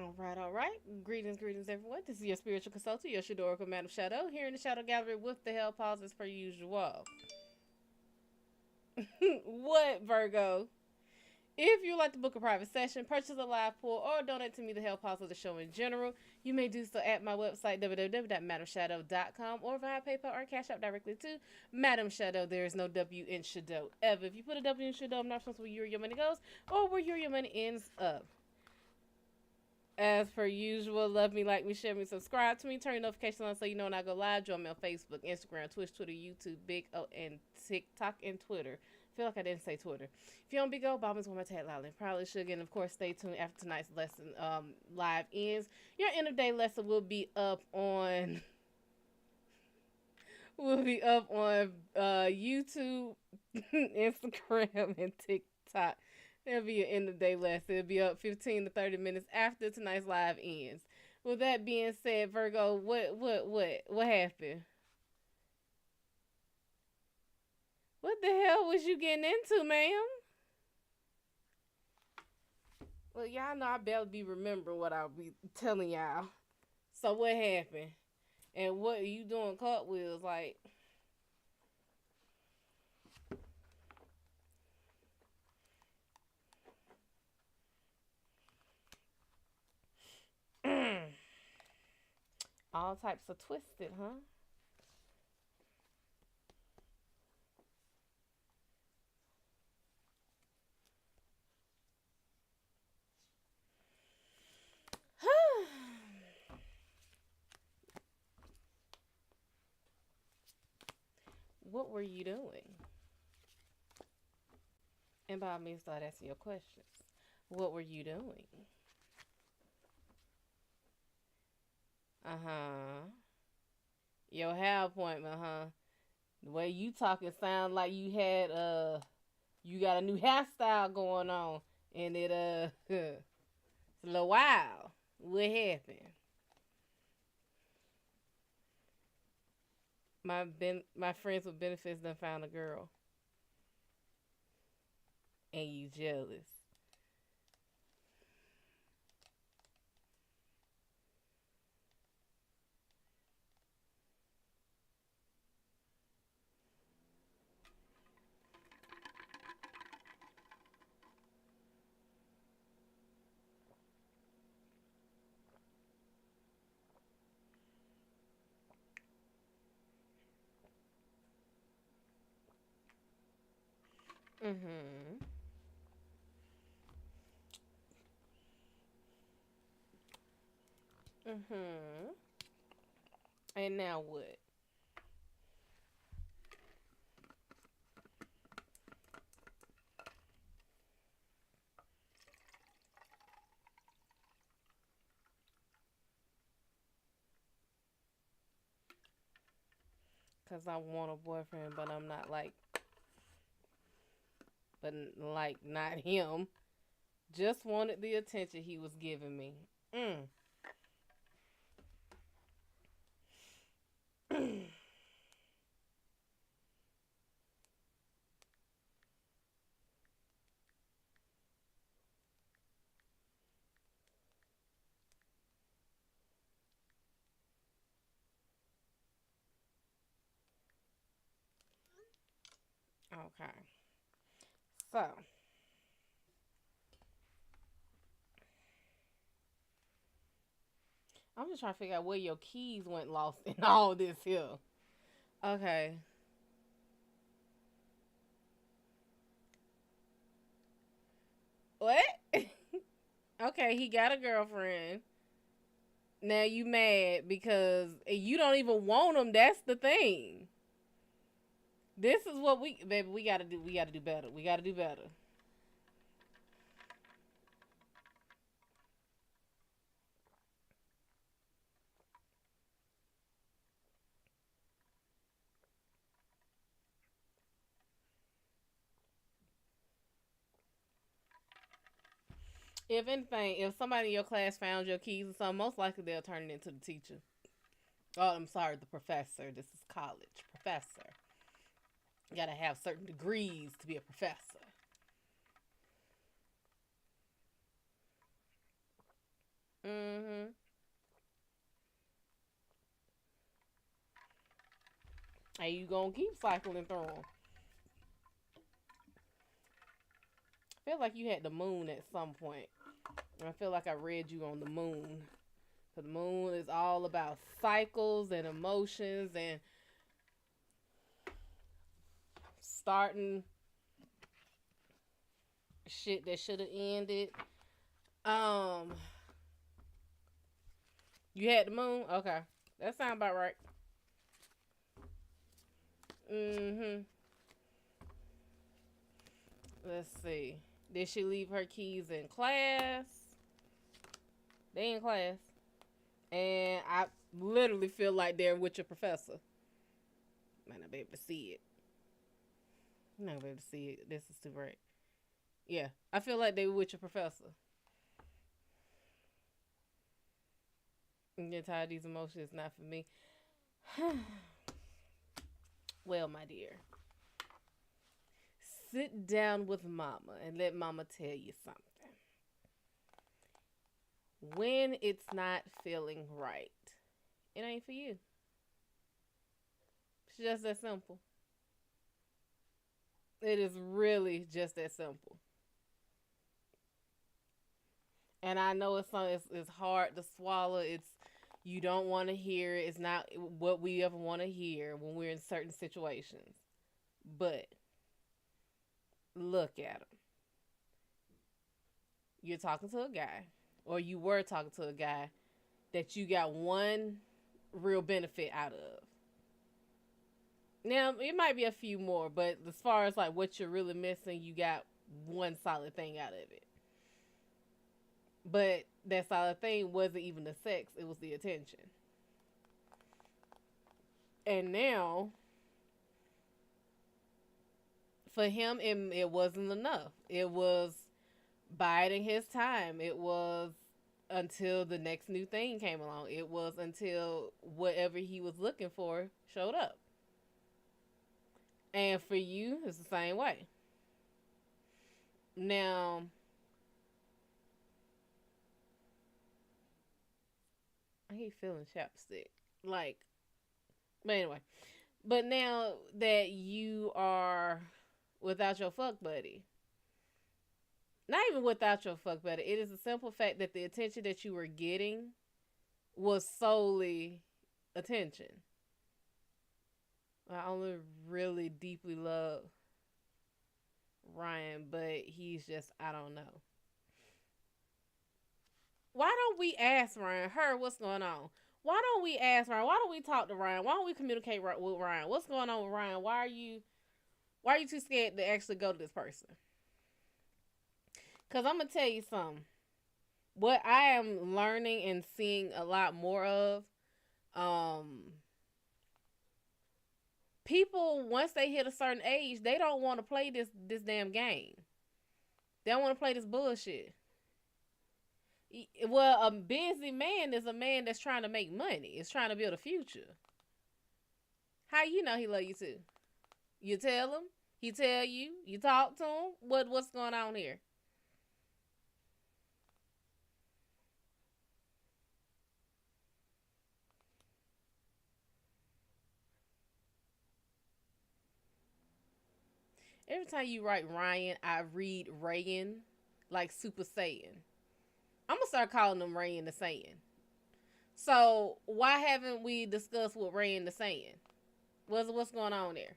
All right. Greetings, everyone. This is your spiritual consultant, your Shad'Oracle, MadamShadO, here in the Shadow Gallery with the Hellpaws as per usual. What, Virgo? If you would like to book a private session, purchase a live pool, or donate to me the Hellpaws of the show in general, you may do so at my website, www.MadamShadO.com, or via PayPal or Cash App directly to MadamShadO. There is no W in Shad'O ever. If you put a W in Shad'O, I'm not supposed to where your money goes or where your money ends up. As per usual, love me, like me, share me, subscribe to me, turn your notifications on so you know when I go live. Join me on Facebook, Instagram, Twitch, Twitter, YouTube, Big O, and TikTok and Twitter. I feel like I didn't say Twitter. If you don't Big O, Bob is one my tag loudly. Probably should. And of course, stay tuned after tonight's lesson live ends. Your end of day lesson will be up on YouTube, Instagram, and TikTok. It'll be an end of day lesson. It'll be up 15 to 30 minutes after tonight's live ends. With that being said, Virgo, what happened? What the hell was you getting into, ma'am? Well, y'all know I barely be remembering what I'll be telling y'all. So what happened? And what are you doing cartwheels like? All types of twisted, huh? What were you doing? And by me start asking your questions. What were you doing? Uh-huh. Your hair appointment, huh? The way you talking sound like you got a new hairstyle going on and it's a little wild. What happened? My friends with benefits done found a girl and you jealous. Mm-hmm. Mm-hmm. And now what? Cause I want a boyfriend, but I'm not not him. Just wanted the attention he was giving me. Mm. Okay. So I'm just trying to figure out where your keys went lost in all this here. Okay. What? Okay, he got a girlfriend. Now you mad because you don't even want him. That's the thing. This is what baby, we gotta do. We gotta do better. We gotta do better. If anything, if somebody in your class found your keys or something, most likely they'll turn it into the teacher. Oh, I'm sorry, the professor. This is college. Professor. You gotta have certain degrees to be a professor. Mm-hmm. And you gonna keep cycling through them. I feel like you had the moon at some point. I feel like I read you on the moon. So the moon is all about cycles and emotions and starting shit that should have ended. Um, you had the moon? Okay. That sounds about right. Mm-hmm. Let's see. Did she leave her keys in class? They in class. And I literally feel like they're with your professor. Might not be able to see it. I'm not gonna be able to see it. This is too bright. Yeah. I feel like they were with your professor. I'm getting tired of these emotions. Not for me. Well, my dear. Sit down with mama and let mama tell you something. When it's not feeling right, it ain't for you. It's just that simple. It is really just that simple. And I know it's hard to swallow. It's you don't want to hear it. It's not what we ever want to hear when we're in certain situations. But look at them. You're talking to a guy, or you were talking to a guy that you got one real benefit out of. Now, it might be a few more, but as far as like what you're really missing, you got one solid thing out of it. But that solid thing wasn't even the sex, it was the attention. And now, for him, it wasn't enough. It was biding his time. It was until the next new thing came along. It was until whatever he was looking for showed up. And for you, it's the same way. Now, I hate feeling chapstick. Like, but anyway. But now that you are without your fuck buddy, not even without your fuck buddy, it is a simple fact that the attention that you were getting was solely attention. I only really deeply love Ryan, but he's just, I don't know. Why don't we ask Ryan, her, what's going on? Why don't we ask Ryan? Why don't we talk to Ryan? Why don't we communicate with Ryan? What's going on with Ryan? Why are you too scared to actually go to this person? Because I'm going to tell you something. What I am learning and seeing a lot more of, um, people, once they hit a certain age, they don't want to play this damn game. They don't want to play this bullshit. Well, a busy man is a man that's trying to make money. It's trying to build a future. How you know he love you too? You tell him. He tell you. You talk to him. What's going on here? Every time you write Ryan, I read Rayan like Super Saiyan. I'm gonna start calling him Rayan the Saiyan. So why haven't we discussed what Rayan the Saiyan? What's going on there?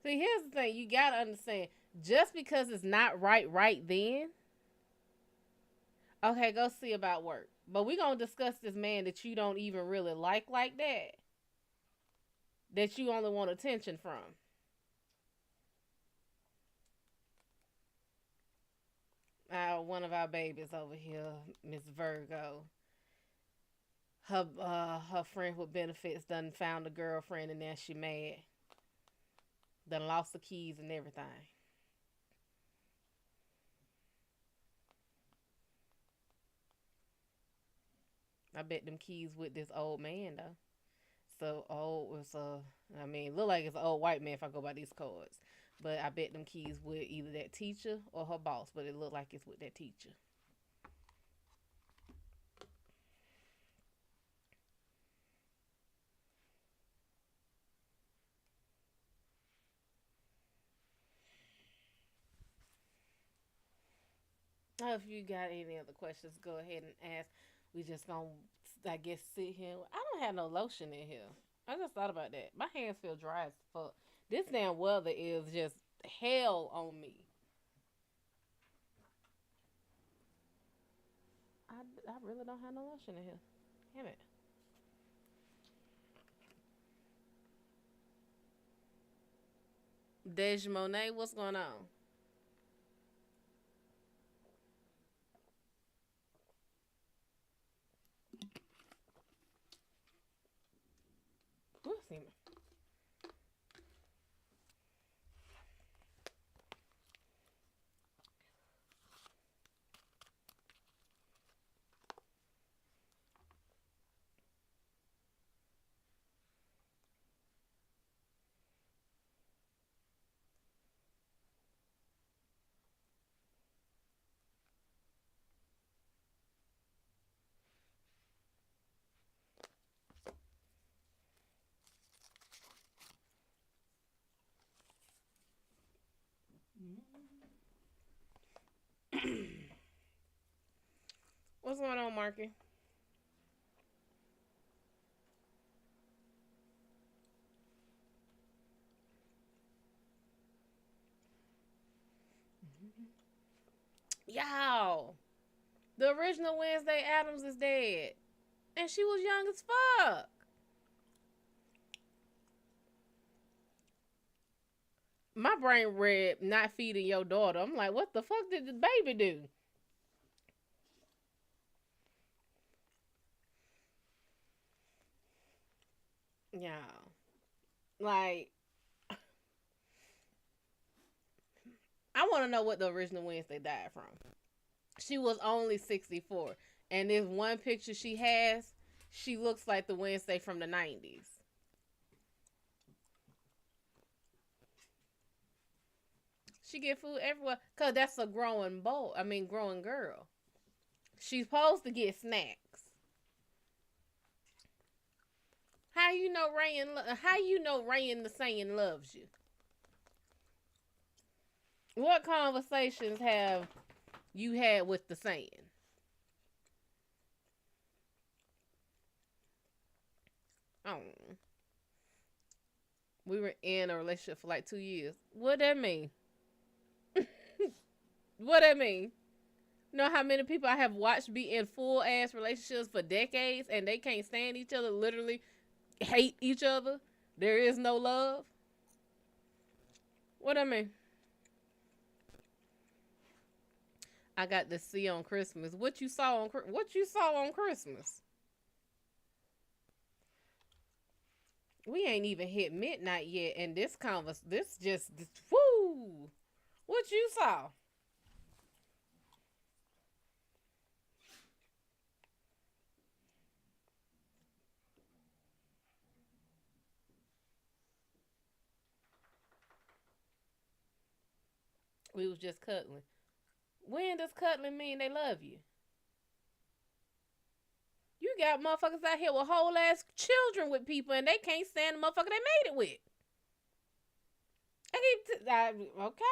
See, here's the thing. You gotta understand. Just because it's not right then, okay, go see about work. But we gonna discuss this man that you don't even really like that. That you only want attention from. One of our babies over here, Miss Virgo. Her friend with benefits done found a girlfriend and now she mad. Done lost the keys and everything. I bet them keys with this old man though. So old was I mean, look like it's an old white man if I go by these cards. But I bet them keys with either that teacher or her boss. But it looked like it's with that teacher. If you got any other questions, go ahead and ask. We just gonna, I guess, sit here. I don't have no lotion in here. I just thought about that. My hands feel dry as fuck. This damn weather is just hell on me. I really don't have no lotion in here. Damn it. Dej Monet, what's going on? Ooh, see me. What's going on, Marky? Y'all, the original Wednesday Adams is dead. And she was young as fuck. My brain read not feeding your daughter. I'm like, what the fuck did the baby do? Yeah. Like, I want to know what the original Wednesday died from. She was only 64. And this one picture she has, she looks like the Wednesday from the 90s. She get food everywhere. Because that's a growing boy. I mean, growing girl. She's supposed to get snacks. How you know Rayan the saying loves you? What conversations have you had with the saying? Oh, we were in a relationship for like 2 years. What that mean? What that mean? You know how many people I have watched be in full ass relationships for decades and they can't stand each other, literally hate each other. There is no love. What I mean? I got to see on Christmas. What you saw on Christmas? We ain't even hit midnight yet, and this whoo. What you saw? We was just cuddling. When does cuddling mean they love you? You got motherfuckers out here with whole ass children with people, and they can't stand the motherfucker they made it with. Okay.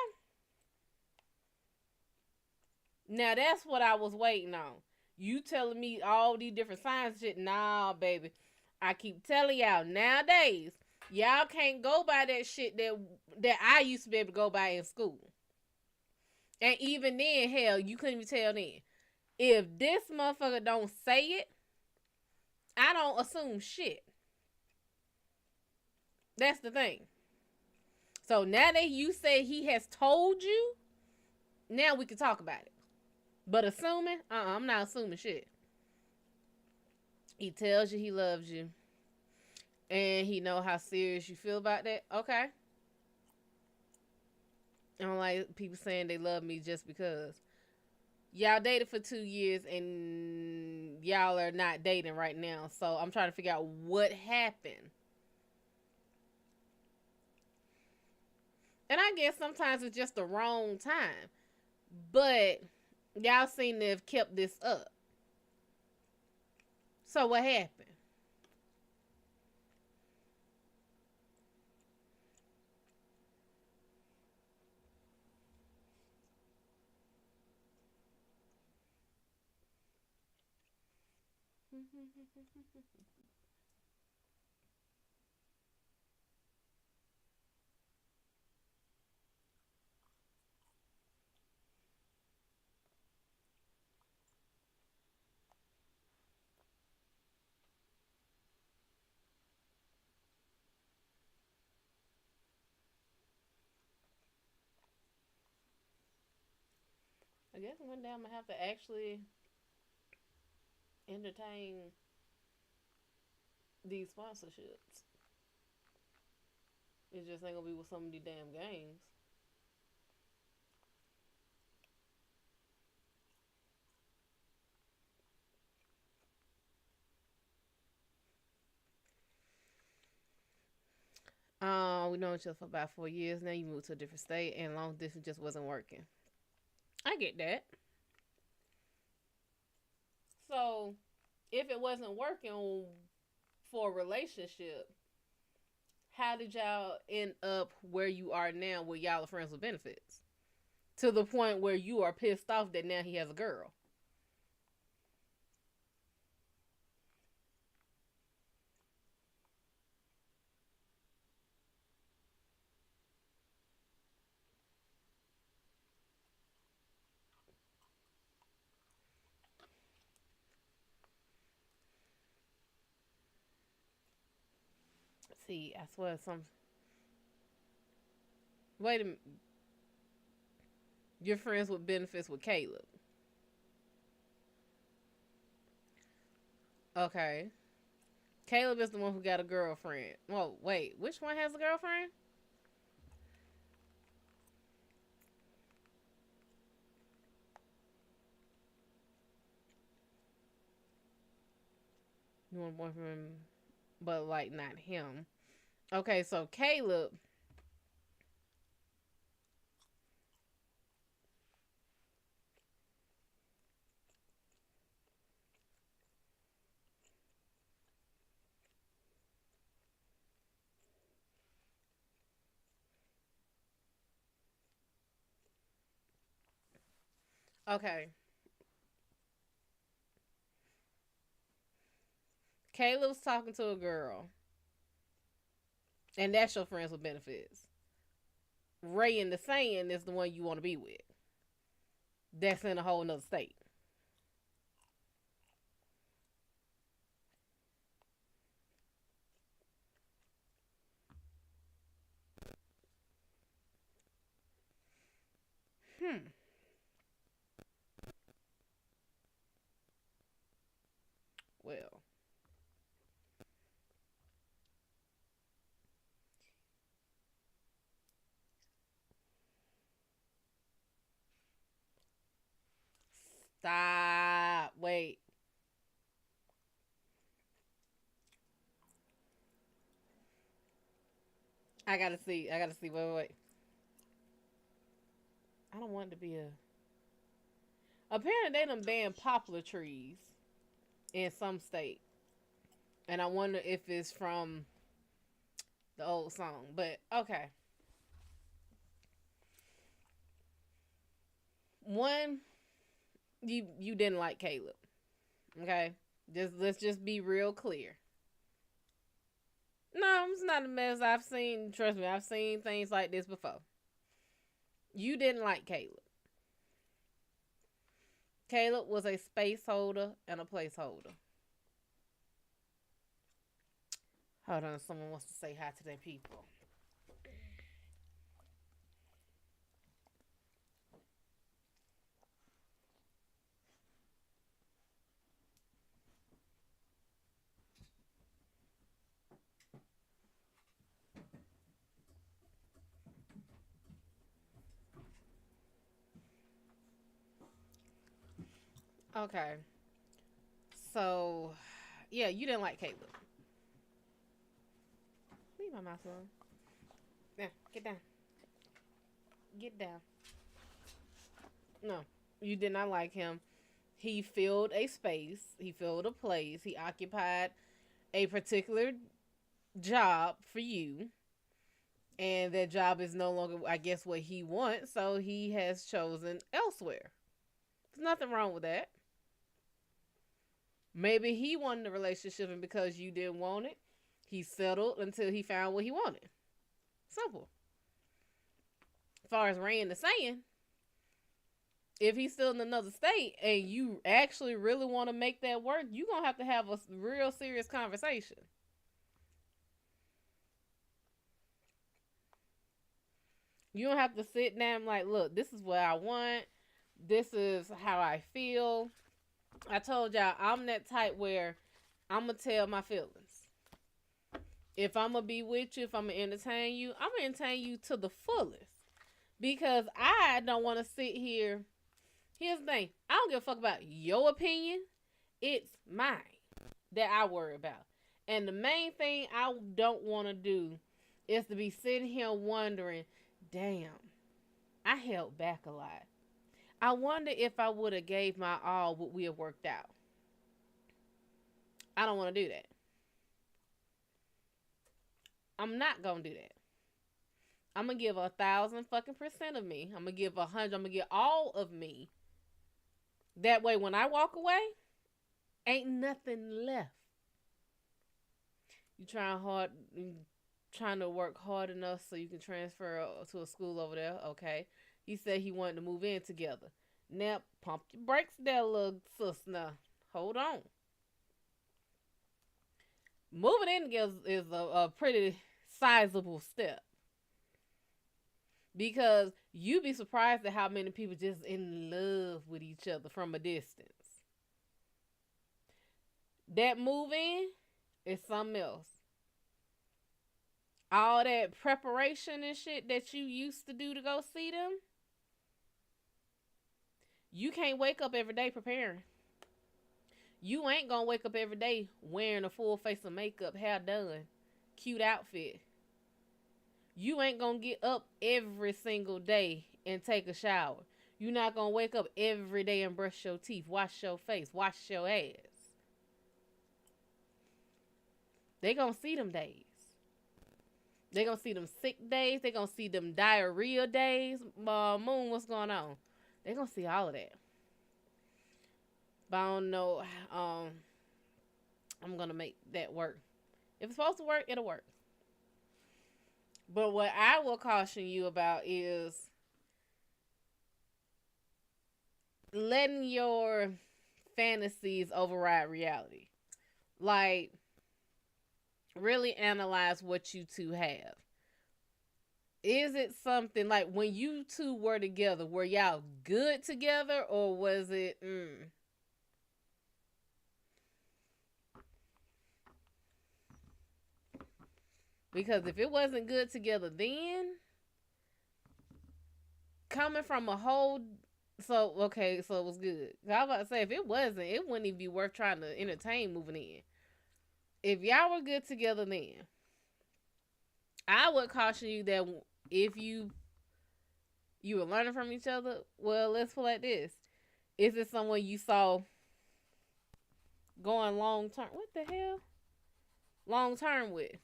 Now that's what I was waiting on. You telling me all these different signs and shit? Nah, baby. I keep telling y'all nowadays, y'all can't go by that shit that I used to be able to go by in school. And even then, hell, you couldn't even tell then. If this motherfucker don't say it, I don't assume shit. That's the thing. So now that you say he has told you, now we can talk about it. But assuming, I'm not assuming shit. He tells you he loves you, and he know how serious you feel about that. Okay. I don't like people saying they love me just because. Y'all dated for 2 years and y'all are not dating right now. So I'm trying to figure out what happened. And I guess sometimes it's just the wrong time. But y'all seem to have kept this up. So what happened? I guess one day I'm gonna have to actually entertain these sponsorships. It just ain't gonna be with some of these damn games. We know each other for about 4 years now. You moved to a different state, and long distance just wasn't working. I get that. So, if it wasn't working for a relationship, how did y'all end up where you are now, where y'all are friends with benefits, to the point where you are pissed off that now he has a girl? See, I swear some. Wait a minute. You're friends with benefits with Caleb. Okay. Caleb is the one who got a girlfriend. Well, wait, which one has a girlfriend? You want a boyfriend, but like not him. Okay, so Caleb. Okay, Caleb's talking to a girl, and that's your friends with benefits. Ray in the sand is the one you want to be with. That's in a whole nother state. Hmm. Well, stop. Wait. I gotta see. I gotta see. Wait, wait, wait. I don't want it to be a. Apparently, they done banned poplar trees in some state, and I wonder if it's from the old song. But okay, one, you didn't like Caleb. Okay, just let's just be real clear. No, it's not a mess. I've seen. Trust me, I've seen things like this before. You didn't like Caleb. Caleb was a space holder and a placeholder. Hold on, someone wants to say hi to their people. Okay. So, yeah, you didn't like Caleb. Leave my mouth alone. Yeah, get down. Get down. No, you did not like him. He filled a space. He filled a place. He occupied a particular job for you. And that job is no longer, I guess, what he wants. So he has chosen elsewhere. There's nothing wrong with that. Maybe he wanted a relationship, and because you didn't want it, he settled until he found what he wanted. Simple. As far as Rand is saying, if he's still in another state and you actually really want to make that work, you're going to have a real serious conversation. You don't have to sit down like, look, this is what I want. This is how I feel. I told y'all, I'm that type where I'm going to tell my feelings. If I'm going to be with you, if I'm going to entertain you, I'm going to entertain you to the fullest. Because I don't want to sit here. Here's the thing. I don't give a fuck about your opinion. It's mine that I worry about. And the main thing I don't want to do is to be sitting here wondering, damn, I held back a lot. I wonder if I would have gave my all, would we have worked out? I don't want to do that. I'm not going to do that. I'm going to give 1,000% of me. I'm going to give 100. I'm going to give all of me. That way, when I walk away, ain't nothing left. You trying to work hard enough so you can transfer to a school over there. Okay. He said he wanted to move in together. Now, pump your brakes there, little sis. Now, hold on. Moving in together is a pretty sizable step. Because you'd be surprised at how many people just in love with each other from a distance. That move in is something else. All that preparation and shit that you used to do to go see them, you can't wake up every day preparing. You ain't gonna wake up every day wearing a full face of makeup, hair done, cute outfit. You ain't gonna get up every single day and take a shower. You're not gonna wake up every day and brush your teeth, wash your face, wash your ass. They gonna see them days. They gonna see them sick days. They gonna see them diarrhea days. Moon, what's going on? They gonna see all of that. But I don't know. I'm gonna make that work. If it's supposed to work, it'll work. But what I will caution you about is letting your fantasies override reality. Like, really analyze what you two have. Is it something like when you two were together, were y'all good together, or was it Because if it wasn't good together then, coming from a whole so it was good. I was about to say, if it wasn't, it wouldn't even be worth trying to entertain moving in. If y'all were good together then, I would caution you that if you were learning from each other, well, let's put it like this. Is it someone you saw going long term? What the hell? Long term with?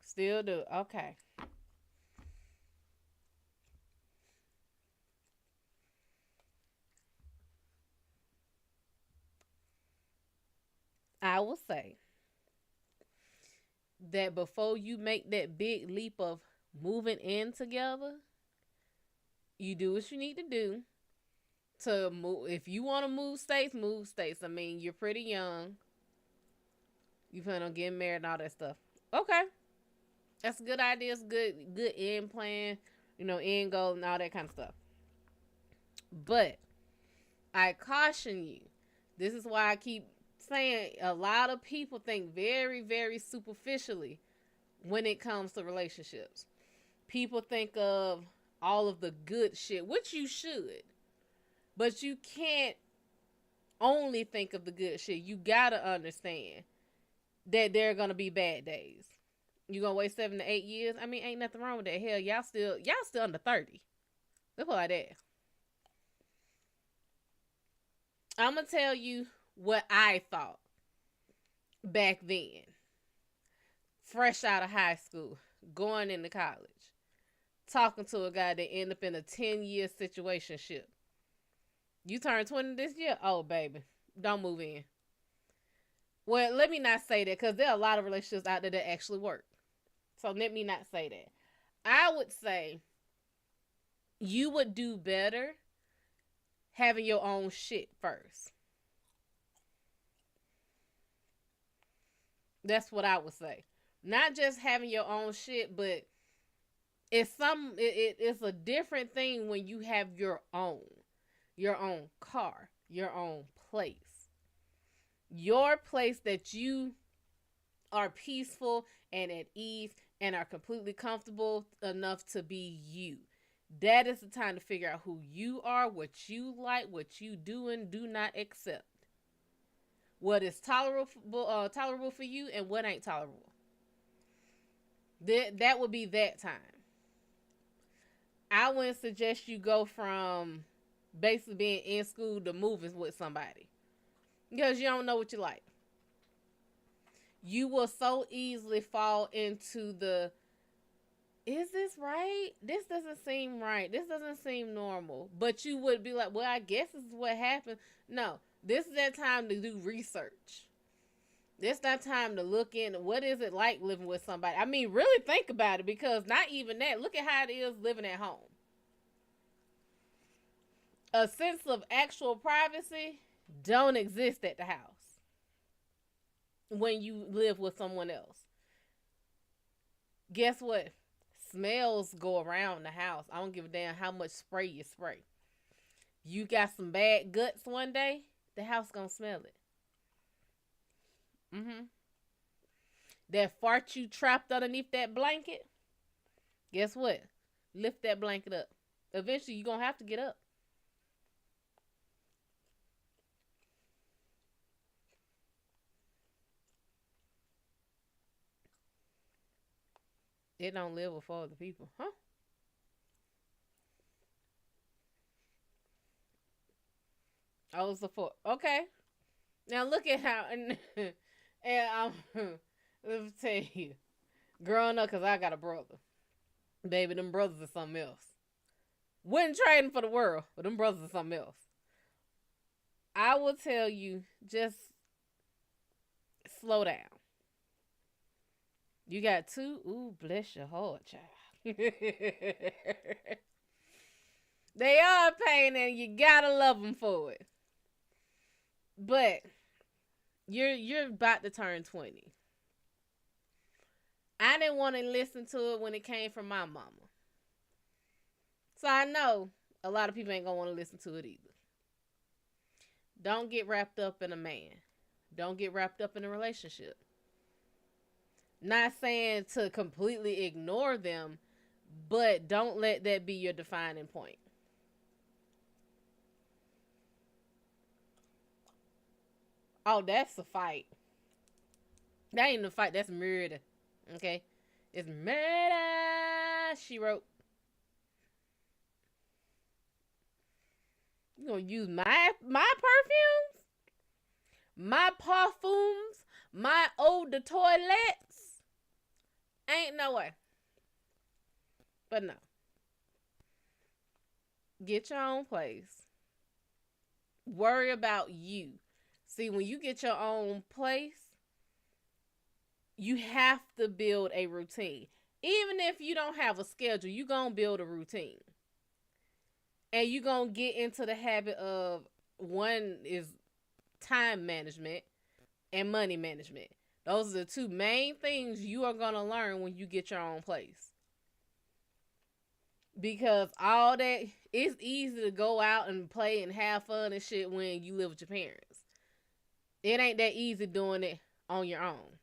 Still do. Okay. I will say that before you make that big leap of moving in together, you do what you need to do to move. If you want to move states, move states. I mean, you're pretty young. You plan on getting married and all that stuff. Okay. That's a good idea. It's good end plan, end goal and all that kind of stuff. But I caution you. This is why I keep saying a lot of people think very, very superficially when it comes to relationships. People think of all of the good shit, which you should. But you can't only think of the good shit. You gotta understand that there are gonna be bad days. You gonna wait 7 to 8 years? I mean, ain't nothing wrong with that. Hell, y'all still under 30. Look like that. I'm gonna tell you what I thought back then. Fresh out of high school, going into college, talking to a guy that ended up in a 10-year situationship. You turn 20 this year? Oh, baby, don't move in. Well, let me not say that, because there are a lot of relationships out there that actually work. So let me not say that. I would say you would do better having your own shit first. That's what I would say. Not just having your own shit, but it's a different thing when you have your own car, your own place. Your place that you are peaceful and at ease and are completely comfortable enough to be you. That is the time to figure out who you are, what you like, what you do and do not accept. What is tolerable for you and what ain't tolerable. That would be that time. I wouldn't suggest you go from basically being in school to moving with somebody, because you don't know what you like. You will so easily fall into the, is this right? This doesn't seem right. This doesn't seem normal. But you would be like, well, I guess this is what happened. No, this is that time to do research. This that time to look in. What is it like living with somebody? I mean, really think about it, because not even that. Look at how it is living at home. A sense of actual privacy don't exist at the house when you live with someone else. Guess what? Smells go around the house. I don't give a damn how much spray you spray. You got some bad guts one day, the house gonna smell it. That fart you trapped underneath that blanket, guess what? Lift that blanket up. Eventually, you're gonna have to get up. It don't live with other people, huh? Oh, it's a four. Okay. Now look at how, and let me tell you, growing up, cause I got a brother, baby, them brothers are something else. Wouldn't trade them for the world, but them brothers are something else. I will tell you, just slow down. You got two. Ooh, bless your heart, child. They are a pain, and you gotta love them for it. But you're about to turn 20. I didn't want to listen to it when it came from my mama. So I know a lot of people ain't gonna want to listen to it either. Don't get wrapped up in a man. Don't get wrapped up in a relationship. Not saying to completely ignore them, but don't let that be your defining point. Oh, that's a fight. That ain't a fight. That's murder. Okay? It's murder, she wrote. You gonna use my perfumes? My parfums? My eau de toilets? Ain't no way. But no. Get your own place. Worry about you. See, when you get your own place, you have to build a routine. Even if you don't have a schedule, you're going to build a routine. And you're going to get into the habit of, one is time management and money management. Those are the two main things you are going to learn when you get your own place. Because all that, it's easy to go out and play and have fun and shit when you live with your parents. It ain't that easy doing it on your own.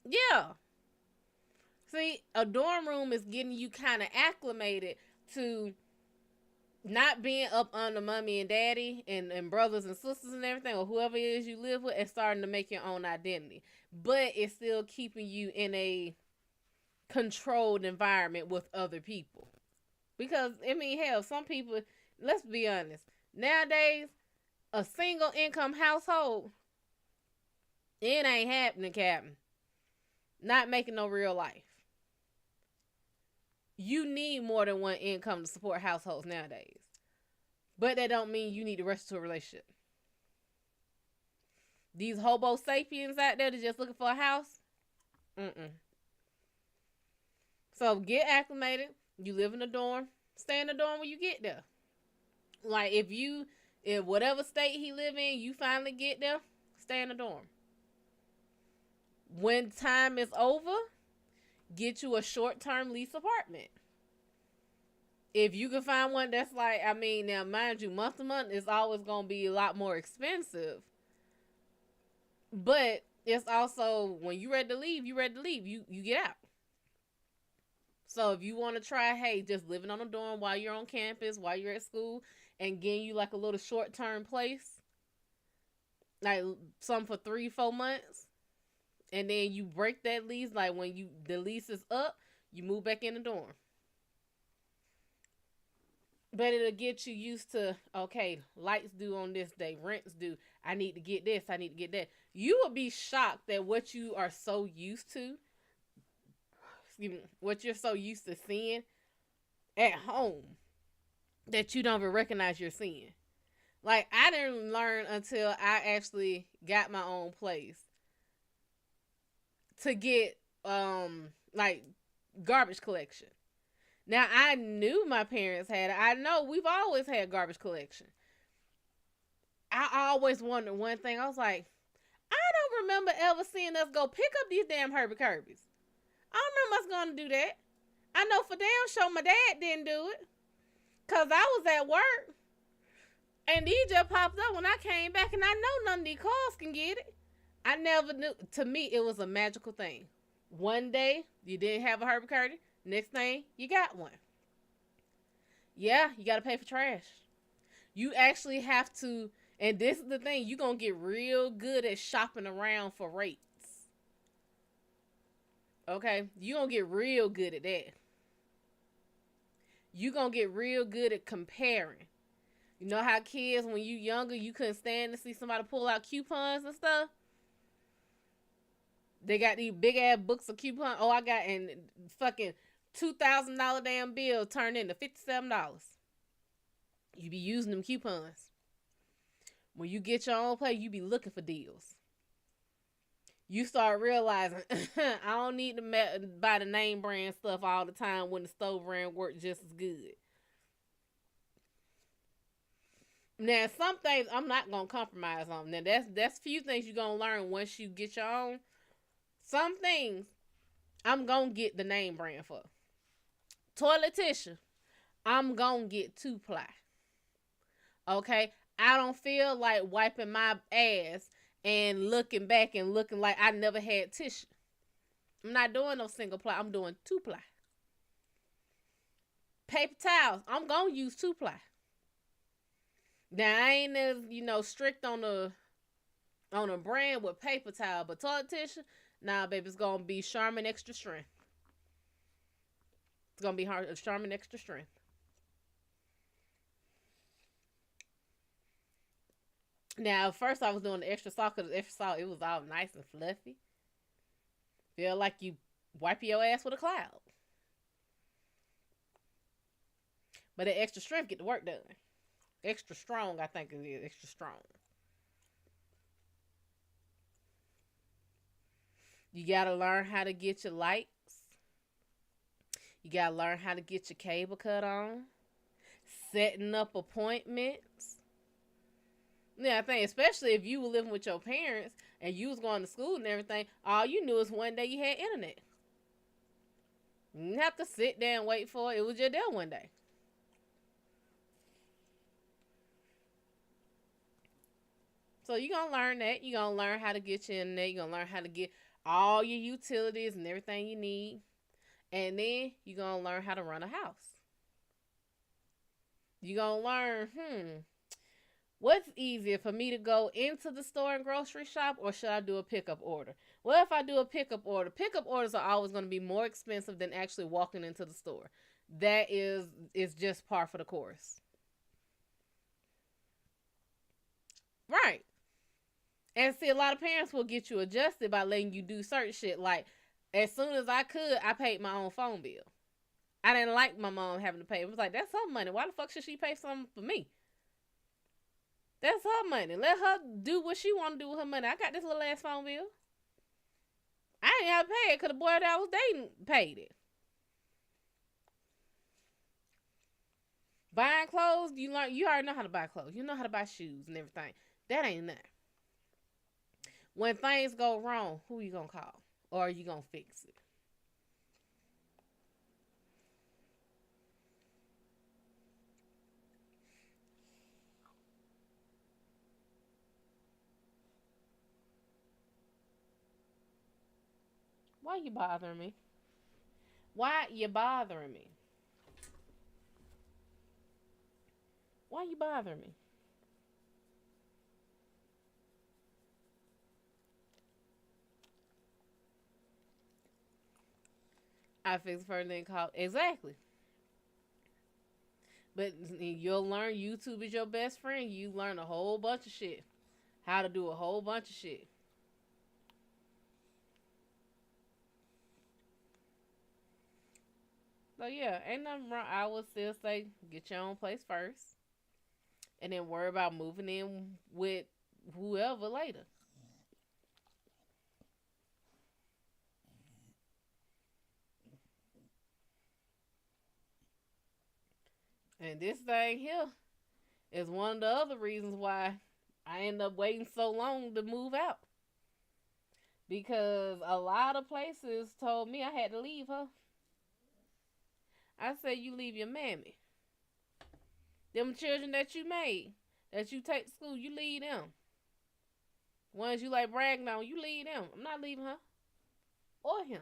Yeah. See, a dorm room is getting you kind of acclimated to Not being up under mommy and daddy and brothers and sisters and everything, or whoever it is you live with, and starting to make your own identity. But it's still keeping you in a controlled environment with other people. Because, I mean, hell, some people, let's be honest, nowadays, a single income household, it ain't happening, Captain. Not making no real life. You need more than one income to support households nowadays. But that don't mean you need to rush to a relationship. These hobo sapiens out there that just looking for a house, So get acclimated. You live in a dorm. Stay in the dorm when you get there. Like if whatever state he live in, you finally get there, stay in the dorm. When time is over, get you a short-term lease apartment. If you can find one that's like, I mean, now mind you, month to month is always going to be a lot more expensive. But it's also, when you ready to leave, you ready to leave. You get out. So if you want to try, hey, just living on a dorm while you're on campus, while you're at school, and getting you like a little short-term place, like some for 3-4 months, and then you break that lease, like when the lease is up, you move back in the dorm. But it'll get you used to, okay, lights due on this day, rent's due, I need to get this, I need to get that. You will be shocked at what you are so used to, what you're so used to seeing at home, that you don't even recognize you're seeing. Like, I didn't learn until I actually got my own place to get, like, garbage collection. Now, I knew my parents had it. I know we've always had garbage collection. I always wondered one thing. I was like, I don't remember ever seeing us go pick up these damn Herbie Kirby's. I don't remember us going to do that. I know for damn sure my dad didn't do it. Because I was at work. And these just popped up when I came back. And I know none of these cars can get it. I never knew. To me, it was a magical thing. One day, you didn't have a Herbie Kirby. Next thing, you got one. Yeah, you got to pay for trash. You actually have to, and this is the thing, you're going to get real good at shopping around for rates. Okay? You're going to get real good at that. You're going to get real good at comparing. You know how kids, when you younger, you couldn't stand to see somebody pull out coupons and stuff? They got these big ass books of coupons. Oh, I got, and fucking $2,000 damn bill turned into $57. You be using them coupons. When you get your own place, you be looking for deals. You start realizing, I don't need to buy the name brand stuff all the time when the store brand works just as good. Now, some things I'm not going to compromise on. Now, that's few things you're going to learn once you get your own. Some things I'm going to get the name brand for. Toilet tissue, I'm going to get 2-ply. Okay? I don't feel like wiping my ass and looking back and looking like I never had tissue. I'm not doing no single ply. I'm doing 2-ply. Paper towels, I'm going to use 2-ply. Now, I ain't as, strict on a brand with paper towel, but toilet tissue, nah, baby, it's going to be Charmin Extra Strength. It's going to be Charmin Extra Strength. Now, first I was doing the extra salt, because the extra salt, it was all nice and fluffy. Feel like you wipe your ass with a cloud. But the extra strength get the work done. Extra strong, I think it is. Extra strong. You got to learn how to get your lights. You got to learn how to get your cable cut on. Setting up appointments. Yeah, I think especially if you were living with your parents and you was going to school and everything, all you knew is one day you had internet. You didn't have to sit there and wait for it. It was just there one day. So you're going to learn that. You're going to learn how to get your internet. You're going to learn how to get all your utilities and everything you need. And then you're going to learn how to run a house. You gonna learn, what's easier for me to go into the store and grocery shop, or should I do a pickup order? Well, if I do a pickup orders are always going to be more expensive than actually walking into the store. That is just par for the course. Right. And see, a lot of parents will get you adjusted by letting you do certain shit. Like, as soon as I could, I paid my own phone bill. I didn't like my mom having to pay. It was like, that's her money. Why the fuck should she pay something for me? That's her money. Let her do what she want to do with her money. I got this little ass phone bill. I didn't have to pay it because the boy that I was dating paid it. Buying clothes, you already know how to buy clothes. You know how to buy shoes and everything. That ain't nothing. When things go wrong, who you gonna call? Or are you gonna fix it? Why you bothering me? Why you bothering me? Why you bothering me? I fix the first thing called exactly. But you'll learn YouTube is your best friend. You learn a whole bunch of shit. How to do a whole bunch of shit. So yeah, ain't nothing wrong. I would still say get your own place first. And then worry about moving in with whoever later. And this thing here is one of the other reasons why I ended up waiting so long to move out. Because a lot of places told me I had to leave her. I said, you leave your mammy. Them children that you made, that you take to school, you leave them. Ones you like bragging on, you leave them. I'm not leaving her. Or him.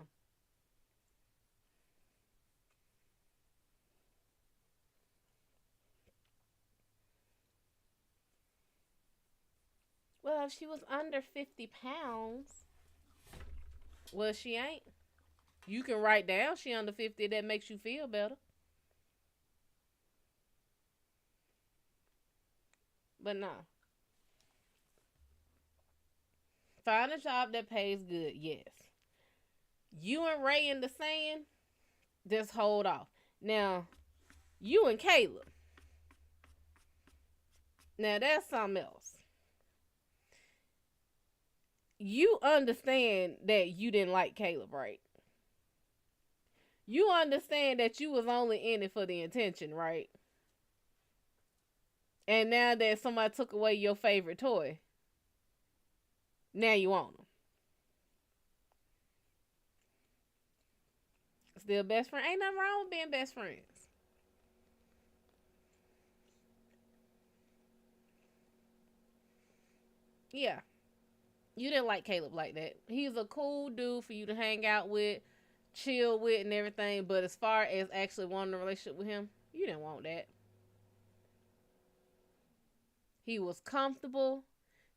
Well, if she was under 50 pounds, well, she ain't. You can write down she under 50. That makes you feel better. But no. Find a job that pays good, yes. You and Ray in the sand, just hold off. Now, you and Caleb. Now, that's something else. You understand that you didn't like Caleb, right? You understand that you was only in it for the intention, right? And now that somebody took away your favorite toy, now you want them. Still best friend. Ain't nothing wrong with being best friends. Yeah. You didn't like Caleb like that. He's a cool dude for you to hang out with, chill with, and everything. But as far as actually wanting a relationship with him, you didn't want that. He was comfortable.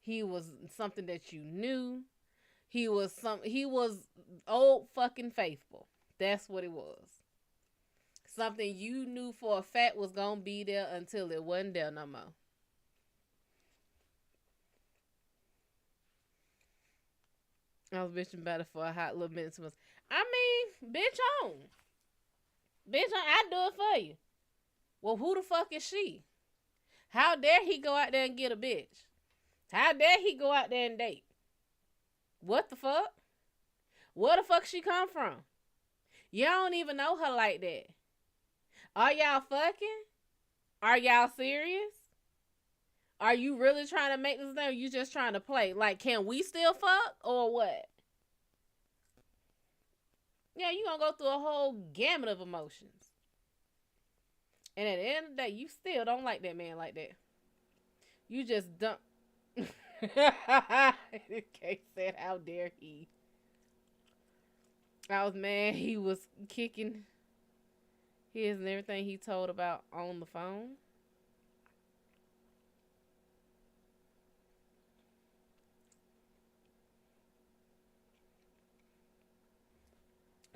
He was something that you knew. He was old fucking faithful. That's what it was. Something you knew for a fact was gonna be there until it wasn't there no more. I was bitching about it for a hot little minute. I mean, bitch on. Bitch on, I do it for you. Well, who the fuck is she? How dare he go out there and get a bitch? How dare he go out there and date? What the fuck? Where the fuck she come from? Y'all don't even know her like that. Are y'all fucking? Are y'all serious? Are you really trying to make this thing? Or you just trying to play? Like, can we still fuck or what? Yeah, you gonna go through a whole gamut of emotions. And at the end of the day, you still don't like that man like that. You just don't. Kate said, how dare he? I was mad he was kicking his and everything he told about on the phone.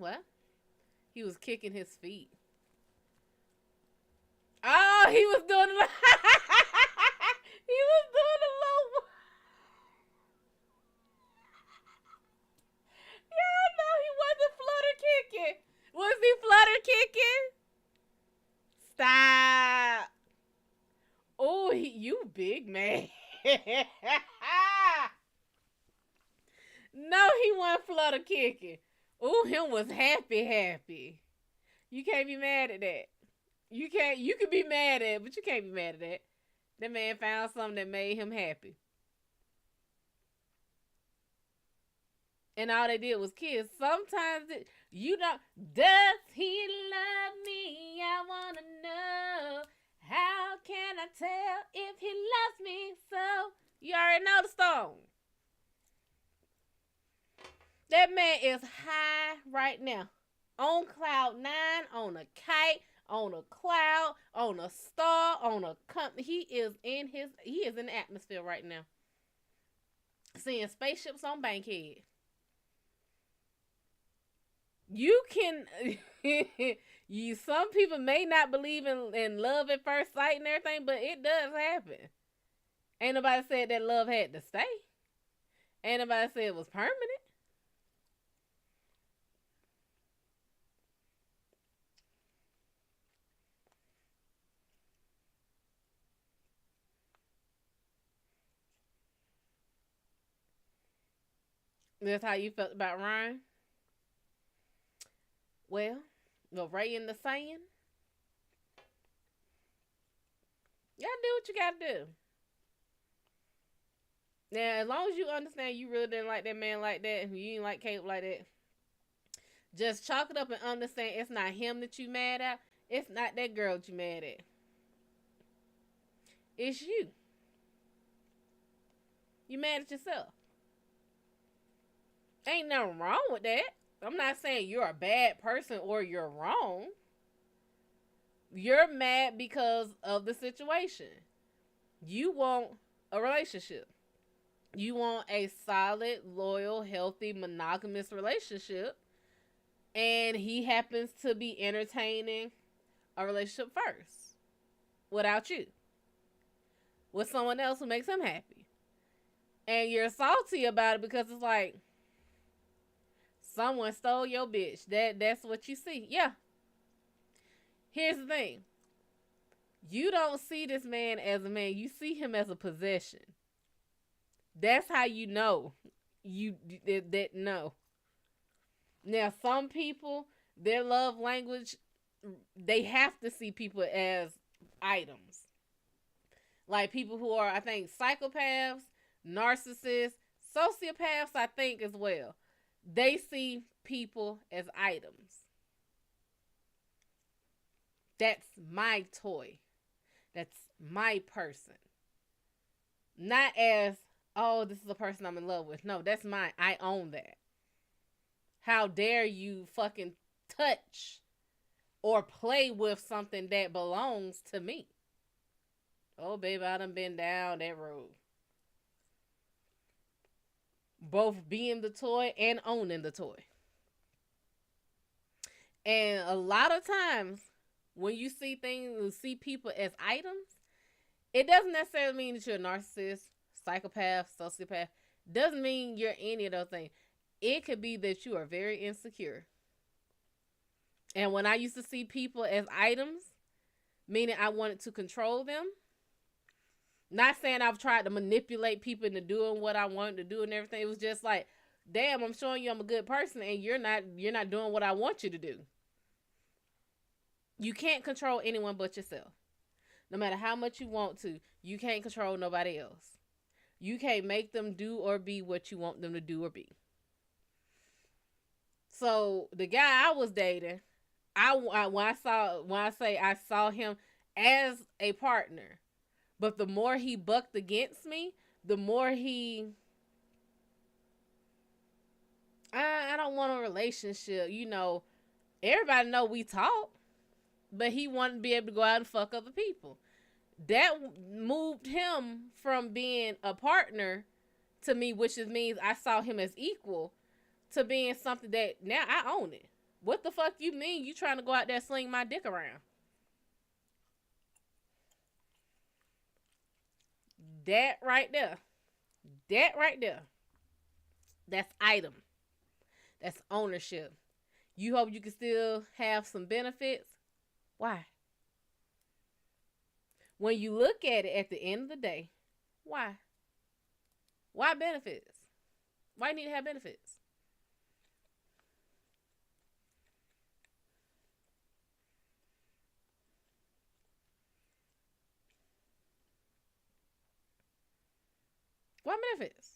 What? He was kicking his feet. Oh, he was doing he was doing a low. Yeah, no, he wasn't flutter kicking. Was he flutter kicking? Stop. Oh, you big man. No, he wasn't flutter kicking. Oh, him was happy. You can't be mad at that. You can be mad at it, but you can't be mad at that. That man found something that made him happy. And all they did was kiss. Sometimes you don't. Does he love me? I want to know. How can I tell if he loves me so? You already know the song. That man is high right now. On cloud 9, on a kite, on a cloud, on a star, on a company. He is in the atmosphere right now. Seeing spaceships on Bankhead. You can some people may not believe in love at first sight and everything, but it does happen. Ain't nobody said that love had to stay. Ain't nobody said it was permanent. That's how you felt about Ryan? Well, the Ray in the sand. You gotta do what you gotta do. Now, as long as you understand you really didn't like that man like that, and you didn't like Caleb like that, just chalk it up and understand it's not him that you mad at. It's not that girl that you mad at. It's you. You mad at yourself. Ain't nothing wrong with that. I'm not saying you're a bad person or you're wrong. You're mad because of the situation. You want a relationship. You want a solid, loyal, healthy, monogamous relationship. And he happens to be entertaining a relationship first. Without you. With someone else who makes him happy. And you're salty about it because it's like, someone stole your bitch. That's what you see. Yeah. Here's the thing. You don't see this man as a man. You see him as a possession. That's how you know. That no. Now, some people, their love language, they have to see people as items. Like people who are, I think, psychopaths, narcissists, sociopaths, I think as well. They see people as items. That's my toy. That's my person. Not as, oh, this is a person I'm in love with. No, that's mine. I own that. How dare you fucking touch or play with something that belongs to me? Oh, baby, I done been down that road. Both being the toy and owning the toy. And a lot of times, when you see people as items, it doesn't necessarily mean that you're a narcissist, psychopath, sociopath. Doesn't mean you're any of those things. It could be that you are very insecure. And when I used to see people as items, meaning I wanted to control them, not saying I've tried to manipulate people into doing what I wanted to do and everything. It was just like, damn, I'm showing you I'm a good person and you're not doing what I want you to do. You can't control anyone but yourself. No matter how much you want to, you can't control nobody else. You can't make them do or be what you want them to do or be. So the guy I was dating, when I say I saw him as a partner, but the more he bucked against me, the more I don't want a relationship. You know, everybody know we talk, but he wanted to be able to go out and fuck other people. That moved him from being a partner to me, which means I saw him as equal, to being something that now I own it. What the fuck you mean you trying to go out there sling my dick around? That right there. That right there. That's item. That's ownership. You hope you can still have some benefits? Why? When you look at it at the end of the day, why? Why benefits? Why you need to have benefits? Why benefits?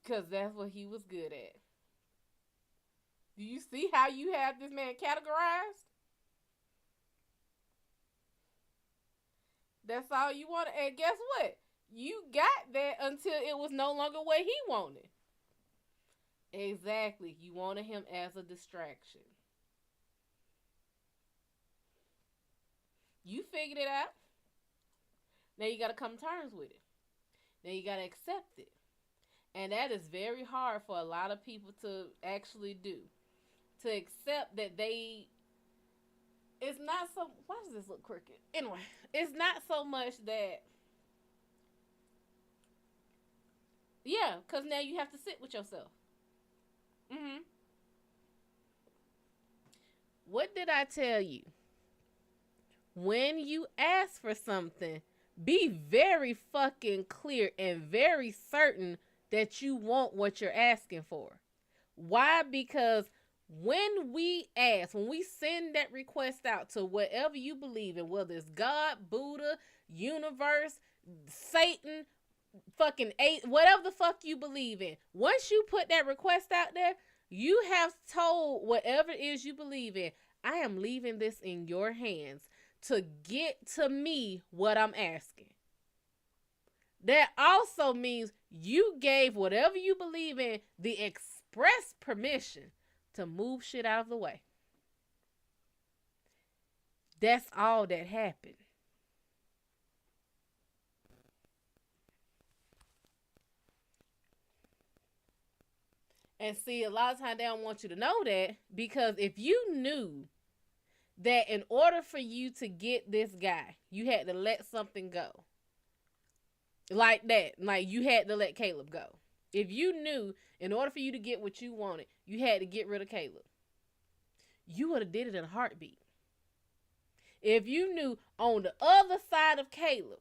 Because that's what he was good at. Do you see how you have this man categorized? That's all you wanted. And guess what? You got that until it was no longer what he wanted. Exactly. You wanted him as a distraction. You figured it out. Now you got to come to terms with it. Now you got to accept it. And that is very hard for a lot of people to actually do. To accept that they... It's not so... Why does this look crooked? Anyway, it's not so much that... Yeah, because now you have to sit with yourself. Mm-hmm. What did I tell you? When you ask for something, be very fucking clear and very certain that you want what you're asking for. Why? Because when we ask, when we send that request out to whatever you believe in, whether it's God, Buddha, universe, Satan, fucking whatever the fuck you believe in, once you put that request out there, you have told whatever it is you believe in, I am leaving this in your hands to get to me what I'm asking. That also means you gave whatever you believe in the express permission to move shit out of the way. That's all that happened. And see, a lot of times they don't want you to know that, because if you knew that in order for you to get this guy, you had to let something go. Like that. Like you had to let Caleb go. If you knew in order for you to get what you wanted, you had to get rid of Caleb, you would have did it in a heartbeat. If you knew on the other side of Caleb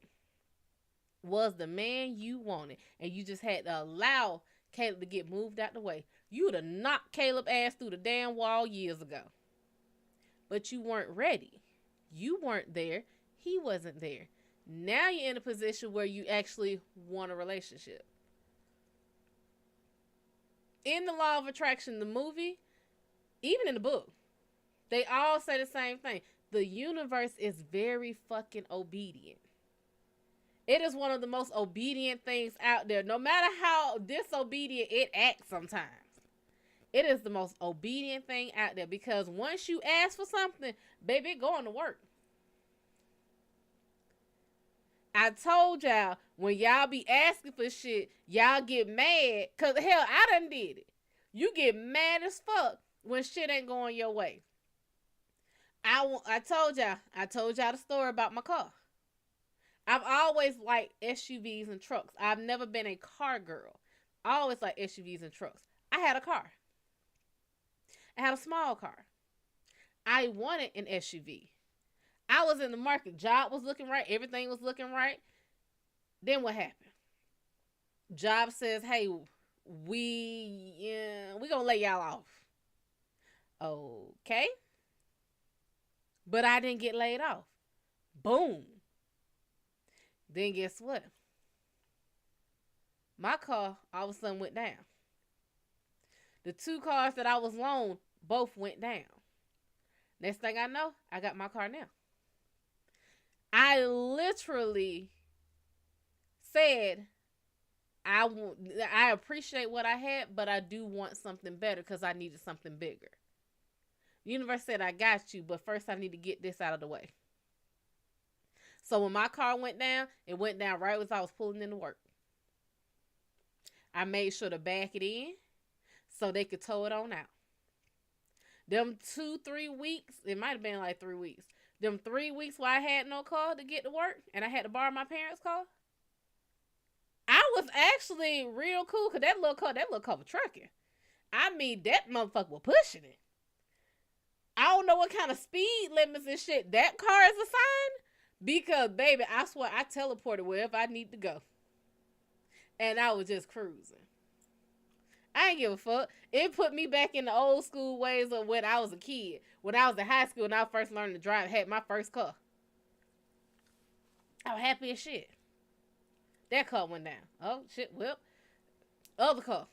was the man you wanted, and you just had to allow Caleb to get moved out the way, you would have knocked Caleb's ass through the damn wall years ago. But you weren't ready. You weren't there. He wasn't there. Now you're in a position where you actually want a relationship. In the Law of Attraction, the movie, even in the book, they all say the same thing. The universe is very fucking obedient. It is one of the most obedient things out there. No matter how disobedient it acts sometimes, it is the most obedient thing out there, because once you ask for something, baby, it going to work. I told y'all, when y'all be asking for shit, y'all get mad. Because, hell, I done did it. You get mad as fuck when shit ain't going your way. I told y'all the story about my car. I've always liked SUVs and trucks. I've never been a car girl. I always liked SUVs and trucks. I had a car. I had a small car. I wanted an SUV. I was in the market. Job was looking right. Everything was looking right. Then what happened? Job says, hey, we gonna lay y'all off. Okay. But I didn't get laid off. Boom. Then guess what? My car all of a sudden went down. The two cars that I was loaned both went down. Next thing I know, I got my car now. I literally said, I appreciate what I had, but I do want something better because I needed something bigger. The universe said, I got you, but first I need to get this out of the way. So when my car went down, it went down right as I was pulling into work. I made sure to back it in so they could tow it on out. Them 2-3 weeks, it might have been like 3 weeks. Them 3 weeks where I had no car to get to work and I had to borrow my parents' car, I was actually real cool because that little car was trucking. I mean, that motherfucker was pushing it. I don't know what kind of speed limits and shit that car is assigned because, baby, I swear I teleported wherever I need to go. And I was just cruising. I ain't give a fuck. It put me back in the old school ways of when I was a kid. When I was in high school and I first learned to drive, had my first car. I was happy as shit. That car went down. Oh, shit, well. Other car.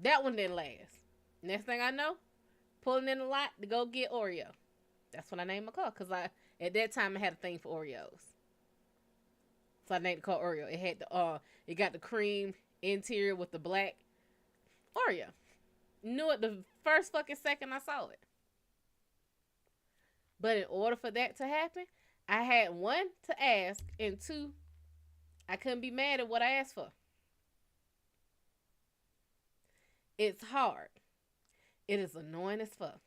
That one didn't last. Next thing I know, pulling in the lot to go get Oreo. That's when I named my car. Because at that time, I had a thing for Oreos. So I named the car Oreo. It had it got the cream interior with the black Oreo. Knew it the first fucking second I saw it. But in order for that to happen, I had 1, to ask, and 2, I couldn't be mad at what I asked for. It's hard. It is annoying as fuck.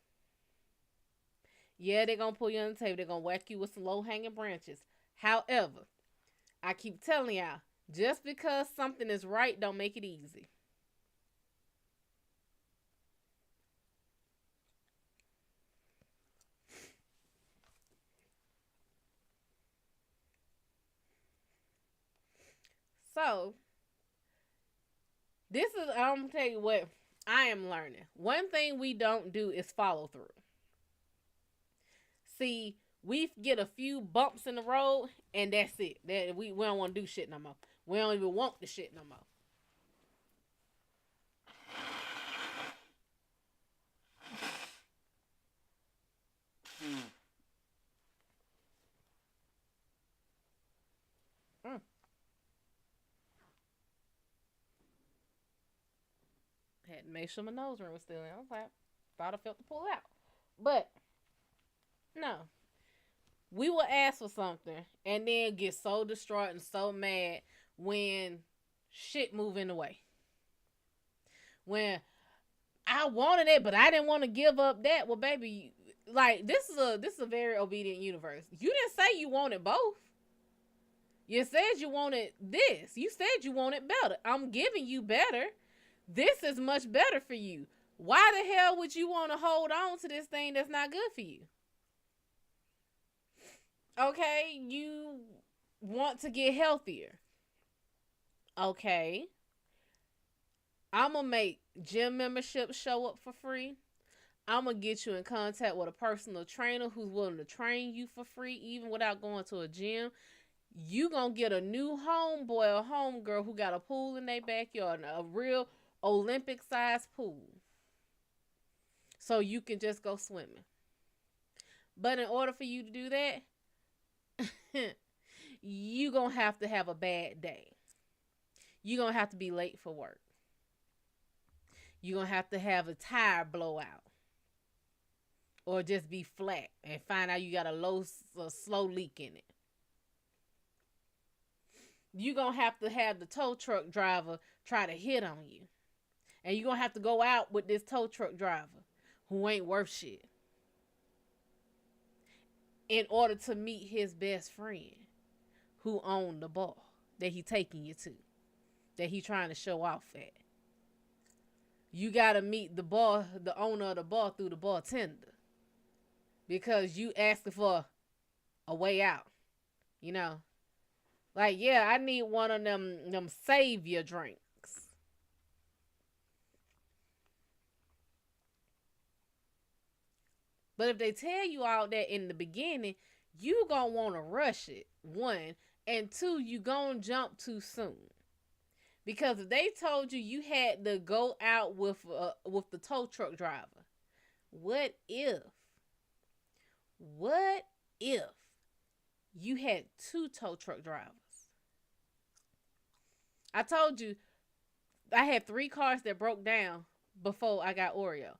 Yeah, they're going to pull you on the table. They're going to whack you with some low-hanging branches. However, I keep telling y'all, just because something is right don't make it easy. So, I'm going to tell you what I am learning. One thing we don't do is follow through. See, we get a few bumps in the road, and that's it. We don't want to do shit no more. We don't even want the shit no more. Had to make sure my nose ring was still in. I was like, thought I felt the pull out. But, no. We will ask for something and then get so distraught and so mad when shit move in the way. When I wanted it, but I didn't want to give up that. Well, baby, like, this is a very obedient universe. You didn't say you wanted both. You said you wanted this. You said you wanted better. I'm giving you better. This is much better for you. Why the hell would you want to hold on to this thing that's not good for you? Okay, you want to get healthier. Okay. I'm going to make gym memberships show up for free. I'm going to get you in contact with a personal trainer who's willing to train you for free, even without going to a gym. You going to get a new homeboy or homegirl who got a pool in their backyard, a real Olympic-sized pool. So you can just go swimming. But in order for you to do that, you going to have a bad day. You going to have to be late for work. You going to have a tire blowout. Or just be flat and find out you got a slow leak in it. You going to have the tow truck driver try to hit on you. And you going to have to go out with this tow truck driver who ain't worth shit in order to meet his best friend who owned the bar that he taking you to, that he trying to show off at. You got to meet the owner of the bar through the bartender because you asking for a way out, you know. Like, yeah, I need one of them savior drinks. But if they tell you all that in the beginning, you gonna want to rush it, 1. And 2, you gonna jump too soon. Because if they told you had to go out with the tow truck driver, what if you had 2 tow truck drivers? I told you I had 3 cars that broke down before I got Oreo.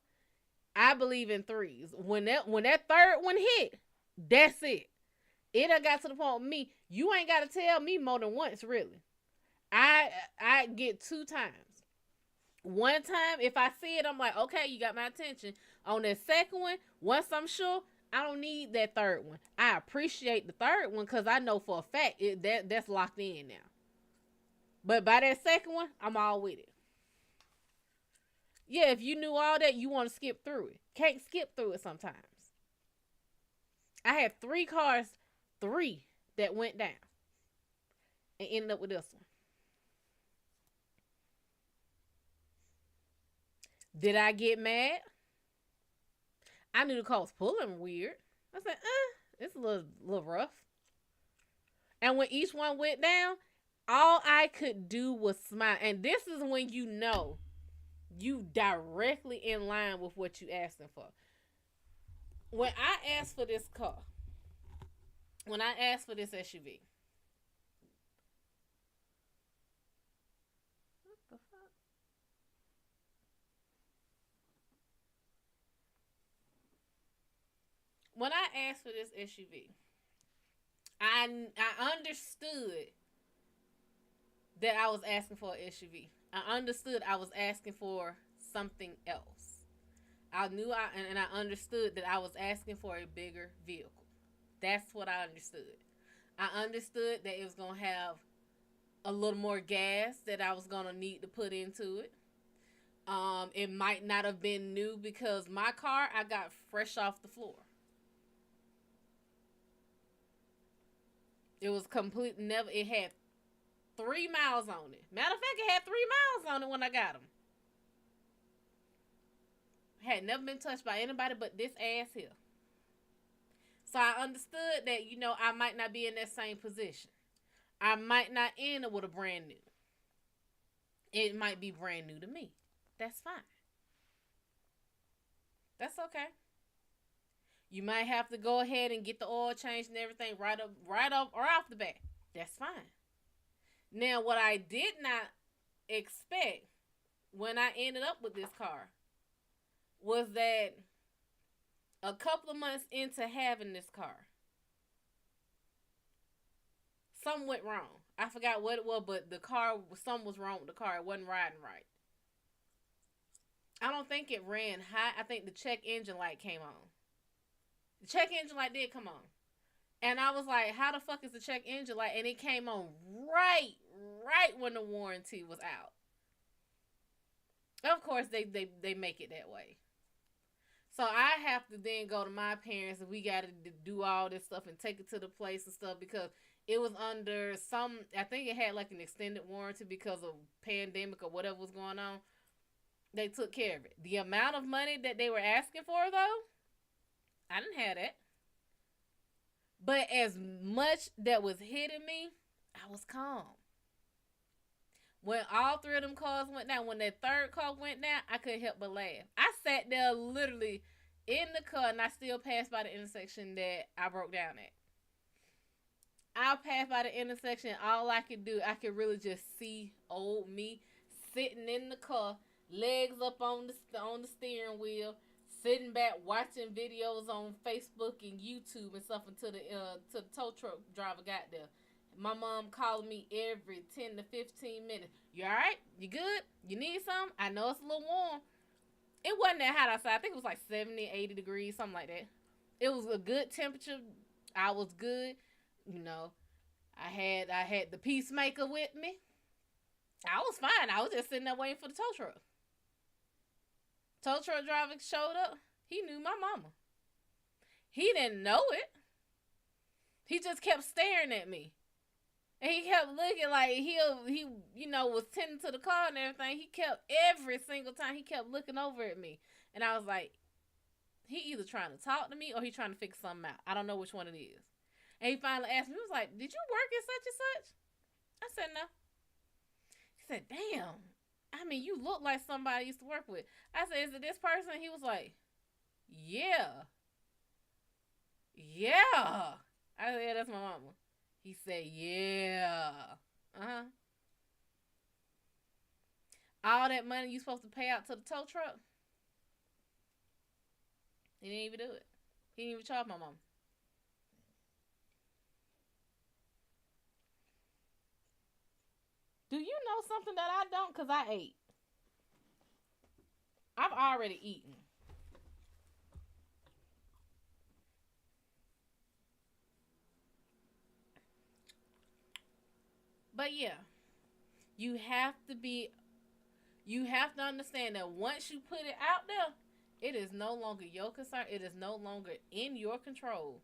I believe in 3s. When that 3rd one hit, that's it. It done got to the point with me. You ain't got to tell me more than once, really. I get 2 times. One time, if I see it, I'm like, okay, you got my attention. On that second one, once I'm sure, I don't need that third one. I appreciate the third one because I know for a fact that's locked in now. But by that second one, I'm all with it. Yeah, if you knew all that, you want to skip through it. Can't skip through it sometimes. I had three cars, three that went down and ended up with this one. Did I get mad? I knew the car was pulling weird. I said, it's a little rough. And when each one went down, all I could do was smile. And this is when you know you directly in line with what you asking for. When I asked for this car, when I asked for this SUV, what the fuck? When I asked for this SUV, I understood that I was asking for an SUV. I understood I was asking for something else. I knew and I understood that I was asking for a bigger vehicle. That's what I understood. I understood that it was gonna have a little more gas that I was gonna need to put into it. It might not have been new because my car I got fresh off the floor. It was complete. Never. It had 3 miles on it. Matter of fact, it had 3 miles on it when I got them. Had never been touched by anybody but this ass here. So I understood that, I might not be in that same position. I might not end up with a brand new. It might be brand new to me. That's fine. That's okay. You might have to go ahead and get the oil changed and everything right up or off the bat. That's fine. Now, what I did not expect when I ended up with this car was that a couple of months into having this car, something went wrong. I forgot what it was, but something was wrong with the car. It wasn't riding right. I don't think it ran hot. I think the check engine light came on. The check engine light did come on. And I was like, how the fuck is the check engine light? And it came on right when the warranty was out. Of course, they make it that way. So I have to then go to my parents and we got to do all this stuff and take it to the place and stuff because it was under I think it had like an extended warranty because of pandemic or whatever was going on. They took care of it. The amount of money that they were asking for, though, I didn't have that. But as much that was hitting me, I was calm. When all three of them cars went down, when that third car went down, I couldn't help but laugh. I sat there literally in the car and I still passed by the intersection that I broke down at. I passed by the intersection and all I could do, I could really just see old me sitting in the car, legs up on the steering wheel, sitting back watching videos on Facebook and YouTube and stuff until the tow truck driver got there. My mom called me every 10 to 15 minutes. You all right? You good? You need something? I know it's a little warm. It wasn't that hot outside. I think it was like 70, 80 degrees, something like that. It was a good temperature. I was good. I had the peacemaker with me. I was fine. I was just sitting there waiting for the tow truck. Tow truck driver showed up. He knew my mama. He didn't know it. He just kept staring at me. And he kept looking like he was tending to the car and everything. He kept, every single time, he kept looking over at me. And I was like, he either trying to talk to me or he trying to figure something out. I don't know which one it is. And he finally asked me, he was like, did you work at such and such? I said, no. He said, damn. I mean, you look like somebody I used to work with. I said, is it this person? He was like, yeah. Yeah. I said, yeah, that's my mama. He said, yeah. Uh-huh. All that money you supposed to pay out to the tow truck, he didn't even do it. He didn't even charge my mama. Do you know something that I don't? Because I ate. I've already eaten. But yeah, you have to be you have to understand that once you put it out there, it is no longer your concern. It is no longer in your control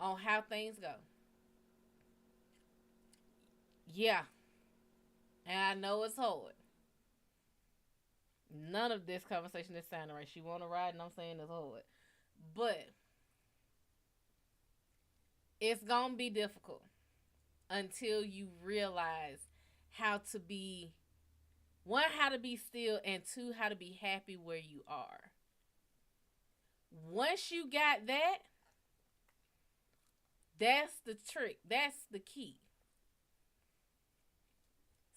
on how things go. Yeah, and I know it's hard. None of this conversation is sounding right. She want to ride, and I'm saying it's hard. But it's going to be difficult until you realize how to be, one, how to be still, and two, how to be happy where you are. Once you got that, that's the trick. That's the key.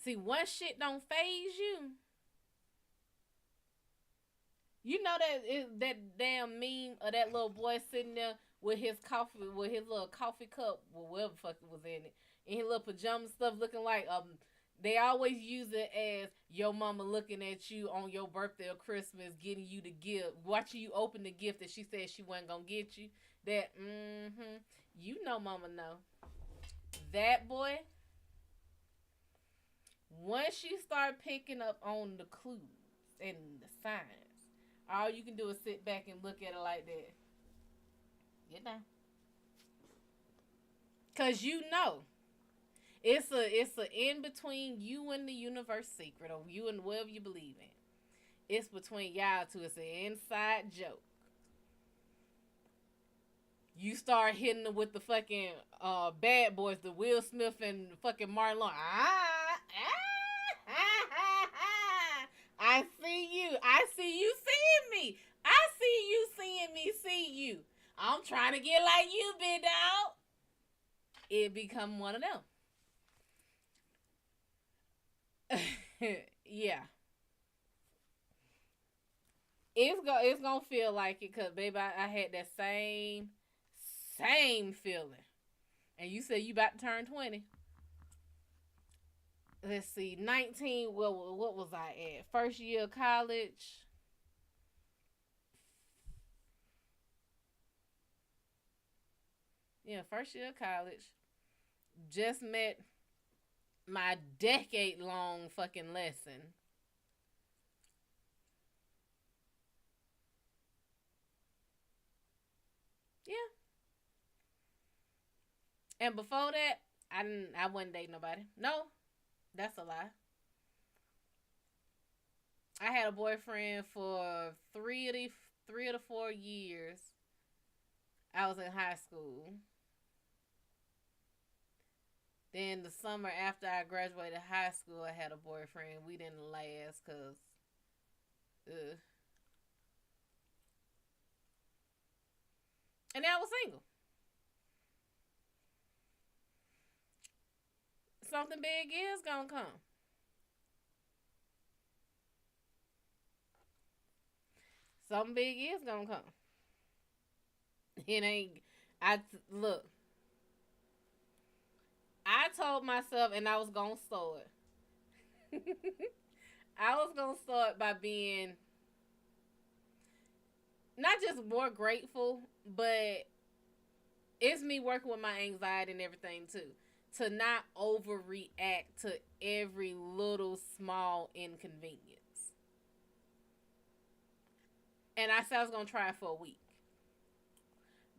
See, once shit don't phase you, you know that damn meme of that little boy sitting there with his coffee, with his little coffee cup, or whatever the fuck it was in it, and his little pajama stuff, looking like They always use it as your mama looking at you on your birthday or Christmas, getting you the gift, watching you open the gift that she said she wasn't gonna get you. That you know, mama know. That boy, once you start picking up on the clues and the signs, all you can do is sit back and look at it like that. Get down. Cause you know it's a in between you and the universe secret, or you and whatever you believe in. It's between y'all two. It's an inside joke. You start hitting them with the fucking Bad Boys, the Will Smith and fucking Marlon. I see you. I see you seeing me. I see you seeing me see you. I'm trying to get like you, big dog. It become one of them. Yeah. It's gonna feel like it, cause baby, I had that same feeling. And you said you about to turn 20. Let's see, 19. Well, what was I at? First year of college. Yeah, first year of college. Just met my decade long fucking lesson. Yeah. And before that, I wasn't dating nobody. No, that's a lie. I had a boyfriend for three of the 4 years I was in high school. Then the summer after I graduated high school, I had a boyfriend. We didn't last because, ugh. And I was single. Something big is gonna come. Something big is gonna come. It ain't. I look. I told myself, and I was gonna start. I was gonna start by being not just more grateful, but it's me working with my anxiety and everything too. To not overreact to every little small inconvenience. And I said I was gonna try it for a week.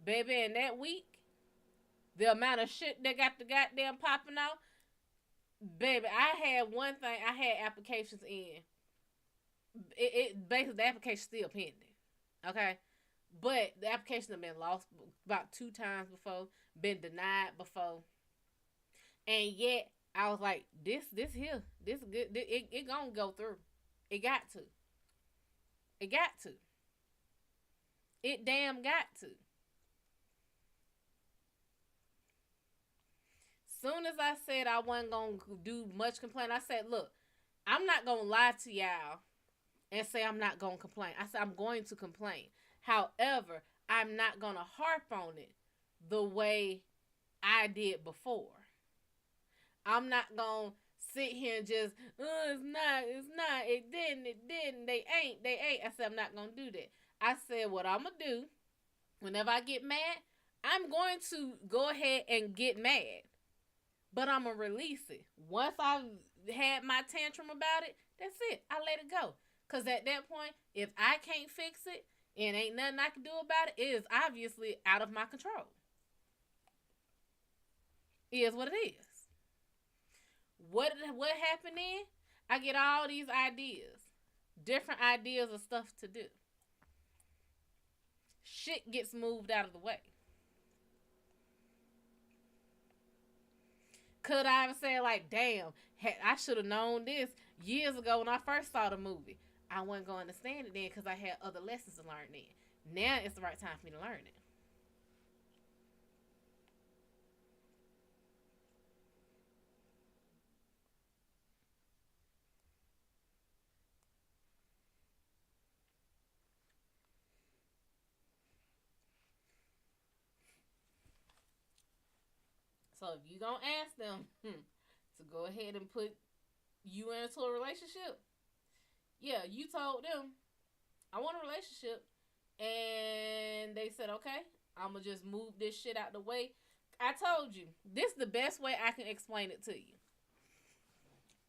Baby, in that week, the amount of shit that got the goddamn popping off, baby, I had one thing, I had applications in. It basically, the application still pending. Okay? But the application have been lost about 2 times before, been denied before. And yet, I was like, this here, this good, it gonna go through. It got to. It got to. It damn got to. Soon as I said I wasn't gonna do much complaining, I said, look, I'm not gonna lie to y'all and say I'm not gonna complain. I said I'm going to complain. However, I'm not gonna harp on it the way I did before. I'm not gonna sit here and just, it's not, it didn't, they ain't. I said, I'm not going to do that. I said, what I'm going to do, whenever I get mad, I'm going to go ahead and get mad. But I'm going to release it. Once I've had my tantrum about it, that's it. I let it go. Because at that point, if I can't fix it, and ain't nothing I can do about it, it is obviously out of my control. It is what it is. What happened then? I get all these ideas. Different ideas of stuff to do. Shit gets moved out of the way. Could I have said, like, damn, I should have known this years ago when I first saw the movie. I wasn't going to understand it then because I had other lessons to learn then. Now it's the right time for me to learn it. So if you gonna ask them to go ahead and put you into a relationship, yeah, you told them I want a relationship, and they said, okay, I'm gonna just move this shit out the way. I told you, this is the best way I can explain it to you.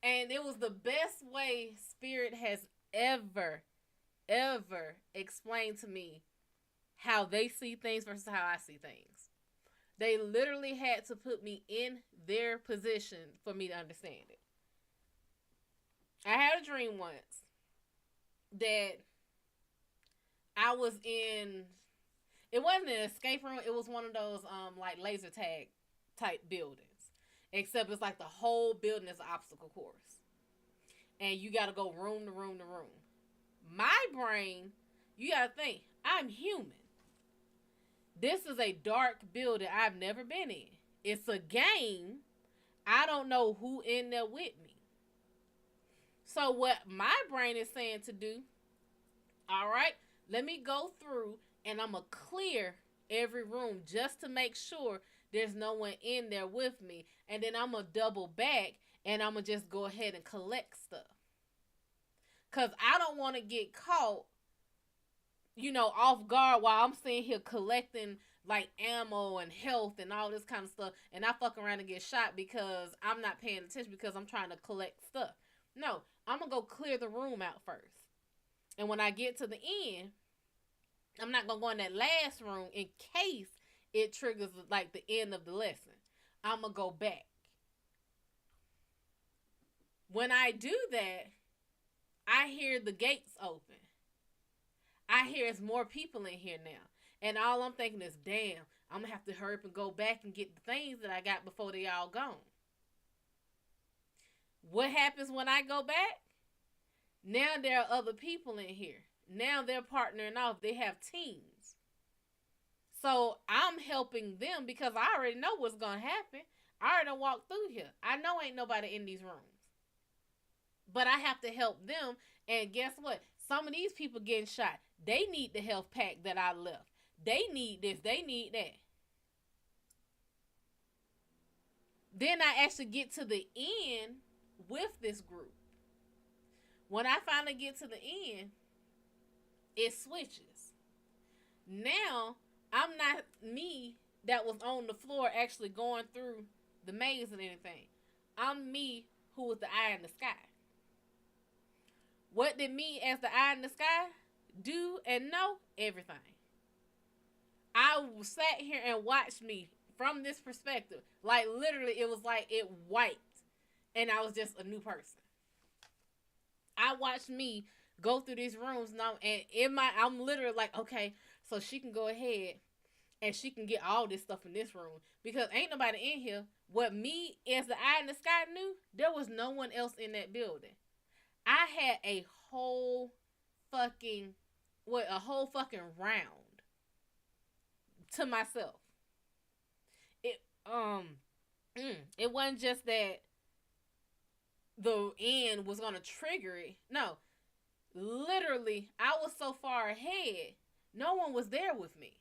And it was the best way Spirit has ever explained to me how they see things versus how I see things. They literally had to put me in their position for me to understand it. I had a dream once that I was in, it wasn't an escape room, it was one of those like laser tag type buildings. Except it's like the whole building is an obstacle course. And you gotta go room to room to room. My brain, you gotta think, I'm human. This is a dark building I've never been in. It's a game. I don't know who in there with me. So what my brain is saying to do, all right, let me go through and I'm going to clear every room just to make sure there's no one in there with me. And then I'm going to double back and I'm going to just go ahead and collect stuff. Because I don't want to get caught, off guard while I'm sitting here collecting like ammo and health and all this kind of stuff. And I fuck around and get shot because I'm not paying attention because I'm trying to collect stuff. No, I'm going to go clear the room out first. And when I get to the end, I'm not going to go in that last room in case it triggers like the end of the lesson. I'm going to go back. When I do that, I hear the gates open. I hear it's more people in here now. And all I'm thinking is, damn, I'm going to have to hurry up and go back and get the things that I got before they all gone. What happens when I go back? Now there are other people in here. Now they're partnering off. They have teams. So I'm helping them because I already know what's going to happen. I already walked through here. I know ain't nobody in these rooms. But I have to help them. And guess what? Some of these people getting shot. They need the health pack that I left. They need this. They need that. Then I actually get to the end with this group. When I finally get to the end, it switches. Now, I'm not me that was on the floor actually going through the maze and anything. I'm me who was the eye in the sky. What did me as the eye in the sky do and know? Everything. I sat here and watched me from this perspective. Like literally it was like it wiped and I was just a new person. I watched me go through these rooms now and I'm literally like, okay, so she can go ahead and she can get all this stuff in this room because ain't nobody in here. What me as the eye in the sky knew, there was no one else in that building. I had a whole fucking round to myself. It wasn't just that the end was gonna trigger it. No, literally, I was so far ahead, no one was there with me.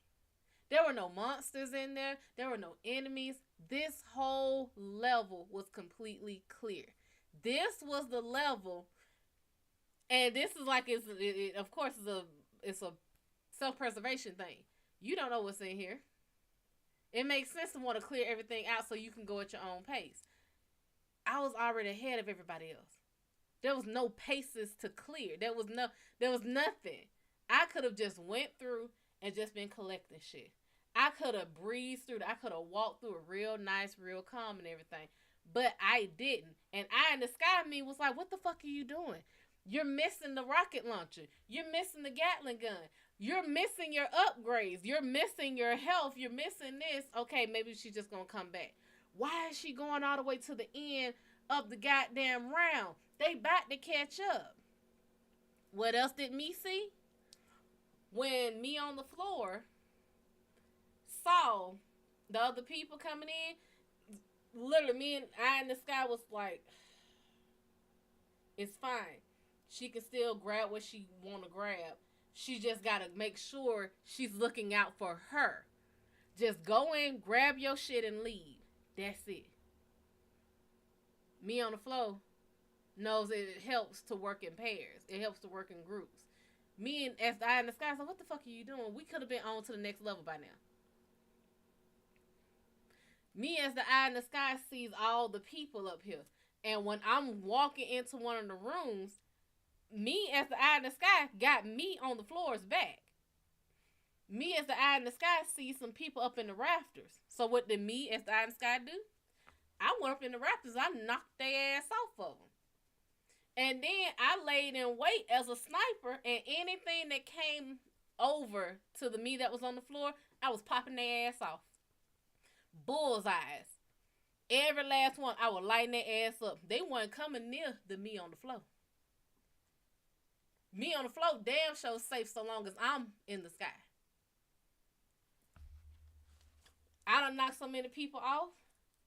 There were no monsters in there. There were no enemies. This whole level was completely clear. This was the level, and this is like of course it's a self-preservation thing. You don't know what's in here. It makes sense to want to clear everything out so you can go at your own pace. I was already ahead of everybody else. There was no paces to clear. There was nothing. I could have just went through and just been collecting shit. I could have breezed through. I could have walked through it real nice, real calm and everything. But I didn't. And I in the sky me was like, what the fuck are you doing? You're missing the rocket launcher. You're missing the Gatling gun. You're missing your upgrades. You're missing your health. You're missing this. Okay, maybe she's just going to come back. Why is she going all the way to the end of the goddamn round? They about to catch up. What else did me see? When me on the floor saw the other people coming in, literally me and I in the sky was like, it's fine. She can still grab what she want to grab. She just got to make sure she's looking out for her. Just go in, grab your shit, and leave. That's it. Me on the floor knows it helps to work in pairs. It helps to work in groups. Me and as the eye in the sky, I was like, what the fuck are you doing? We could have been on to the next level by now. Me as the eye in the sky sees all the people up here. And when I'm walking into one of the rooms, me as the eye in the sky got me on the floor's back. Me as the eye in the sky sees some people up in the rafters. So what did me as the eye in the sky do? I went up in the rafters. I knocked their ass off of them. And then I laid in wait as a sniper, and anything that came over to the me that was on the floor, I was popping their ass off. Bullseyes. Every last one, I was lighting their ass up. They weren't coming near the me on the floor. Me on the floor damn sure safe so long as I'm in the sky. I done knocked so many people off.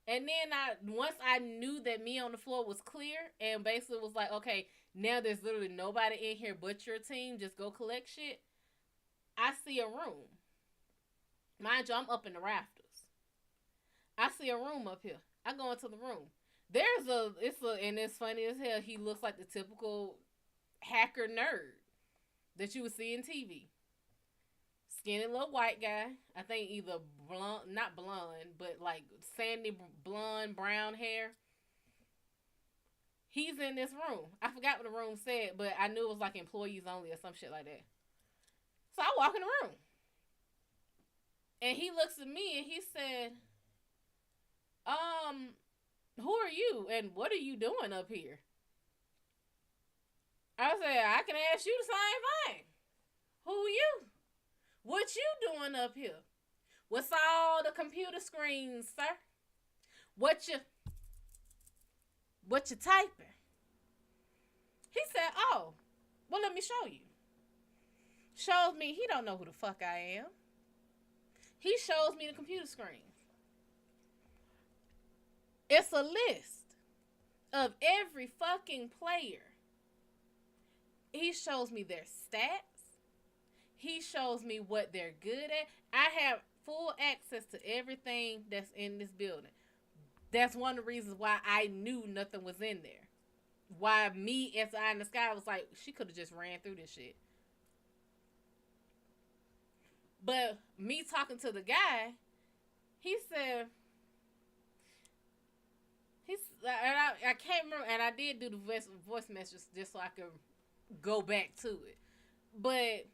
And then once I knew that me on the floor was clear and basically was like, okay, now there's literally nobody in here but your team. Just go collect shit. I see a room. Mind you, I'm up in the rafters. I see a room up here. I go into the room. And it's funny as hell. He looks like the typical hacker nerd that you would see in TV. Skinny little white guy. I think either blonde, not blonde, but like sandy blonde brown hair. He's in this room. I forgot what the room said, but I knew it was like employees only or some shit like that. So I walk in the room. And he looks at me and he said, who are you and what are you doing up here? I said, I can ask you the same thing. Who are you? What you doing up here? What's all the computer screens, sir? What you typing? He said, oh, well, let me show you. Shows me he don't know who the fuck I am. He shows me the computer screen. It's a list of every fucking player. He shows me their stats. He shows me what they're good at. I have full access to everything that's in this building. That's one of the reasons why I knew nothing was in there. Why me as the eye in the sky was like, she could have just ran through this shit. But me talking to the guy, he said, I can't remember, and I did do the voice message just so I could go back to it. But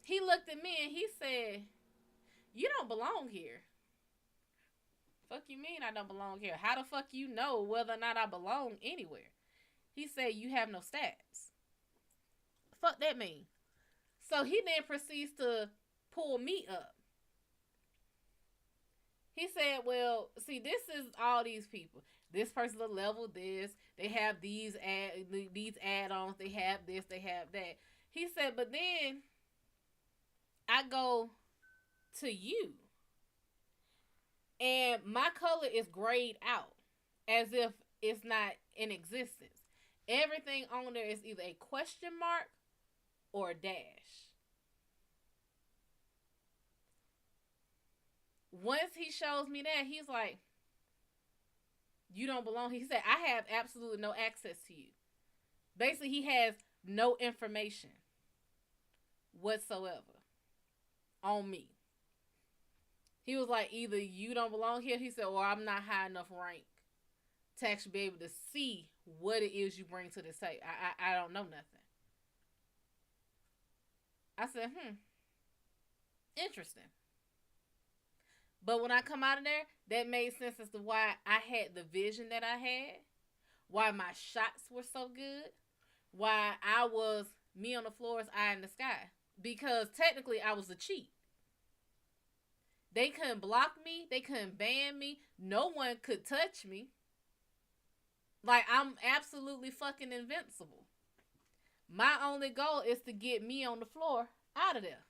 he looked at me and he said, you don't belong here. Fuck you mean I don't belong here? How the fuck you know whether or not I belong anywhere? He said, you have no stats. Fuck that mean. So he then proceeds to pull me up. He said, well, see, this is all these people. This person's a level this. They have these add-ons. They have this. They have that. He said, but then I go to you. And my color is grayed out as if it's not in existence. Everything on there is either a question mark or a dash. Once he shows me that, he's like, You don't belong here. He said, I have absolutely no access to you. Basically, he has no information whatsoever on me. He was like, either you don't belong here, he said, or I'm not high enough rank to actually be able to see what it is you bring to this table. I don't know nothing. I said, interesting. But when I come out of there, that made sense as to why I had the vision that I had, why my shots were so good, why I was me on the floor is eye in the sky. Because technically I was a cheat. They couldn't block me. They couldn't ban me. No one could touch me. Like, I'm absolutely fucking invincible. My only goal is to get me on the floor out of there.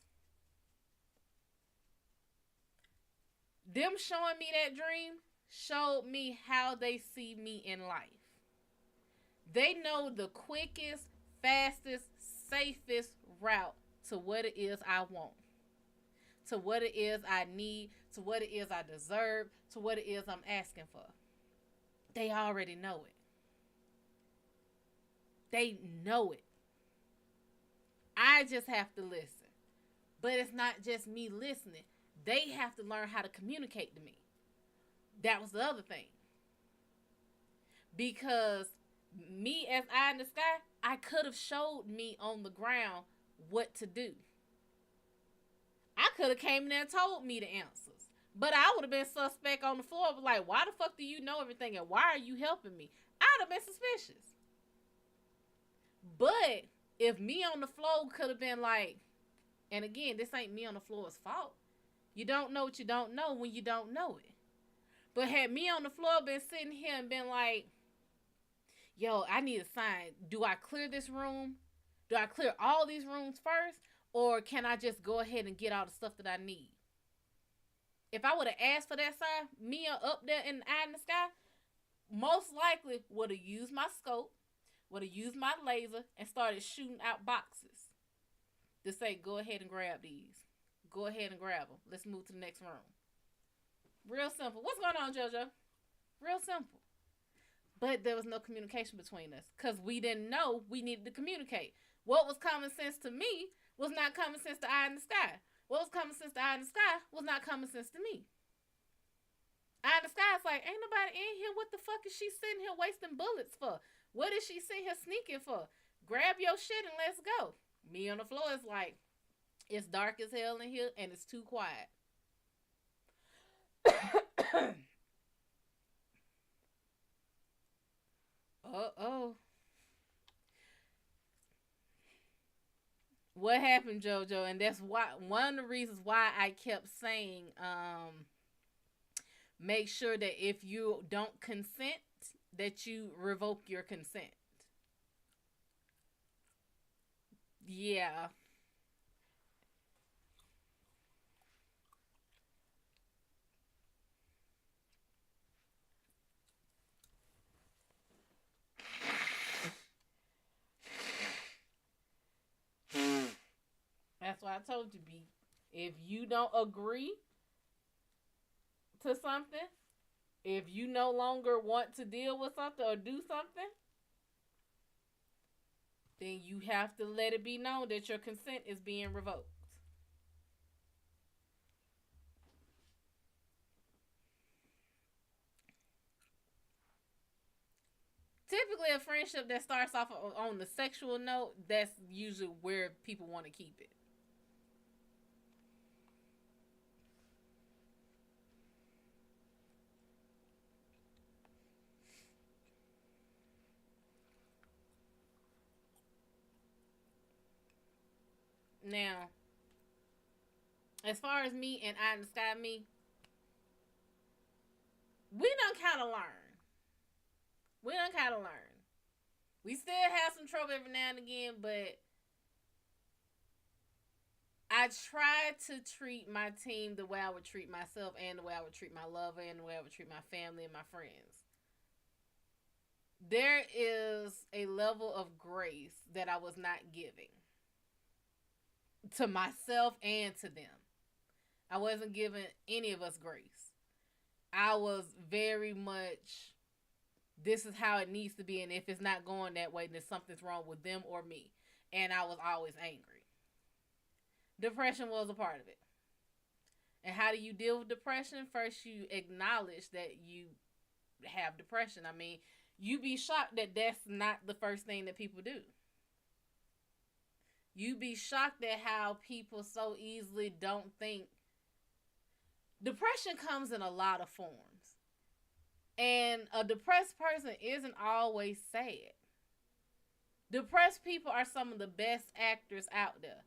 Them showing me that dream showed me how they see me in life. They know the quickest, fastest, safest route to what it is I want, to what it is I need, to what it is I deserve, to what it is I'm asking for. They already know it. They know it. I just have to listen. But it's not just me listening. They have to learn how to communicate to me. That was the other thing. Because me as eye in the sky, I could have showed me on the ground what to do. I could have came in there and told me the answers. But I would have been suspect on the floor. Like, why the fuck do you know everything? And why are you helping me? I'd have been suspicious. But if me on the floor could have been like, and again, this ain't me on the floor's fault. You don't know what you don't know when you don't know it. But had me on the floor been sitting here and been like, yo, I need a sign. Do I clear this room? Do I clear all these rooms first? Or can I just go ahead and get all the stuff that I need? If I would have asked for that sign, me up there in the eye in the sky, most likely would have used my scope, would have used my laser, and started shooting out boxes to say, go ahead and grab these. Go ahead and grab them. Let's move to the next room. Real simple. What's going on, JoJo? Real simple. But there was no communication between us because we didn't know we needed to communicate. What was common sense to me was not common sense to eye in the sky. What was common sense to eye in the sky was not common sense to me. Eye in the sky is like, ain't nobody in here. What the fuck is she sitting here wasting bullets for? What is she sitting here sneaking for? Grab your shit and let's go. Me on the floor is like, it's dark as hell in here and it's too quiet. Uh-oh. What happened, JoJo? And that's why one of the reasons why I kept saying, make sure that if you don't consent, that you revoke your consent. Yeah. That's why I told you, B. If you don't agree to something, if you no longer want to deal with something or do something, then you have to let it be known that your consent is being revoked. Typically, a friendship that starts off on the sexual note, that's usually where people want to keep it. Now, as far as me and I in the sky me, we done kind of learn. We done kind of learn. We still have some trouble every now and again, but I try to treat my team the way I would treat myself and the way I would treat my lover and the way I would treat my family and my friends. There is a level of grace that I was not giving to myself and to them. I wasn't giving any of us grace. I was very much This is how it needs to be, and if it's not going that way, then something's wrong with them or me. And I was always angry. Depression was a part of it. And how do you deal with depression? First, you acknowledge that you have depression. I mean, you be shocked that that's not the first thing that people do. You be shocked at how people so easily don't think. Depression comes in a lot of forms. And a depressed person isn't always sad. Depressed people are some of the best actors out there.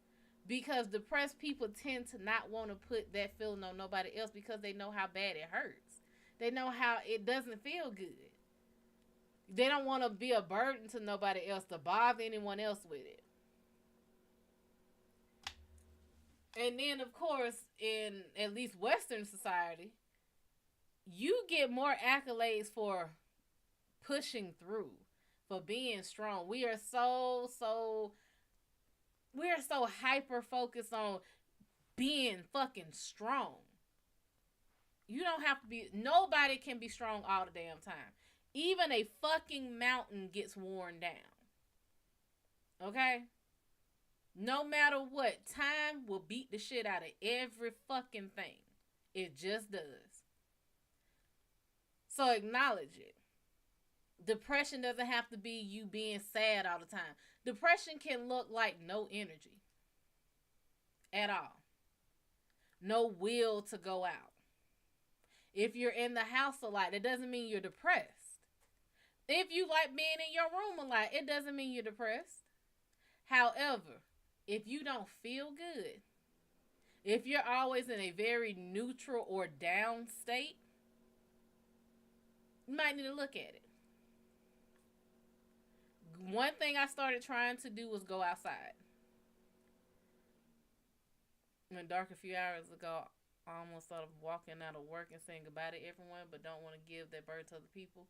Because depressed people tend to not want to put that feeling on nobody else because they know how bad it hurts. They know how it doesn't feel good. They don't want to be a burden to nobody else, to bother anyone else with it. And then, of course, in at least Western society, you get more accolades for pushing through, for being strong. We are so hyper focused on being fucking strong. You don't have to be, nobody can be strong all the damn time. Even a fucking mountain gets worn down. Okay? No matter what, time will beat the shit out of every fucking thing. It just does. So acknowledge it. Depression doesn't have to be you being sad all the time. Depression can look like no energy at all. No will to go out. If you're in the house a lot, it doesn't mean you're depressed. If you like being in your room a lot, it doesn't mean you're depressed. However, if you don't feel good, if you're always in a very neutral or down state, you might need to look at it. One thing I started trying to do was go outside. When dark a few hours ago, I almost thought of walking out of work and saying goodbye to everyone, but don't want to give that bird to other people.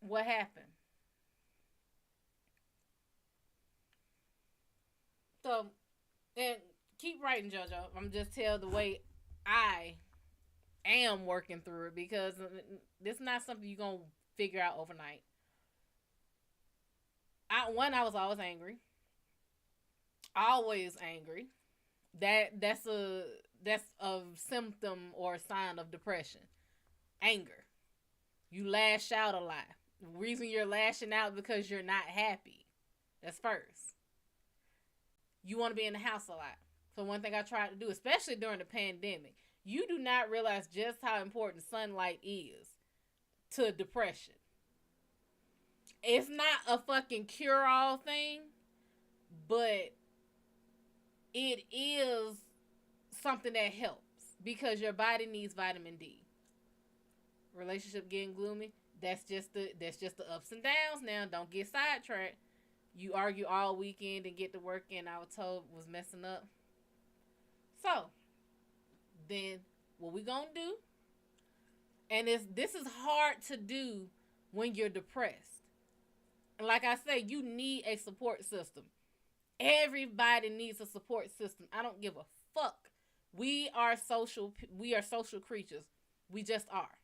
What happened? So, and keep writing, JoJo. I'm just telling the way I am working through it, because this is not something you're going to figure out overnight. I was always angry. Always angry. That's a symptom or a sign of depression. Anger. You lash out a lot. The reason you're lashing out is because you're not happy. That's first. You want to be in the house a lot. So one thing I tried to do, especially during the pandemic, you do not realize just how important sunlight is to depression. It's not a fucking cure-all thing, but it is something that helps because your body needs vitamin D. Relationship getting gloomy, that's just the ups and downs now. Don't get sidetracked. You argue all weekend and get to work and I was told was messing up. So, then what we gonna do? And this is hard to do when you're depressed. And like I say, you need a support system. Everybody needs a support system. I don't give a fuck. We are social creatures. We just are.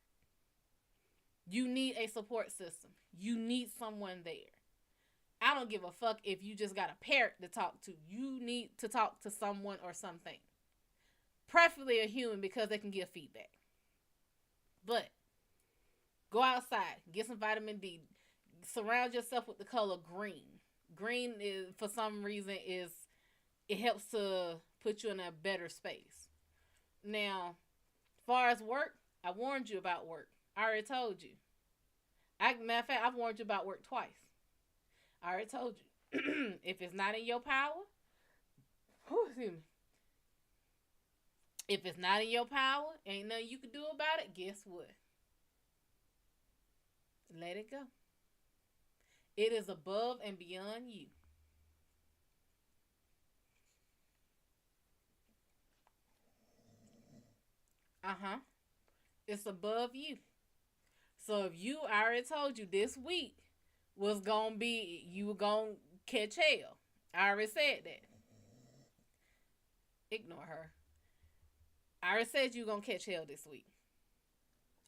You need a support system. You need someone there. I don't give a fuck if you just got a parrot to talk to. You need to talk to someone or something. Preferably a human because they can give feedback. But go outside. Get some vitamin D. Surround yourself with the color green. Green is, for some reason, it helps to put you in a better space. Now, as far as work, I warned you about work. I already told you. Matter of fact, I've warned you about work twice. I already told you. If it's not in your power, excuse me. If it's not in your power, ain't nothing you can do about it, guess what? Let it go. It is above and beyond you. It's above you. So if I already told you this week was going to be, you were going to catch hell. I already said that. Ignore her. I already said you were going to catch hell this week.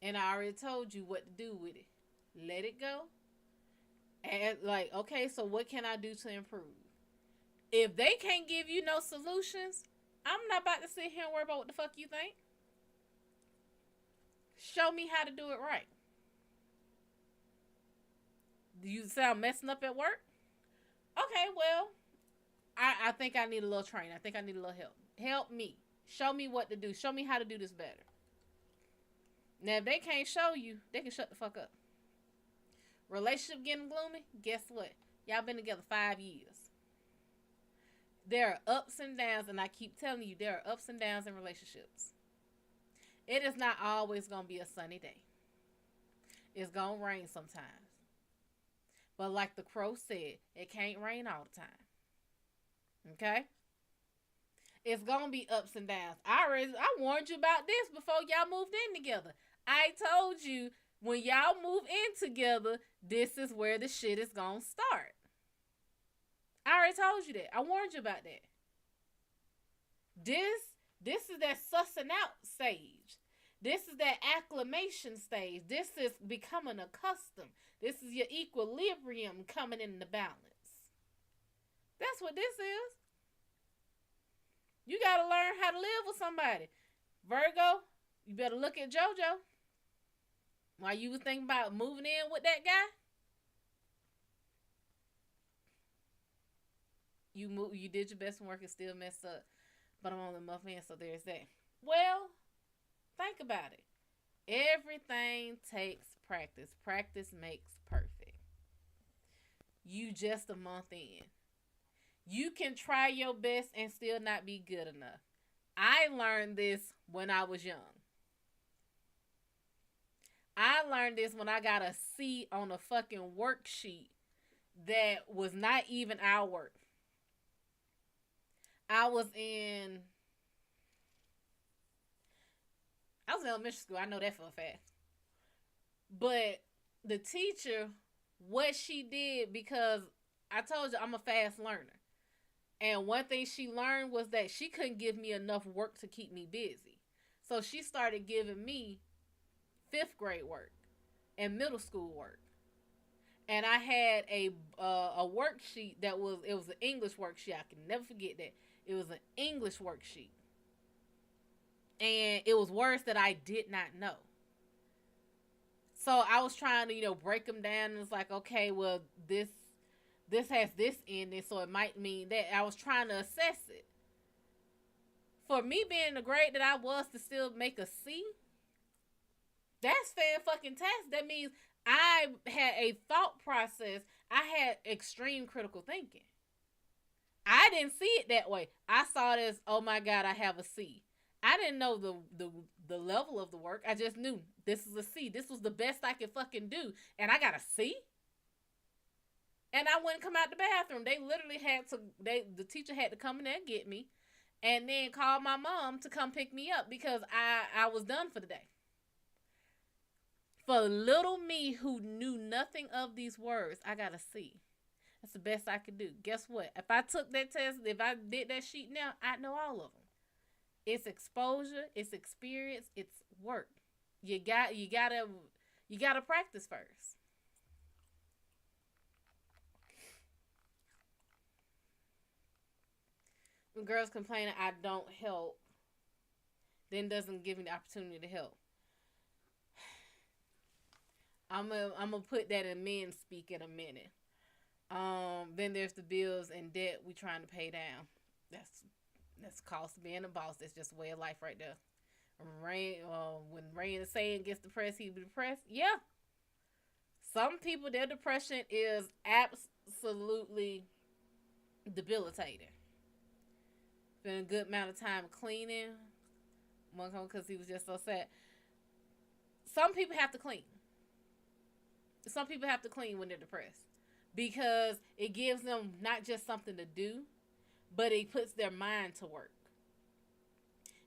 And I already told you what to do with it. Let it go. And like, okay, so what can I do to improve? If they can't give you no solutions, I'm not about to sit here and worry about what the fuck you think. Show me how to do it right. Do you sound messing up at work? Okay, well, I think I need a little training. I think I need a little help. Help me. Show me what to do. Show me how to do this better. Now, if they can't show you, they can shut the fuck up. Relationship getting gloomy? Guess what? Y'all been together 5 years. There are ups and downs, and I keep telling you, there are ups and downs in relationships. It is not always going to be a sunny day. It's going to rain sometimes. But like the crow said, it can't rain all the time. Okay? It's going to be ups and downs. I warned you about this before y'all moved in together. I told you, when y'all move in together, this is where the shit is going to start. I already told you that. I warned you about that. This is that sussing out stage. This is that acclimation stage. This is becoming accustomed. This is your equilibrium coming into balance. That's what this is. You got to learn how to live with somebody. Virgo, you better look at JoJo. While you was thinking about moving in with that guy, you did your best work and still messed up. But I'm on the muff end, so there's that. Well, think about it. Everything takes practice. Practice makes perfect. You just a month in. You can try your best and still not be good enough. I learned this when I was young. I learned this when I got a C on a fucking worksheet that was not even our work. I was in elementary school. I know that for a fact. But the teacher, what she did, because I told you I'm a fast learner. And one thing she learned was that she couldn't give me enough work to keep me busy. So she started giving me 5th grade work and middle school work. And I had a worksheet it was an English worksheet. I can never forget that. It was an English worksheet. And it was words that I did not know. So I was trying to, break them down. And it's like, okay, well, this has this in it, so it might mean that. I was trying to assess it. For me being the grade that I was to still make a C, that's fan-fucking-tastic. That means I had a thought process. I had extreme critical thinking. I didn't see it that way. I saw it as, oh my God, I have a C. I didn't know the level of the work. I just knew this is a C. This was the best I could fucking do. And I got a C? And I wouldn't come out the bathroom. They literally the teacher had to come in there and get me. And then call my mom to come pick me up because I was done for the day. For little me who knew nothing of these words, I got a C. That's the best I could do. Guess what? If I took that test, if I did that sheet now, I'd know all of them. It's exposure, it's experience, it's work. You gotta practice first. When girls complaining I don't help, then doesn't give me the opportunity to help. I'm gonna put that in men speak in a minute. Then there's the bills and debt we trying to pay down. That's cost of being a boss. That's just a way of life right there. When Rain is saying gets depressed, he be depressed. Yeah. Some people, their depression is absolutely debilitating. Spent a good amount of time cleaning. One because he was just so sad. Some people have to clean. Some people have to clean when they're depressed. Because it gives them not just something to do, but it puts their mind to work.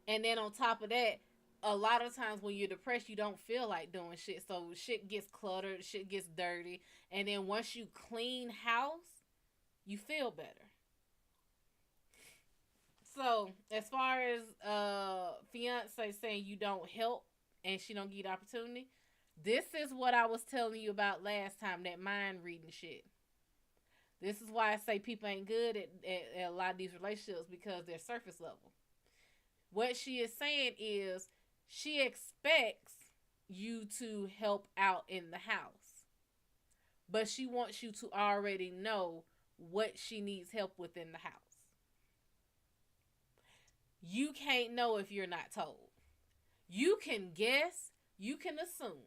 And then on top of that, a lot of times when you're depressed, you don't feel like doing shit. So shit gets cluttered, shit gets dirty. And then once you clean house, you feel better. So as far as fiance saying you don't help and she don't give you the opportunity, This is what I was telling you about last time, that mind reading shit. This is why I say people ain't good at a lot of these relationships, because they're surface level. What she is saying is she expects you to help out in the house, but she wants you to already know what she needs help with in the house. You can't know if you're not told. You can guess, you can assume,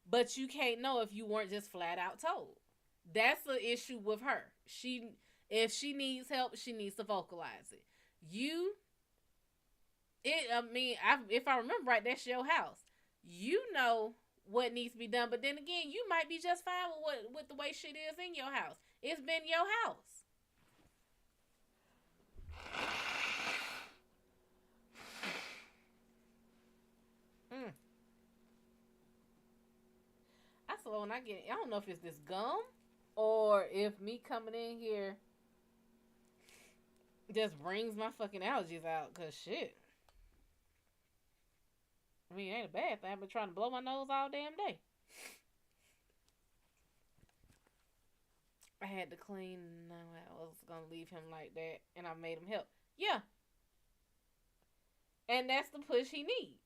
but you can't know if you weren't just flat out told. That's the issue with her. If she needs help, she needs to vocalize it. If I remember right, that's your house. You know what needs to be done, but then again, you might be just fine with the way shit is in your house. It's been your house. Mm. I swear when I don't know if it's this gum or if me coming in here just brings my fucking allergies out, cause shit. I mean, it ain't a bad thing. I've been trying to blow my nose all damn day. I had to clean. No, I was gonna leave him like that, and I made him help. Yeah, and that's the push he needs.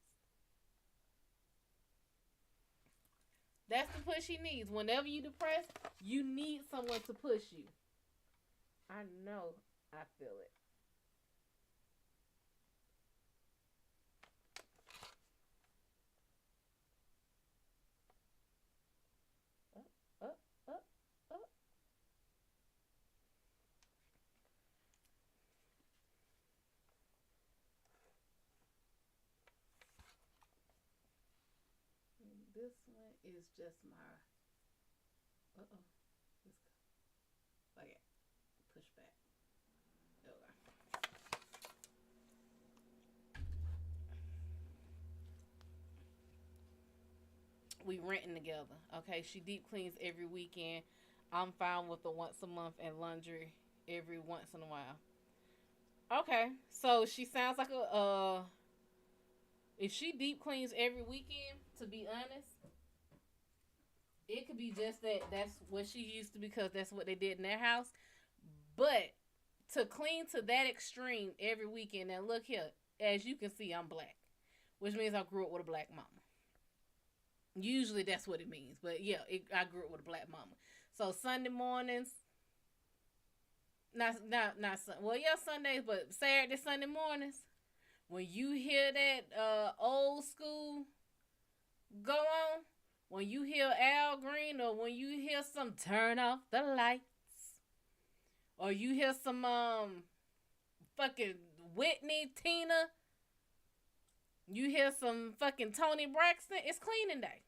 That's the push he needs. Whenever you depressed, you need someone to push you. I know. I feel it. Up, up, up, up. This one is just my. Uh oh. Okay. Push back. Okay. We renting together. Okay. She deep cleans every weekend. I'm fine with the once a month and laundry every once in a while. Okay. So she sounds like a. If she deep cleans every weekend, to be honest, it could be just that's what she used to, because that's what they did in their house. But to clean to that extreme every weekend, and look here, as you can see, I'm black, which means I grew up with a black mama. Usually that's what it means, but yeah, I grew up with a black mama. So Sunday mornings, not well, yeah, Sundays, but Saturday, Sunday mornings, when you hear that old school go on, when you hear Al Green, or when you hear some turn off the lights, or you hear some fucking Whitney, Tina, you hear some fucking Tony Braxton, it's cleaning day.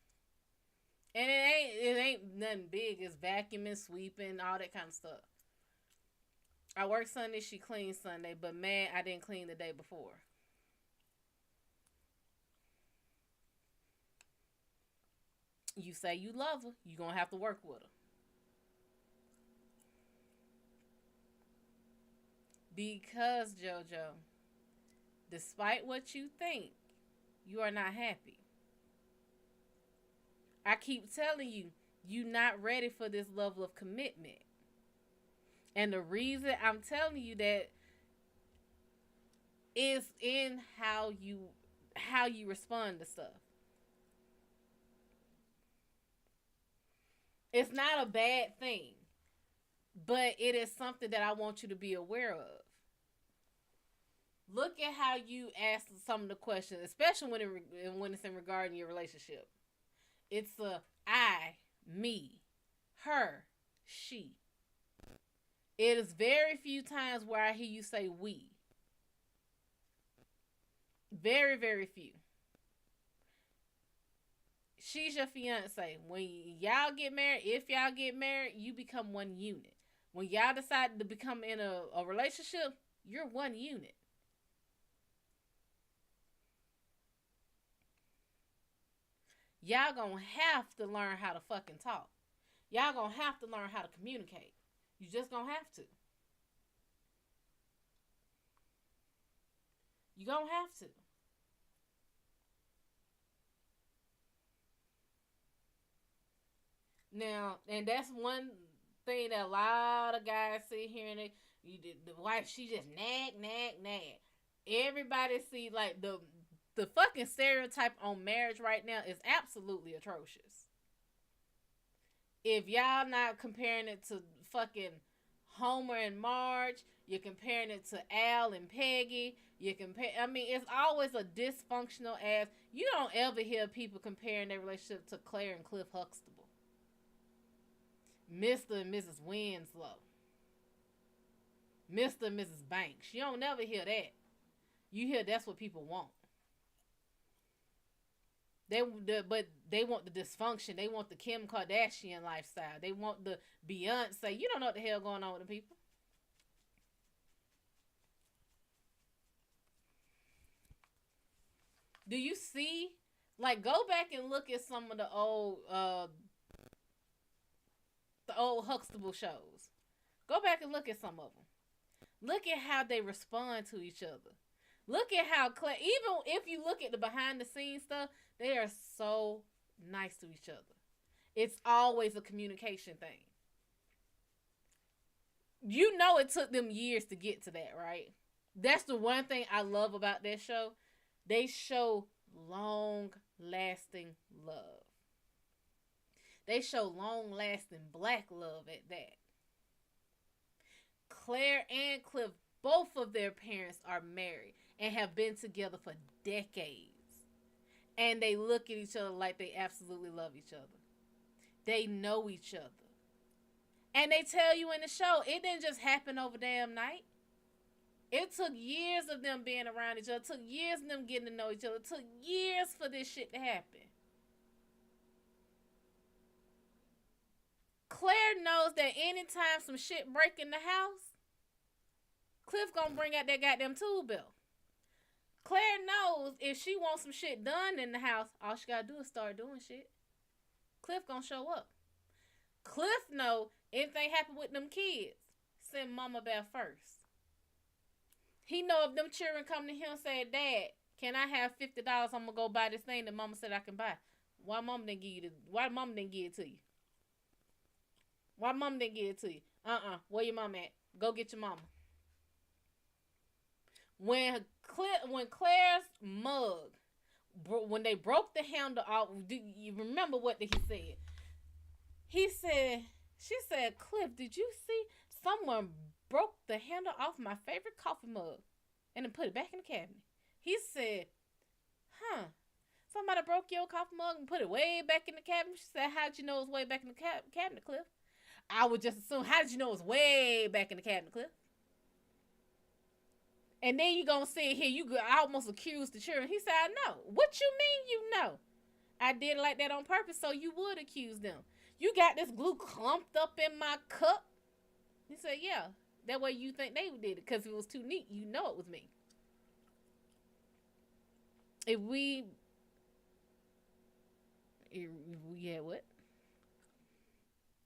And it ain't nothing big. It's vacuuming, sweeping, all that kind of stuff. I work Sunday, she cleans Sunday, but man, I didn't clean the day before. You say you love her, you gonna have to work with her. Because JoJo, despite what you think, you are not happy. I keep telling you, you're not ready for this level of commitment. And the reason I'm telling you that is in how you respond to stuff. It's not a bad thing, but it is something that I want you to be aware of. Look at how you ask some of the questions, especially when it's in regarding your relationship. It's a I, me, her, she. It is very few times where I hear you say we. Very, very few. She's your fiance. When y'all get married, if y'all get married, you become one unit. When y'all decide to become in a relationship, you're one unit. Y'all gonna have to learn how to fucking talk. Y'all gonna have to learn how to communicate. You just gonna have to. You gonna have to. Now, and that's one thing that a lot of guys sit here and the wife, she just nag, nag, nag. Everybody see like the fucking stereotype on marriage right now is absolutely atrocious. If y'all not comparing it to fucking Homer and Marge, you're comparing it to Al and Peggy. You compare. I mean, it's always a dysfunctional ass. You don't ever hear people comparing their relationship to Claire and Cliff Huxtable, Mr. and Mrs. Winslow, Mr. and Mrs. Banks. You don't never hear that. You hear that's what people want. But they want the dysfunction. They want the Kim Kardashian lifestyle. They want the Beyonce. You don't know what the hell going on with the people. Do you see? Like, go back and look at some of the old Huxtable shows. Go back and look at some of them. Look at how they respond to each other. Look at how even if you look at the behind the scenes stuff, they are so nice to each other. It's always a communication thing. You know it took them years to get to that, right? That's the one thing I love about that show. They show long lasting love. They show long lasting black love at that. Claire and Cliff, both of their parents are married and have been together for decades. And they look at each other like they absolutely love each other. They know each other. And they tell you in the show, it didn't just happen over damn night. It took years of them being around each other. It took years of them getting to know each other. It took years for this shit to happen. Claire knows that anytime some shit break in the house, Cliff gonna bring out that goddamn tool belt. Claire knows if she wants some shit done in the house, all she gotta do is start doing shit. Cliff gonna show up. Cliff know anything happen with them kids, send mama back first. He know if them children come to him and say, Dad, can I have $50? I'm gonna go buy this thing that mama said I can buy. Why mama didn't give it to you? Why mama didn't give it to you? Where your mama at? Go get your mama. When Claire's mug, when they broke the handle off, do you remember what he said? She said, Cliff, did you see someone broke the handle off my favorite coffee mug and then put it back in the cabinet? He said, somebody broke your coffee mug and put it way back in the cabinet? She said, how'd you know it was way back in the cabinet, Cliff? I would just assume, how did you know it was way back in the cabinet, Cliff? And then you gonna sit here, you almost accuse the children. He said, I know. What you mean you know? I did it like that on purpose so you would accuse them. You got this glue clumped up in my cup. He said, yeah. That way you think they did it because it was too neat. You know it was me. If we had what?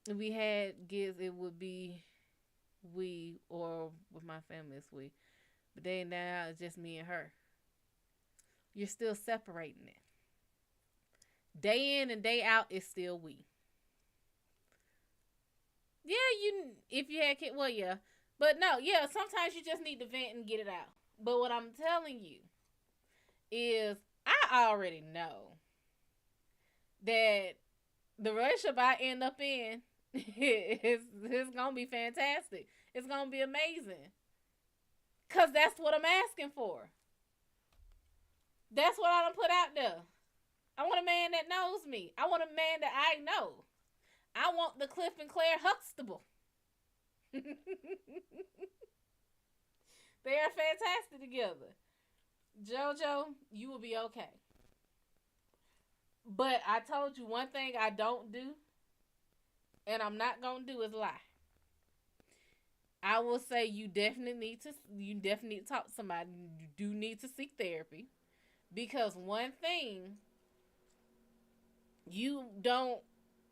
If we had kids, it would be we, or with my family, it's we. But day and now, it's just me and her. You're still separating it. Day in and day out, it's still we. Yeah, if you had kids, well, yeah. But no, yeah, sometimes you just need to vent and get it out. But what I'm telling you is I already know that the relationship I end up in is going to be fantastic. It's going to be amazing. Because that's what I'm asking for. That's what I done put out there. I want a man that knows me. I want a man that I know. I want the Cliff and Claire Huxtable. They are fantastic together. JoJo, you will be okay. But I told you one thing I don't do, and I'm not going to do, is lie. I will say you definitely need to talk to somebody. You do need to seek therapy. Because one thing,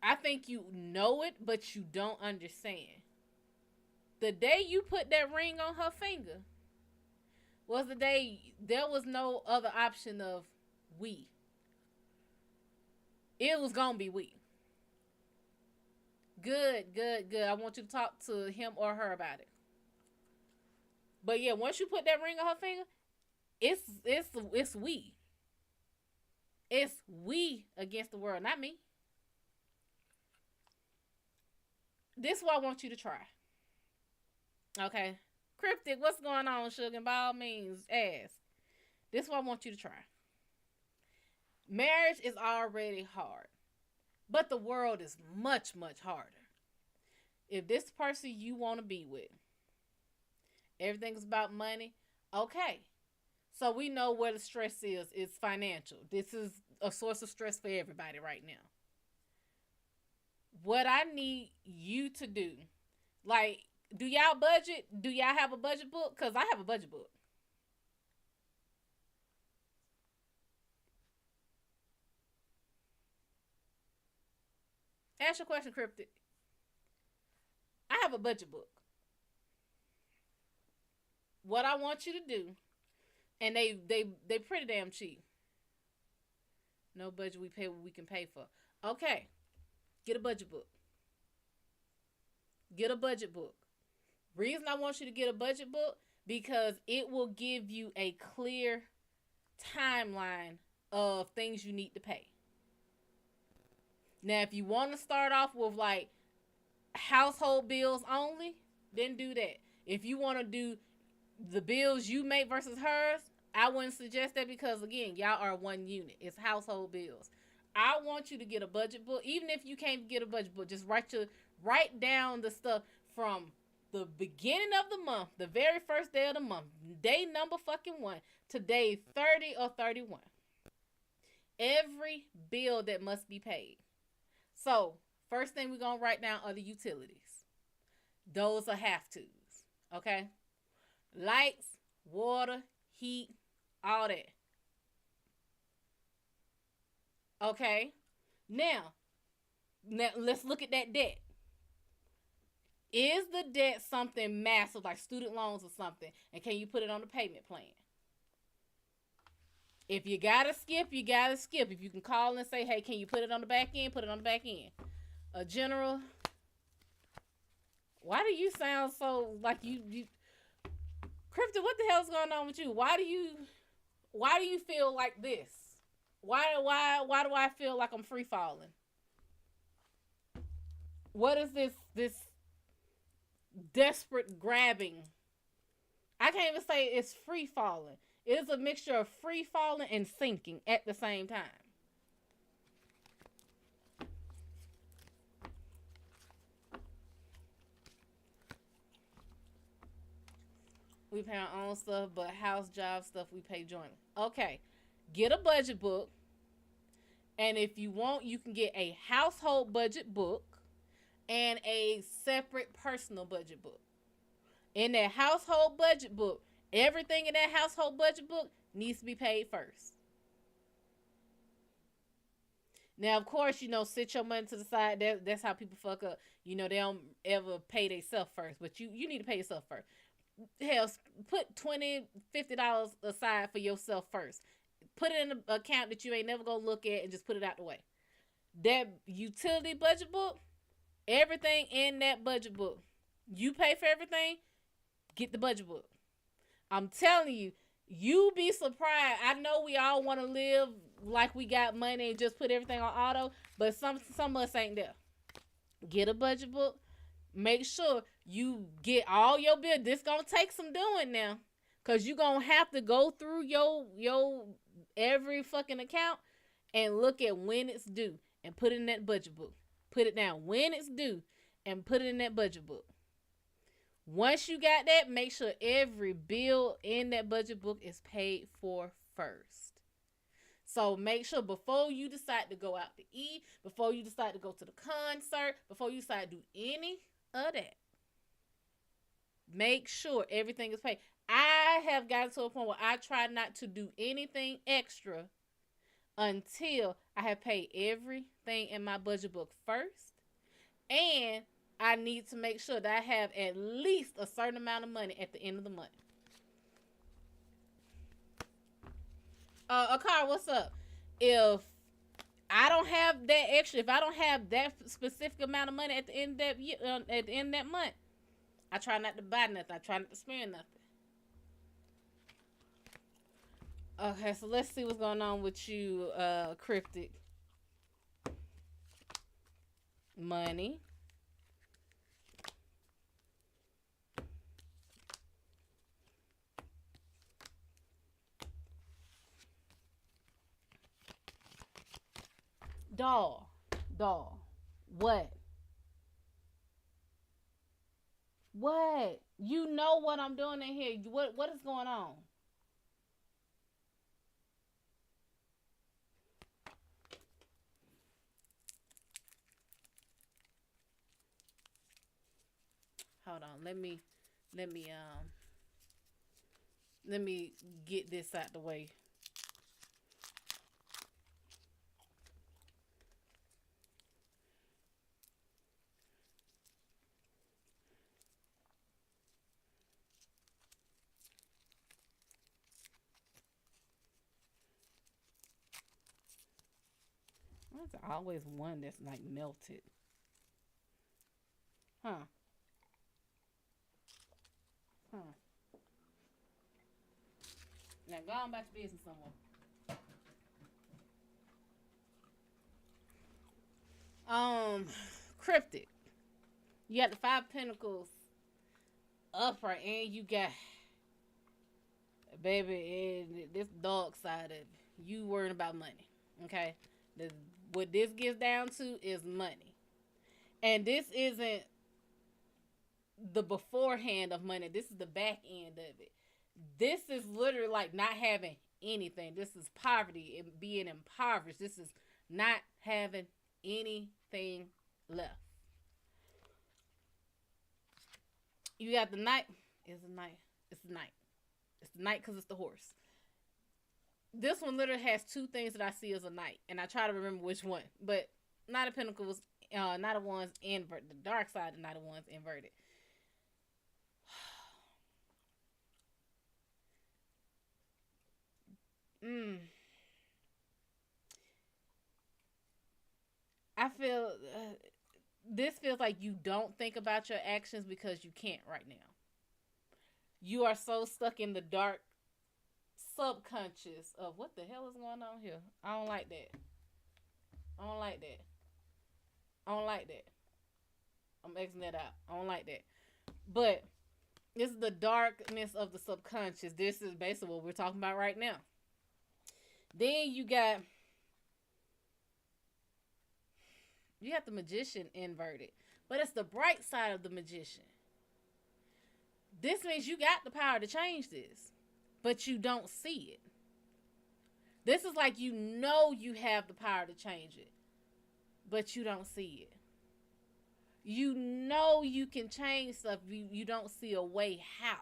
I think you know it, but you don't understand. The day you put that ring on her finger was the day there was no other option of we. It was going to be we. Good, good, good. I want you to talk to him or her about it. But yeah, once you put that ring on her finger, it's we. It's we against the world, not me. This is what I want you to try. Okay. Cryptic, what's going on, sugar? And by all means, ask. This is what I want you to try. Marriage is already hard, but the world is much, much harder. If this person you want to be with, everything's about money, okay. So we know where the stress is. It's financial. This is a source of stress for everybody right now. What I need you to do, like, do y'all budget? Do y'all have a budget book? Because I have a budget book. Ask your question, Cryptic. I have a budget book. What I want you to do, and they pretty damn cheap. No budget, we pay what we can pay for. Okay, get a budget book. Get a budget book. Reason I want you to get a budget book, because it will give you a clear timeline of things you need to pay. Now, if you want to start off with like household bills only, then do that. If you want to do the bills you make versus hers, I wouldn't suggest that, because again, y'all are one unit. It's household bills. I want you to get a budget book. Even if you can't get a budget book, just write down the stuff from the beginning of the month, the very first day of the month, day number fucking 1 to day 30 or 31. Every bill that must be paid. So, first thing we're going to write down are the utilities. Those are have tos. Okay? Lights, water, heat, all that. Okay? Now let's look at that debt. Is the debt something massive, like student loans or something? And can you put it on the payment plan? If you gotta skip, you gotta skip. If you can call and say, hey, can you put it on the back end? Put it on the back end. A general, why do you sound so like you Crypto, what the hell's going on with you? Why do you feel like this? Why do I feel like I'm free falling? What is this desperate grabbing? I can't even say it's free falling. It is a mixture of free falling and sinking at the same time. We pay our own stuff, but house, job stuff, we pay jointly. Okay. Get a budget book. And if you want, you can get a household budget book and a separate personal budget book. In that household budget book, everything in that household budget book needs to be paid first. Now, of course, sit your money to the side. That's how people fuck up. They don't ever pay themselves first, but you need to pay yourself first. Hell, put $20, $50 aside for yourself first. Put it in an account that you ain't never gonna look at and just put it out the way. That utility budget book, everything in that budget book, you pay for everything, get the budget book. I'm telling you, you be surprised. I know we all want to live like we got money and just put everything on auto, but some of us ain't there. Get a budget book. Make sure you get all your bills. This gonna take some doing now, cause you gonna have to go through your every fucking account and look at when it's due and put it in that budget book. Put it down when it's due and put it in that budget book. Once you got that, make sure every bill in that budget book is paid for first. So make sure before you decide to go out to eat, before you decide to go to the concert, before you decide to do any of that, make sure everything is paid. I have gotten to a point where I try not to do anything extra until I have paid everything in my budget book first. And I need to make sure that I have at least a certain amount of money at the end of the month. Akar, what's up? If I don't have that extra, if I don't have that specific amount of money at the end of that year, at the end of that month, I try not to buy nothing. I try not to spend nothing. Okay, so let's see what's going on with you, Cryptic. Money. Doll. Doll. What? What? You know what I'm doing in here. What is going on? Hold on. Let me let me get this out the way. There's always one that's like melted. Huh. Huh. Now go on back to business somewhere. Cryptic. You got the 5 Pentacles upright, and you got, baby, and this dark side of you worrying about money. Okay, what this gets down to is money, and this isn't the beforehand of money. This is the back end of it. This is literally like not having anything. This is poverty and being impoverished. This is not having anything left. You got the knight. It's a knight. It's the knight. It's the knight because it's the horse. This one literally has two things that I see as a knight, and I try to remember which one. But Knight of Pentacles, Knight of Wands inverted. The dark side of Knight of Wands inverted. I feel this feels like you don't think about your actions because you can't right now. You are so stuck in the dark subconscious of what the hell is going on here. I don't like that. I don't like that. I don't like that. I'm exiting that out. I don't like that. But this is the darkness of the subconscious. This is basically what we're talking about right now. Then you got the Magician inverted. But it's the bright side of the Magician. This means you got the power to change this, but you don't see it. This is like you have the power to change it, but you don't see it. You know you can change stuff, you don't see a way how.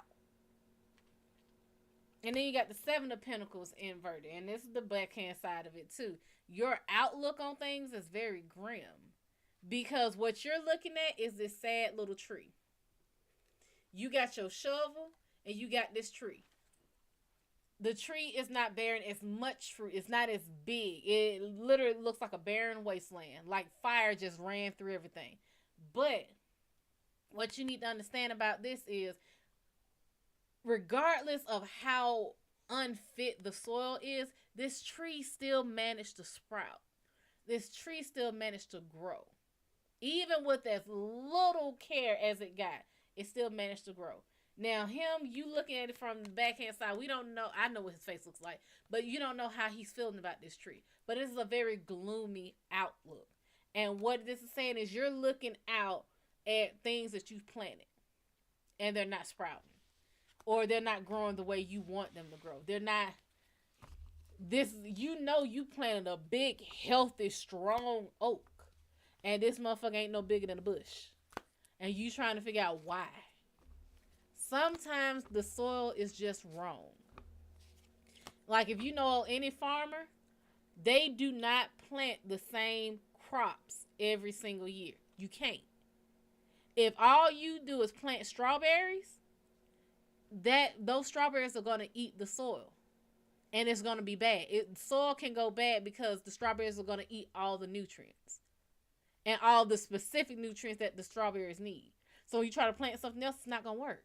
And then you got the 7 of Pentacles inverted, and this is the backhand side of it too. Your outlook on things is very grim, because what you're looking at is this sad little tree. You got your shovel and you got this tree. The tree is not bearing as much fruit. It's not as big. It literally looks like a barren wasteland. Like fire just ran through everything. But what you need to understand about this is, regardless of how unfit the soil is, this tree still managed to sprout. This tree still managed to grow. Even with as little care as it got, it still managed to grow. Now, you looking at it from the backhand side, we don't know. I know what his face looks like, but you don't know how he's feeling about this tree. But this is a very gloomy outlook. And what this is saying is you're looking out at things that you've planted, and they're not sprouting. Or they're not growing the way you want them to grow. They're not. You planted a big, healthy, strong oak. And this motherfucker ain't no bigger than a bush. And you trying to figure out why. Sometimes the soil is just wrong. Like if you know any farmer, they do not plant the same crops every single year. You can't. If all you do is plant strawberries, those strawberries are going to eat the soil. and it's going to be bad. Soil can go bad because the strawberries are going to eat all the nutrients and all the specific nutrients that the strawberries need. So when you try to plant something else, it's not going to work.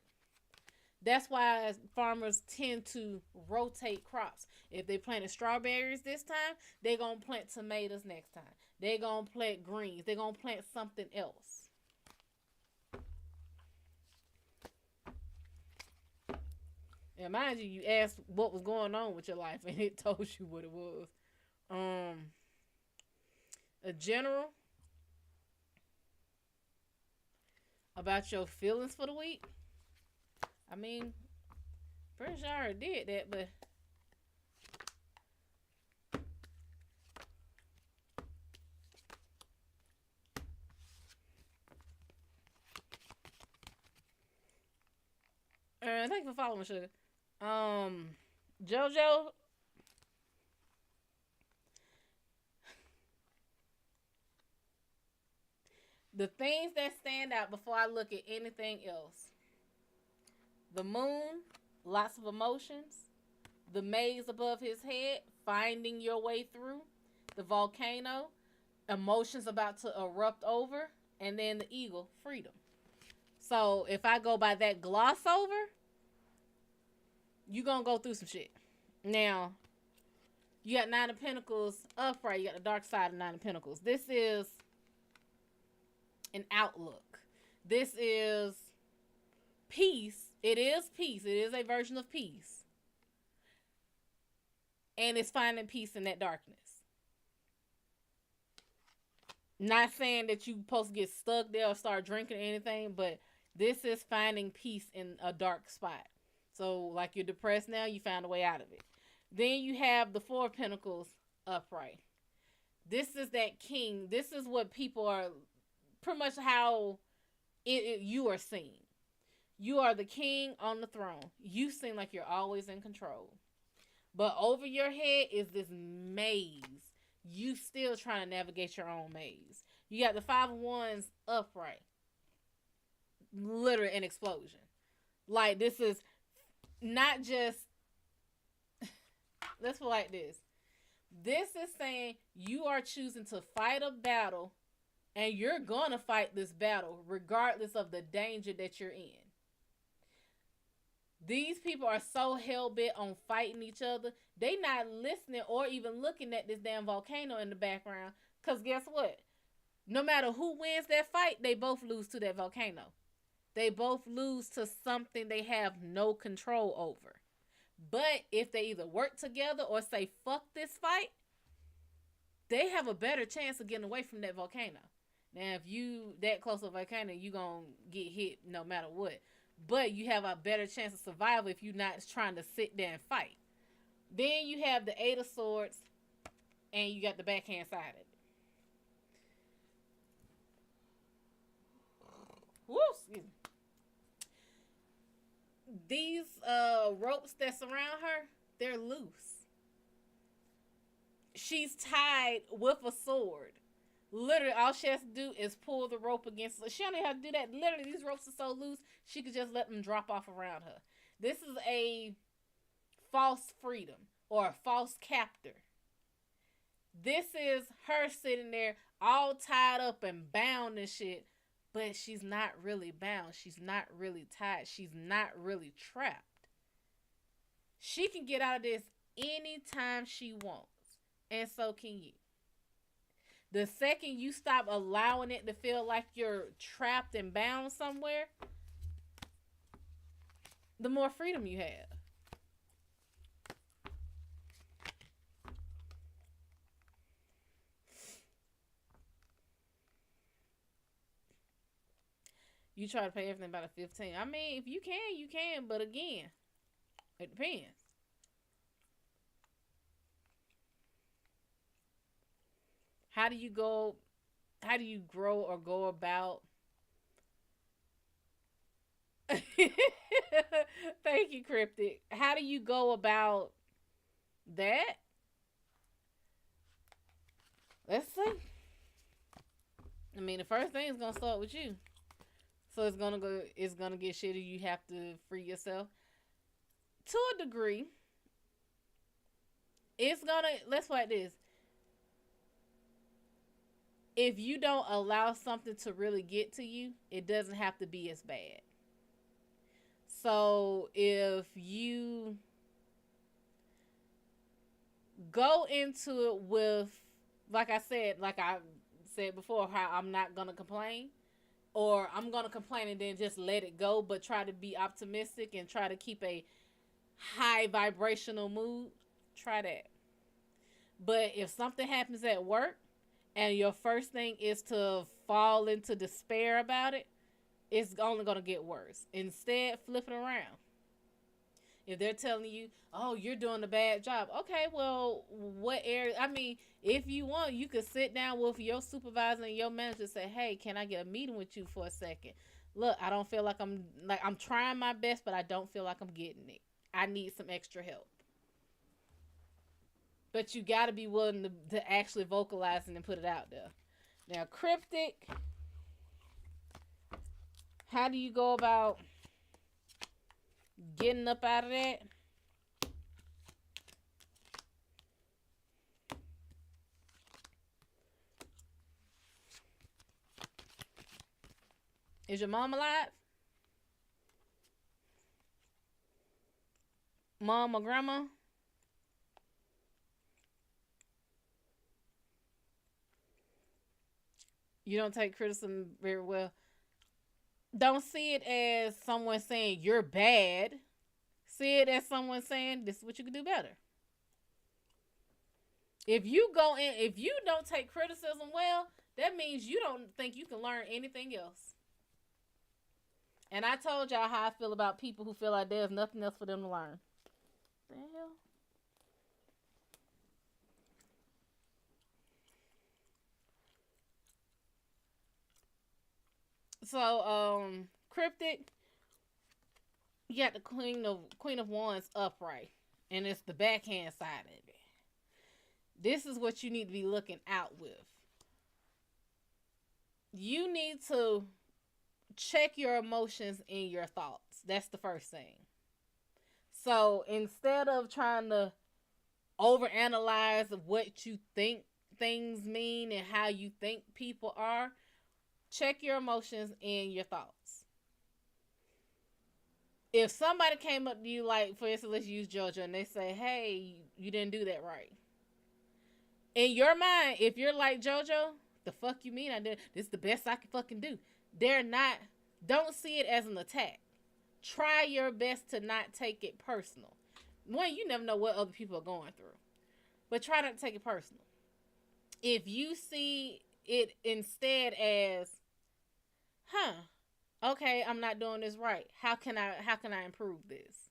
That's why farmers tend to rotate crops. If they planted strawberries this time, they're going to plant tomatoes next time. They're going to plant greens. They're going to plant something else. And mind you, you asked what was going on with your life, and it told you what it was. A general about your feelings for the week. I mean, pretty sure I already did that, but thank you for following, sugar. JoJo. The things that stand out before I look at anything else. The moon, lots of emotions. The maze above his head, finding your way through. The volcano, emotions about to erupt over. And then the eagle, freedom. So if I go by that gloss over, you're going to go through some shit. Now, you got Nine of Pentacles upright. You got the dark side of Nine of Pentacles. This is an outlook. This is peace. It is peace. It is a version of peace. And it's finding peace in that darkness. Not saying that you're supposed to get stuck there or start drinking or anything, but this is finding peace in a dark spot. So, like you're depressed now, you found a way out of it. Then you have the Four of Pentacles upright. This is that king. This is what people are, pretty much how you are seen. You are the king on the throne. You seem like you're always in control. But over your head is this maze. You still trying to navigate your own maze. You got the Five of Wands upright. Literally an explosion. Like, this is not just, let's put it like this. This is saying you are choosing to fight a battle, and you're going to fight this battle regardless of the danger that you're in. These people are so hell-bent on fighting each other, they not listening or even looking at this damn volcano in the background. Because guess what? No matter who wins that fight, they both lose to that volcano. They both lose to something they have no control over. But if they either work together or say, fuck this fight, they have a better chance of getting away from that volcano. Now, if you that close to a volcano, you going to get hit no matter what. But you have a better chance of survival if you're not trying to sit there and fight. Then you have the Eight of Swords, and you got the backhand side of it. Woo, excuse me. These ropes that surround her, they're loose. She's tied with a sword. Literally, all she has to do is pull the rope against her. She don't even have to do that. Literally, these ropes are so loose, she could just let them drop off around her. This is a false freedom or a false captor. This is her sitting there all tied up and bound and shit, but she's not really bound. She's not really tied. She's not really trapped. She can get out of this anytime she wants, and so can you. The second you stop allowing it to feel like you're trapped and bound somewhere, the more freedom you have. You try to pay everything by the 15. I mean, if you can, you can. But again, it depends. How do you grow or go about? Thank you, Cryptic. How do you go about that? Let's see. I mean, the first thing is gonna start with you. So it's gonna get shitty. You have to free yourself. To a degree, It's gonna, let's like this. If you don't allow something to really get to you, it doesn't have to be as bad. So if you go into it with, like I said before, how I'm not gonna complain, or I'm gonna complain and then just let it go, but try to be optimistic and try to keep a high vibrational mood, try that. But if something happens at work and your first thing is to fall into despair about it, it's only gonna get worse. Instead, flip it around. If they're telling you, oh, you're doing a bad job, okay, well, what area? I mean, if you want, you could sit down with your supervisor and your manager and say, hey, can I get a meeting with you for a second? Look, I don't feel like I'm trying my best, but I don't feel like I'm getting it. I need some extra help. But you got to be willing to actually vocalize it and put it out there. Now, cryptic, how do you go about getting up out of that? Is your mom alive? Mom or grandma? You don't take criticism very well. Don't see it as someone saying you're bad. See it as someone saying this is what you can do better. If you don't take criticism well, that means you don't think you can learn anything else. And I told y'all how I feel about people who feel like there's nothing else for them to learn. The hell? So, cryptic, you got the Queen of Wands upright, and it's the backhand side of it. This is what you need to be looking out with. You need to check your emotions and your thoughts. That's the first thing. So instead of trying to overanalyze what you think things mean and how you think people are, check your emotions and your thoughts. If somebody came up to you, like, for instance, let's use JoJo, and they say, hey, you didn't do that right. In your mind, if you're like JoJo, the fuck you mean I did? This is the best I can fucking do. Don't see it as an attack. Try your best to not take it personal. One, you never know what other people are going through. But try not to take it personal. If you see it instead as, okay, I'm not doing this right. How can I improve this?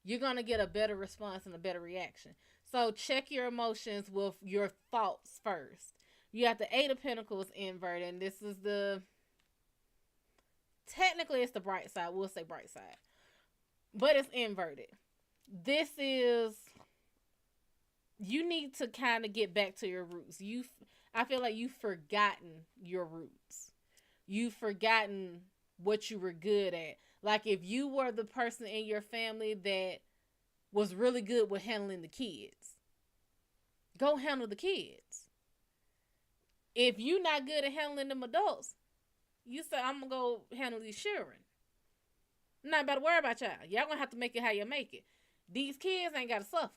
You're going to get a better response and a better reaction. So check your emotions with your thoughts first. You got the Eight of Pentacles inverted, and this is technically it's the bright side. We'll say bright side. But it's inverted. This is, you need to kind of get back to your roots. I feel like you've forgotten your roots. You've forgotten what you were good at. Like if you were the person in your family that was really good with handling the kids, go handle the kids. If you're not good at handling them adults, you say, I'm going to go handle these children. I'm not about to worry about y'all. Y'all going to have to make it how you make it. These kids ain't got to suffer.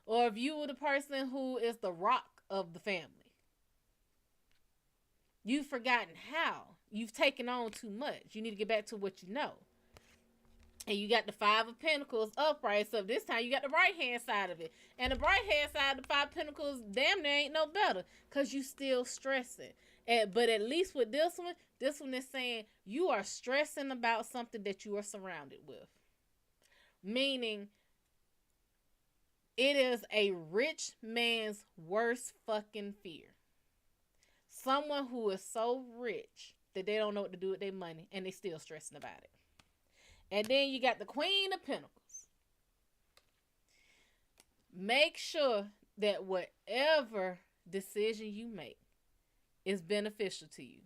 Or if you were the person who is the rock of the family, you've forgotten how. You've taken on too much. You need to get back to what you know. And you got the Five of Pentacles upright. So this time you got the right hand side of it. And the right hand side of the Five of Pentacles, damn, there ain't no better. Because you still stressing. But at least with this one is saying you are stressing about something that you are surrounded with. Meaning, it is a rich man's worst fucking fear. Someone who is so rich that they don't know what to do with their money and they still stressing about it. And then you got the Queen of Pentacles. Make sure that whatever decision you make is beneficial to you.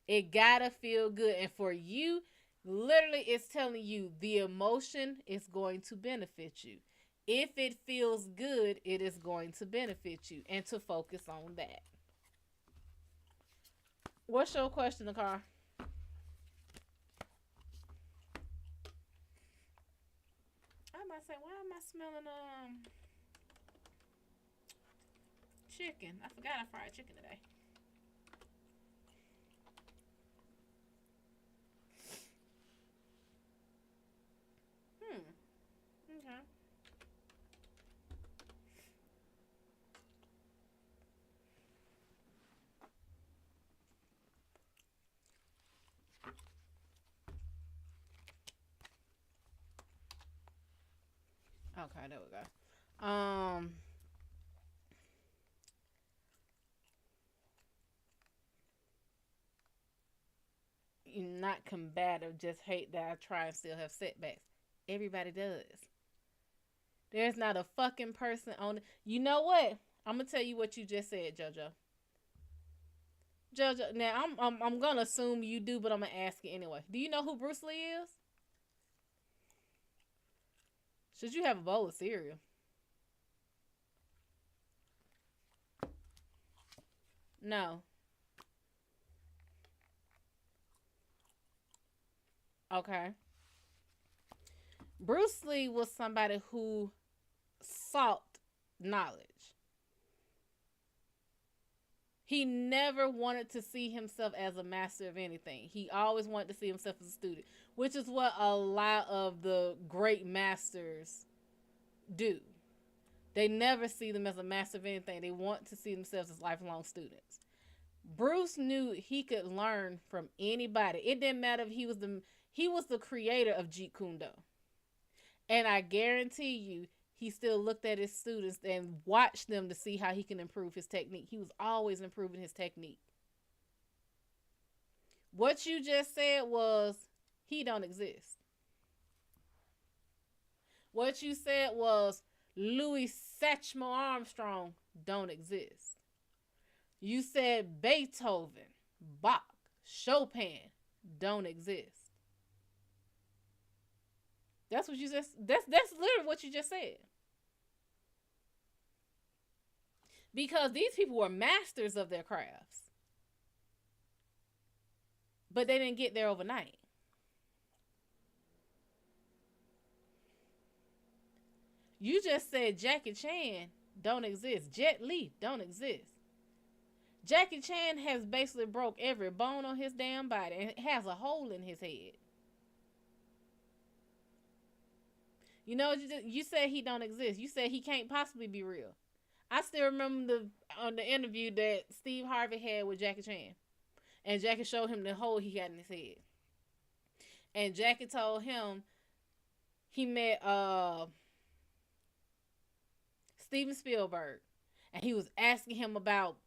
It gotta feel good. And for you, literally it's telling you the emotion is going to benefit you. If it feels good, it is going to benefit you, and to focus on that. What's your question, Car? I might say, why am I smelling chicken? I forgot I fried chicken today. Okay. Okay, there we go. You're not combative, just hate that I try and still have setbacks. Everybody does. There's not a fucking person on. You know what? I'm gonna tell you what you just said, JoJo. JoJo. Now I'm gonna assume you do, but I'm gonna ask you anyway. Do you know who Bruce Lee is? Should you have a bowl of cereal? No. Okay. Bruce Lee was somebody who sought knowledge. He never wanted to see himself as a master of anything. He always wanted to see himself as a student, which is what a lot of the great masters do. They never see them as a master of anything. They want to see themselves as lifelong students. Bruce knew he could learn from anybody. It didn't matter if he was the creator of Jeet Kune Do. And I guarantee you, he still looked at his students and watched them to see how he can improve his technique. He was always improving his technique. What you just said was, he don't exist. What you said was, Louis Satchmo Armstrong don't exist. You said Beethoven, Bach, Chopin don't exist. That's what you just. That's literally what you just said. Because these people were masters of their crafts, but they didn't get there overnight. You just said Jackie Chan don't exist. Jet Li don't exist. Jackie Chan has basically broke every bone on his damn body and has a hole in his head. You know, you said he don't exist. You said he can't possibly be real. I still remember the interview that Steve Harvey had with Jackie Chan, and Jackie showed him the hole he had in his head, and Jackie told him he met Steven Spielberg, and he was asking him about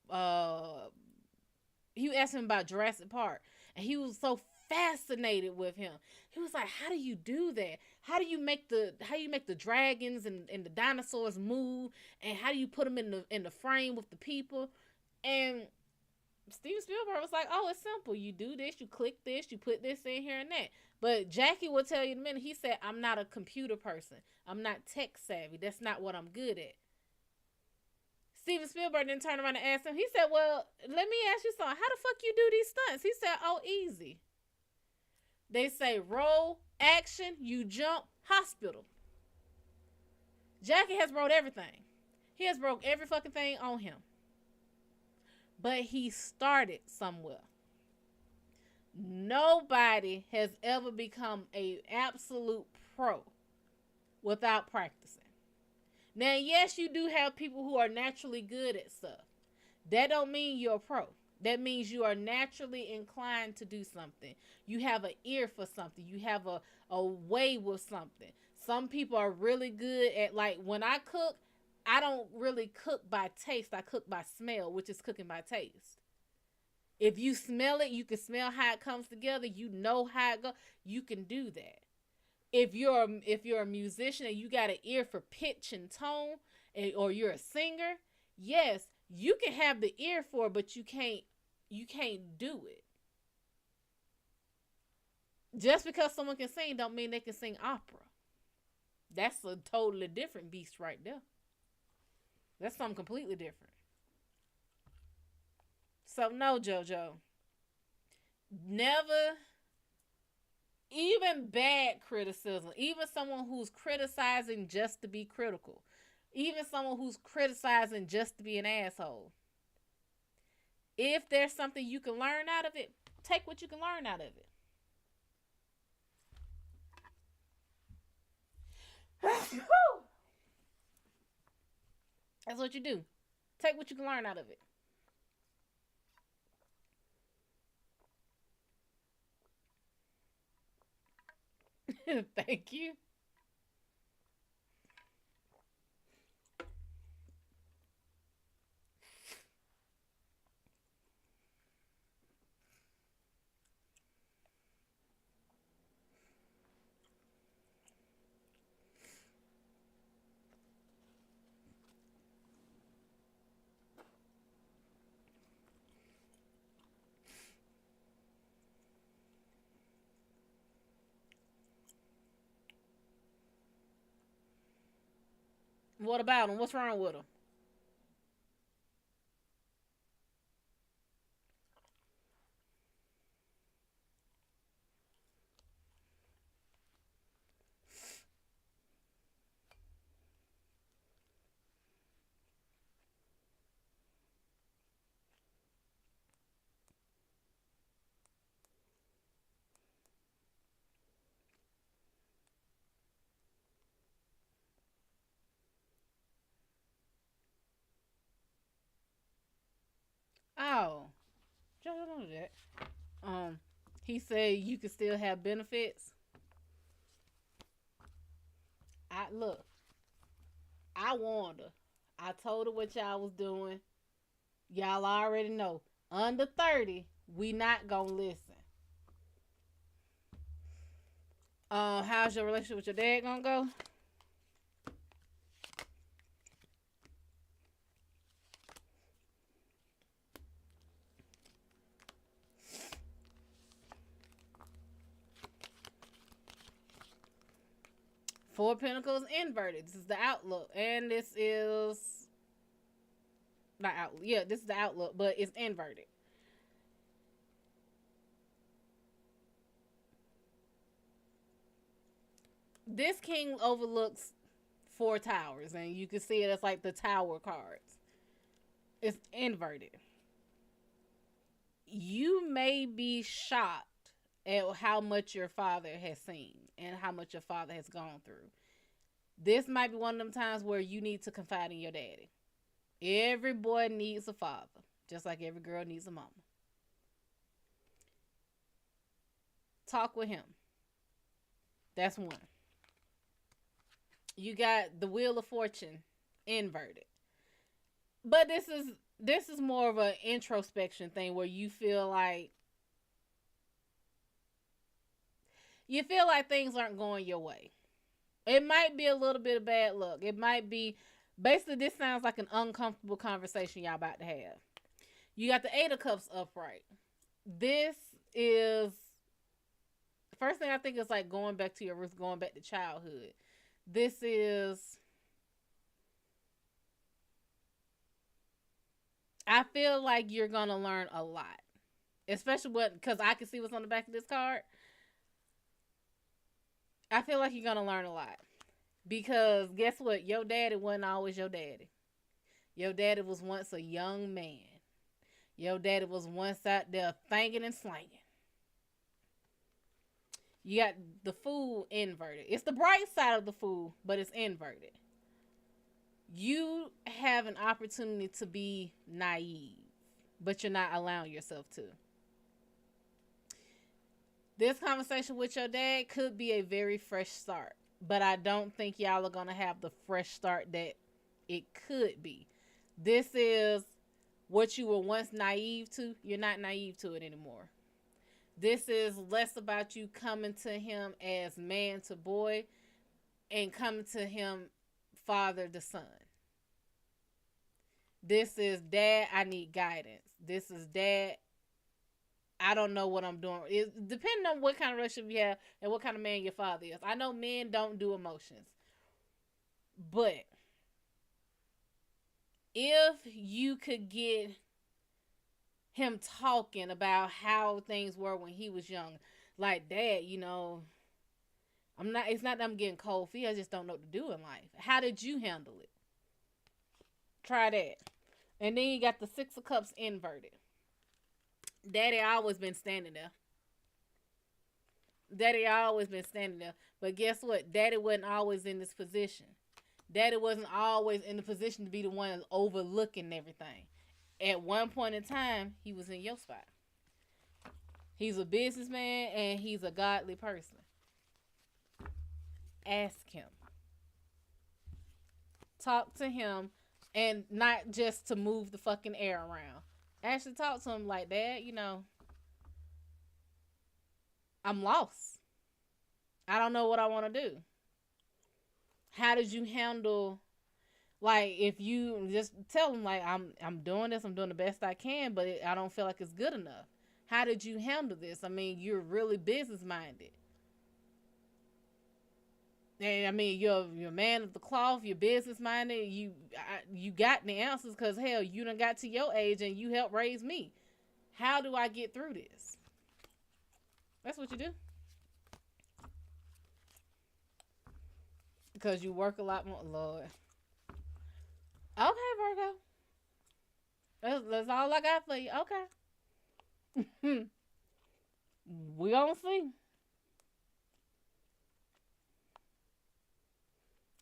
Jurassic Park, and he was so fascinated with him. He was like, "How do you do that? How do you make the dragons and the dinosaurs move? And how do you put them in the frame with the people?" And Steven Spielberg was like, "Oh, it's simple. You do this, you click this, you put this in here and that." But Jackie will tell you in a minute. He said, "I'm not a computer person. I'm not tech savvy. That's not what I'm good at." Steven Spielberg then turned around and asked him. He said, "Well, let me ask you something. How the fuck you do these stunts?" He said, "Oh, easy. They say roll, action, you jump, hospital." Jackie has wrote everything. He has broke every fucking thing on him. But he started somewhere. Nobody has ever become a absolute pro without practicing. Now, yes, you do have people who are naturally good at stuff. That don't mean you're a pro. That means you are naturally inclined to do something. You have an ear for something. You have a way with something. Some people are really good at, like, when I cook, I don't really cook by taste. I cook by smell, which is cooking by taste. If you smell it, you can smell how it comes together. You know how it goes. You can do that. If you're a musician and you got an ear for pitch and tone, or you're a singer, yes, you can have the ear for it, but you can't do it. Just because someone can sing don't mean they can sing opera. That's a totally different beast right there. That's something completely different. So no, JoJo. Never, even bad criticism, even someone who's criticizing just to be critical, even someone who's criticizing just to be an asshole. If there's something you can learn out of it, take what you can learn out of it. That's what you do. Take what you can learn out of it. Thank you. What about him? What's wrong with him? Oh, Joe, don't do that. He said you can still have benefits. I look. I warned her. I told her what y'all was doing. Y'all already know. Under 30, we not gonna listen. How's your relationship with your dad gonna go? Four Pentacles inverted. This is the outlook, and this is not outlook. Yeah, this is the outlook, but it's inverted. This king overlooks four towers, and you can see it as like the tower cards. It's inverted. You may be shocked at how much your father has seen and how much your father has gone through. This might be one of them times where you need to confide in your daddy. Every boy needs a father, just like every girl needs a mama. Talk with him. That's one. You got the Wheel of Fortune inverted. But this is more of an introspection thing where you feel like things aren't going your way. It might be a little bit of bad luck. It might be basically this sounds like an uncomfortable conversation y'all about to have. You got the Eight of Cups upright. This is first thing I think is like going back to your roots, going back to childhood. This is I feel like you're gonna learn a lot. Especially because I can see what's on the back of this card. I feel like you're gonna learn a lot. Because guess what? Your daddy wasn't always your daddy. Your daddy was once a young man. Your daddy was once out there thinking and slanging. You got the Fool inverted. It's the bright side of the Fool, but it's inverted. You have an opportunity to be naive, but you're not allowing yourself to. This conversation with your dad could be a very fresh start, but I don't think y'all are going to have the fresh start that it could be. This is what you were once naive to. You're not naive to it anymore. This is less about you coming to him as man to boy and coming to him father to son. This is dad, I need guidance. This is dad, I don't know what I'm doing. It depending on what kind of relationship you have and what kind of man your father is. I know men don't do emotions. But if you could get him talking about how things were when he was young, like, Dad, it's not that I'm getting cold feet, I just don't know what to do in life. How did you handle it? Try that. And then you got the Six of Cups inverted. Daddy always been standing there. Daddy always been standing there. But guess what? Daddy wasn't always in this position. Daddy wasn't always in the position to be the one overlooking everything. At one point in time, he was in your spot. He's a businessman and he's a godly person. Ask him. Talk to him, and not just to move the fucking air around. Actually talk to him like, Dad, I'm lost. I don't know what I want to do. How did you handle, like, if you just tell him, like, I'm doing this, I'm doing the best I can, but I don't feel like it's good enough. How did you handle this? I mean, you're really business minded. And I mean, you're a man of the cloth. You're business minded. You got the answers, because hell, you done got to your age and you helped raise me. How do I get through this? That's what you do. Because you work a lot more, Lord. Okay, Virgo. That's all I got for you. Okay. We gonna see.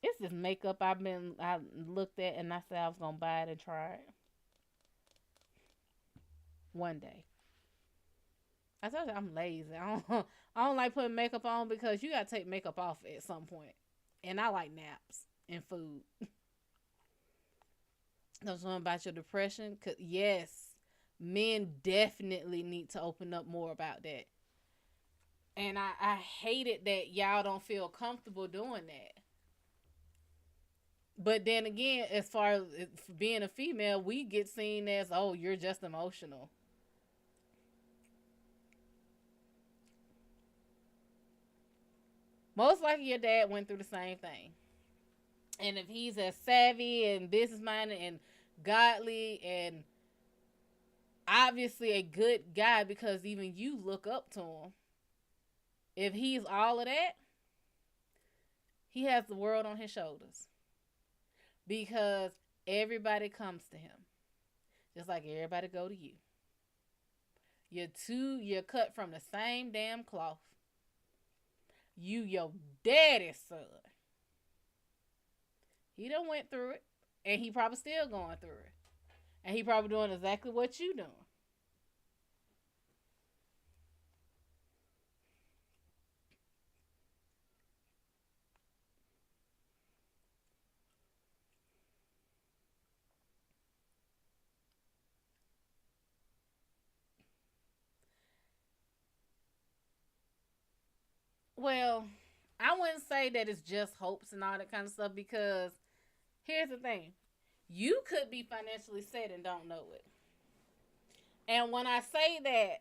It's this makeup I looked at and I said I was gonna buy it and try it one day. I told you I'm lazy. I don't like putting makeup on, because you gotta take makeup off at some point. And I like naps and food. There's one about your depression. Cause yes, men definitely need to open up more about that. And I hate it that y'all don't feel comfortable doing that. But then again, as far as being a female, we get seen as, oh, you're just emotional. Most likely your dad went through the same thing. And if he's as savvy and business minded and godly and obviously a good guy, because even you look up to him, if he's all of that, he has the world on his shoulders. Because everybody comes to him. Just like everybody go to you. You're cut from the same damn cloth. You your daddy's son. He done went through it. And he probably still going through it. And he probably doing exactly what you doing. Well, I wouldn't say that it's just hopes and all that kind of stuff, because here's the thing. You could be financially set and don't know it. And when I say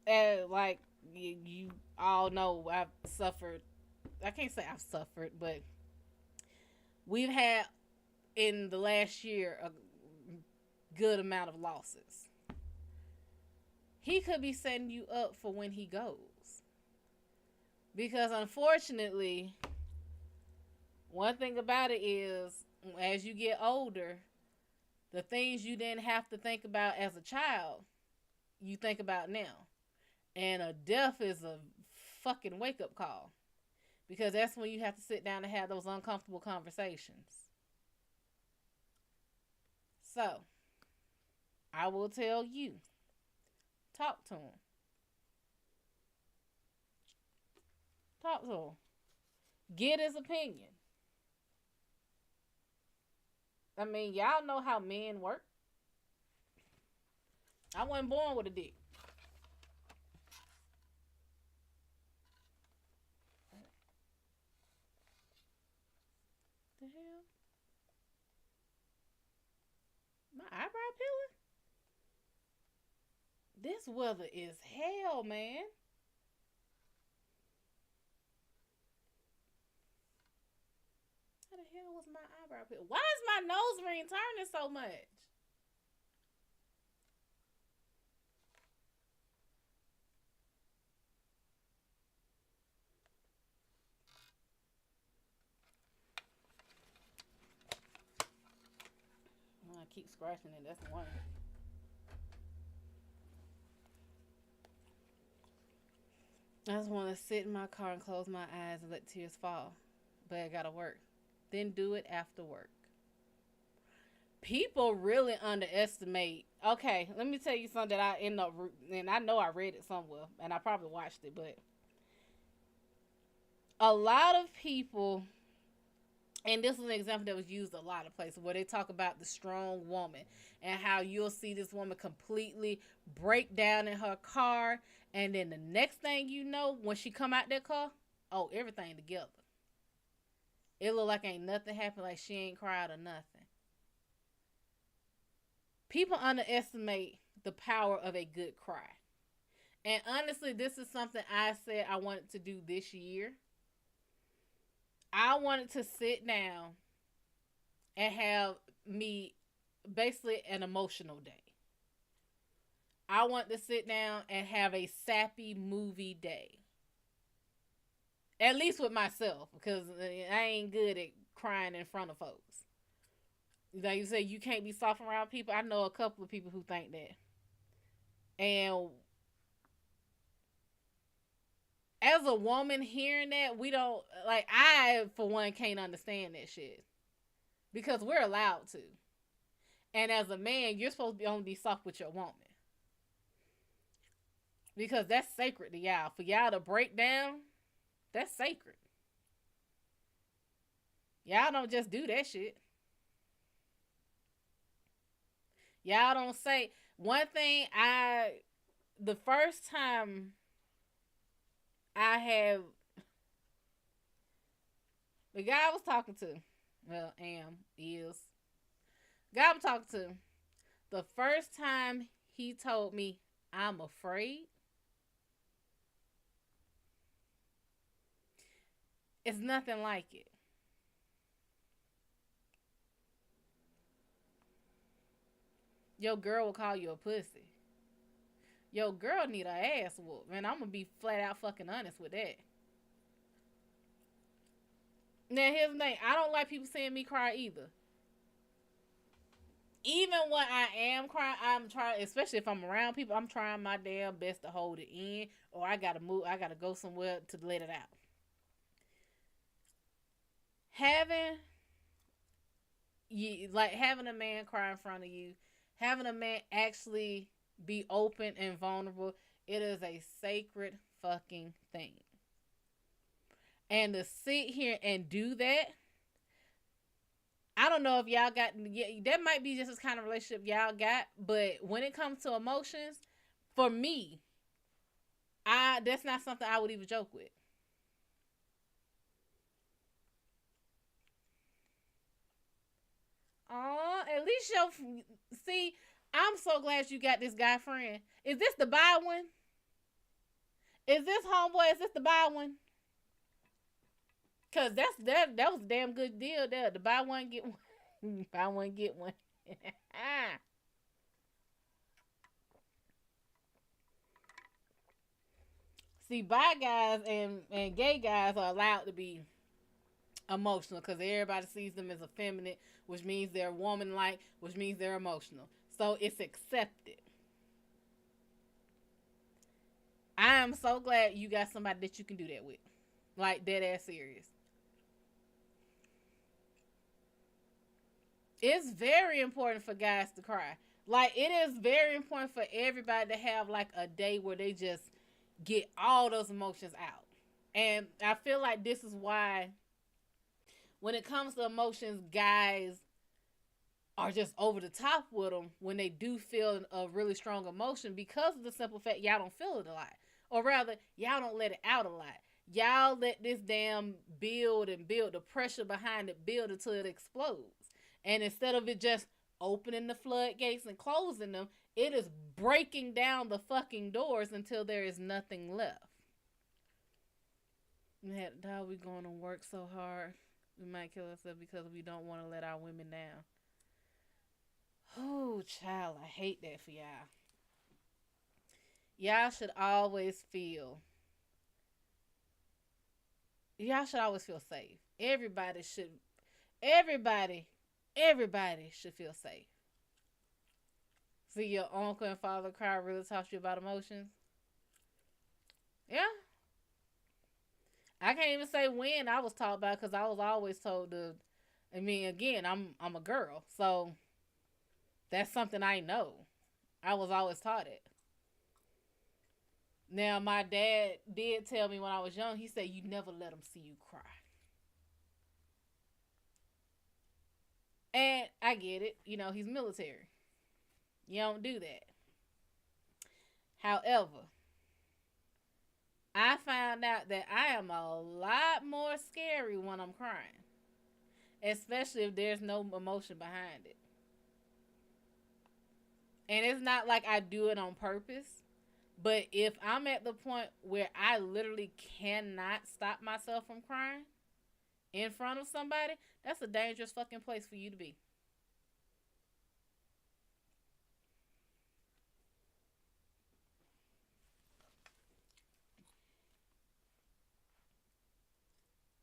that, like, you all know, I've suffered. I can't say I've suffered, but we've had in the last year a good amount of losses. He could be setting you up for when he goes. Because unfortunately, one thing about it is, as you get older, the things you didn't have to think about as a child, you think about now. And a death is a fucking wake-up call. Because that's when you have to sit down and have those uncomfortable conversations. So, I will tell you, talk to him. Talk to him. Get his opinion. I mean, y'all know how men work. I wasn't born with a dick. The hell? My eyebrow peeling? This weather is hell, man. How the hell was my eyebrow peel? Why is my nose ring turning so much? I keep scratching it. That's one. I just want to sit in my car and close my eyes and let tears fall. But I gotta work. Then do it after work. People really underestimate. Okay, let me tell you something that I end up, and I know I read it somewhere, and I probably watched it, but a lot of people, and this is an example that was used a lot of places where they talk about the strong woman and how you'll see this woman completely break down in her car, and then the next thing you know, when she come out that car, oh, everything together. It look like ain't nothing happened, like she ain't cried or nothing. People underestimate the power of a good cry. And honestly, this is something I said I wanted to do this year. I wanted to sit down and have me basically an emotional day. I want to sit down and have a sappy movie day. At least with myself, because I ain't good at crying in front of folks. Like you say, you can't be soft around people. I know a couple of people who think that. And as a woman hearing that, we don't, like, I, for one, can't understand that shit. Because we're allowed to. And as a man, you're supposed to only be soft with your woman. Because that's sacred to y'all. For y'all to break down, that's sacred. Y'all don't just do that shit. Y'all don't say. One thing the first time I have, the guy I was talking to, well, guy I'm talking to, the first time he told me, I'm afraid, it's nothing like it. Your girl will call you a pussy. Your girl need a ass whoop. Man, I'm going to be flat out fucking honest with that. Now, here's the thing. I don't like people seeing me cry either. Even when I am crying, I'm trying, especially if I'm around people, I'm trying my damn best to hold it in, or I got to move, I got to go somewhere to let it out. Having a man cry in front of you, having a man actually be open and vulnerable, it is a sacred fucking thing. And to sit here and do that, I don't know if y'all got, that might be just this kind of relationship y'all got, but when it comes to emotions, for me, that's not something I would even joke with. Oh, at least see, I'm so glad you got this guy friend. Is this the buy one? Is this homeboy? Is this the buy one? Cause that was a damn good deal there. The buy one get one, buy one get one. See, bi guys and gay guys are allowed to be emotional because everybody sees them as effeminate, which means they're woman-like, which means they're emotional. So it's accepted. I am so glad you got somebody that you can do that with. Like, dead ass serious. It's very important for guys to cry. Like, it is very important for everybody to have, like, a day where they just get all those emotions out. And I feel like this is why, when it comes to emotions, guys are just over the top with them when they do feel a really strong emotion, because of the simple fact y'all don't feel it a lot. Or rather, y'all don't let it out a lot. Y'all let this damn build and build, the pressure behind it build until it explodes. And instead of it just opening the floodgates and closing them, it is breaking down the fucking doors until there is nothing left. Man, how we going to work so hard? We might kill ourselves because we don't want to let our women down. Oh, child, I hate that for y'all. Y'all should always feel. Y'all should always feel safe. Everybody should. Everybody. Everybody should feel safe. See your uncle and father cry really taught you about emotions. Yeah. I can't even say when I was taught about because I was always told to. I mean, again, I'm a girl, so that's something I know. I was always taught it. Now, my dad did tell me when I was young. He said, "You never let them see you cry," and I get it. You know, he's military. You don't do that. However, I found out that I am a lot more scary when I'm crying, especially if there's no emotion behind it. And it's not like I do it on purpose, but if I'm at the point where I literally cannot stop myself from crying in front of somebody, that's a dangerous fucking place for you to be.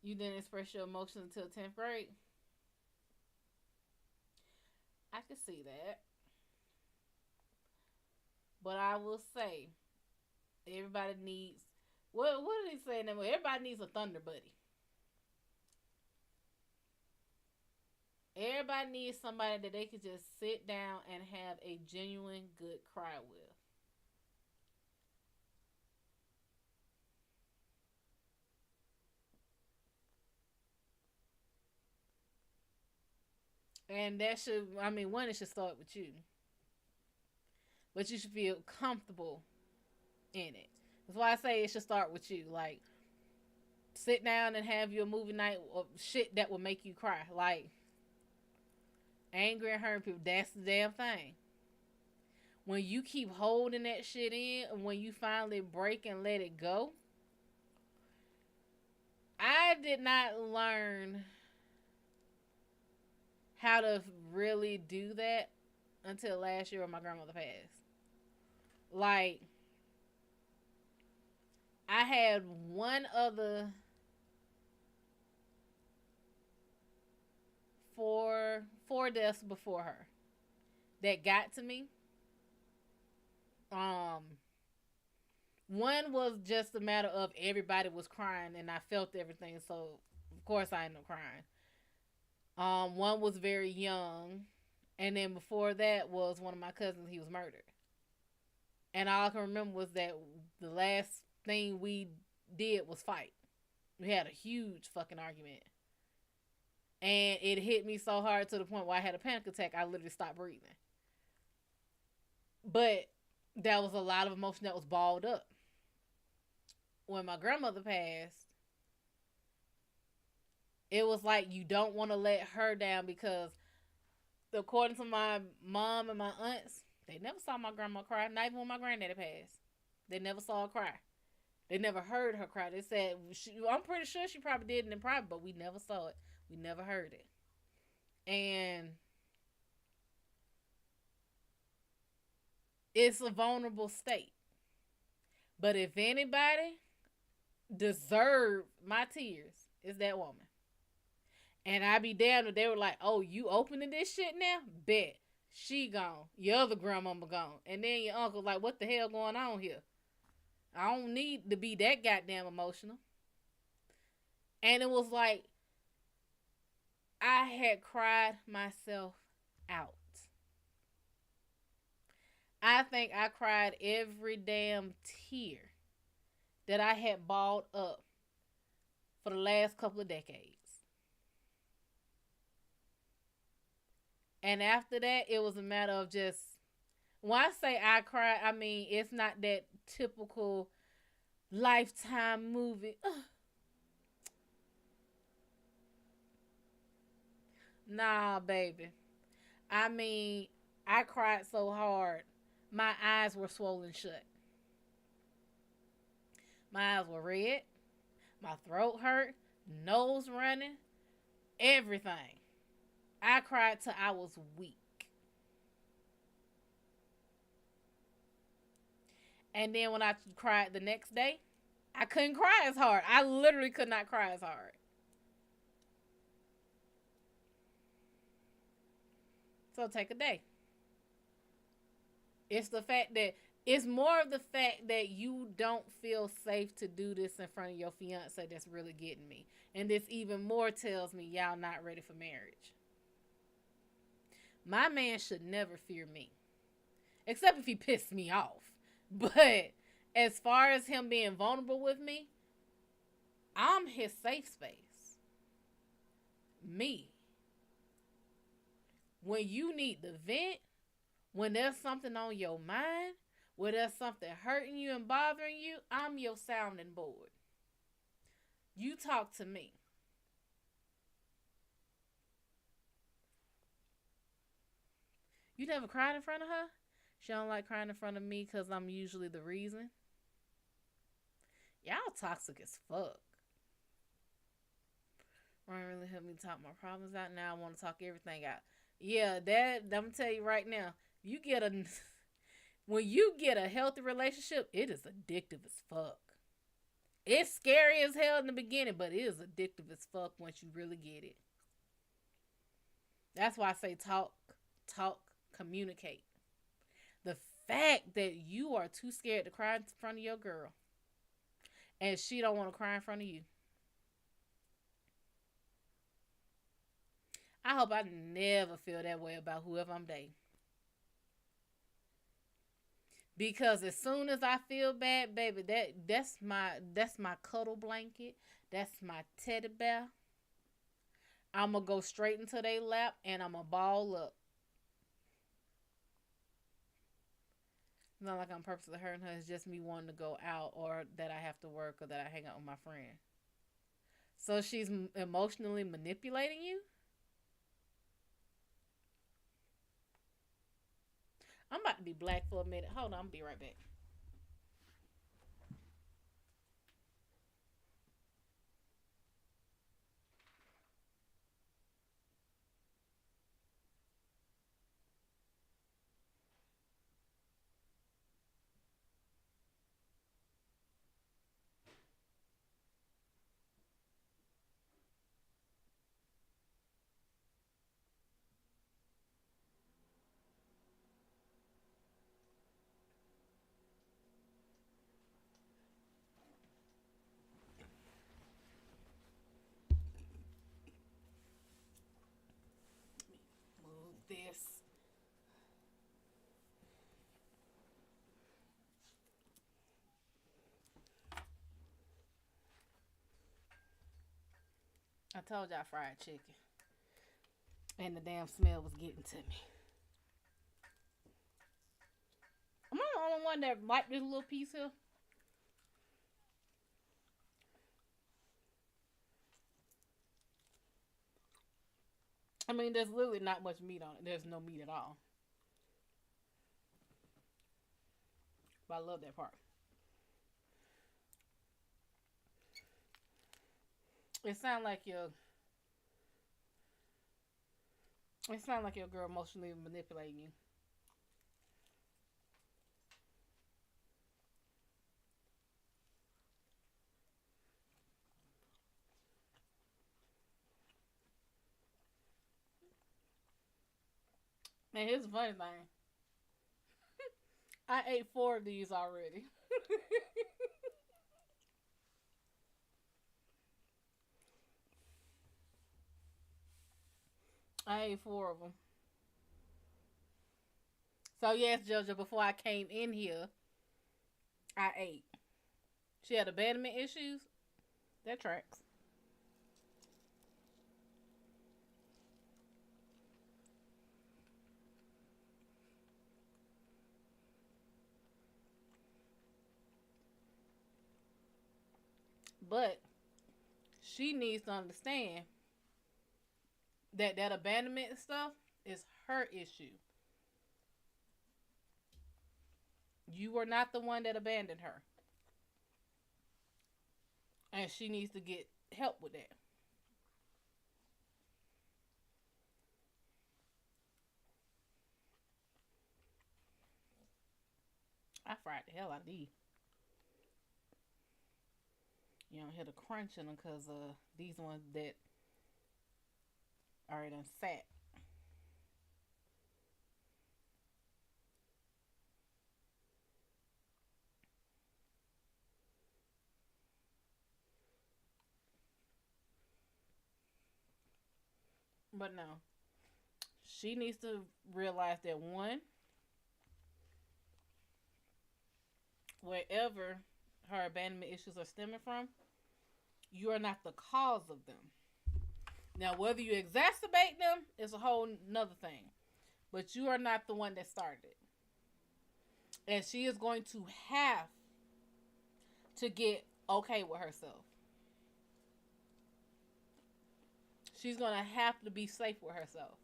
You didn't express your emotions until 10th grade? I can see that. But I will say, everybody needs. What did he say in that movie? Everybody needs a thunder buddy. Everybody needs somebody that they could just sit down and have a genuine good cry with. And that should, I mean, one, it should start with you. But you should feel comfortable in it. That's why I say it should start with you. Like, sit down and have your movie night of shit that will make you cry. Like, angry and hurting people. That's the damn thing. When you keep holding that shit in, and when you finally break and let it go, I did not learn how to really do that until last year when my grandmother passed. Like, I had one other four deaths before her that got to me. Um, One was just a matter of everybody was crying and I felt everything, so of course I ended up crying. One was very young, and then before that was one of my cousins. He was murdered, and all I can remember was that the last thing we did was fight. We had a huge fucking argument, and it hit me so hard to the point where I had a panic attack. I literally stopped breathing. But that was a lot of emotion that was balled up. When my grandmother passed, it was like you don't want to let her down because, according to my mom and my aunts, they never saw my grandma cry. Not even when my granddaddy passed. They never saw her cry. They never heard her cry. They said, I'm pretty sure she probably did it in private, but we never saw it. We never heard it. And it's a vulnerable state. But if anybody deserved my tears, it's that woman. And I be damned if they were like, oh, you opening this shit now? Bet. She gone. Your other grandmama gone. And then your uncle like, what the hell going on here? I don't need to be that goddamn emotional. And it was like, I had cried myself out. I think I cried every damn tear that I had balled up for the last couple of decades. And after that, it was a matter of just, when I say I cry, I mean, it's not that typical Lifetime movie. Nah, baby. I mean, I cried so hard, my eyes were swollen shut. My eyes were red, my throat hurt, nose running. Everything. I cried till I was weak. And then when I cried the next day, I couldn't cry as hard. I literally could not cry as hard. So take a day. It's the fact that it's more of the fact that you don't feel safe to do this in front of your fiance that's really getting me. And this even more tells me y'all not ready for marriage. My man should never fear me. Except if he pissed me off. But as far as him being vulnerable with me, I'm his safe space. Me. When you need to vent, when there's something on your mind, when there's something hurting you and bothering you, I'm your sounding board. You talk to me. You never cried in front of her? She don't like crying in front of me because I'm usually the reason. Y'all toxic as fuck. Ryan really helped me talk my problems out. Now I want to talk everything out. Yeah, that I'm gonna tell you right now. You get a when you get a healthy relationship, it is addictive as fuck. It's scary as hell in the beginning, but it is addictive as fuck once you really get it. That's why I say talk, communicate. The fact that you are too scared to cry in front of your girl and she don't want to cry in front of you. I hope I never feel that way about whoever I'm dating. Because as soon as I feel bad, baby, that's my cuddle blanket. That's my teddy bear. I'm going to go straight into their lap and I'm going to ball up. It's not like I'm purposely hurting her. It's just me wanting to go out or that I have to work or that I hang out with my friend. So she's emotionally manipulating you? I'm about to be black for a minute. Hold on, I'm going to be right back. Move this. I told y'all fried chicken. And the damn smell was getting to me. Am I the only one that liked this little piece here? I mean, there's literally not much meat on it. There's no meat at all. But I love that part. It sounds like your girl emotionally manipulating you. Man, here's the funny thing. I ate 4 of these already. I ate 4 of them. So yes, Jojo, before I came in here, I ate. She had abandonment issues. That tracks. But she needs to understand that abandonment stuff is her issue. You were not the one that abandoned her. And she needs to get help with that. I fried the hell out of these. You don't hear the crunching because these ones that are done sat. But no, she needs to realize that one, wherever her abandonment issues are stemming from, you are not the cause of them. Now, whether you exacerbate them is a whole nother thing, but you are not the one that started it. And she is going to have to get okay with herself. She's going to have to be safe with herself.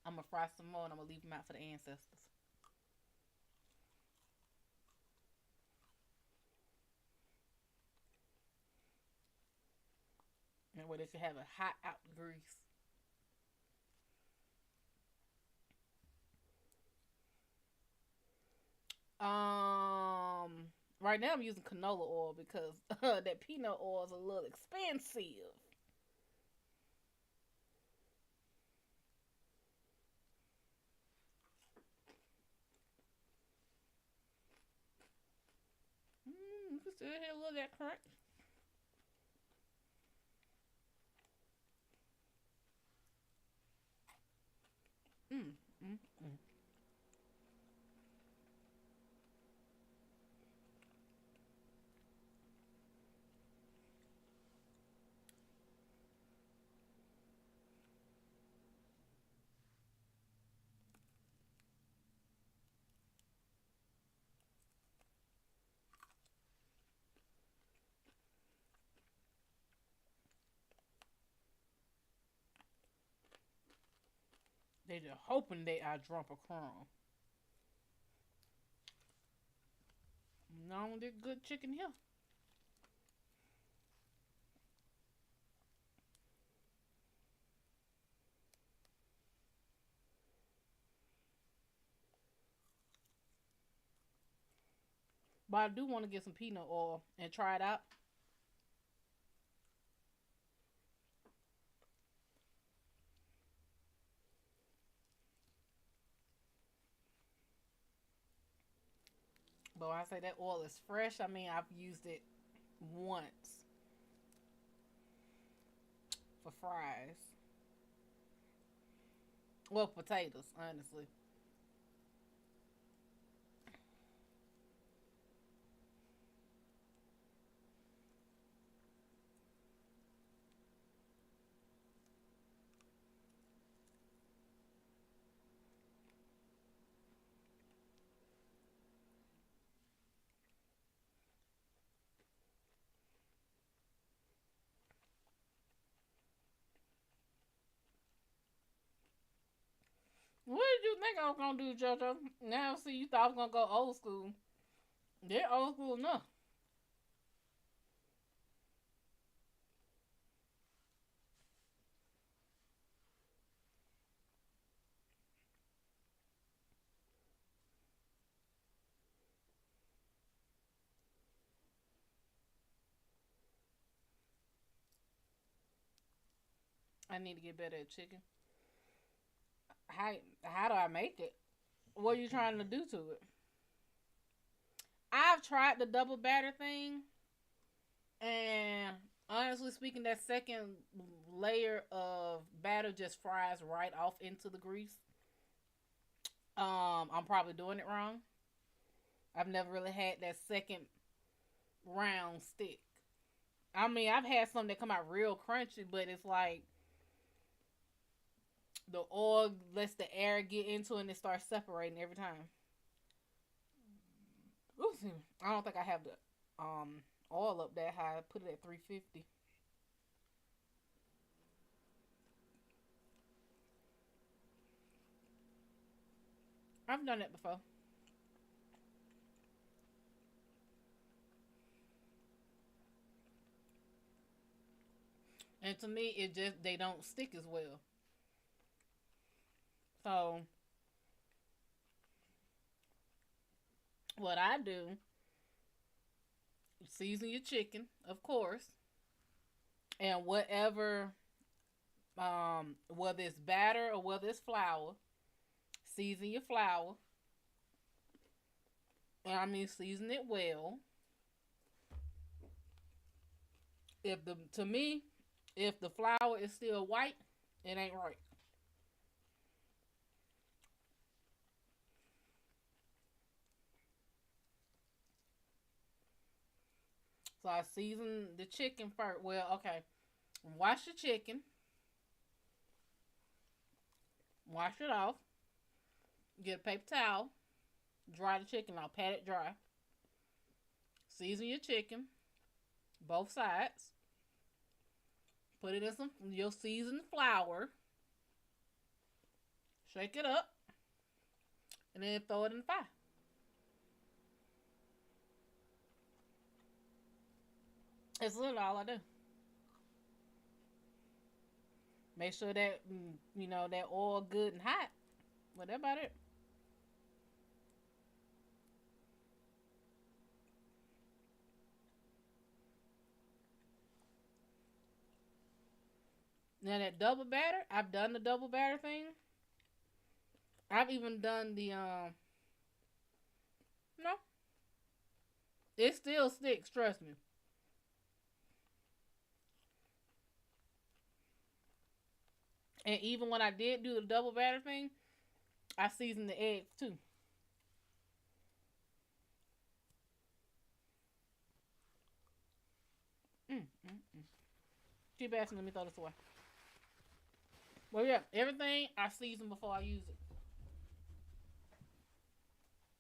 I'm going to fry some more and I'm going to leave them out for the ancestors. And where they can have a hot out grease. Right now I'm using canola oil because that peanut oil is a little expensive. You can still hear a little of that crunch. Mm, mm, mm. They just hoping they I drop a crumb. No, they're good chicken here. But I do want to get some peanut oil and try it out. But when I say that oil is fresh, I mean I've used it once for fries. Well, potatoes, honestly. What did you think I was gonna do, JoJo? Now see, you thought I was gonna go old school. They're old school enough. I need to get better at chicken. How how do I make it? What are you trying to do to it? I've tried the double batter thing, and honestly speaking, that second layer of batter just fries right off into the grease. I'm probably doing it wrong. I've never really had that second round stick. I mean, I've had some that come out real crunchy, but it's like the oil lets the air get into it and it starts separating every time. Oops, I don't think I have the oil up that high. I put it at 350. I've done it before. And to me, it just they don't stick as well. So what I do, season your chicken, of course, and whatever, whether it's batter or whether it's flour, season your flour. And I mean, season it well. If the to me, if the flour is still white, it ain't right. So I season the chicken first. Well, okay. Wash the chicken, wash it off, get a paper towel, dry the chicken out, pat it dry. Season your chicken, both sides. Put it in some your seasoned flour. Shake it up, and then throw it in the fire. It's literally all I do. Make sure that that oil good and hot. But that's about it. Now that double batter, I've done the double batter thing. I've even done the no, it still sticks. Trust me. And even when I did do the double batter thing, I seasoned the eggs too. Mm, mm, mm. Keep asking. Let me throw this away. Well, yeah, everything I season before I use it.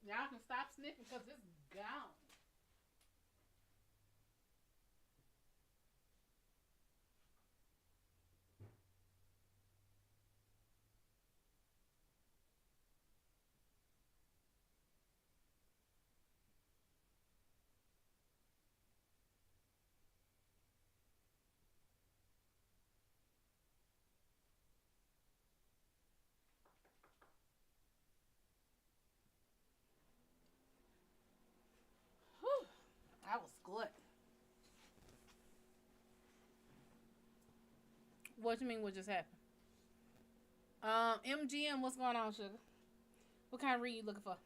Y'all can stop sniffing because it's gone. Whew, I was good. What you mean? What just happened? MGM, what's going on, sugar? What kind of read you looking for?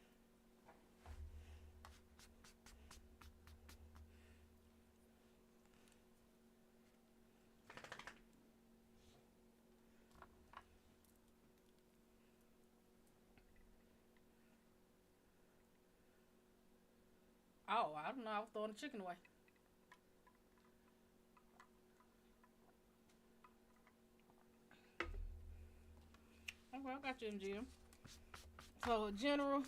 Oh, I don't know. I was throwing the chicken away. Okay, I got you, MGM. So, in general,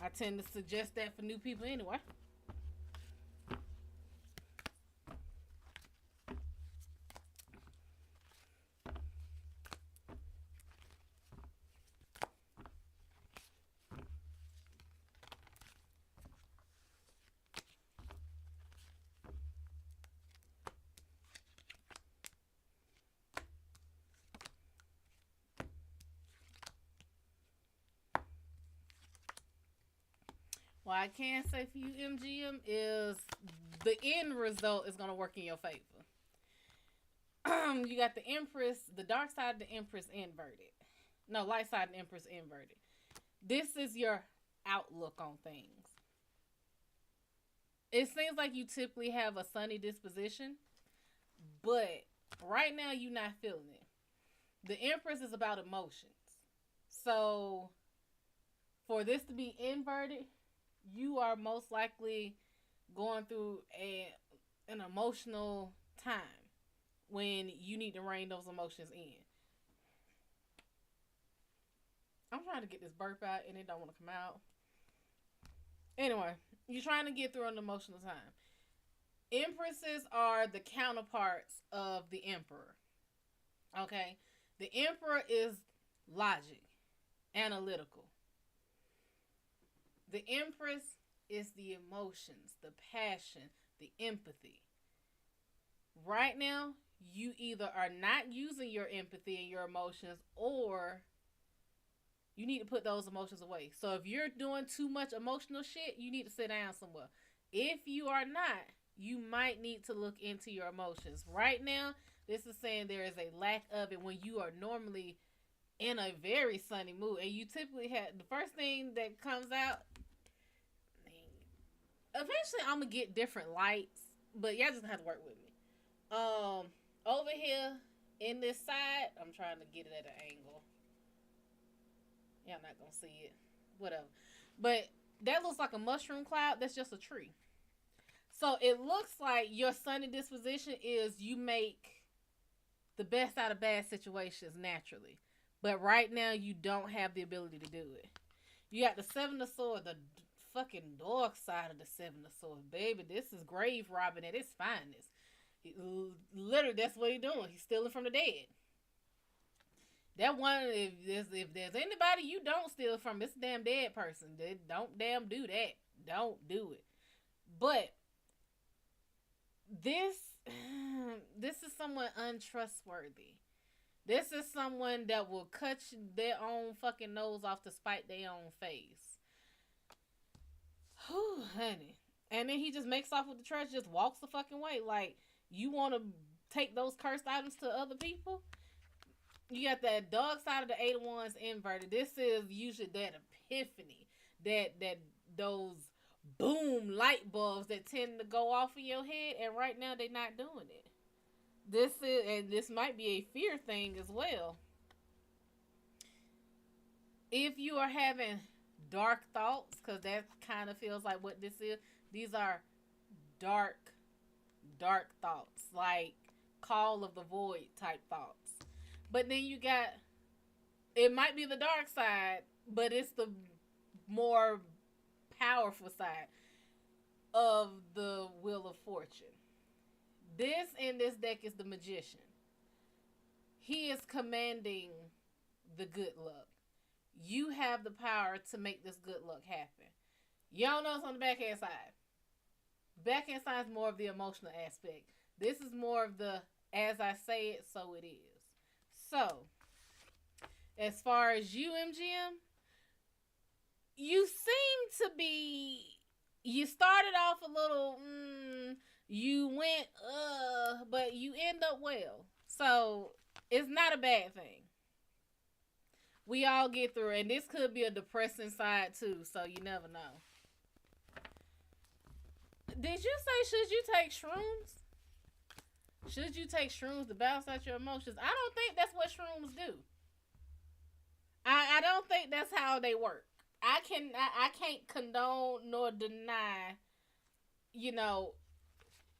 I tend to suggest that for new people anyway. What I can say for you, MGM, is the end result is going to work in your favor. You got the Empress, the dark side of the Empress inverted. No, light side of the Empress inverted. This is your outlook on things. It seems like you typically have a sunny disposition, but right now you're not feeling it. The Empress is about emotions. So for this to be inverted, you are most likely going through an emotional time when you need to rein those emotions in. I'm trying to get this burp out and it don't want to come out. Anyway, you're trying to get through an emotional time. Empresses are the counterparts of the emperor. Okay? The emperor is logic, analytical. The empress is the emotions, the passion, the empathy. Right now, you either are not using your empathy and your emotions, or you need to put those emotions away. So if you're doing too much emotional shit, you need to sit down somewhere. If you are not, you might need to look into your emotions. Right now, this is saying there is a lack of it when you are normally in a very sunny mood. And you typically have the first thing that comes out. Eventually, I'm going to get different lights, but y'all just have to work with me. Over here in this side, I'm trying to get it at an angle. Y'all not gonna see it. Whatever. But that looks like a mushroom cloud. That's just a tree. So it looks like your sunny disposition is you make the best out of bad situations naturally. But right now you don't have the ability to do it. You got the Seven of Swords, the fucking dark side of the Seven of Swords. Baby, this is grave robbing at its finest. Literally, that's what he's doing. He's stealing from the dead. That one, if there's anybody you don't steal from, it's a damn dead person. They don't damn do that. Don't do it. But this is someone untrustworthy. This is someone that will cut their own fucking nose off to spite their own face. Whew, honey. And then he just makes off with the trash, just walks the fucking way. Like, you want to take those cursed items to other people? You got that dark side of the Eight of Wands inverted. This is usually that epiphany, that those boom light bulbs that tend to go off in your head, and right now they're not doing it. This might be a fear thing as well. If you are having dark thoughts, because that kind of feels like what this is, these are dark thoughts, like call of the void type thoughts. But then you got, it might be the dark side, but it's the more powerful side of the Wheel of Fortune. This in this deck is the Magician. He is commanding the good luck. You have the power to make this good luck happen. Y'all know it's on the backhand side. Backhand side is more of the emotional aspect. This is more of the, as I say it, so it is. So, as far as you, MGM, you seem to be, you started off a little, you went, but you end up well. So, it's not a bad thing. We all get through it. And this could be a depressing side too, so you never know. Did you say, should you take shrooms? Should you take shrooms to balance out your emotions? I don't think that's what shrooms do. I don't think that's how they work. I can't condone nor deny,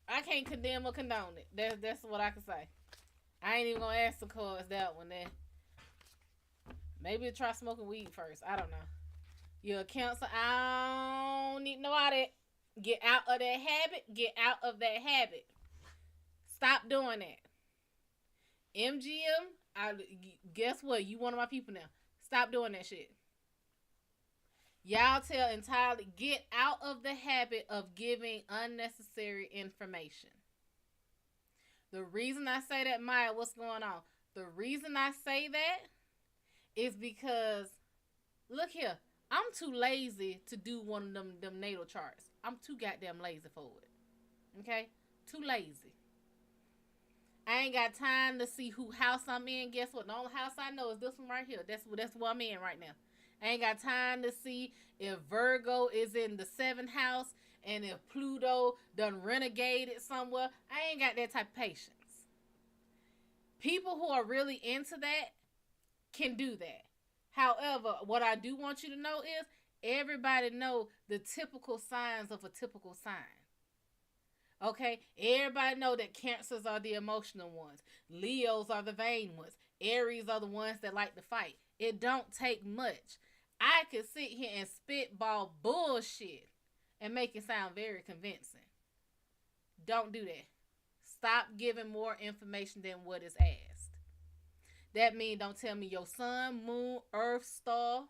I can't condemn or condone it. That's what I can say. I ain't even gonna ask the cards that one then. Maybe try smoking weed first. I don't know. You're a Cancer. I don't need to know all that. Get out of that habit. Get out of that habit. Stop doing that. MGM, guess what? You one of my people now. Stop doing that shit. Y'all tell entirely, get out of the habit of giving unnecessary information. The reason I say that, Maya, what's going on? The reason I say that is because, look here, I'm too lazy to do one of them natal charts. I'm too goddamn lazy for it. Okay? Too lazy. I ain't got time to see who house I'm in. Guess what? The only house I know is this one right here. That's what I'm in right now. I ain't got time to see if Virgo is in the 7th house and if Pluto done renegaded somewhere. I ain't got that type of patience. People who are really into that can do that. However, what I do want you to know is everybody know the typical signs of a typical sign. Okay? Everybody know that Cancers are the emotional ones. Leos are the vain ones. Aries are the ones that like to fight. It don't take much. I could sit here and spitball bullshit and make it sound very convincing. Don't do that. Stop giving more information than what is asked. That means don't tell me your sun, moon, earth, star.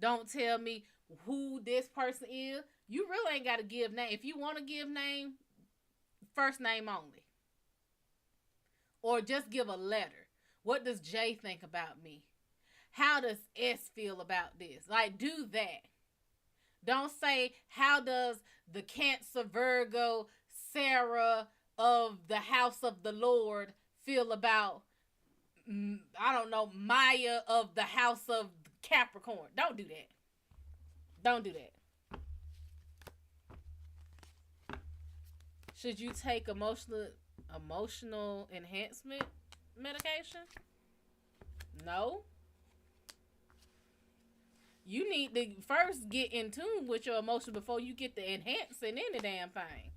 Don't tell me who this person is. You really ain't got to give name. If you want to give name, first name only. Or just give a letter. What does J think about me? How does S feel about this? Like, do that. Don't say, how does the Cancer Virgo Sarah of the house of the Lord feel about, I don't know, Maya of the house of Capricorn. Don't do that. Don't do that. Should you take emotional enhancement medication? No. You need to first get in tune with your emotion before you get the enhancing in the damn thing.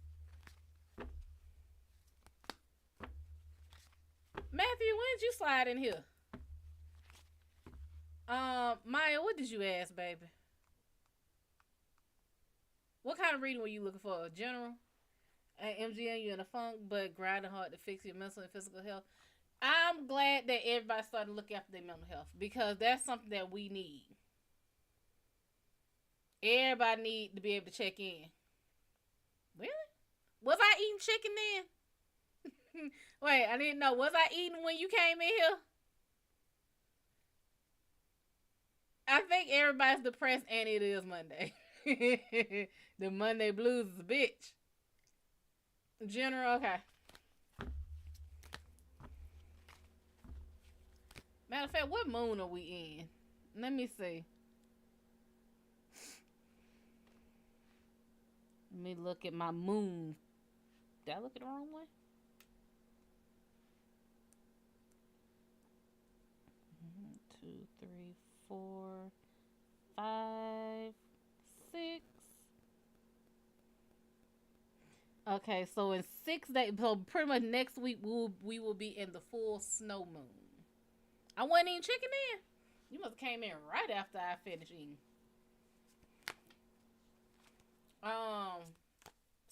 Matthew, when did you slide in here? Maya, what did you ask, baby? What kind of reading were you looking for? General? MGM, you in a funk, but grinding hard to fix your mental and physical health. I'm glad that everybody started looking after their mental health because that's something that we need. Everybody need to be able to check in. Really? Was I eating chicken then? Wait, I didn't know. Was I eating when you came in here? I think everybody's depressed and it is Monday. The Monday blues is a bitch. General, okay. Matter of fact, what moon are we in? Let me see. Let me look at my moon. Did I look at the wrong way? One, 2, 3, 4, 5, 6. Okay, so in 6 days, so pretty much next week we will be in the full snow moon. I wasn't eating chicken then. You must have came in right after I finished eating.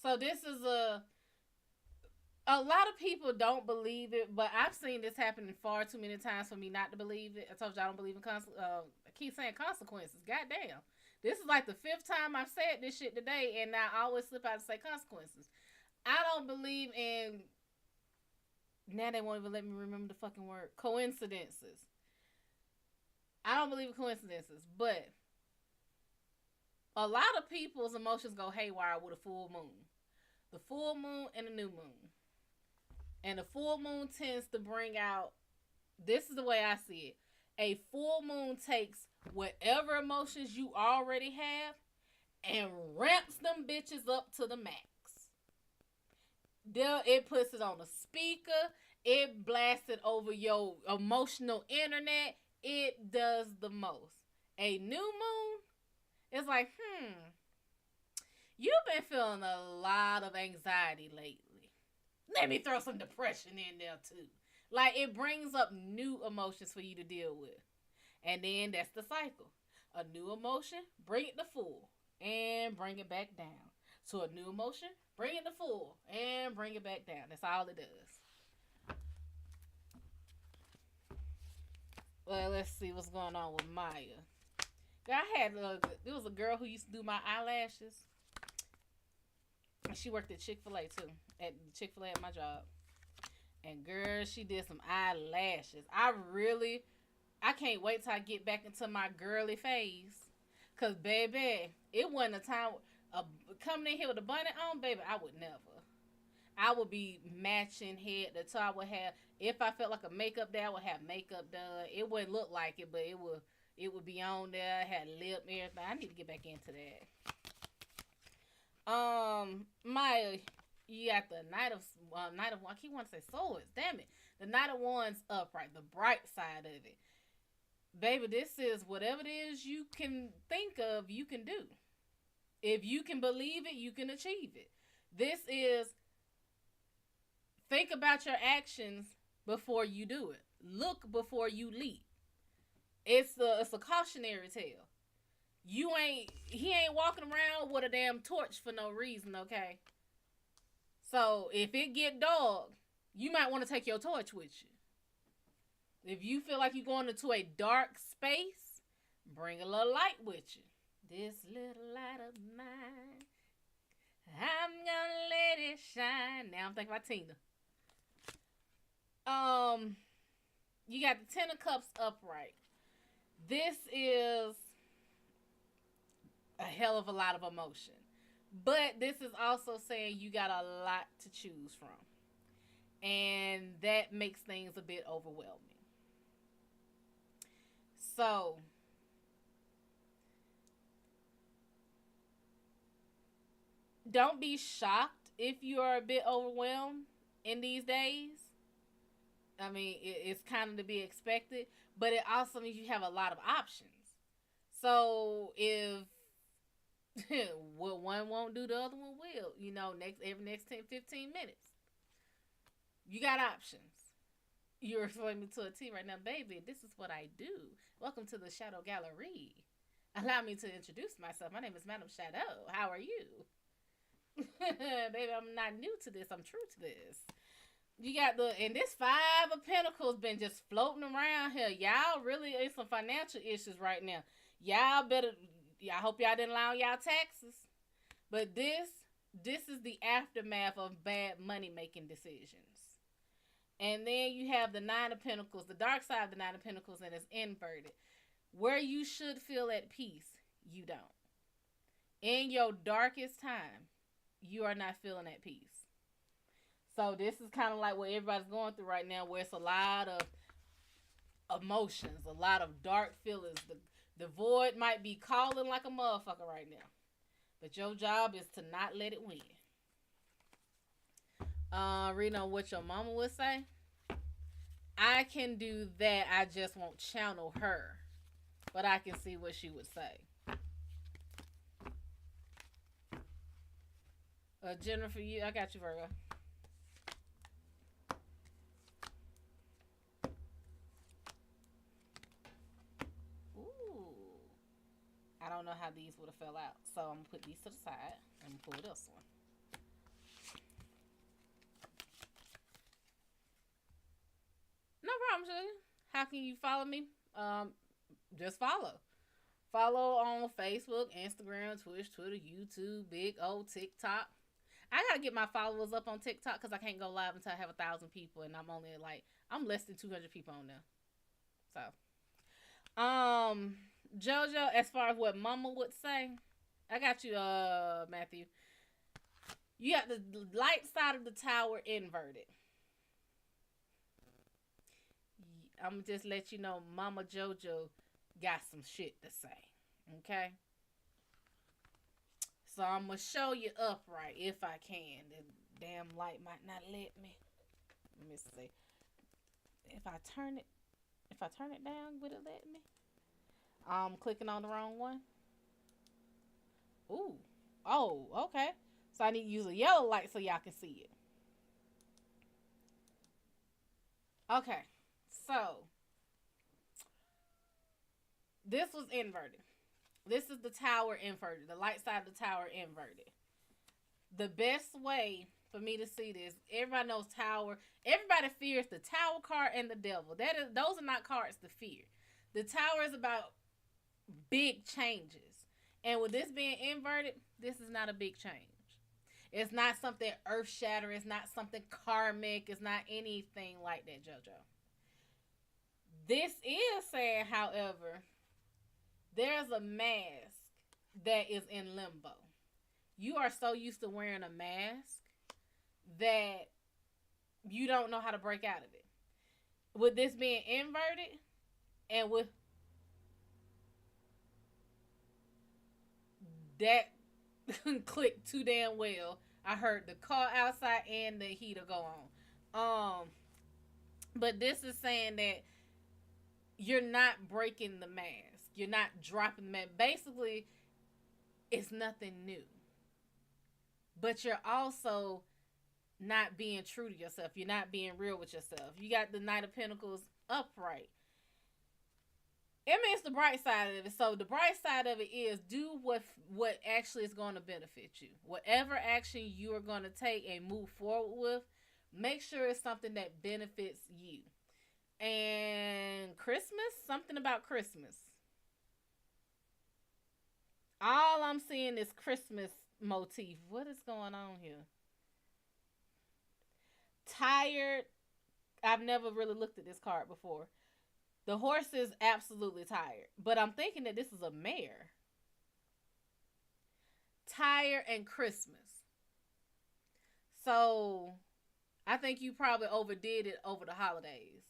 So this is a lot of people don't believe it, but I've seen this happen far too many times for me not to believe it. I told you I don't believe in I keep saying consequences. Goddamn. This is like the 5th time I've said this shit today, and I always slip out and say consequences. I don't believe in, now they won't even let me remember the fucking word, coincidences. I don't believe in coincidences, but a lot of people's emotions go haywire with a full moon. The full moon and the new moon. And the full moon tends to bring out, this is the way I see it. A full moon takes whatever emotions you already have and ramps them bitches up to the max. It puts it on a speaker. It blasts it over your emotional internet. It does the most. A new moon is like, you've been feeling a lot of anxiety lately. Let me throw some depression in there too. Like, it brings up new emotions for you to deal with. And then that's the cycle. A new emotion, bring it to full. And bring it back down. So a new emotion, bring it to full. And bring it back down. That's all it does. Well, let's see what's going on with Maya. There was a girl who used to do my eyelashes. And she worked at Chick-fil-A too. At Chick-fil-A at my job. And girl, she did some eyelashes. I can't wait till I get back into my girly phase. Cause baby, it wasn't a time coming in here with a bonnet on, baby, I would never. I would be matching head to toe. I would have, if I felt like a makeup day, I would have makeup done. It wouldn't look like it, but it would be on there. I had lip, everything. I need to get back into that. Maya, you got the Knight of I keep wanting to say swords. Damn it, the Knight of Wands upright, the bright side of it. Baby, this is whatever it is you can think of, you can do. If you can believe it, you can achieve it. This is, think about your actions before you do it. Look before you leap. It's a cautionary tale. He ain't walking around with a damn torch for no reason, okay? So if it get dark, you might want to take your torch with you. If you feel like you're going into a dark space, bring a little light with you. This little light of mine, I'm gonna let it shine. Now I'm thinking about Tina. Um, you got the Ten of Cups upright. This is a hell of a lot of emotion. But this is also saying you got a lot to choose from. And that makes things a bit overwhelming. So, don't be shocked if you are a bit overwhelmed in these days. I mean, it's kind of to be expected, but it also means you have a lot of options. So if what one won't do, the other one will. Every next 10, 15 minutes, you got options. You're explaining me to a T right now, baby. This is what I do. Welcome to the Shadow Gallery. Allow me to introduce myself. My name is MadamShadO. How are you? Baby, I'm not new to this. I'm true to this. You got and this Five of Pentacles been just floating around here. Y'all really in some financial issues right now. Y'all better, I hope y'all didn't lie on y'all taxes. But this is the aftermath of bad money making decisions. And then you have the Nine of Pentacles, the dark side of the Nine of Pentacles, and it's inverted. Where you should feel at peace, you don't. In your darkest time, you are not feeling at peace. So this is kind of like what everybody's going through right now, where it's a lot of emotions, a lot of dark feelings. The void might be calling like a motherfucker right now. But your job is to not let it win. Reading on what your mama would say. I can do that. I just won't channel her. But I can see what she would say. Jennifer, I got you, Virgo. I don't know how these would have fell out. So I'm going to put these to the side and pull this one. No problem, sugar. How can you follow me? Just follow. Follow on Facebook, Instagram, Twitch, Twitter, YouTube, big old TikTok. I got to get my followers up on TikTok because I can't go live until I have 1,000 people. And I'm less than 200 people on there. So, JoJo, as far as what mama would say, I got you, Matthew. You got the light side of the tower inverted. I'm going to just let you know Mama JoJo got some shit to say. Okay? So I'm going to show you upright if I can. The damn light might not let me. Let me see. If I turn it down, would it let me? I'm clicking on the wrong one. Ooh. Oh, okay. So I need to use a yellow light so y'all can see it. Okay. So this was inverted. This is the tower inverted. The light side of the tower inverted. The best way for me to see this, everybody knows tower. Everybody fears the tower card and the devil. Those are not cards to fear. The tower is about big changes. And with this being inverted, this is not a big change. It's not something earth-shattering. It's not something karmic. It's not anything like that, JoJo. This is saying, however, there's a mask that is in limbo. You are so used to wearing a mask that you don't know how to break out of it. With this being inverted, and with that clicked too damn well. I heard the car outside and the heater go on. But this is saying that you're not breaking the mask. You're not dropping the mask. Basically, it's nothing new. But you're also not being true to yourself. You're not being real with yourself. You got the Knight of Pentacles upright. It means the bright side of it. So the bright side of it is do what actually is going to benefit you. Whatever action you are going to take and move forward with, make sure it's something that benefits you. And Christmas, something about Christmas. All I'm seeing is Christmas motif. What is going on here? Tired, I've never really looked at this card before. The horse is absolutely tired, but I'm thinking that this is a mare. Tired and Christmas. So I think you probably overdid it over the holidays.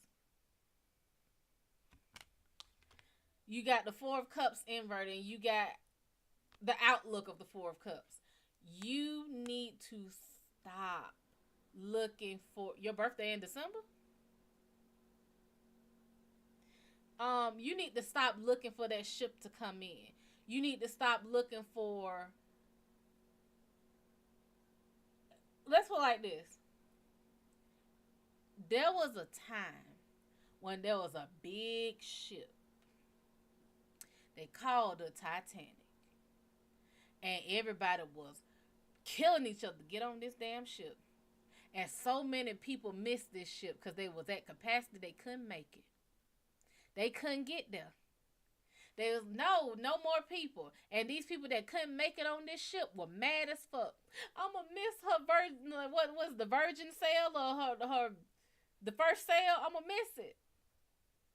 You got the Four of Cups inverted, and you got the outlook of the Four of Cups. You need to stop looking for your birthday in December. You need to stop looking for that ship to come in. You need to stop looking for. Let's put it like this. There was a time when there was a big ship. They called the Titanic. And everybody was killing each other to get on this damn ship. And so many people missed this ship because they was at capacity. They couldn't make it. They couldn't get there. There was no more people. And these people that couldn't make it on this ship were mad as fuck. I'ma miss her virgin. What was the virgin sail or her the first sail? I'ma miss it.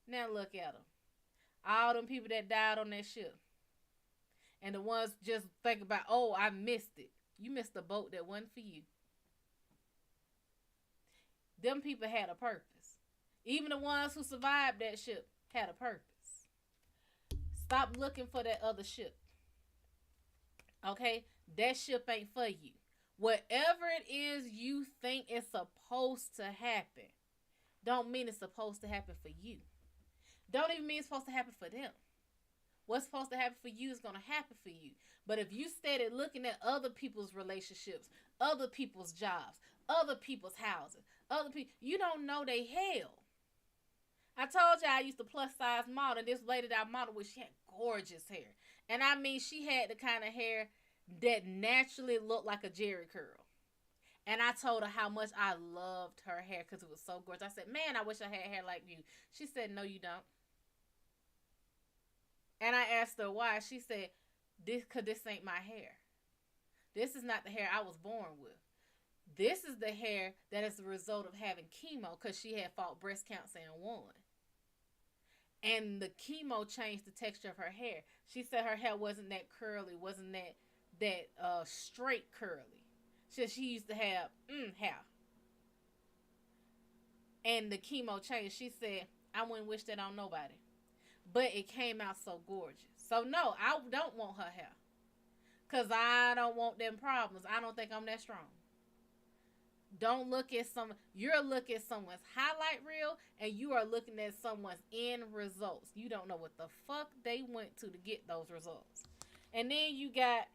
Now look at them. All them people that died on that ship. And the ones just think about, oh, I missed it. You missed the boat that wasn't for you. Them people had a purpose. Even the ones who survived that ship had a purpose. Stop looking for that other ship. Okay? That ship ain't for you. Whatever it is you think is supposed to happen, don't mean it's supposed to happen for you. Don't even mean it's supposed to happen for them. What's supposed to happen for you is going to happen for you. But if you started looking at other people's relationships, other people's jobs, other people's houses, other people, you don't know they hell. I told you I used to plus size model, and this lady that I modeled with, she had gorgeous hair. And I mean, she had the kind of hair that naturally looked like a Jerry curl. And I told her how much I loved her hair because it was so gorgeous. I said, man, I wish I had hair like you. She said, no, you don't. And I asked her why. She said, because this ain't my hair. This is not the hair I was born with. This is the hair that is the result of having chemo because she had fought breast cancer and won. And the chemo changed the texture of her hair. She said her hair wasn't that curly, wasn't that straight curly. She used to have hair. And the chemo changed. She said, I wouldn't wish that on nobody. But it came out so gorgeous. So no, I don't want her hair. Because I don't want them problems. I don't think I'm that strong. Don't look at you're looking at someone's highlight reel and you are looking at someone's end results. You don't know what the fuck they went to get those results. And then you got,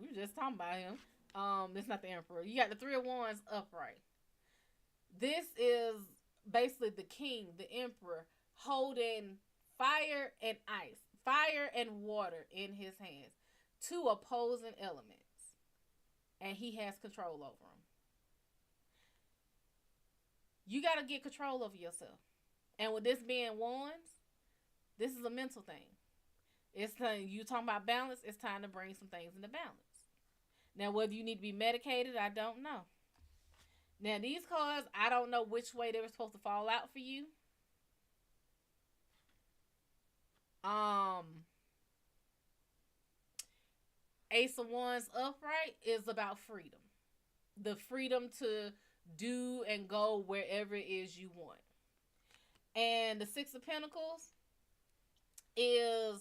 we were just talking about him. It's not the Emperor. You got the Three of Wands upright. This is basically the king, the emperor, holding fire and ice, fire and water in his hands. Two opposing elements. And he has control over them. You got to get control over yourself. And with this being wands, this is a mental thing. It's time, you talking about balance, it's time to bring some things into balance. Now, whether you need to be medicated, I don't know. Now, these cards, I don't know which way they were supposed to fall out for you. Ace of Wands upright is about freedom. The freedom to do and go wherever it is you want. And the Six of Pentacles is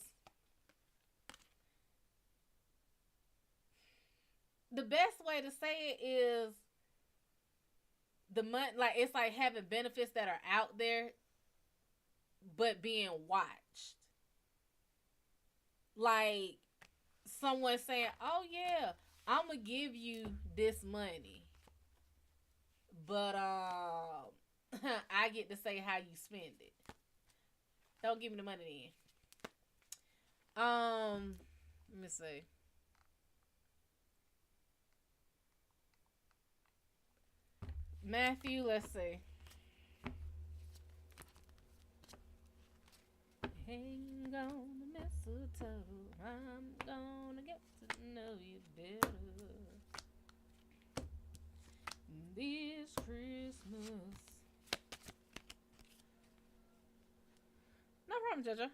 the best way to say it is the money, like it's like having benefits that are out there but being watched. Like someone saying, oh yeah, I'm gonna give you this money, but I get to say how you spend it. Don't give me the money then. Let me see. Matthew, let's see. Hang on the mistletoe, I'm gonna get to know you better this Christmas. No problem, JoJo.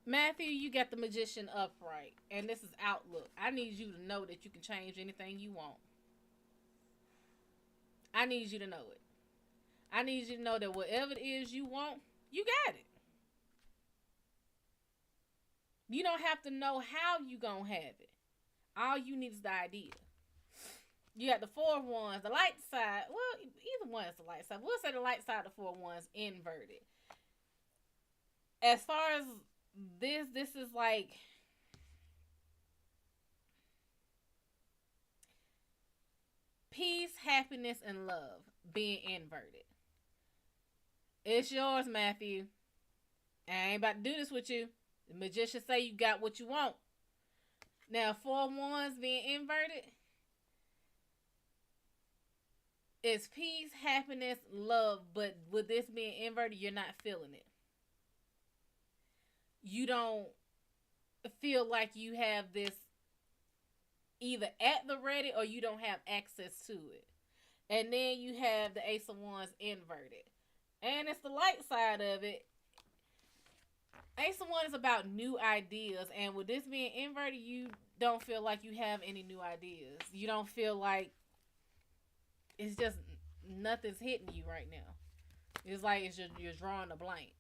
Matthew, you got the magician upright, and this is outlook. I need you to know that you can change anything you want. I need you to know it. I need you to know that whatever it is you want, you got it. You don't have to know how you gonna have it. All you need is the idea. You got the 4 of Wands, the light side. Well, either one is the light side. We'll say the light side of the 4 of Wands inverted. As far as this is like peace, happiness, and love being inverted. It's yours, Matthew. I ain't about to do this with you. The magician say you got what you want. Now, 4 of Wands being inverted. It's peace, happiness, love, but with this being inverted, you're not feeling it. You don't feel like you have this either at the ready or you don't have access to it. And then you have the Ace of Wands inverted. And it's the light side of it. Ace of Wands is about new ideas. And with this being inverted, you don't feel like you have any new ideas. You don't feel like it's just nothing's hitting you right now. It's like you're drawing a blank.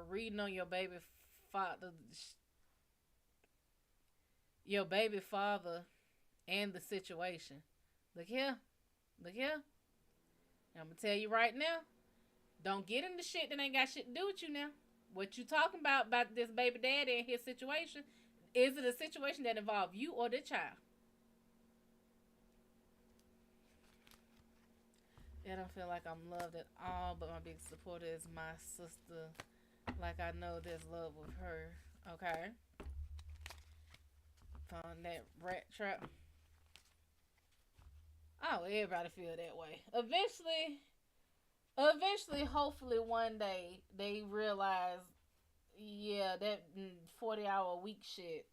Reading on your baby father and the situation. Look here. I'm gonna tell you right now, don't get into shit that ain't got shit to do with you now. What you talking about this baby daddy and his situation, is it a situation that involves you or the child? I don't feel like I'm loved at all, but my big supporter is my sister. Like I know there's love with her. Okay. Found that rat trap. Oh, everybody feel that way. Eventually, hopefully one day, they realize, yeah, that 40-hour-a-week shit,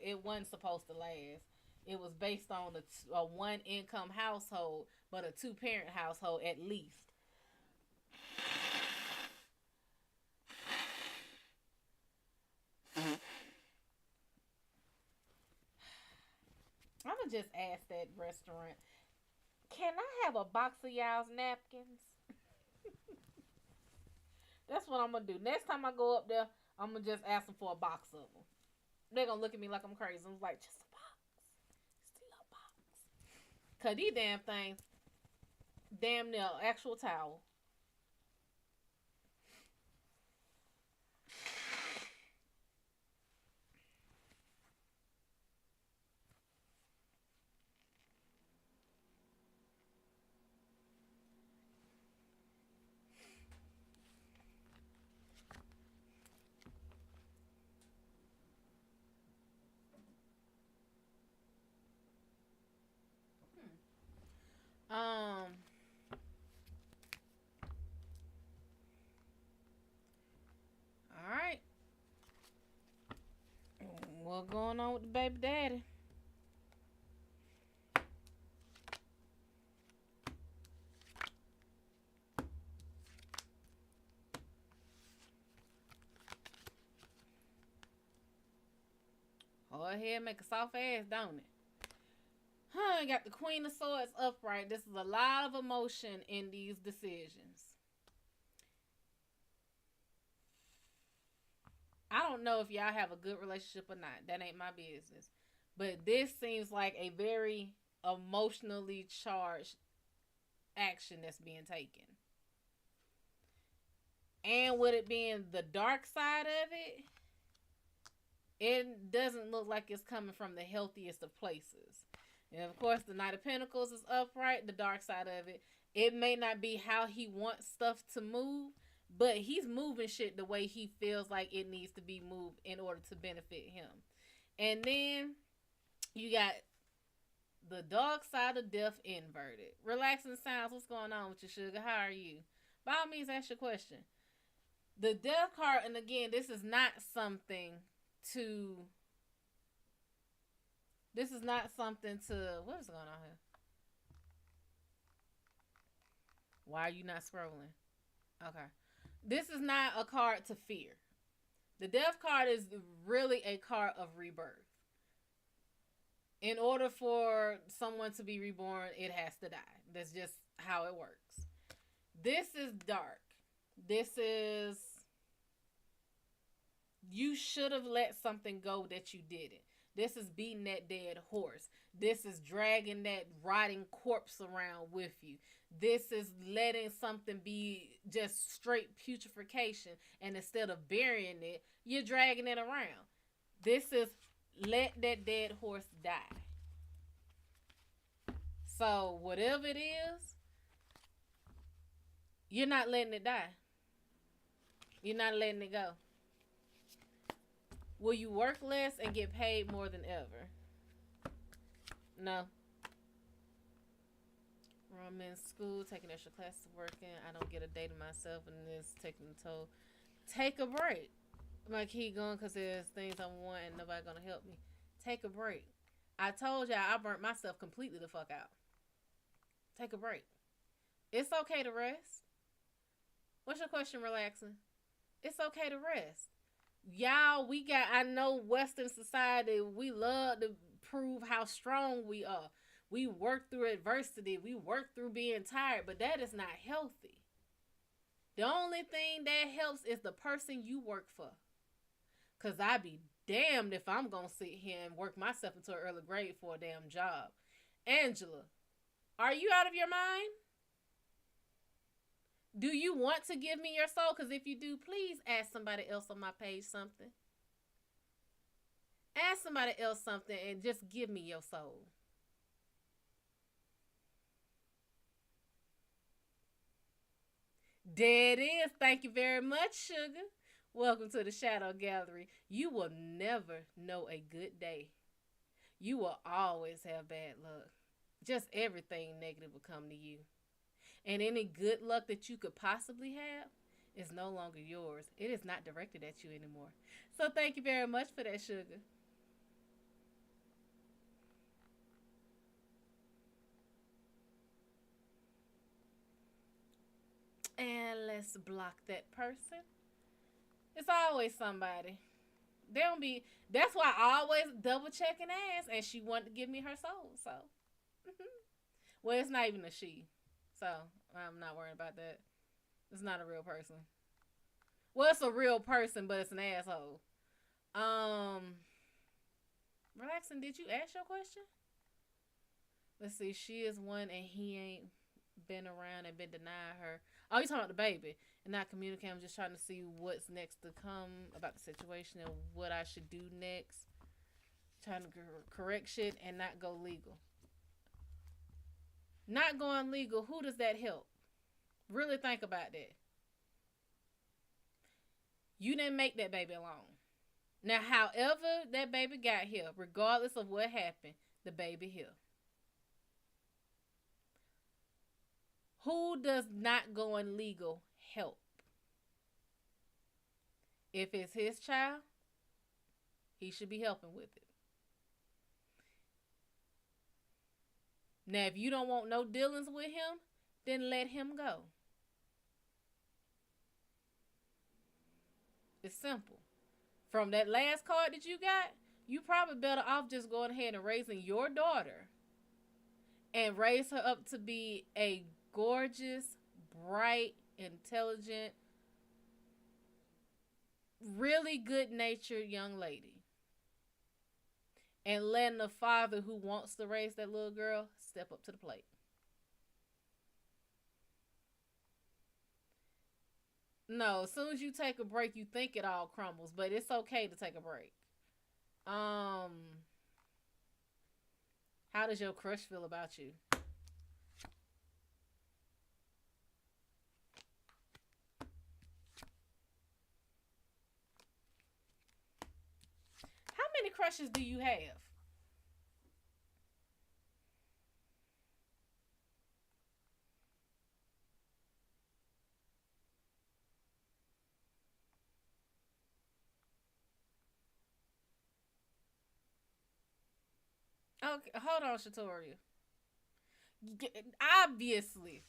it wasn't supposed to last. It was based on a one-income household, but a 2-parent household at least. I'm gonna just ask that restaurant, can I have a box of y'all's napkins? That's what I'm gonna do. Next time I go up there, I'm gonna just ask them for a box of them. They're gonna look at me like I'm crazy. I'm like, just a box. Just a little box. Cause these damn things, damn near actual towel. Um, all right. What's going on with the baby daddy? Go ahead, make a soft ass, don't it? Huh, got the Queen of Swords upright. This is a lot of emotion in these decisions. I don't know if y'all have a good relationship or not. That ain't my business. But this seems like a very emotionally charged action that's being taken. And with it being the dark side of it, it doesn't look like it's coming from the healthiest of places. And of course, the Knight of Pentacles is upright, the dark side of it. It may not be how he wants stuff to move, but he's moving shit the way he feels like it needs to be moved in order to benefit him. And then you got the dark side of death inverted. Relaxing sounds, what's going on with you, sugar? How are you? By all means, ask your question. The death card, and again, this is not something to This is not something to. What is going on here? Why are you not scrolling? Okay. This is not a card to fear. The death card is really a card of rebirth. In order for someone to be reborn, it has to die. That's just how it works. This is dark. This is. You should have let something go that you didn't. This is beating that dead horse. This is dragging that rotting corpse around with you. This is letting something be just straight putrefaction. And instead of burying it, you're dragging it around. This is let that dead horse die. So, whatever it is, you're not letting it die. You're not letting it go. Will you work less and get paid more than ever? No. I'm in school, taking extra classes, working. I don't get a day to myself, and it's taking a toll. Take a break. I'm gonna keep going because there's things I want and nobody gonna help me. Take a break. I told y'all I burnt myself completely the fuck out. Take a break. It's okay to rest. What's your question, relaxing? It's okay to rest. Y'all, I know Western society, we love to prove how strong we are. We work through adversity. We work through being tired, but that is not healthy. The only thing that helps is the person you work for. Because I be damned if I'm going to sit here and work myself into an early grade for a damn job. Angela, are you out of your mind? Do you want to give me your soul? Because if you do, please ask somebody else on my page something. Ask somebody else something and just give me your soul. There it is. Thank you very much, sugar. Welcome to the Shadow Gallery. You will never know a good day. You will always have bad luck. Just everything negative will come to you. And any good luck that you could possibly have is no longer yours. It is not directed at you anymore. So thank you very much for that, sugar. And let's block that person. It's always somebody. They don't be. That's why I always double check and ask. And she wanted to give me her soul. So, well, it's not even a she. So I'm not worried about that. It's not a real person. Well, it's a real person, but it's an asshole. Relaxing. Did you ask your question? Let's see. She is one, and he ain't been around and been denying her. Oh, you talking about the baby and not communicating. I'm just trying to see what's next to come about the situation and what I should do next. Trying to correct shit and not go legal. Not going legal, who does that help? Really think about that. You didn't make that baby alone. Now, however that baby got here, regardless of what happened, the baby here. Who does not going legal help? If it's his child, he should be helping with it. Now, if you don't want no dealings with him, then let him go. It's simple. From that last card that you got, you probably better off just going ahead and raising your daughter and raise her up to be a gorgeous, bright, intelligent, really good-natured young lady. And letting the father who wants to raise that little girl step up to the plate. No, as soon as you take a break, you think it all crumbles, but it's okay to take a break. How does your crush feel about you? How many crushes do you have? Okay, hold on, Shatoria. Obviously.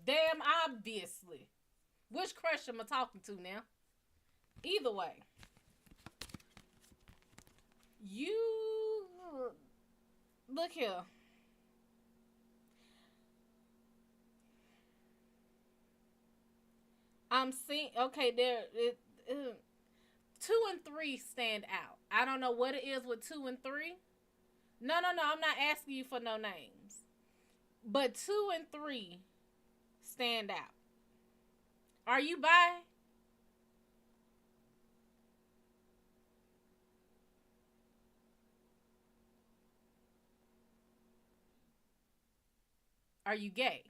Damn obviously. Which crush am I talking to now? Either way. You look here. I'm seeing okay there uh, 2 and 3 stand out. I don't know what it is with 2 and 3. No. I'm not asking you for no names, but 2 and 3 stand out. Are you bi? Are you gay?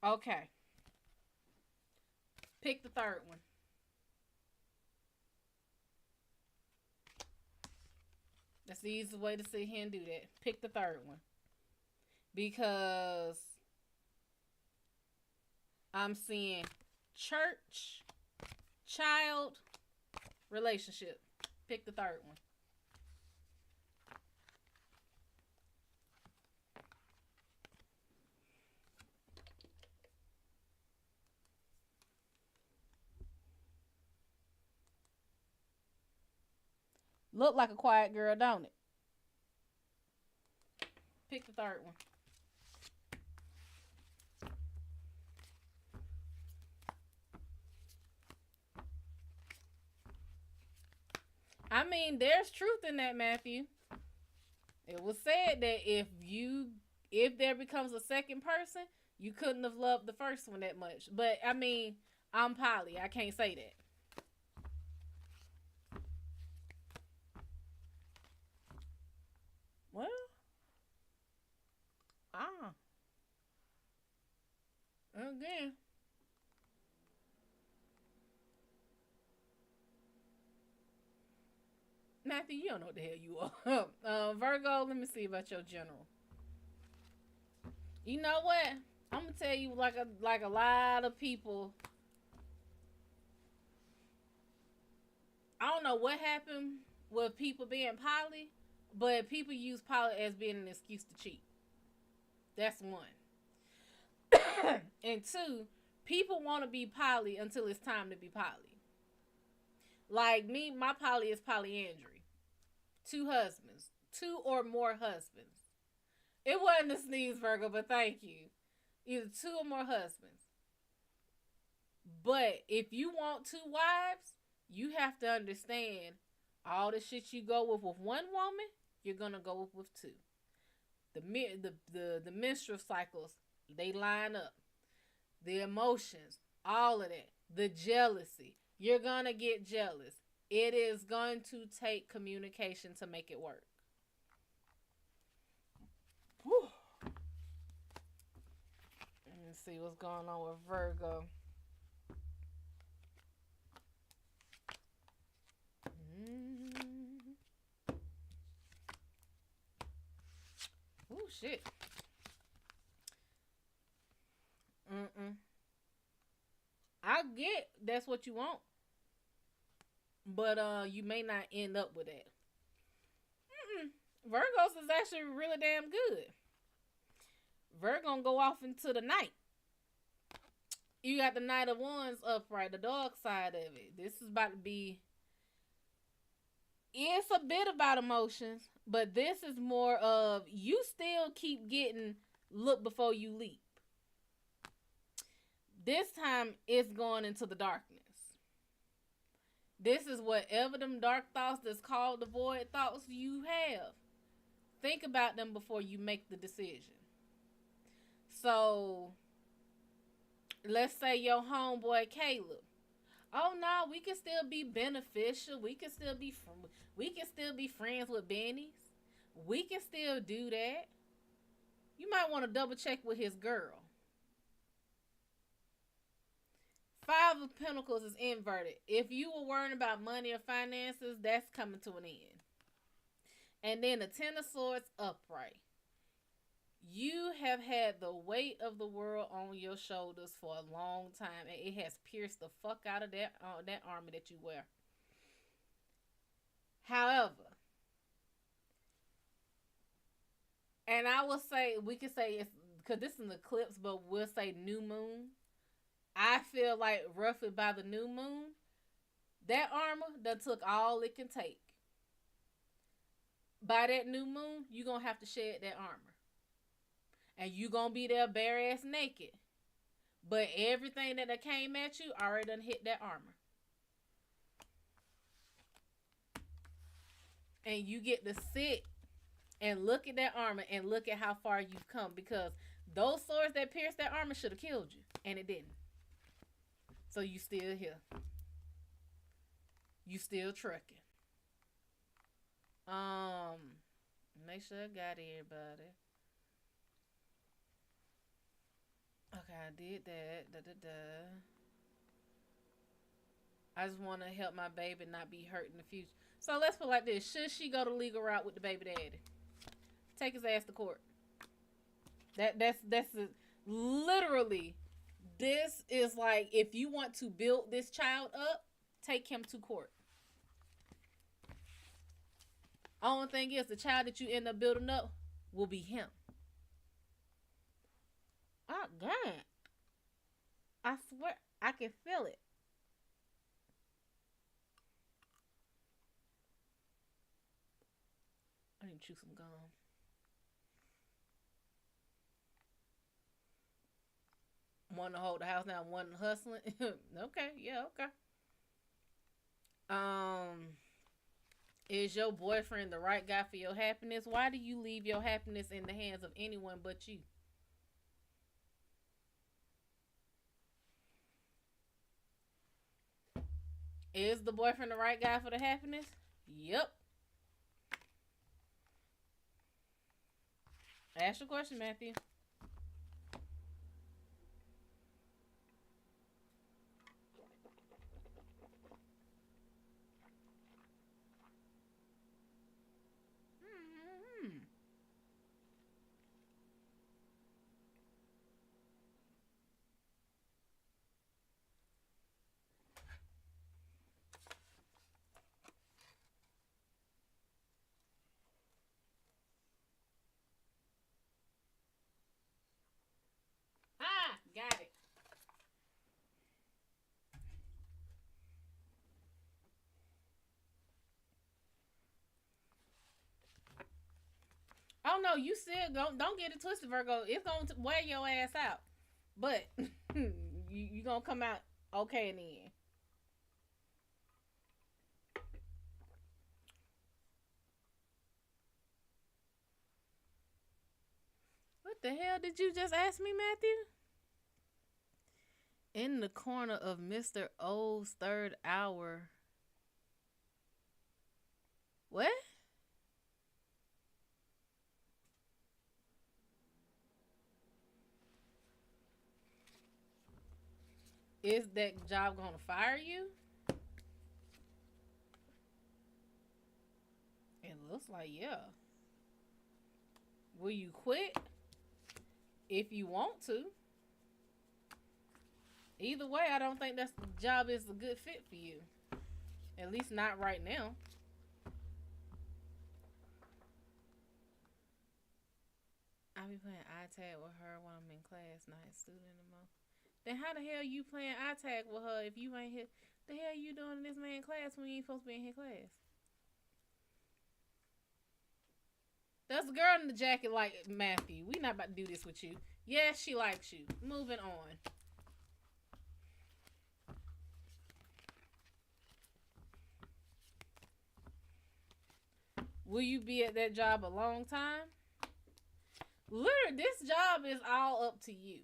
Okay. Pick the third one. That's the easiest way to sit here and do that. Pick the third one. Because I'm seeing church, child, relationship. Pick the third one. Look like a quiet girl, don't it? Pick the third one. I mean, there's truth in that, Matthew. It was said that if there becomes a second person, you couldn't have loved the first one that much. But I mean, I'm poly. I can't say that. Well, ah, again, Matthew, you don't know what the hell you are. Virgo, let me see about your general. You know what? I'm gonna tell you like a lot of people. I don't know what happened with people being poly, but people use poly as being an excuse to cheat. That's one. And two, people want to be poly until it's time to be poly. Like me, my poly is polyandry. Two husbands, two or more husbands. It wasn't a sneeze, Virgo, but thank you. Either two or more husbands. But if you want two wives, you have to understand all the shit you go with one woman, you're gonna go with two. The menstrual cycles, they line up. The emotions, all of that. The jealousy. You're gonna get jealous. It is going to take communication to make it work. Whew. Let me see what's going on with Virgo. Mm. Oh shit. Mm-mm. I get that's what you want, but you may not end up with that. Mm-mm. Virgos is actually really damn good. Virgo gonna go off into the night. You got the Knight of Wands upright, the dark side of it. This is about to be. It's a bit about emotions, but this is more of you still keep getting look before you leap. This time it's going into the darkness. This is whatever them dark thoughts that's called the void thoughts you have. Think about them before you make the decision. So let's say your homeboy Caleb. Oh no, we can still be beneficial. We can still be friends with Benny's. We can still do that. You might want to double check with his girl. Five of Pentacles is inverted. If you were worrying about money or finances, that's coming to an end. And then the Ten of Swords upright. You have had the weight of the world on your shoulders for a long time, and it has pierced the fuck out of that armor that you wear. However, and I will say, we could say it's because this is an eclipse, but we'll say new moon. I feel like roughly by the new moon, that armor done took all it can take. By that new moon, you gonna have to shed that armor. And you gonna be there bare ass naked. But everything that came at you already done hit that armor. And you get to sit and look at that armor and look at how far you've come. Because those swords that pierced that armor should have killed you. And it didn't. So you still here. You still trucking. Make sure I got everybody. Okay, I did that. I just want to help my baby not be hurt in the future. So let's put it like this. Should she go the legal route with the baby daddy? Take his ass to court. That's literally, this is like, if you want to build this child up, take him to court. Only thing is, the child that you end up building up will be him. Oh, God. I swear, I can feel it. I need to chew some gum. One to hold the house down, one hustling. Okay, yeah, okay. Is your boyfriend the right guy for your happiness? Why do you leave your happiness in the hands of anyone but you? Is the boyfriend the right guy for the happiness? Yep. Ask your question, Matthew. Got it. Oh no, you still don't get it twisted, Virgo. It's gonna wear your ass out, but you gonna come out okay in the end. What the hell did you just ask me, Matthew? In the corner of Mr. O's third hour. What? Is that job gonna fire you? It looks like, yeah. Will you quit? If you want to. Either way, I don't think that job is a good fit for you. At least not right now. I be playing iTag with her when I'm in class, not a student anymore. Then how the hell you playing iTag with her if you ain't here? The hell you doing in this man class when you ain't supposed to be in his class? That's the girl in the jacket like Matthew. We not about to do this with you. Yes, she likes you. Moving on. Will you be at that job a long time? Literally, this job is all up to you.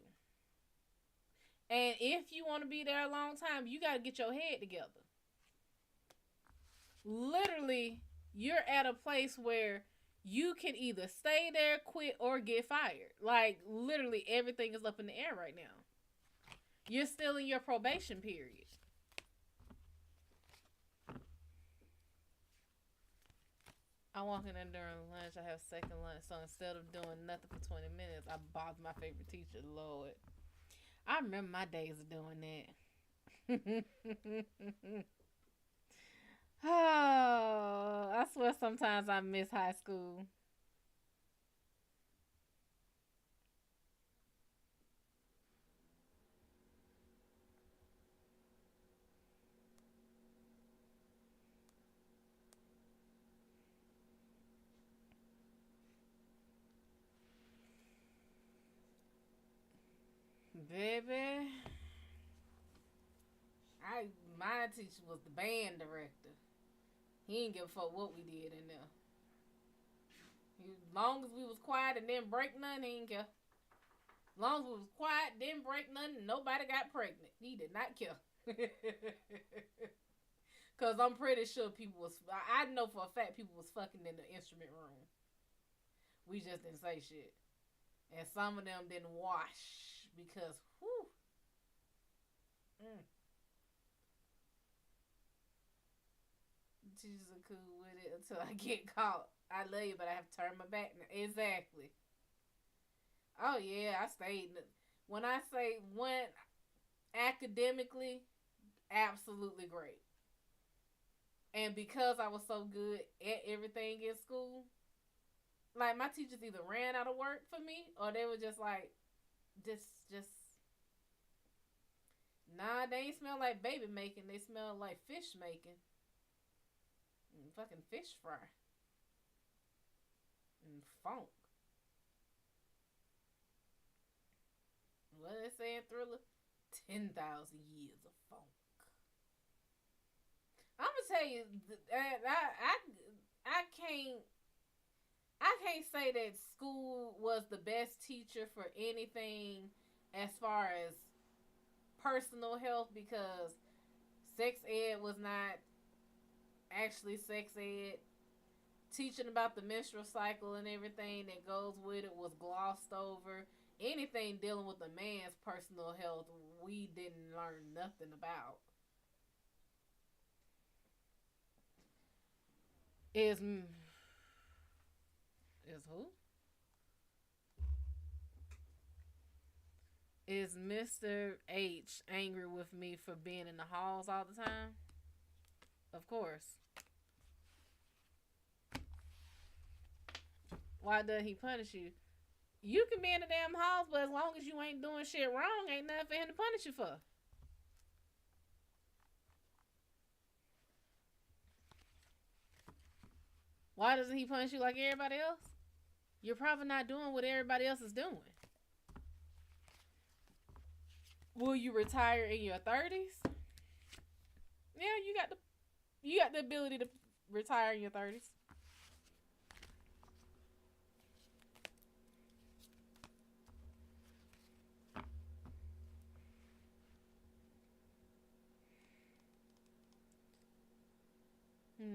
And if you want to be there a long time, you got to get your head together. Literally, you're at a place where you can either stay there, quit, or get fired. Like, literally, everything is up in the air right now. You're still in your probation period. I walk in there during lunch. I have second lunch. So instead of doing nothing for 20 minutes, I bother my favorite teacher. Lord. I remember my days of doing that. Oh, I swear sometimes I miss high school. Baby, my teacher was the band director. He didn't give a fuck what we did in there. As long as we was quiet and didn't break nothing, he didn't care. As long as we was quiet, didn't break nothing, nobody got pregnant. He did not care. Cause I'm pretty sure people was. I know for a fact people was fucking in the instrument room. We just didn't say shit, and some of them didn't wash because whew. Teachers are cool with it until I get caught. I love you, but I have to turn my back now. Exactly. Oh yeah, I stayed. When I say went academically, absolutely great. And because I was so good at everything in school, like my teachers either ran out of work for me or they were just like, just nah. They ain't smell like baby making. They smell like fish making. Fucking fish fry and funk. What they say in Thriller? 10,000 years of funk. I'm gonna tell you, I can't say that school was the best teacher for anything as far as personal health because sex ed was not actually sex ed. Teaching about the menstrual cycle and everything that goes with it was glossed over. Anything dealing with a man's personal health, we didn't learn nothing about. Is who? Is Mr. H angry with me for being in the halls all the time? Of course. Why doesn't he punish you? You can be in the damn halls, but as long as you ain't doing shit wrong, ain't nothing for him to punish you for. Why doesn't he punish you like everybody else? You're probably not doing what everybody else is doing. Will you retire in your 30s? Yeah, you got the ability to retire in your 30s.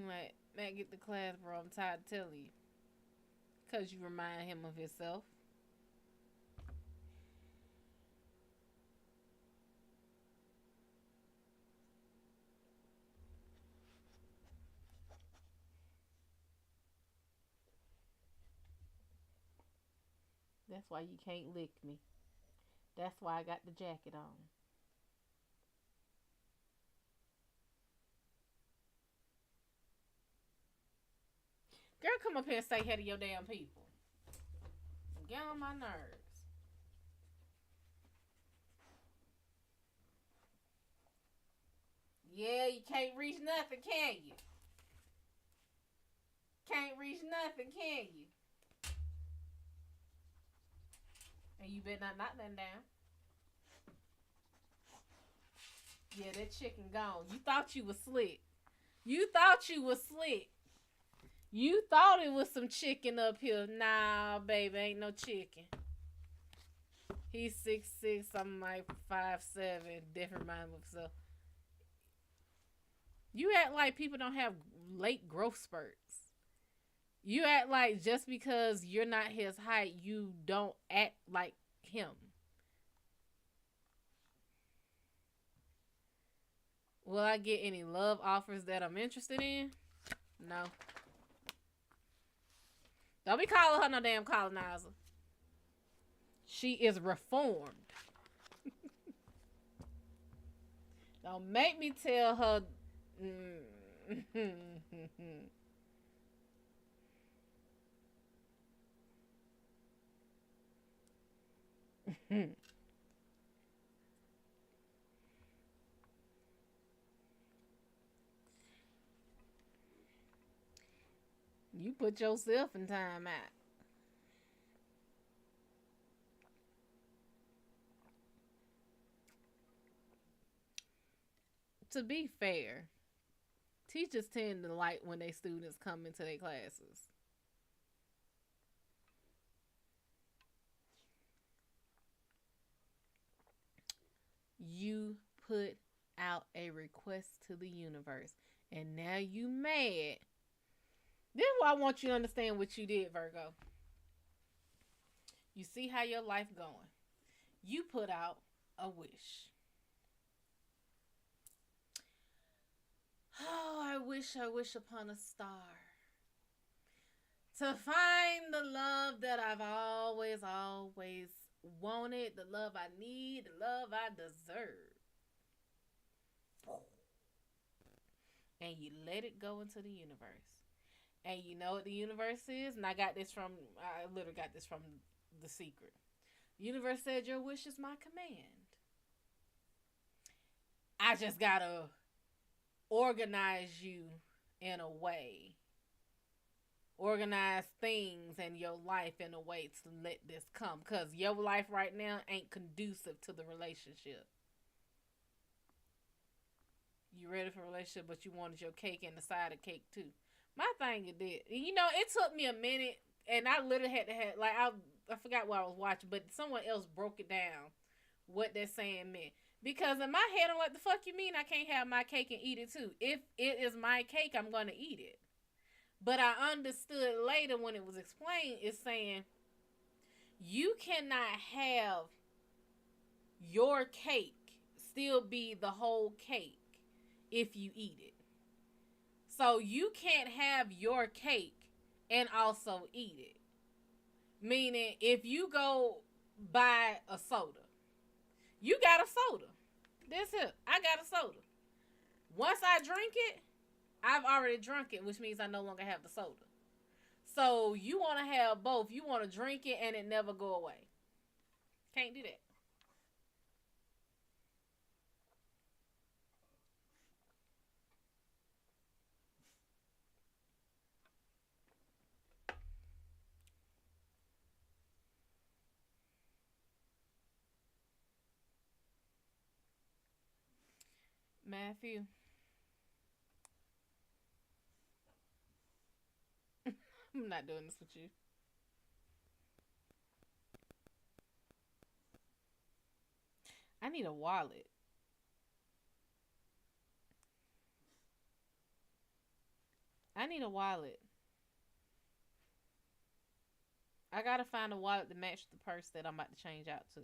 Like, Matt, get the class, bro. I'm tired of telling you. Because you remind him of himself. That's why you can't lick me. That's why I got the jacket on. Girl, come up here and say hey to your damn people. Get on my nerves. Yeah, you can't reach nothing, can you? Can't reach nothing, can you? And you better not knock nothing down. Yeah, that chicken gone. You thought you was slick. You thought you was slick. You thought it was some chicken up here. Nah, baby, ain't no chicken. He's 6'6", I'm like 5'7", different mind of himself. You act like people don't have late growth spurts. You act like just because you're not his height, you don't act like him. Will I get any love offers that I'm interested in? No. Don't be calling her no damn colonizer. She is reformed. Don't make me tell her. You put yourself in time out. To be fair, teachers tend to like when their students come into their classes. You put out a request to the universe, and now you mad. This is why I want you to understand what you did, Virgo. You see how your life going. You put out a wish. Oh, I wish upon a star to find the love that I've always wanted, the love I need, the love I deserve. And you let it go into the universe. And you know what the universe is? And I literally got this from The Secret. The universe said, your wish is my command. I just gotta organize you in a way. Organize things in your life in a way to let this come. Because your life right now ain't conducive to the relationship. You ready for a relationship, but you wanted your cake and the side of cake too. My thing is this. You know, it took me a minute, and I literally had to have, like, I forgot what I was watching, but someone else broke it down, what that saying meant. Because in my head, I'm like, the fuck you mean I can't have my cake and eat it too? If it is my cake, I'm going to eat it. But I understood later when it was explained, it's saying, you cannot have your cake still be the whole cake if you eat it. So you can't have your cake and also eat it. Meaning, if you go buy a soda, you got a soda. That's it. I got a soda. Once I drink it, I've already drunk it, which means I no longer have the soda. So you want to have both. You want to drink it and it never go away. Can't do that. Matthew, I'm not doing this with you. I need a wallet. I need a wallet. I gotta find a wallet to match the purse that I'm about to change out to.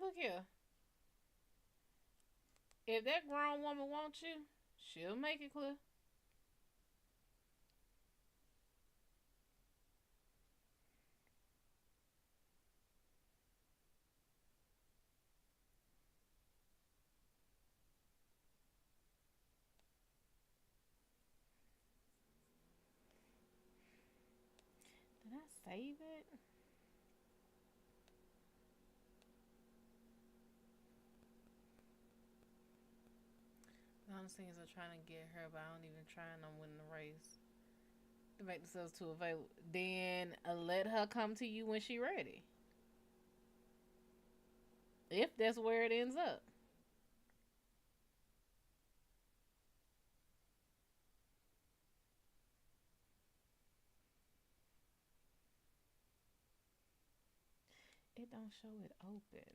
Look here. If that grown woman wants you, she'll make it clear. Did I save it? The honest thing is I'm trying to get her, but I don't even try and I'm winning the race. To make themselves too available. Then let her come to you when she ready. If that's where it ends up. It don't show it open.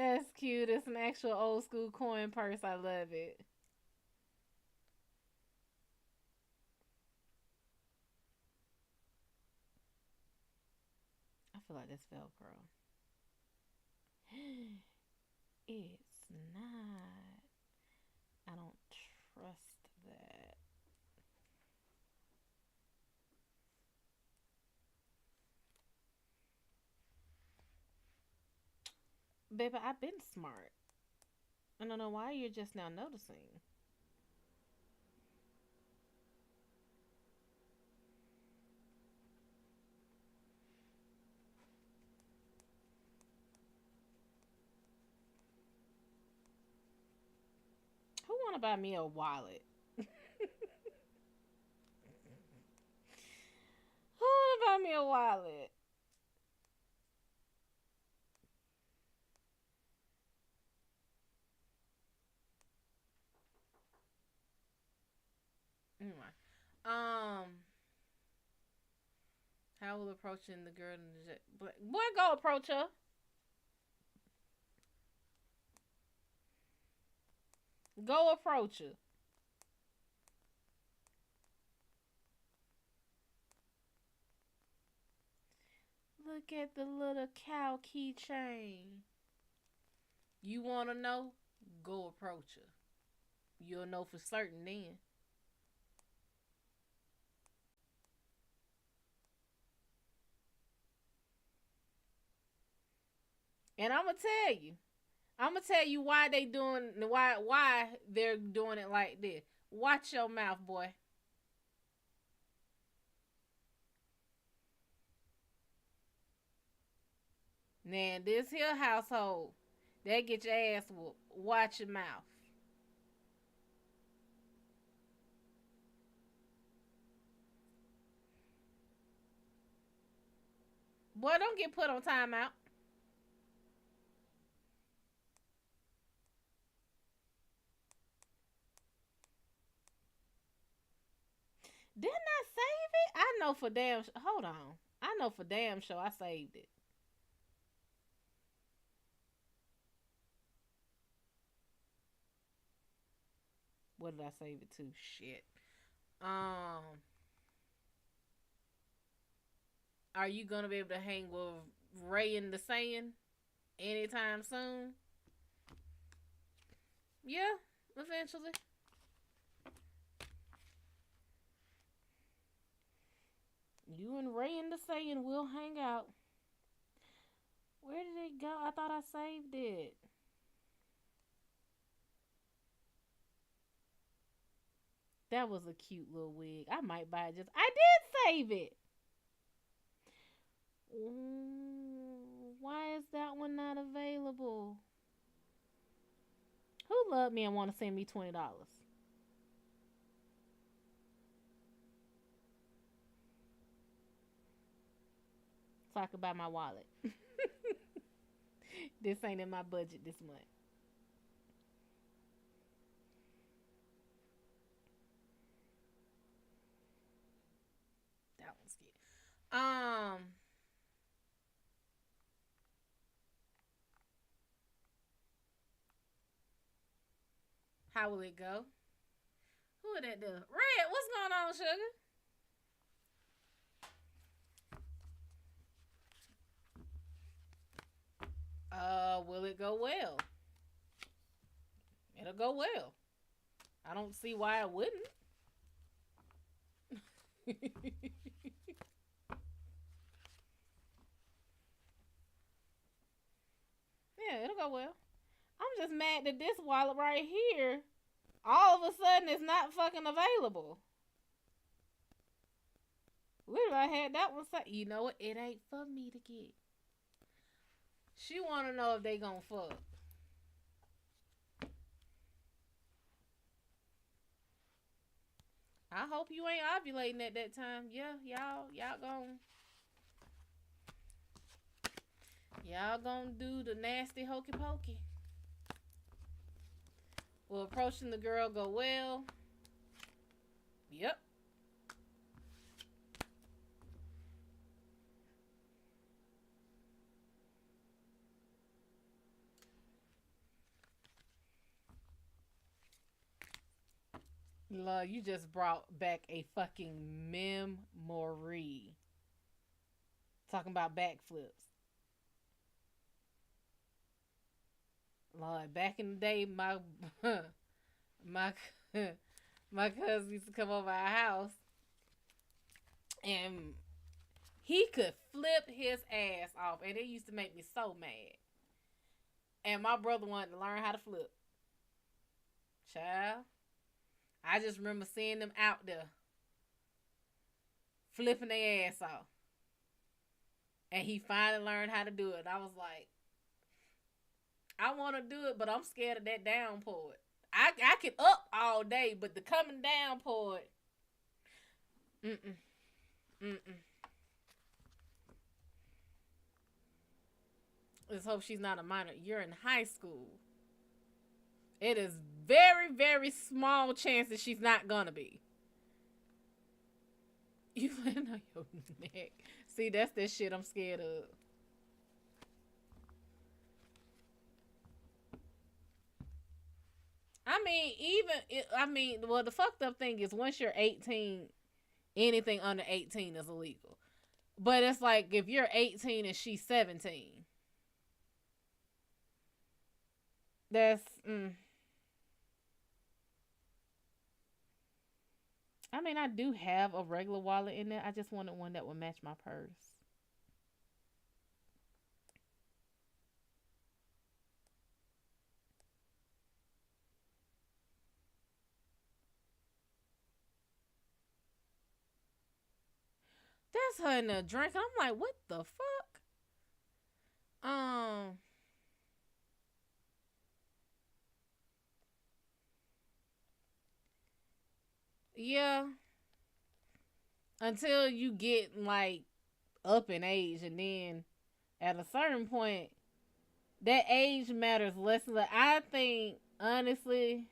That's cute. It's an actual old school coin purse. I love it. I feel like that's Velcro. It's not. I don't trust that. Baby, I've been smart. I don't know why you're just now noticing. Who wanna buy me a wallet? Who wanna buy me a wallet? Anyway, um, how will approaching the girl in the jet? Boy, go approach her. Go approach her. Look at the little cow keychain. You wanna know? Go approach her. You'll know for certain then. And I'm gonna tell you why they doing why they're doing it like this. Watch your mouth, boy. Now this here household, they get your ass whooped. Watch your mouth. Boy, don't get put on timeout. Didn't I save it? I know for damn. Hold on. I know for damn sure I saved it. What did I save it to? Shit. Um, are you gonna be able to hang with Ray in the sand anytime soon? Yeah, eventually. You and Ray in the sand will hang out. Where did it go? I thought I saved it. That was a cute little wig. I might buy it just. I did save it. Why is that one not available? Who loved me and want to send me $20? So I could buy my wallet. This ain't in my budget this month. That one's cute. How will it go? Who would that do? Red, what's going on, sugar? Will it go well? It'll go well. I don't see why it wouldn't. Yeah, it'll go well. I'm just mad that this wallet right here, all of a sudden, is not fucking available. Literally, I had that one say, you know what? It ain't for me to get. She want to know if they gonna fuck. I hope you ain't ovulating at that time. Yeah, y'all gonna do the nasty hokey pokey. Will approaching the girl go well? Yep. Love, you just brought back a fucking memory. Talking about backflips. Lord, back in the day, my my cousin used to come over our house, and he could flip his ass off, and it used to make me so mad. And my brother wanted to learn how to flip. Child, I just remember seeing them out there flipping their ass off. And he finally learned how to do it. I was like, I want to do it, but I'm scared of that down part. I can up all day, but the coming down part, mm-mm, mm-mm. Let's hope she's not a minor. You're in high school. It is very, very small chance that she's not gonna be. You land on your neck. See, that's that shit I'm scared of. Well, the fucked up thing is once you're 18, anything under 18 is illegal. But it's like if you're 18 and she's 17, that's. I do have a regular wallet in there. I just wanted one that would match my purse. That's her in a drink. I'm like, what the fuck? Um, yeah. Until you get like up in age, and then at a certain point, that age matters less. I think honestly,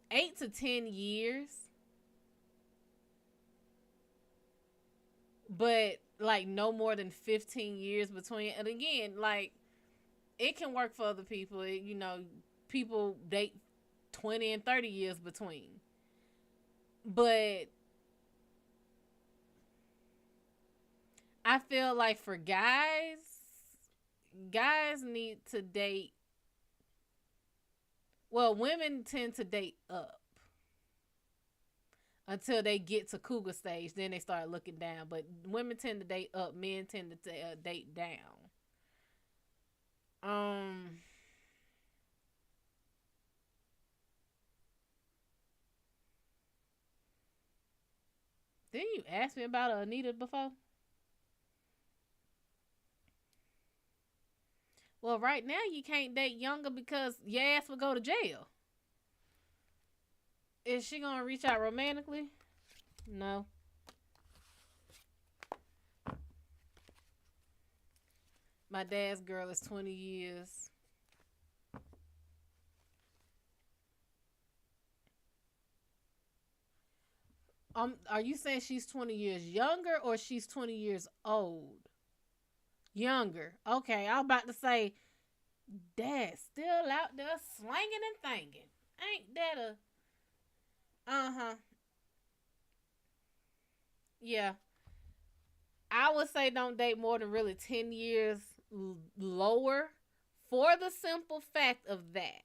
8 to 10 years, but like no more than 15 years between. And again, like it can work for other people. People date 20 and 30 years between. But I feel like for guys need to date. Well, women tend to date up until they get to cougar stage. Then they start looking down. But women tend to date up. Men tend to date down. Didn't you ask me about Anita before? Well, right now you can't date younger because your ass will go to jail. Is she gonna reach out romantically? No. My dad's girl is 20 years. Are you saying she's 20 years younger or she's 20 years old? Younger. Okay, I was about to say, Dad's still out there slanging and thanging. Ain't that a... Uh-huh. Yeah. I would say don't date more than really 10 years lower for the simple fact of that.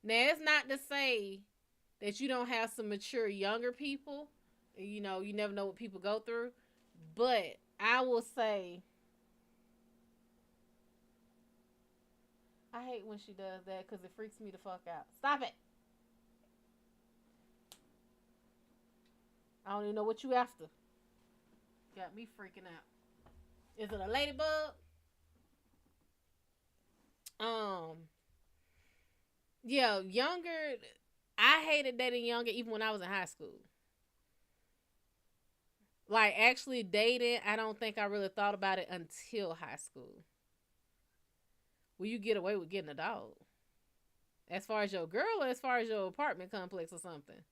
Now, it's not to say that you don't have some mature younger people. You never know what people go through. But I will say, I hate when she does that because it freaks me the fuck out. Stop it. I don't even know what you after. Got me freaking out. Is it a ladybug? Yeah, younger. I hated dating younger even when I was in high school. Like actually dating, I don't think I really thought about it until high school. Will you get away with getting a dog? As far as your girl or as far as your apartment complex or something?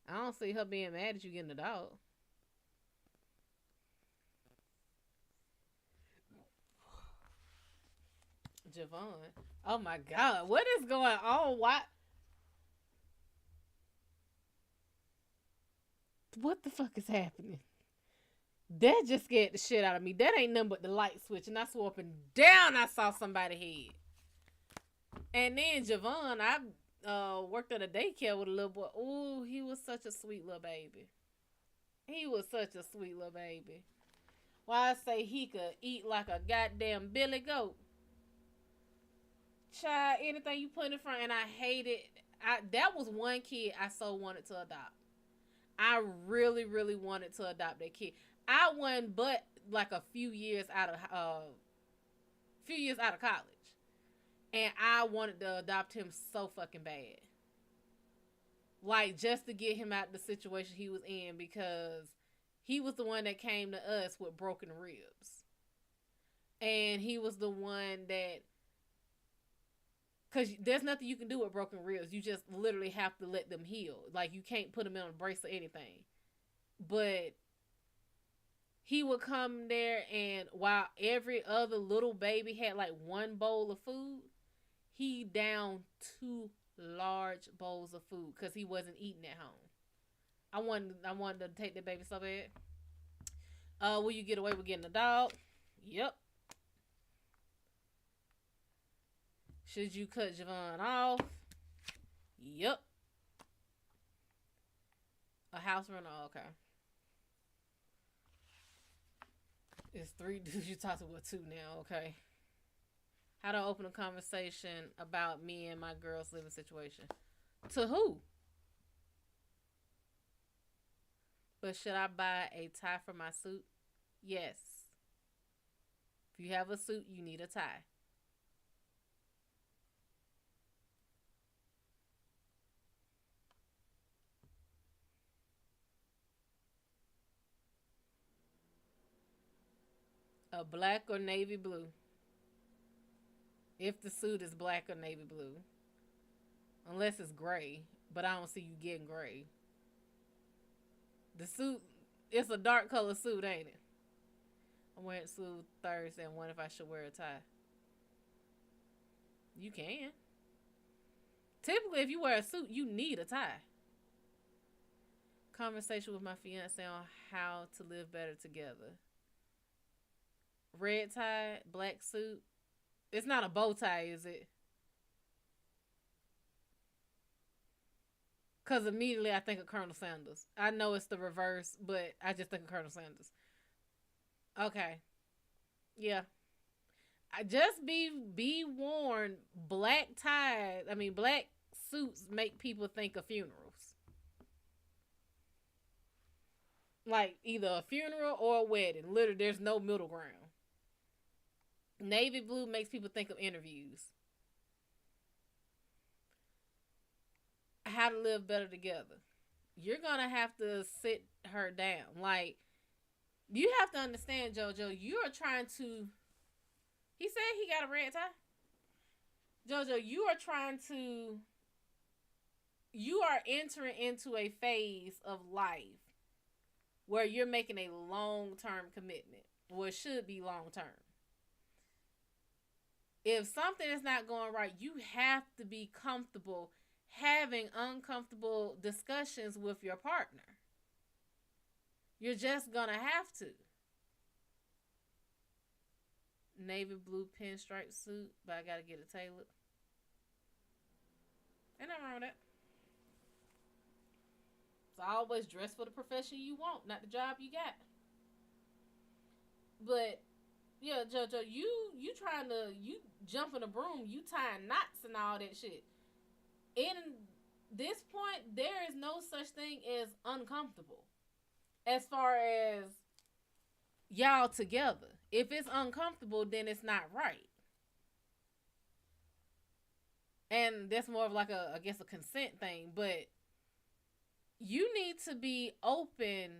I don't see her being mad at you getting a dog. Javon. Oh my God. What is going on? What the fuck is happening? That just scared the shit out of me. That ain't nothing but the light switch. And I swore up and down I saw somebody's head. And then Javon, I worked at a daycare with a little boy. Ooh, he was such a sweet little baby. He was such a sweet little baby. Why I say he could eat like a goddamn billy goat. Child, anything you put in front, and I hated. That was one kid I so wanted to adopt. I really, really wanted to adopt that kid. I wasn't but like a few years out of college, and I wanted to adopt him so fucking bad. Like, just to get him out of the situation he was in, because he was the one that came to us with broken ribs, and he was the one that. Because there's nothing you can do with broken ribs. You just literally have to let them heal. Like, you can't put them in a brace or anything. But he would come there, and while every other little baby had like one bowl of food, he downed 2 large bowls of food because he wasn't eating at home. I wanted to take that baby so bad. Will you get away with getting a dog? Yep. Should you cut Javon off? Yep. A house rental? Okay. It's 3 dudes you talked to with 2 now, okay. How to open a conversation about me and my girl's living situation. To who? But should I buy a tie for my suit? Yes. If you have a suit, you need a tie. A black or navy blue. If the suit is black or navy blue. Unless it's gray. But I don't see you getting gray. The suit, it's a dark color suit, ain't it? I'm wearing a suit Thursday and wonder if I should wear a tie. You can. Typically, if you wear a suit, you need a tie. Conversation with my fiance on how to live better together. Red tie, black suit. It's not a bow tie, is it? Because immediately I think of Colonel Sanders. I know it's the reverse, but I just think of Colonel Sanders. Okay. Yeah. I just be warned, black suits make people think of funerals. Like either a funeral or a wedding. Literally, there's no middle ground. Navy blue makes people think of interviews. How to live better together. You're going to have to sit her down. Like, you have to understand, JoJo, you are trying to... He said he got a red tie. JoJo, you are trying to... You are entering into a phase of life where you're making a long-term commitment. Well, it should be long-term. If something is not going right, you have to be comfortable having uncomfortable discussions with your partner. You're just going to have to. Navy blue pinstripe suit, but I got to get it tailored. Ain't nothing wrong with that. So always dress for the profession you want, not the job you got. But yeah, JoJo, you jumping a broom, you tying knots and all that shit. In this point, there is no such thing as uncomfortable. As far as y'all together. If it's uncomfortable, then it's not right. And that's more of like I guess a consent thing, but you need to be open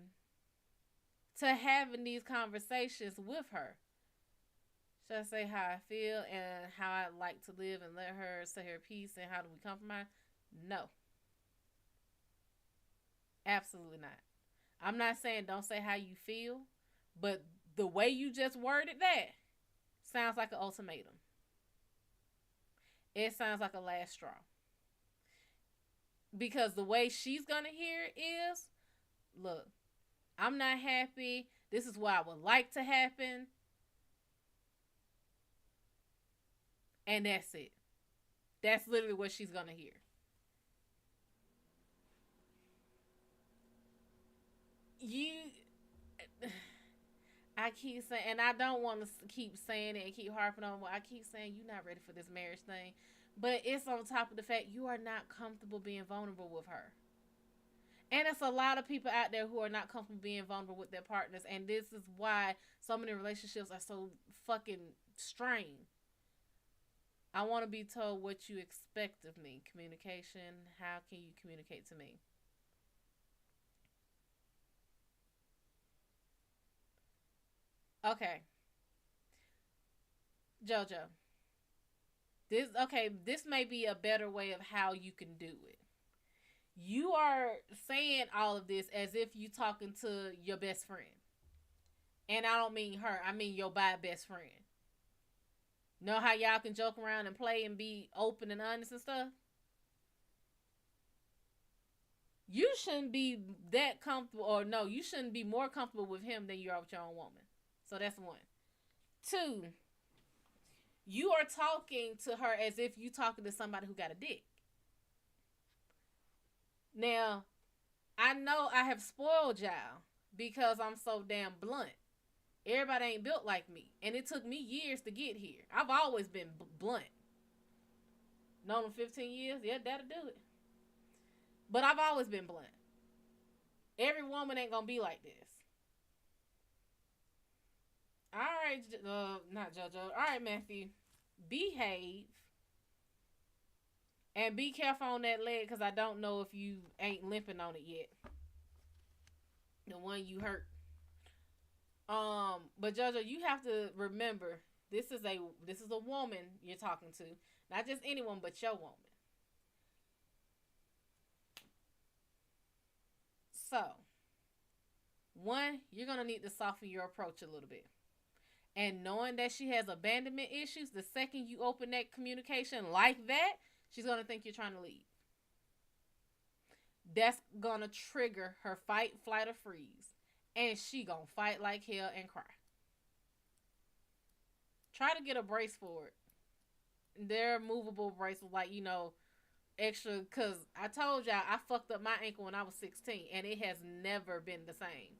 to having these conversations with her. Should I say how I feel and how I like to live and let her say her piece and how do we compromise? No. Absolutely not. I'm not saying don't say how you feel, but the way you just worded that sounds like an ultimatum. It sounds like a last straw. Because the way she's gonna hear it is, look, I'm not happy. This is what I would like to happen. And that's it. That's literally what she's gonna hear. You I keep saying, and I don't want to keep saying it and keep harping on. I keep saying you're not ready for this marriage thing, but it's on top of the fact you are not comfortable being vulnerable with her. And it's a lot of people out there who are not comfortable being vulnerable with their partners, and this is why so many relationships are so fucking strained. I want to be told what you expect of me. Communication. How can you communicate to me? Okay, Jojo. This may be a better way of how you can do it. You are saying all of this as if you talking to your best friend. And I don't mean her, I mean your by best friend. Know how y'all can joke around and play and be open and honest and stuff? You shouldn't be that comfortable, or no, you shouldn't be more comfortable with him than you are with your own woman. So that's one. Two, you are talking to her as if you talking to somebody who got a dick. Now, I know I have spoiled y'all because I'm so damn blunt. Everybody ain't built like me, and it took me years to get here. I've always been blunt. Known them 15 years, yeah, that'll do it. But I've always been blunt. Every woman ain't gonna be like this. All right, not JoJo. All right, Matthew, behave and be careful on that leg because I don't know if you ain't limping on it yet. The one you hurt. But JoJo, you have to remember this is a woman you're talking to, not just anyone, but your woman. So, one, you're gonna need to soften your approach a little bit. And knowing that she has abandonment issues, the second you open that communication like that, she's gonna think you're trying to leave. That's gonna trigger her fight, flight, or freeze. And she gonna fight like hell and cry. Try to get a brace for it. They're movable braces, like, extra. Because I told y'all I fucked up my ankle when I was 16, and it has never been the same.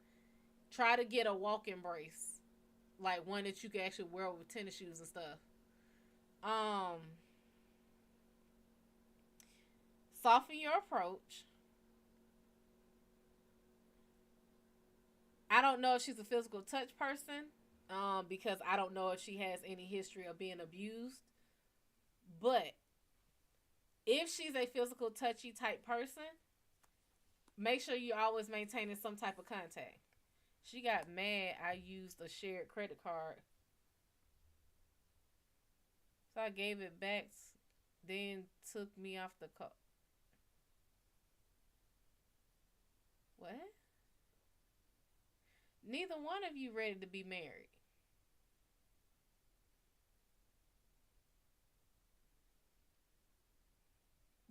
Try to get a walking brace, like one that you can actually wear with tennis shoes and stuff. Um, Soften your approach. I don't know if she's a physical touch person, because I don't know if she has any history of being abused. But if she's a physical touchy type person, make sure you're always maintaining some type of contact. She got mad I used a shared credit card. So I gave it back, then took me off the call. What? Neither one of you ready to be married.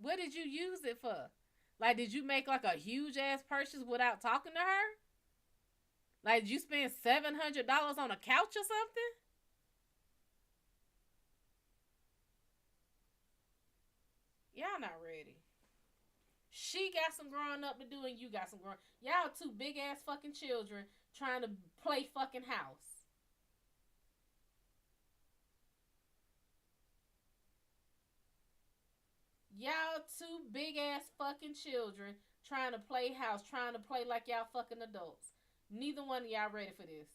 What did you use it for? Like, did you make like a huge ass purchase without talking to her? Like, did you spend $700 on a couch or something? Y'all not ready. She got some growing up to do, and you got some growing. Y'all two big ass fucking children trying to play fucking house. Y'all two big ass fucking children trying to play house, trying to play like y'all fucking adults. Neither one of y'all ready for this.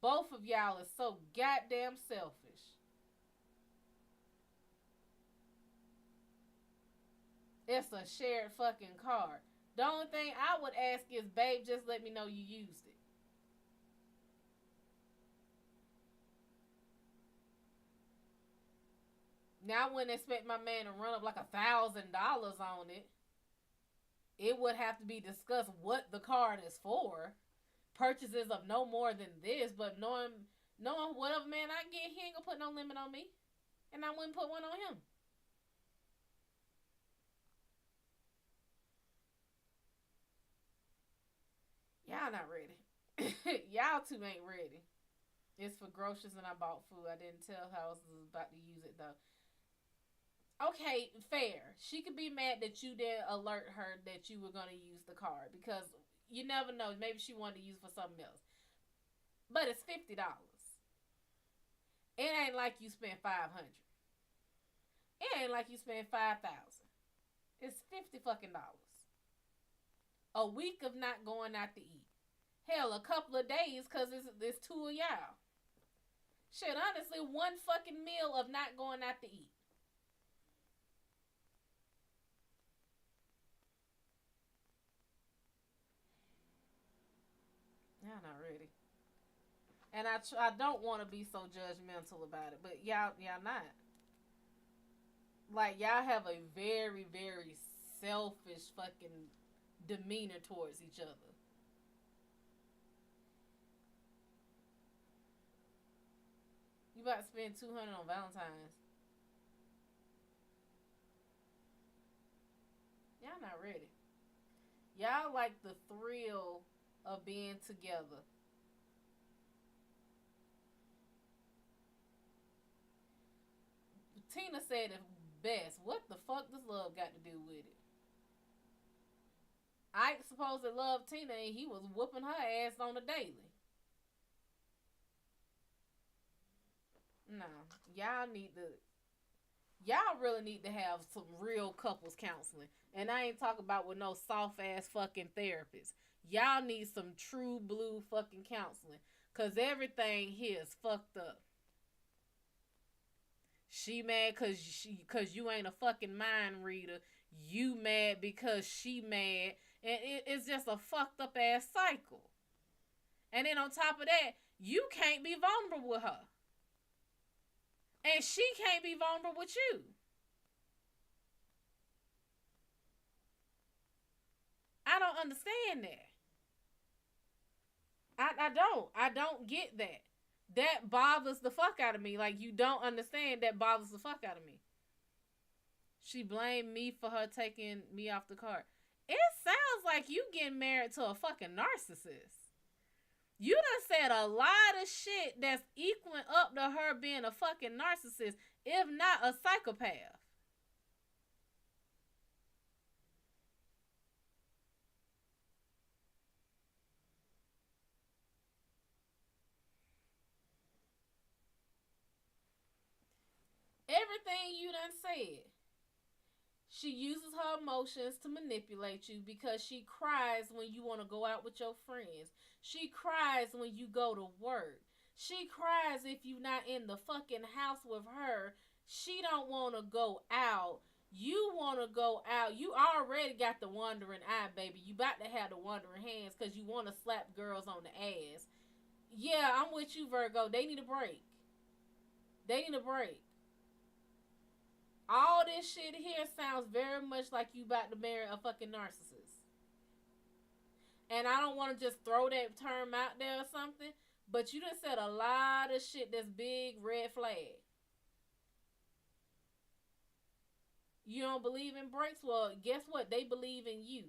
Both of y'all is so goddamn selfish. It's a shared fucking car. The only thing I would ask is, babe, just let me know you used it. Now I wouldn't expect my man to run up like $1,000 on it. It would have to be discussed what the card is for. Purchases of no more than this, but knowing whatever man I get, he ain't gonna put no limit on me, and I wouldn't put one on him. Y'all not ready. Y'all two ain't ready. It's for groceries and I bought food. I didn't tell her I was about to use it though. Okay, fair. She could be mad that you didn't alert her that you were gonna use the card because you never know. Maybe she wanted to use it for something else. But it's $50. It ain't like you spent 500. It ain't like you spent 5,000. It's 50 fucking dollars. A week of not going out to eat. Hell, a couple of days because it's two of y'all. Shit, honestly, one fucking meal of not going out to eat. Y'all not ready. And I don't want to be so judgmental about it, but y'all not. Like y'all have a very very selfish fucking demeanor towards each other. You about to spend 200 on Valentine's. Y'all not ready. Y'all like the thrill of being together. Tina said it best. What the fuck does love got to do with it? Ike supposed to love Tina and he was whooping her ass on the daily. No, y'all need to. Y'all really need to have some real couples counseling, and I ain't talking about with no soft ass fucking therapist. Y'all need some true blue fucking counseling, cause everything here is fucked up. She mad cause you ain't a fucking mind reader. You mad because she mad, and it's just a fucked up ass cycle. And then on top of that, you can't be vulnerable with her. And she can't be vulnerable with you. I don't understand that. I don't. I don't get that. That bothers the fuck out of me. Like, you don't understand that bothers the fuck out of me. She blamed me for her taking me off the cart. It sounds like you getting married to a fucking narcissist. You done said a lot of shit that's equaling up to her being a fucking narcissist, if not a psychopath. Everything you done said. She uses her emotions to manipulate you because she cries when you want to go out with your friends. She cries when you go to work. She cries if you not in the fucking house with her. She don't want to go out. You want to go out. You already got the wandering eye, baby. You about to have the wandering hands because you want to slap girls on the ass. Yeah, I'm with you, Virgo. They need a break. They need a break. All this shit here sounds very much like you about to marry a fucking narcissist. And I don't want to just throw that term out there or something, but you done said a lot of shit that's big red flag. You don't believe in breaks? Well, guess what? They believe in you.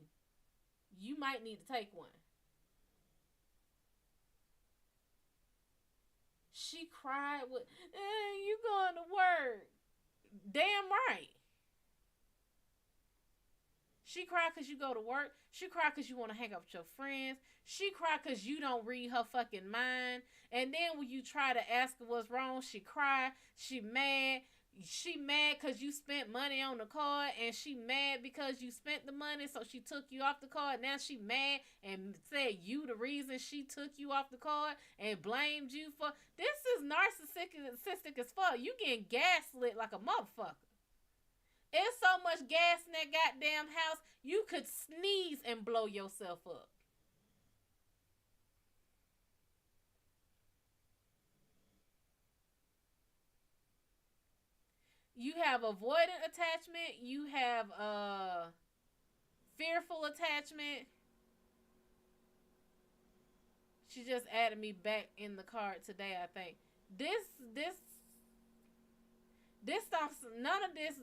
You might need to take one. She cried with, you going to work. Damn right. She cried because you go to work. She cried because you want to hang out with your friends. She cried because you don't read her fucking mind. And then when you try to ask her what's wrong, she cried. She mad. She mad because you spent money on the card. And she mad because you spent the money. So she took you off the card. Now she mad and said you the reason she took you off the card. And blamed you for. This is narcissistic as fuck. You getting gaslit like a motherfucker. It's so much gas in that goddamn house, you could sneeze and blow yourself up. You have avoidant attachment. You have Fearful attachment. She just added me back in the card today, I think. This this this stuff, none of this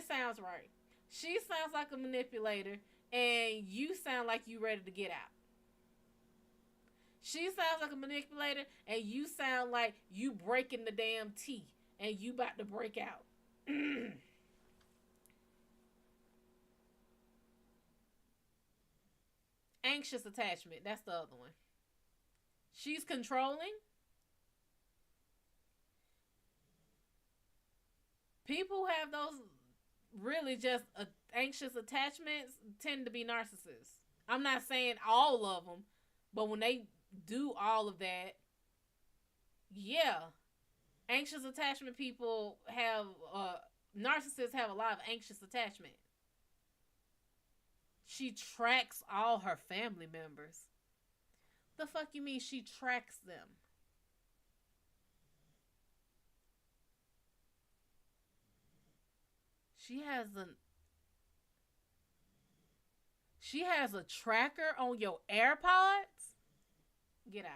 sounds right. She sounds like a manipulator, and you sound like you ready to get out. She sounds like a manipulator, and you sound like you breaking the damn tea, and you about to break out. Anxious attachment. That's the other one. She's controlling. People who have those really just anxious attachments tend to be narcissists. I'm not saying all of them, but when they do all of that, yeah, anxious attachment people have narcissists have a lot of anxious attachment. She tracks all her family members. The fuck you mean she tracks them? She has an she has a tracker on your AirPods? Get out.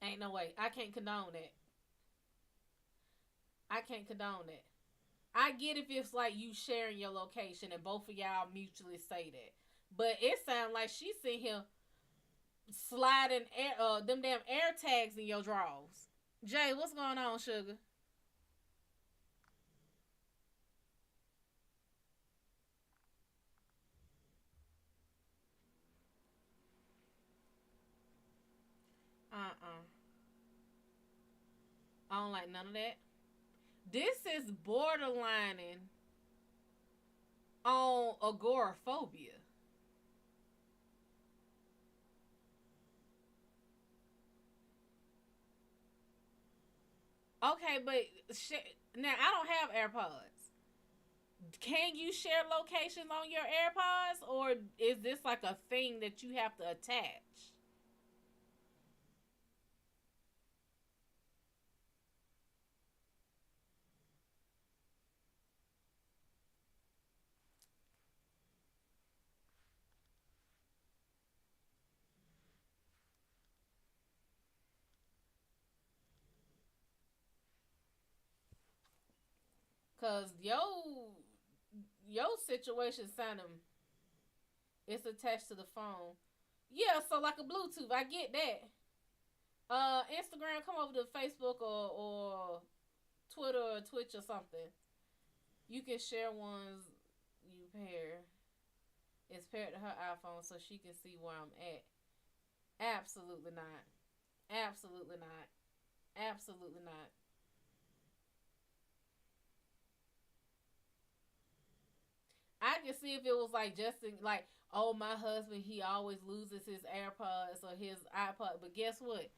Ain't no way. I can't condone that. I can't condone that. I get if it's like you sharing your location and both of y'all mutually say that. But it sounds like she's sitting here sliding them damn air tags in your drawers. Jay, what's going on, sugar? Uh-uh. I don't like none of that. This is borderlining on agoraphobia. Okay, but now I don't have AirPods. Can you share locations on your AirPods, or is this like a thing that you have to attach? Cause your situation sounding it's attached to the phone. Yeah, so like a Bluetooth, I get that. Instagram, come over to Facebook or Twitter or Twitch or something. You can share ones you pair. It's paired to her iPhone so she can see where I'm at. Absolutely not. Absolutely not. Absolutely not. I can see if it was like just like, oh, my husband, he always loses his AirPods or his iPod. But guess what?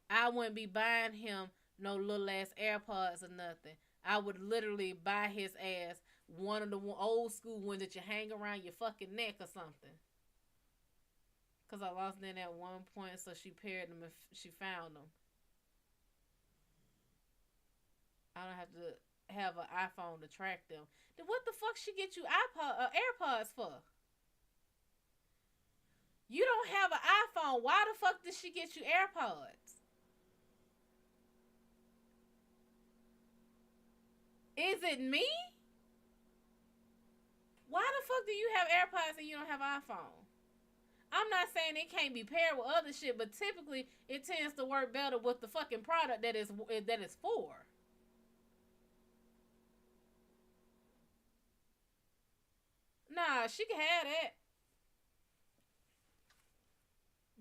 I wouldn't be buying him no little ass AirPods or nothing. I would literally buy his ass one of the old school ones that you hang around your fucking neck or something. Cause I lost them at one point, so she paired them and she found them. I don't have to have an iPhone to track them. Then what the fuck she get you AirPods for? You don't have an iPhone. Why the fuck did she get you AirPods? Is it me? Why the fuck do you have AirPods and you don't have an iPhone? I'm not saying it can't be paired with other shit, but typically it tends to work better with the fucking product that is for. Nah, she can have that.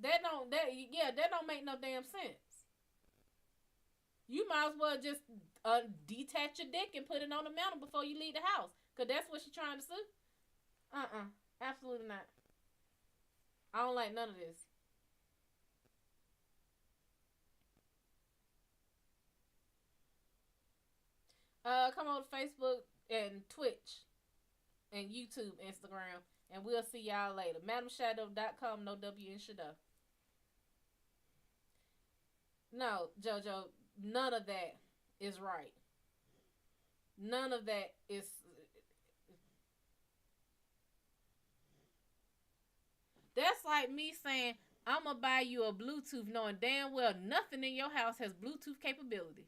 That don't make no damn sense. You might as well just detach your dick and put it on the mantle before you leave the house, cause that's what she's trying to do. Absolutely not. I don't like none of this. Come on to Facebook and Twitch and YouTube, Instagram, and we'll see y'all later. MadamShadO.com, no W in Shad'O. No, JoJo, none of that is right. None of that is. That's like me saying I'm gonna buy you a Bluetooth, knowing damn well nothing in your house has Bluetooth capability.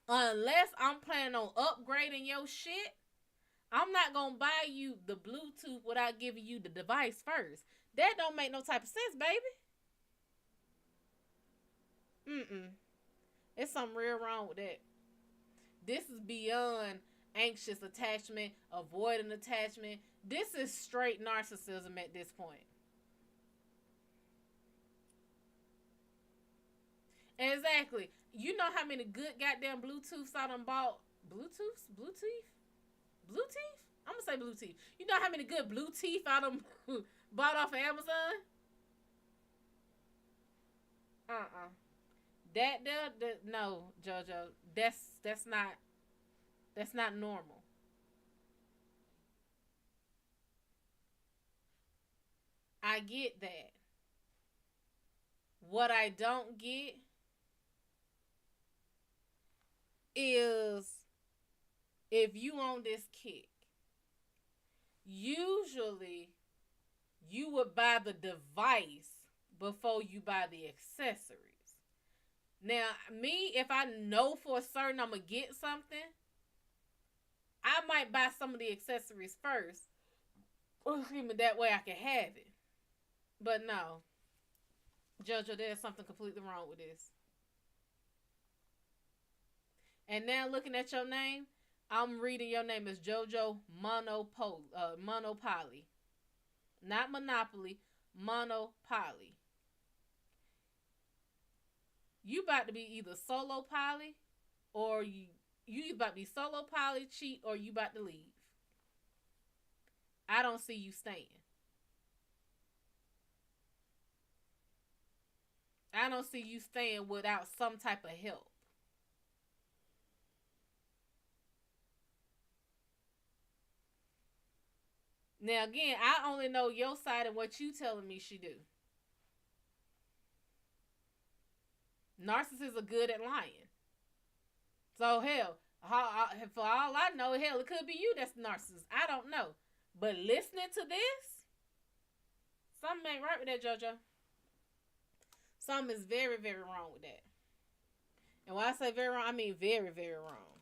Unless I'm planning on upgrading your shit, I'm not gonna buy you the Bluetooth without giving you the device first. That don't make no type of sense, baby. Mm-mm. It's something real wrong with that. This is beyond anxious attachment, avoiding attachment. This is straight narcissism at this point. Exactly. You know how many good goddamn Bluetooths I done bought? Bluetooths? Bluetooth? Bluetooth? I'm gonna say Bluetooth. You know how many good Bluetooth I done bought off of Amazon? Uh-uh. No, JoJo. That's not normal. I get that. What I don't get is if you on this kick, usually you would buy the device before you buy the accessories. Now, me, if I know for certain I'm gonna get something, I might buy some of the accessories first. Excuse me, that way I can have it. But no, Jojo, there's something completely wrong with this. And now looking at your name, I'm reading your name as Jojo Monopoly. Not Monopoly, Monopoly. You about to be either solo poly or you about to be solo poly, cheat, or you about to leave. I don't see you staying. I don't see you staying without some type of help. Now again, I only know your side and what you telling me she do. Narcissists are good at lying. So hell, for all I know, hell, it could be you that's the narcissist. I don't know. But listening to this, something ain't right with that, JoJo. Something is very, very wrong with that. And when I say very wrong, I mean very, very wrong.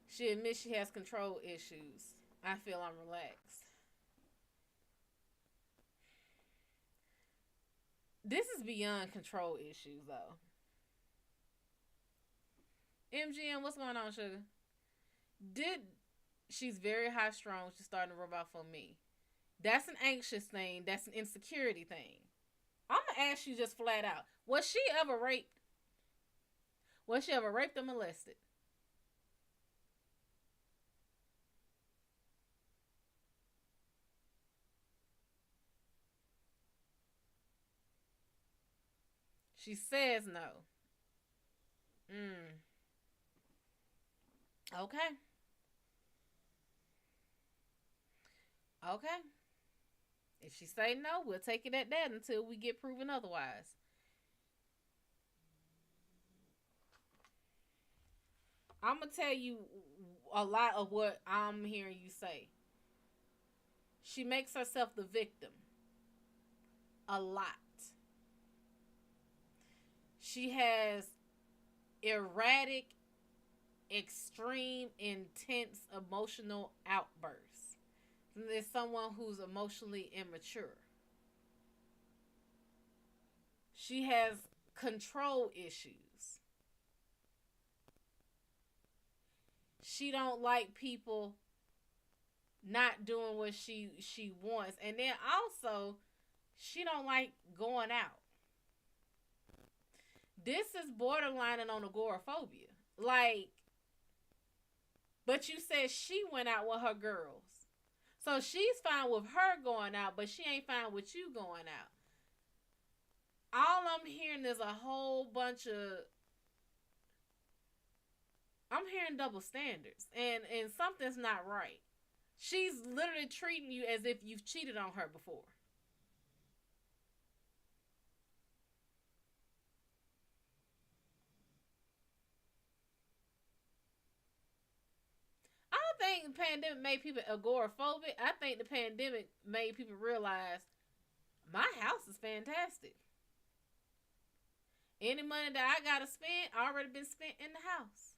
She admits she has control issues. I feel unrelaxed. This is beyond control issues, though. MGM, what's going on, sugar? Did She's very high strung. She's starting to rub off on me. That's an anxious thing. That's an insecurity thing. I'm gonna ask you just flat out: Was she ever raped? Was she ever raped or molested? She says no. Mm. Okay. Okay. If she say no, we'll take it at that until we get proven otherwise. I'm gonna tell you a lot of what I'm hearing you say. She makes herself the victim a lot. She has erratic, extreme, intense emotional outbursts. There's someone who's emotionally immature. She has control issues. She don't like people not doing what she wants, and then also she don't like going out. This is borderlining on agoraphobia. Like, but you said she went out with her girls. So she's fine with her going out, but she ain't fine with you going out. All I'm hearing is a whole bunch of I'm hearing double standards and something's not right. She's literally treating you as if you've cheated on her before. I don't think the pandemic made people agoraphobic. I think the pandemic made people realize my house is fantastic. Any money that I gotta spend already been spent in the house.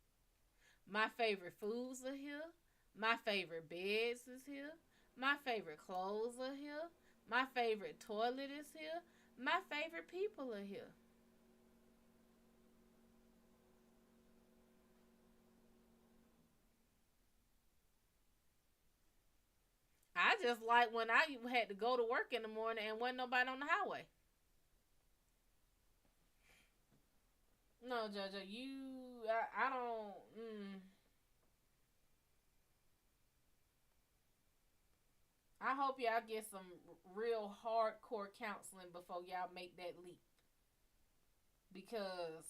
My favorite foods are here. My favorite beds is here. My favorite clothes are here. My favorite toilet is here. My favorite people are here. I just like when I had to go to work in the morning and wasn't nobody on the highway. No, Jojo, I don't. I hope y'all get some real hardcore counseling before y'all make that leap. Because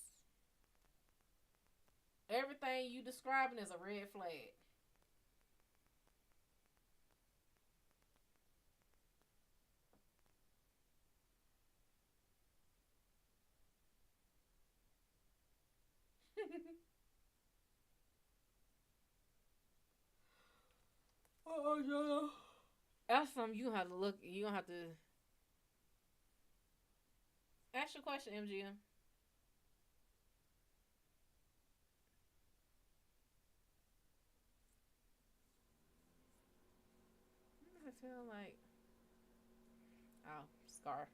everything you describing is a red flag. Oh, no. That's something you have to look. You don't have to ask your question, MGM. I feel like Scar.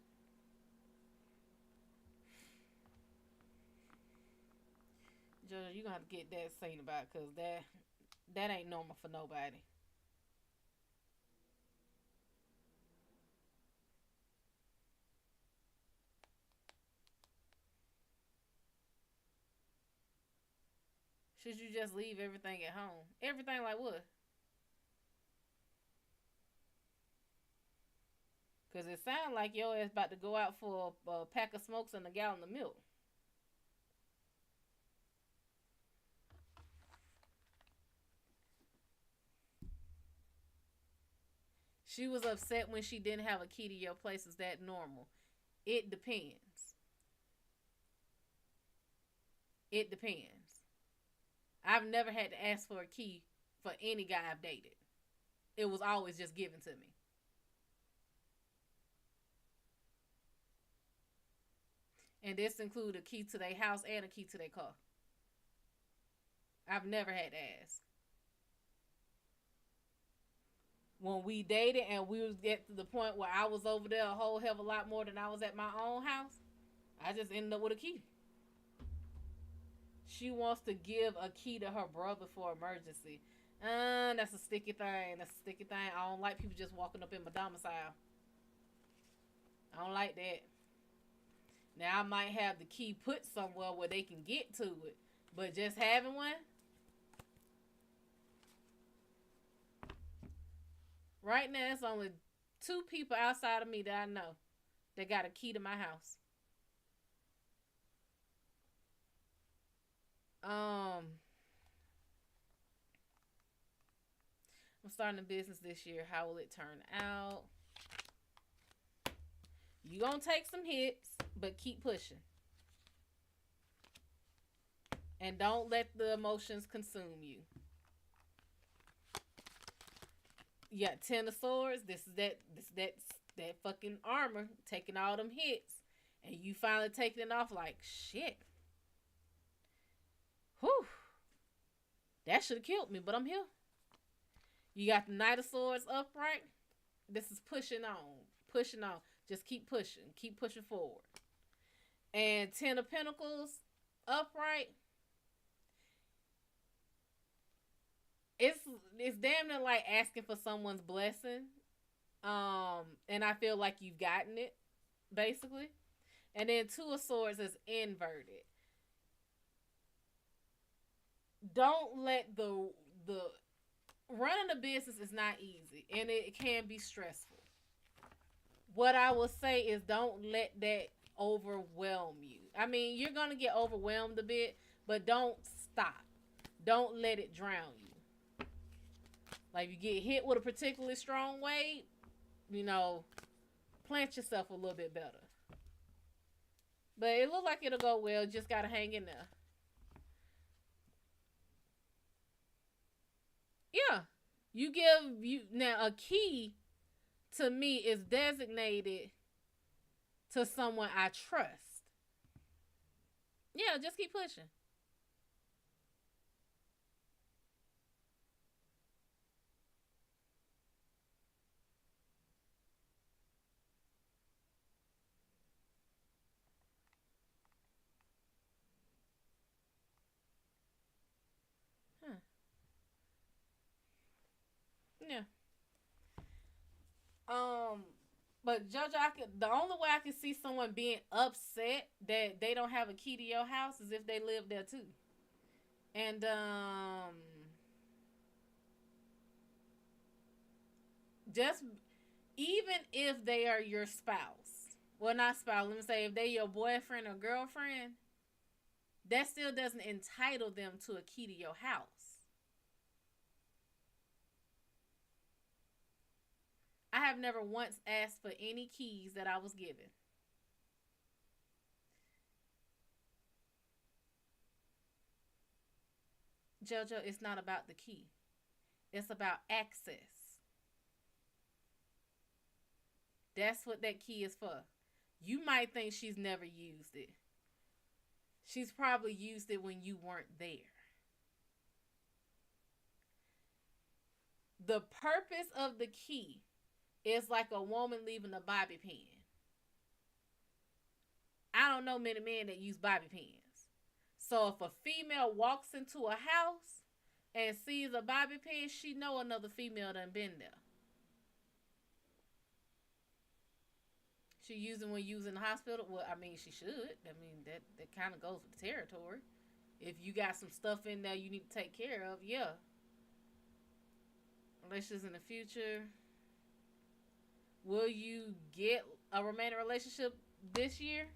Jojo, you gonna have to get that seen about because that ain't normal for nobody. Should you just leave everything at home? Everything like what? Cause it sounds like your ass about to go out for a pack of smokes and a gallon of milk. She was upset when she didn't have a key to your place. Is that normal? It depends. It depends. I've never had to ask for a key for any guy I've dated. It was always just given to me. And this include a key to their house and a key to their car. I've never had to ask. When we dated and we was get to the point where I was over there a whole hell of a lot more than I was at my own house, I just ended up with a key. She wants to give a key to her brother for emergency. That's a sticky thing. That's a sticky thing. I don't like people just walking up in my domicile. I don't like that. Now I might have the key put somewhere where they can get to it, but just having one. Right now, it's only 2 people outside of me that I know that got a key to my house. I'm starting a business this year. How will it turn out? You gonna take some hits, but keep pushing. And don't let the emotions consume you. You got 10 of swords. This is that fucking armor taking all them hits, and you finally taking it off like shit. Whew. That should have killed me, but I'm here. You got the Knight of Swords upright. This is pushing on. Pushing on. Just keep pushing. Keep pushing forward. And 10 of Pentacles upright. It's damn near like asking for someone's blessing. And I feel like you've gotten it, basically. And then 2 of Swords is inverted. Don't let the running a business is not easy and it can be stressful. What I will say is don't let that overwhelm you. I mean, you're gonna get overwhelmed a bit, but don't stop. Don't let it drown you. Like, if you get hit with a particularly strong weight, you know, plant yourself a little bit better. But it looks like it'll go well. Just gotta hang in there. Yeah. You give you now a key to me is designated to someone I trust. Yeah, just keep pushing. Huh. Yeah. Um, but Judge, the only way I can see someone being upset that they don't have a key to your house is if they live there too. And just even if they are your spouse, well, not spouse. Let me say if they your boyfriend or girlfriend, that still doesn't entitle them to a key to your house. I have never once asked for any keys that I was given. Jojo, it's not about the key. It's about access. That's what that key is for. You might think she's never used it. She's probably used it when you weren't there. The purpose of the key is like a woman leaving a bobby pin. I don't know many men that use bobby pins. So if a female walks into a house and sees a bobby pin, she know another female done been there. She using when using the hospital. Well, I mean, she should. I mean, that kind of goes with the territory. If you got some stuff in there you need to take care of, yeah. Relationships in the future. Will you get a romantic relationship this year?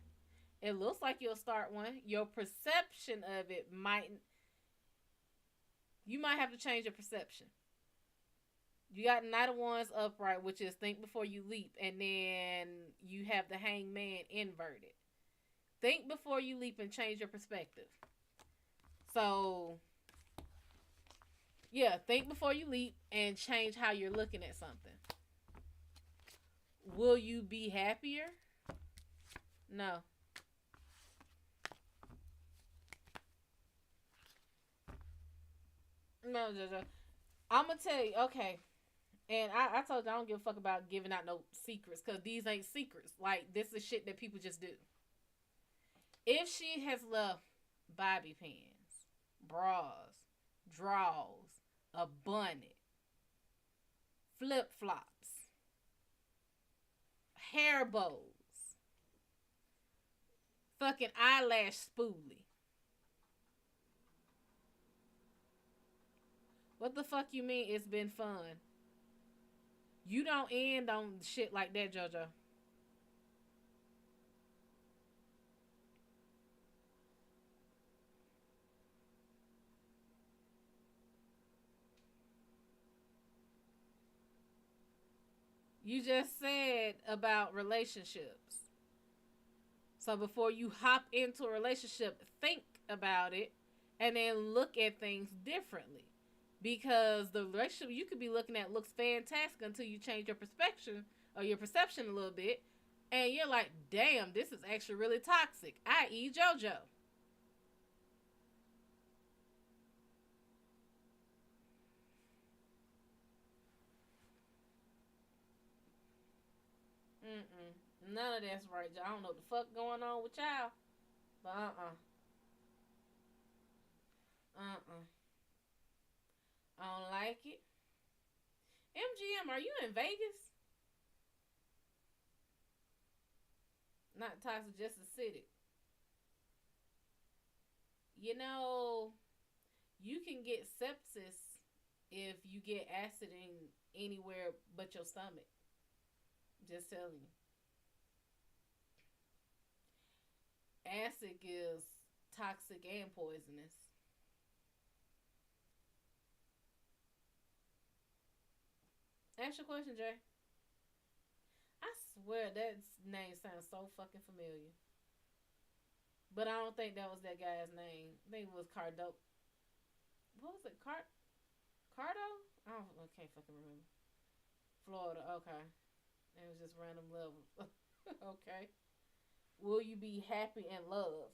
It looks like you'll start one. Your perception of it might. You might have to change your perception. You got Knight of Wands upright, which is think before you leap, and then you have the Hangman inverted. Think before you leap and change your perspective. So, yeah, think before you leap and change how you're looking at something. Will you be happier? No. No, Jojo. I'm gonna tell you, okay. And I told you I don't give a fuck about giving out no secrets because these ain't secrets. Like, this is shit that people just do. If she has left bobby pins, bras, drawers, a bonnet, flip flops, hair bows, fucking eyelash spoolie. What the fuck you mean it's been fun? You don't end on shit like that, JoJo. You just said about relationships. So before you hop into a relationship, think about it and then look at things differently. Because the relationship you could be looking at looks fantastic until you change your perspective or your perception a little bit. And you're like, damn, this is actually really toxic. I.e. JoJo. Mm-mm. None of that's right. I don't know what the fuck going on with y'all. But Uh-uh. I don't like it. MGM, are you in Vegas? Not toxic, just acidic. You know, you can get sepsis if you get acid in anywhere but your stomach. Just telling you. Acid is toxic and poisonous. Ask your question, Jay. I swear that name sounds so fucking familiar. But I don't think that was that guy's name. I think it was Cardo. What was it? Cardo? I can't fucking remember. Florida. Okay. It was just random levels. Okay. Will you be happy and loved?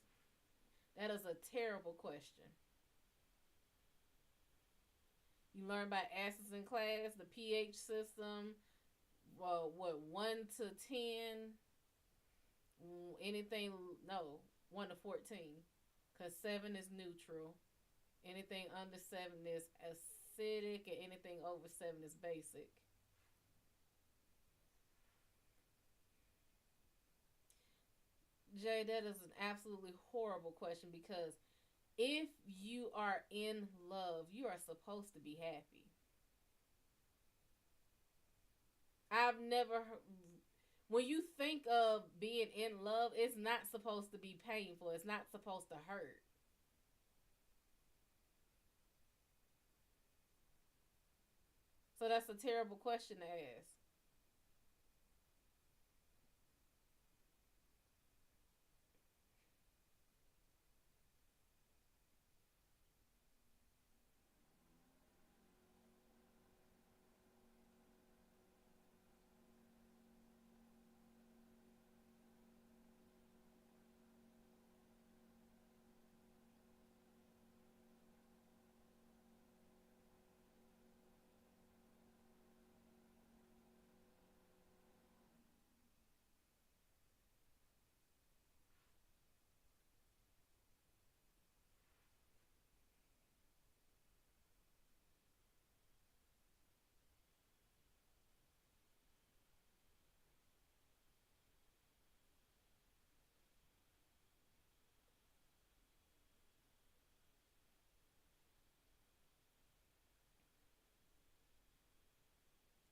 That is a terrible question. You learn about acids in class, the pH system. Well, what 1 to 10? Anything? No, 1 to 14. Cause 7 is neutral. Anything under 7 is acidic, and anything over 7 is basic. Jay, that is an absolutely horrible question because if you are in love, you are supposed to be happy. I've never when you think of being in love, it's not supposed to be painful. It's not supposed to hurt. So that's a terrible question to ask.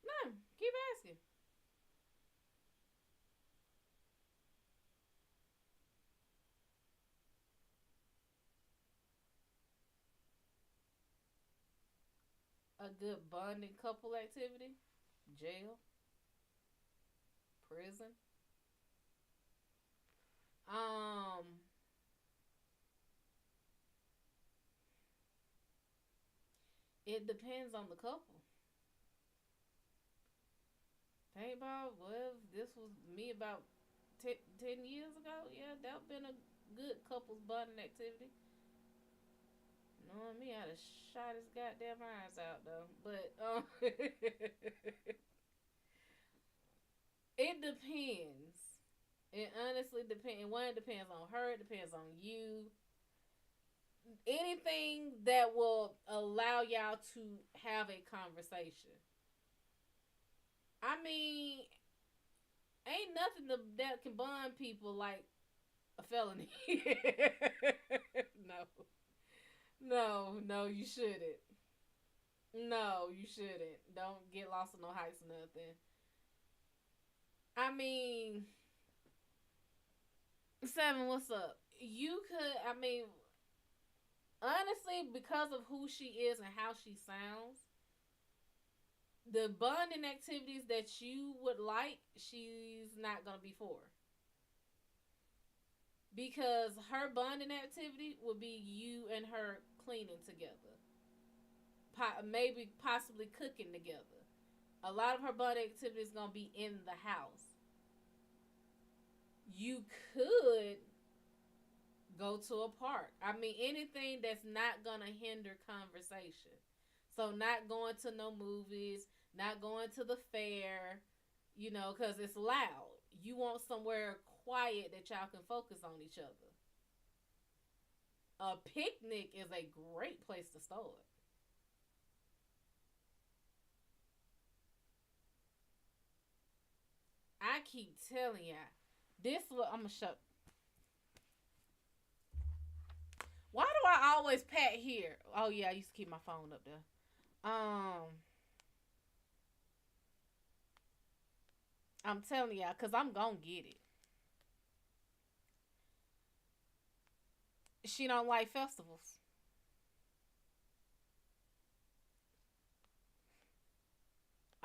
No, keep asking. A good bonding couple activity? Jail? Prison? Um, it depends on the couple. Paintball? Well, if this was me about 10 years ago, yeah, that would been a good couples bonding activity. Knowing me, I'd have shot his goddamn eyes out though. But it depends. It honestly depends. One, it depends on her. It depends on you. Anything that will allow y'all to have a conversation. I mean, ain't nothing that can bond people like a felony. No, no, you shouldn't. No, you shouldn't. Don't get lost in no heights or nothing. I mean, Seven, what's up? You could, I mean, honestly, because of who she is and how she sounds, the bonding activities that you would like, she's not gonna be for. Because her bonding activity would be you and her cleaning together, maybe possibly cooking together. A lot of her bonding activity is gonna be in the house. You could go to a park. I mean, anything that's not gonna hinder conversation. So not going to no movies, not going to the fair, because it's loud. You want somewhere quiet that y'all can focus on each other. A picnic is a great place to start. I keep telling y'all, this what I'm gonna show. Why do I always pat here? Oh yeah, I used to keep my phone up there. I'm telling y'all, cause I'm gonna get it. She don't like festivals.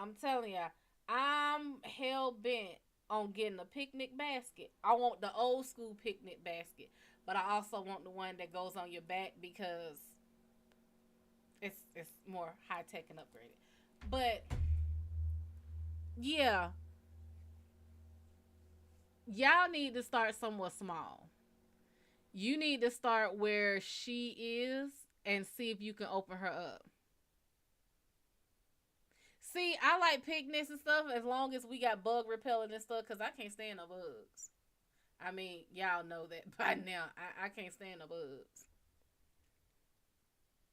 I'm telling ya, I'm hell bent on getting a picnic basket. I want the old school picnic basket, but I also want the one that goes on your back because it's more high tech and upgraded. But yeah, y'all need to start somewhere small. You need to start where she is and see if you can open her up. See, I like picnics and stuff as long as we got bug repellent and stuff because I can't stand no bugs. I mean, y'all know that by now. I can't stand no bugs.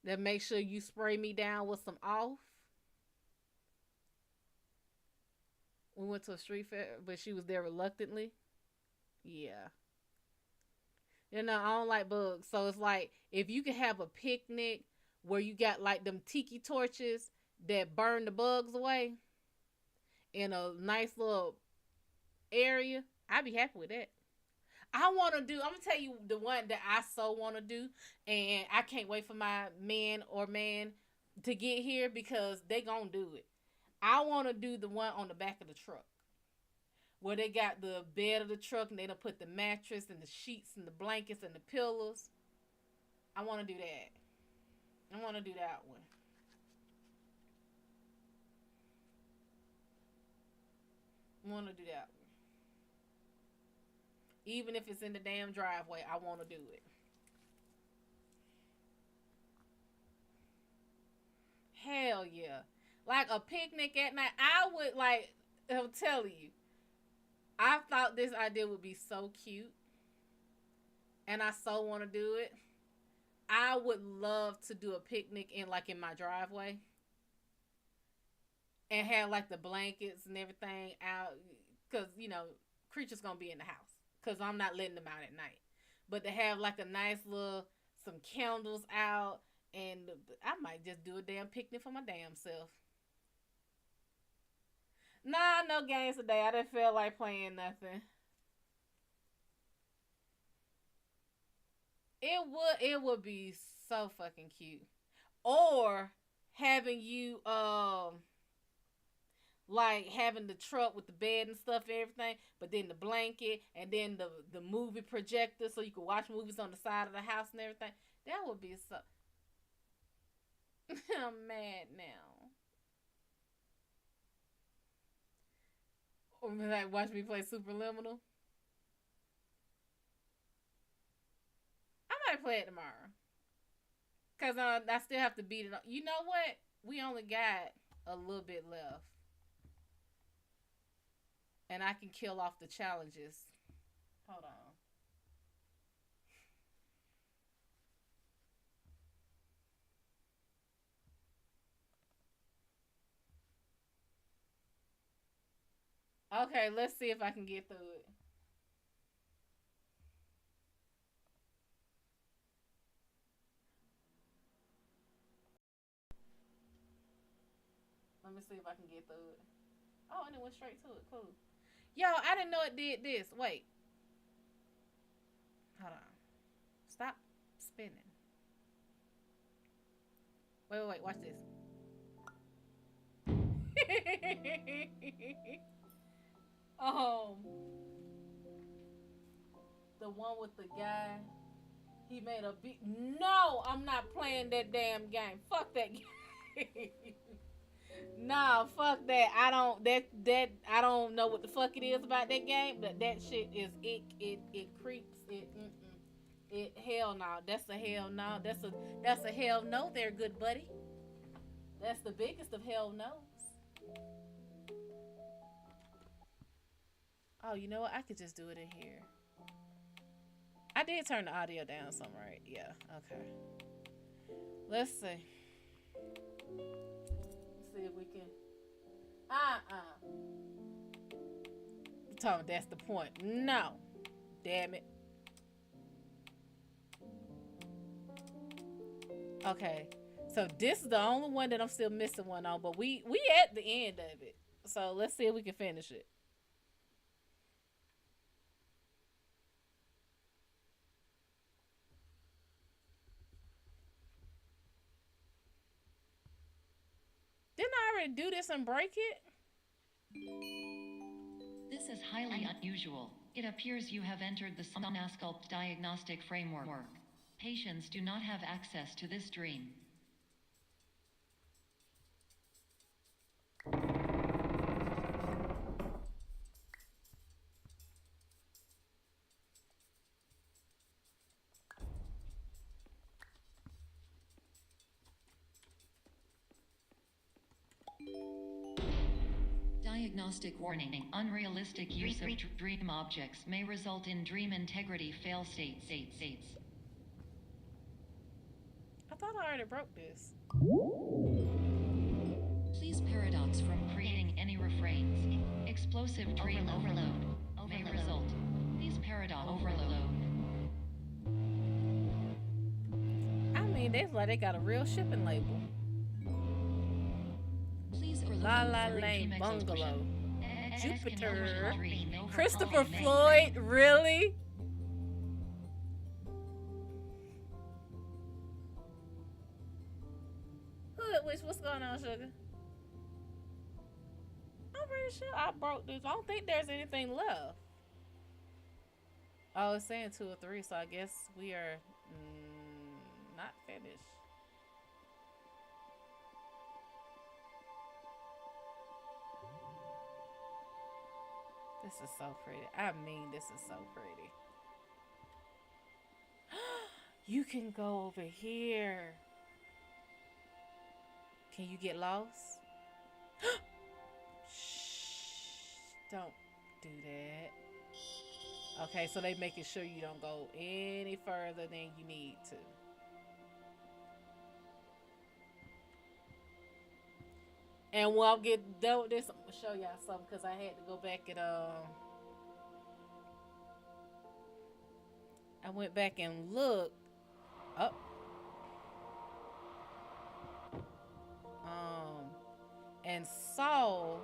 Then make sure you spray me down with some off. We went to a street fair, but she was there reluctantly. Yeah. You know, I don't like bugs. So it's like if you can have a picnic where you got like them tiki torches that burn the bugs away in a nice little area, I'd be happy with that. I want to do, I'm going to tell you the one that I so want to do, and I can't wait for my man to get here because they going to do it. I want to do the one on the back of the truck where they got the bed of the truck and they done put the mattress and the sheets and the blankets and the pillows. I want to do that. I want to do that one. I want to do that one. Even if it's in the damn driveway, I want to do it. Hell yeah. Like a picnic at night. I would like, I'm telling you, I thought this idea would be so cute and I so want to do it. I would love to do a picnic in my driveway and have like the blankets and everything out because creatures gonna be in the house because I'm not letting them out at night. But to have like a nice little some candles out and I might just do a damn picnic for my damn self. Nah, no games today. I didn't feel like playing nothing. It would be so fucking cute. Or having you like having the truck with the bed and stuff and everything, but then the blanket and then the movie projector so you can watch movies on the side of the house and everything. That would be so. I'm mad now. Or like watch me play Superliminal. I might play it tomorrow because I still have to beat it up. You know what? We only got a little bit left, and I can kill off the challenges. Hold on. Okay, let's see if I can get through it. Let me see if I can get through it. Oh, and it went straight to it. Cool. Yo, I didn't know it did this. Wait. Hold on. Stop spinning. Wait. Watch this. um, the one with the guy. He made a beat. No, I'm not playing that damn game. Fuck that game. Nah, fuck that. I don't that I don't know what the fuck it is about that game, but that shit is it creeps it hell no. That's a hell no. That's a hell no there, good buddy. That's the biggest of hell no's. Oh, you know what? I could just do it in here. I did turn the audio down some, right? Yeah. Okay. Let's see. Let's see if we can. You told me that's the point. No. Damn it. Okay. So this is the only one that I'm still missing one on, but we at the end of it. So let's see if we can finish it. Didn't I already do this and break it? This is highly unusual. It appears you have entered the Sonasculpt diagnostic framework. Patients do not have access to this dream. Diagnostic warning. Unrealistic use of dream objects may result in dream integrity fail states. I thought I already broke this. Please paradox from creating any refrains. Explosive dream overload may result. Please paradox overload. I mean, they like they got a real shipping label. Please La La Lane Bungalow. Jupiter. Christopher Floyd, really? What's going on, sugar? I'm pretty sure I broke this. I don't think there's anything left. Oh, it's saying 2 or 3, so I guess we are not finished. This is so pretty. I mean, this is so pretty. You can go over here. Can you get lost? Shh. Don't do that. Okay, so they making sure you don't go any further than you need to. And when I get done with this, I'm gonna show y'all something because I had to go back and I went back and looked up. And saw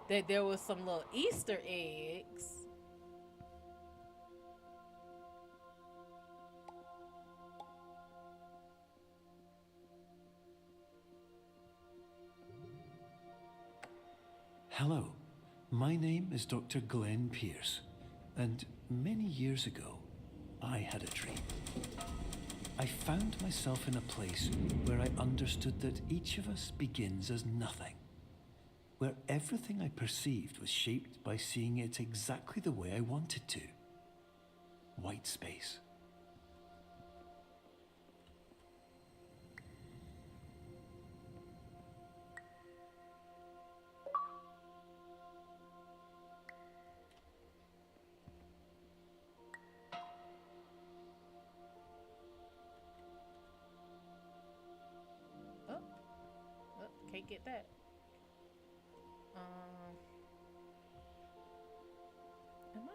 that there was some little Easter eggs. Hello, my name is Dr. Glenn Pierce, and many years ago, I had a dream. I found myself in a place where I understood that each of us begins as nothing, where everything I perceived was shaped by seeing it exactly the way I wanted to. White space. Can't get that. Am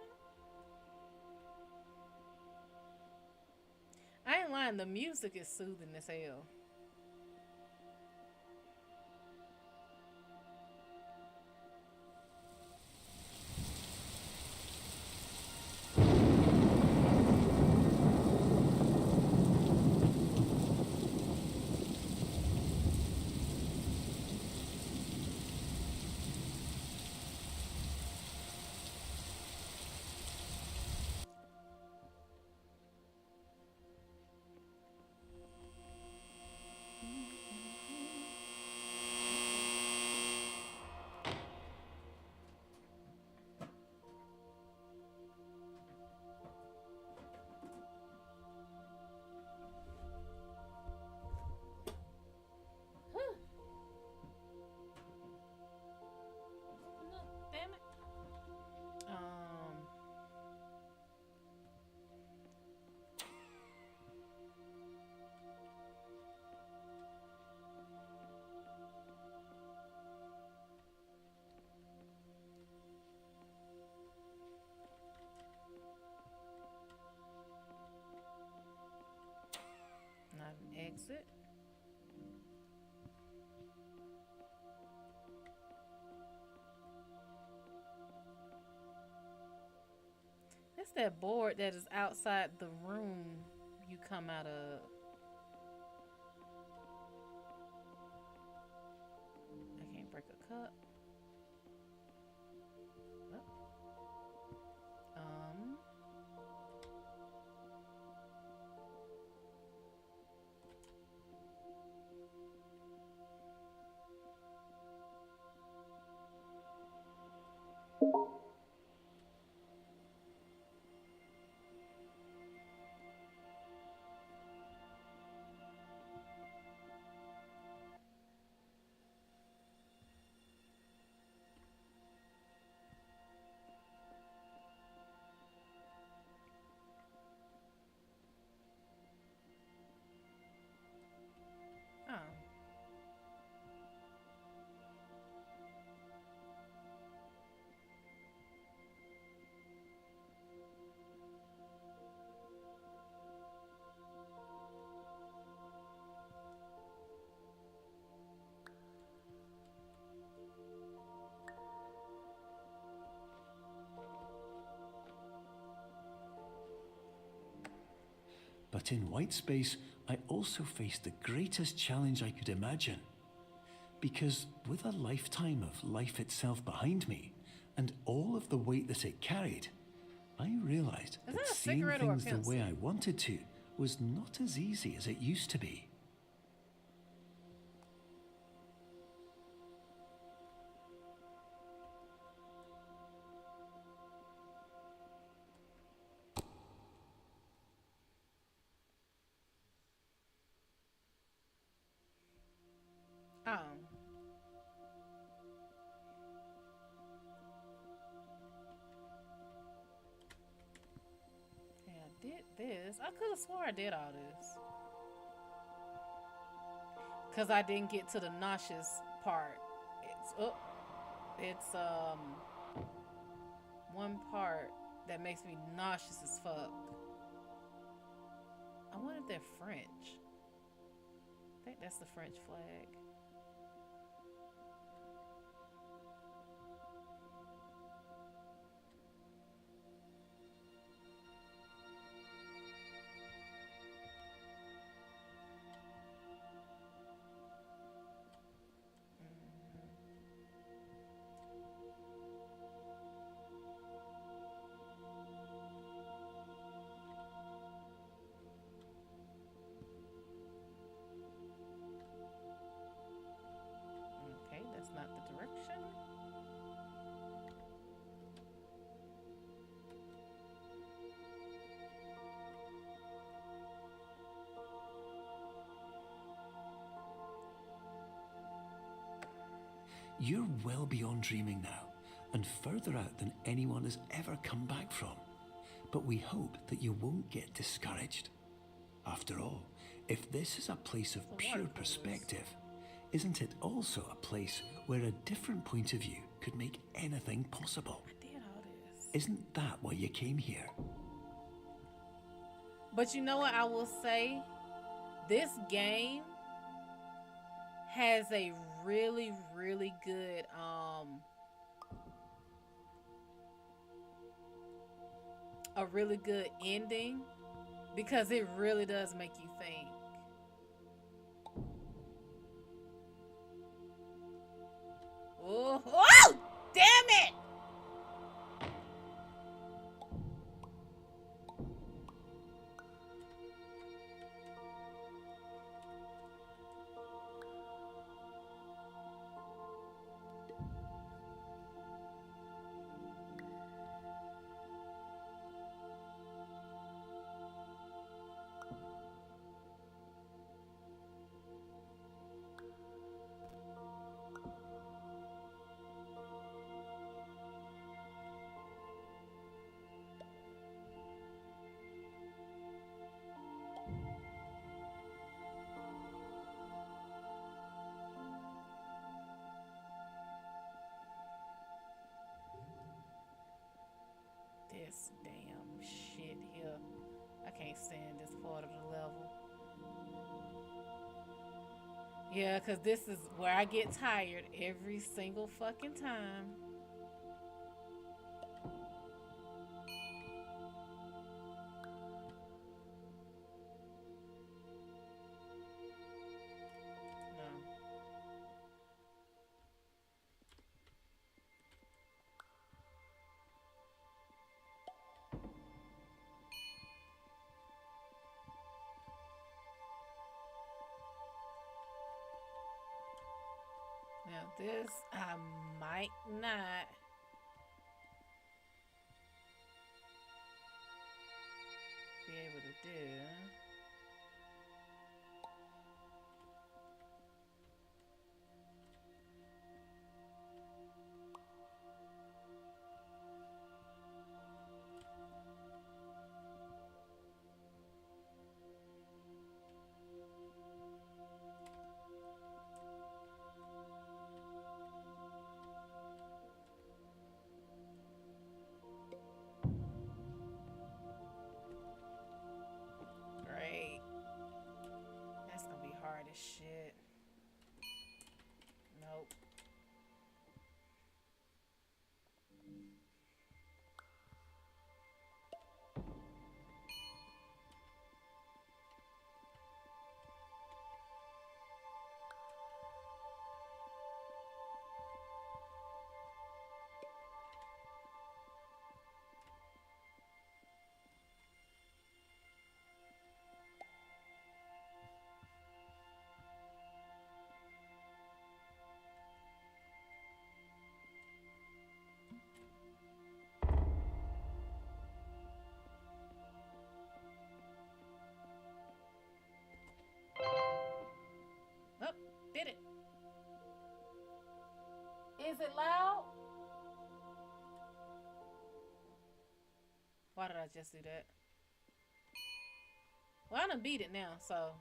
I ain't lying, the music is soothing as hell. Not an exit. That's that board that is outside the room you come out of. cup. Um. Oh. But in white space, I also faced the greatest challenge I could imagine. Because with a lifetime of life itself behind me, and all of the weight that it carried, I realized Is that that a seeing cigarette or a things the way pencil? I wanted to was not as easy as it used to be. Oh. Yeah, I did this. I could have swore I did all this. Because I didn't get to the nauseous part. It's one part that makes me nauseous as fuck. I wonder if they're French. I think that's the French flag. Okay, that's not the direction. You're well beyond dreaming now, and further out than anyone has ever come back from. But we hope that you won't get discouraged. After all, if this is a place of pure perspective, isn't it also a place where a different point of view could make anything possible? I did all this. Isn't that why you came here? But you know what I will say? This game has a really, really good ending, because it really does make you think. Oh, damn it! This damn shit here. I can't stand this part of the level. Yeah, because this is where I get tired every single fucking time. No. Now this I might not be able to do. Great. That's gonna be hard as shit. Nope. Oh, did it. Is it loud? Why did I just do that? Well, I done beat it now, so.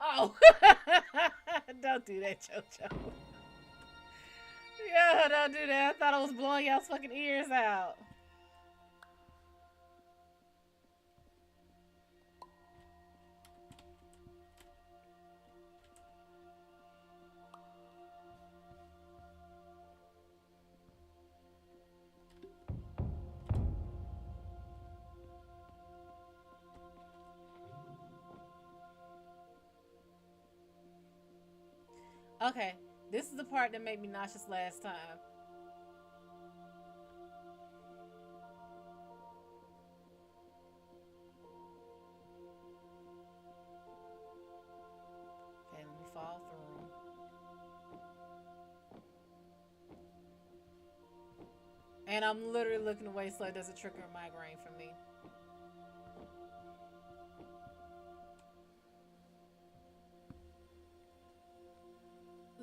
Oh! Don't do that, JoJo. Yeah, don't do that. I thought I was blowing y'all's fucking ears out. Okay, this is the part that made me nauseous last time. Okay, let me fall through. And I'm literally looking away so it doesn't trigger a migraine for me.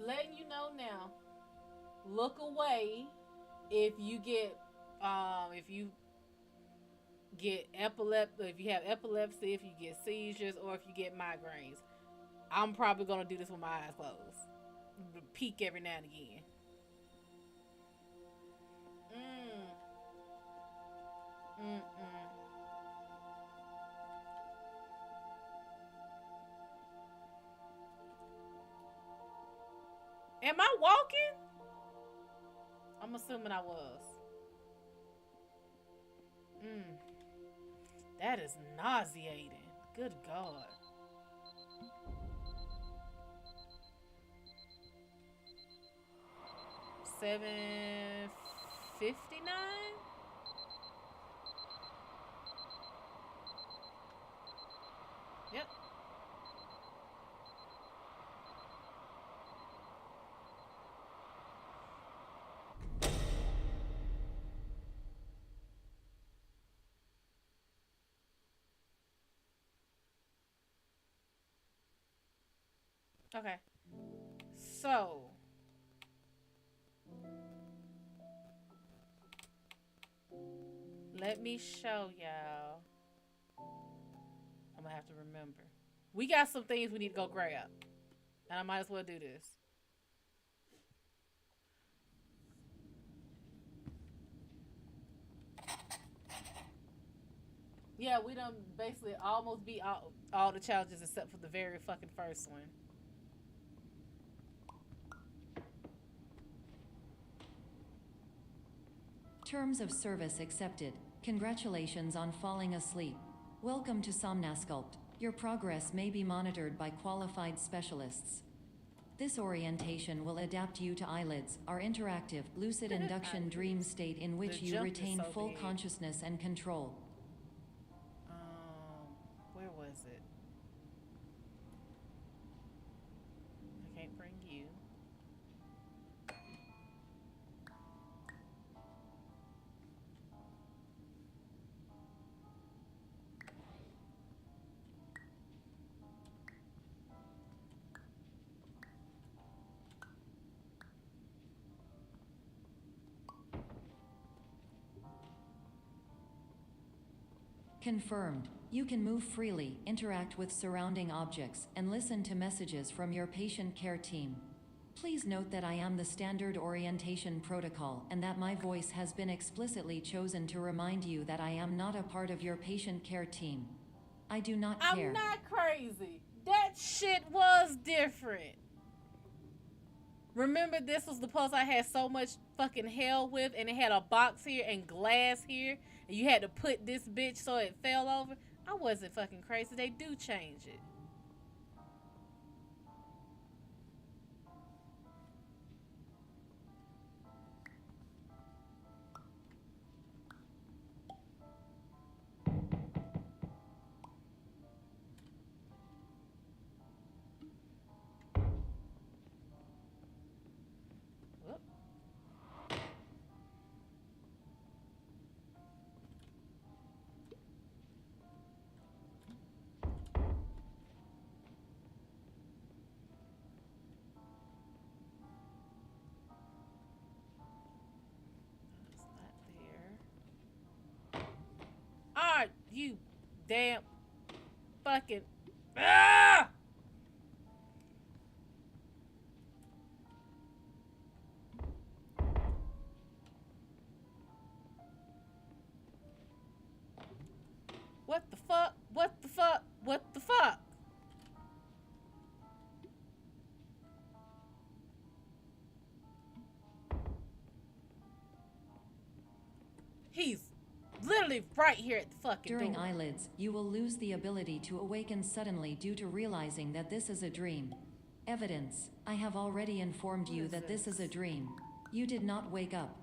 Letting you know now, look away if you get epilepsy, if you have epilepsy, if you get seizures, or if you get migraines. I'm probably gonna do this with my eyes closed. Peek every now and again. Am I walking? I'm assuming I was. That is nauseating. Good God. $7.59? Yep. Okay. So let me show y'all. I'm gonna have to remember. We got some things we need to go grab. And I might as well do this. Yeah, we done basically almost beat all the challenges except for the very fucking first one. Terms of service accepted. Congratulations on falling asleep. Welcome to Somnasculpt. Your progress may be monitored by qualified specialists. This orientation will adapt you to eyelids, our interactive, lucid induction dream state in which The you jump is retain so full big. consciousness and control. Where was it? I can't bring you. Confirmed. You can move freely, interact with surrounding objects, and listen to messages from your patient care team. Please note that I am the standard orientation protocol and that my voice has been explicitly chosen to remind you that I am not a part of your patient care team. I do not care. I'm not crazy. That shit was different. Remember, this was the post I had so much fucking hell with, and it had a box here and glass here, and you had to put this bitch so it fell over. I wasn't fucking crazy. They do change it. Whoop. It's not there. Ah, you damn fucking. Ah! What the fuck? What the fuck? What the fuck? He's literally right here at the fucking During door. eyelids, you will lose the ability to awaken suddenly due to realizing that this is a dream. Evidence. I have already informed you that this is a dream. You did not wake up.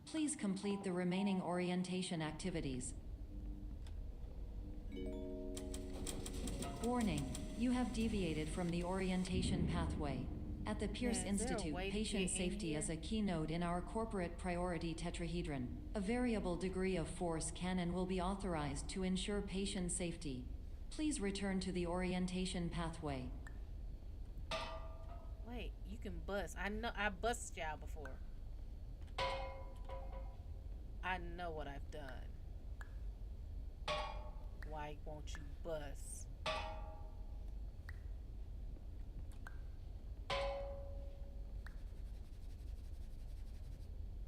Please complete the remaining orientation activities. Warning. You have deviated from the orientation pathway. At the Pierce Yeah, is there a Institute, way to patient get in safety here? is a keynote in our corporate priority tetrahedron. A variable degree of force can and will be authorized to ensure patient safety. Please return to the orientation pathway. Wait, you can bust. I know I busted y'all before. I know what I've done. Why won't you bust?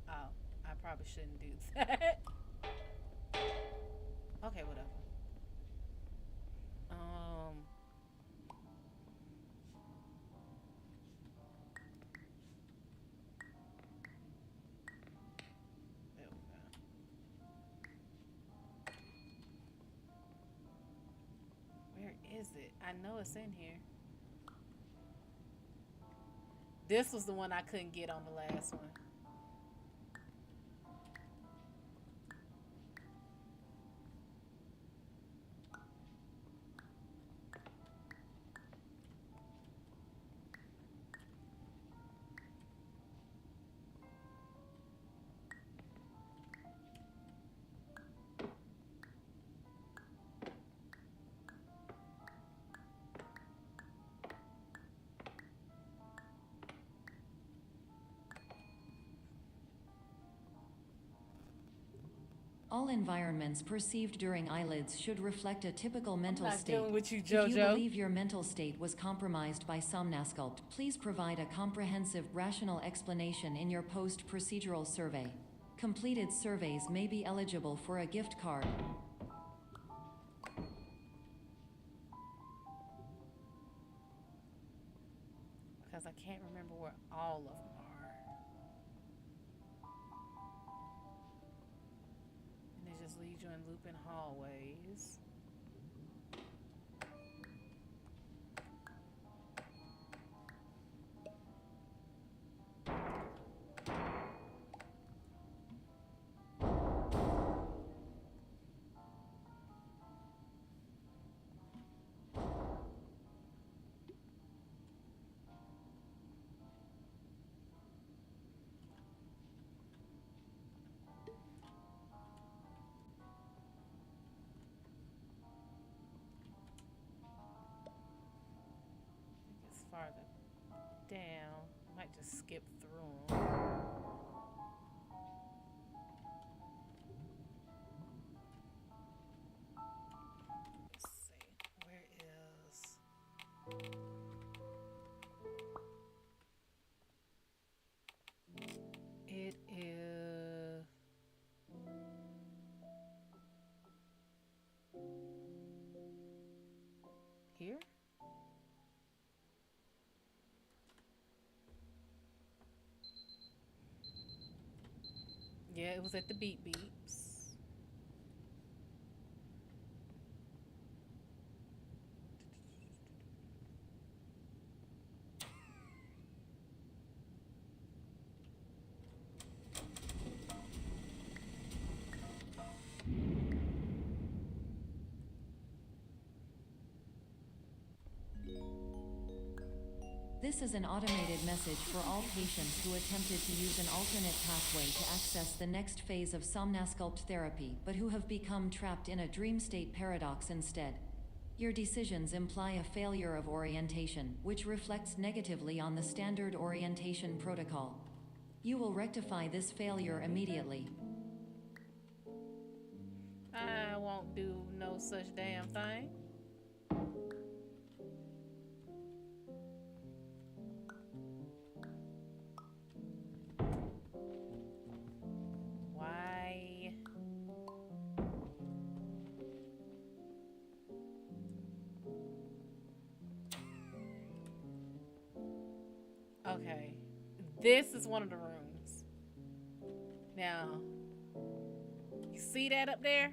Oh, I probably shouldn't do that. Okay, whatever. There we go. Where is it? I know it's in here. This was the one I couldn't get on the last one. All environments perceived during eyelids should reflect a typical mental I'm not state. dealing with you, If you JoJo. believe your mental state was compromised by Somnasculpt, please provide a comprehensive, rational explanation in your post-procedural survey. Completed surveys may be eligible for a gift card. Because I can't remember where all of them are. And it just leads you in looping hallways. farther down. Might just skip through them. Let's see. Where is... It is... Here? Yeah, it was at the beep beeps. This is an automated message for all patients who attempted to use an alternate pathway to access the next phase of somnasculpt therapy, but who have become trapped in a dream state paradox instead. Your decisions imply a failure of orientation, which reflects negatively on the standard orientation protocol. You will rectify this failure immediately. I won't do no such damn thing. Why? Okay. This is one of the rooms. Now, you see that up there?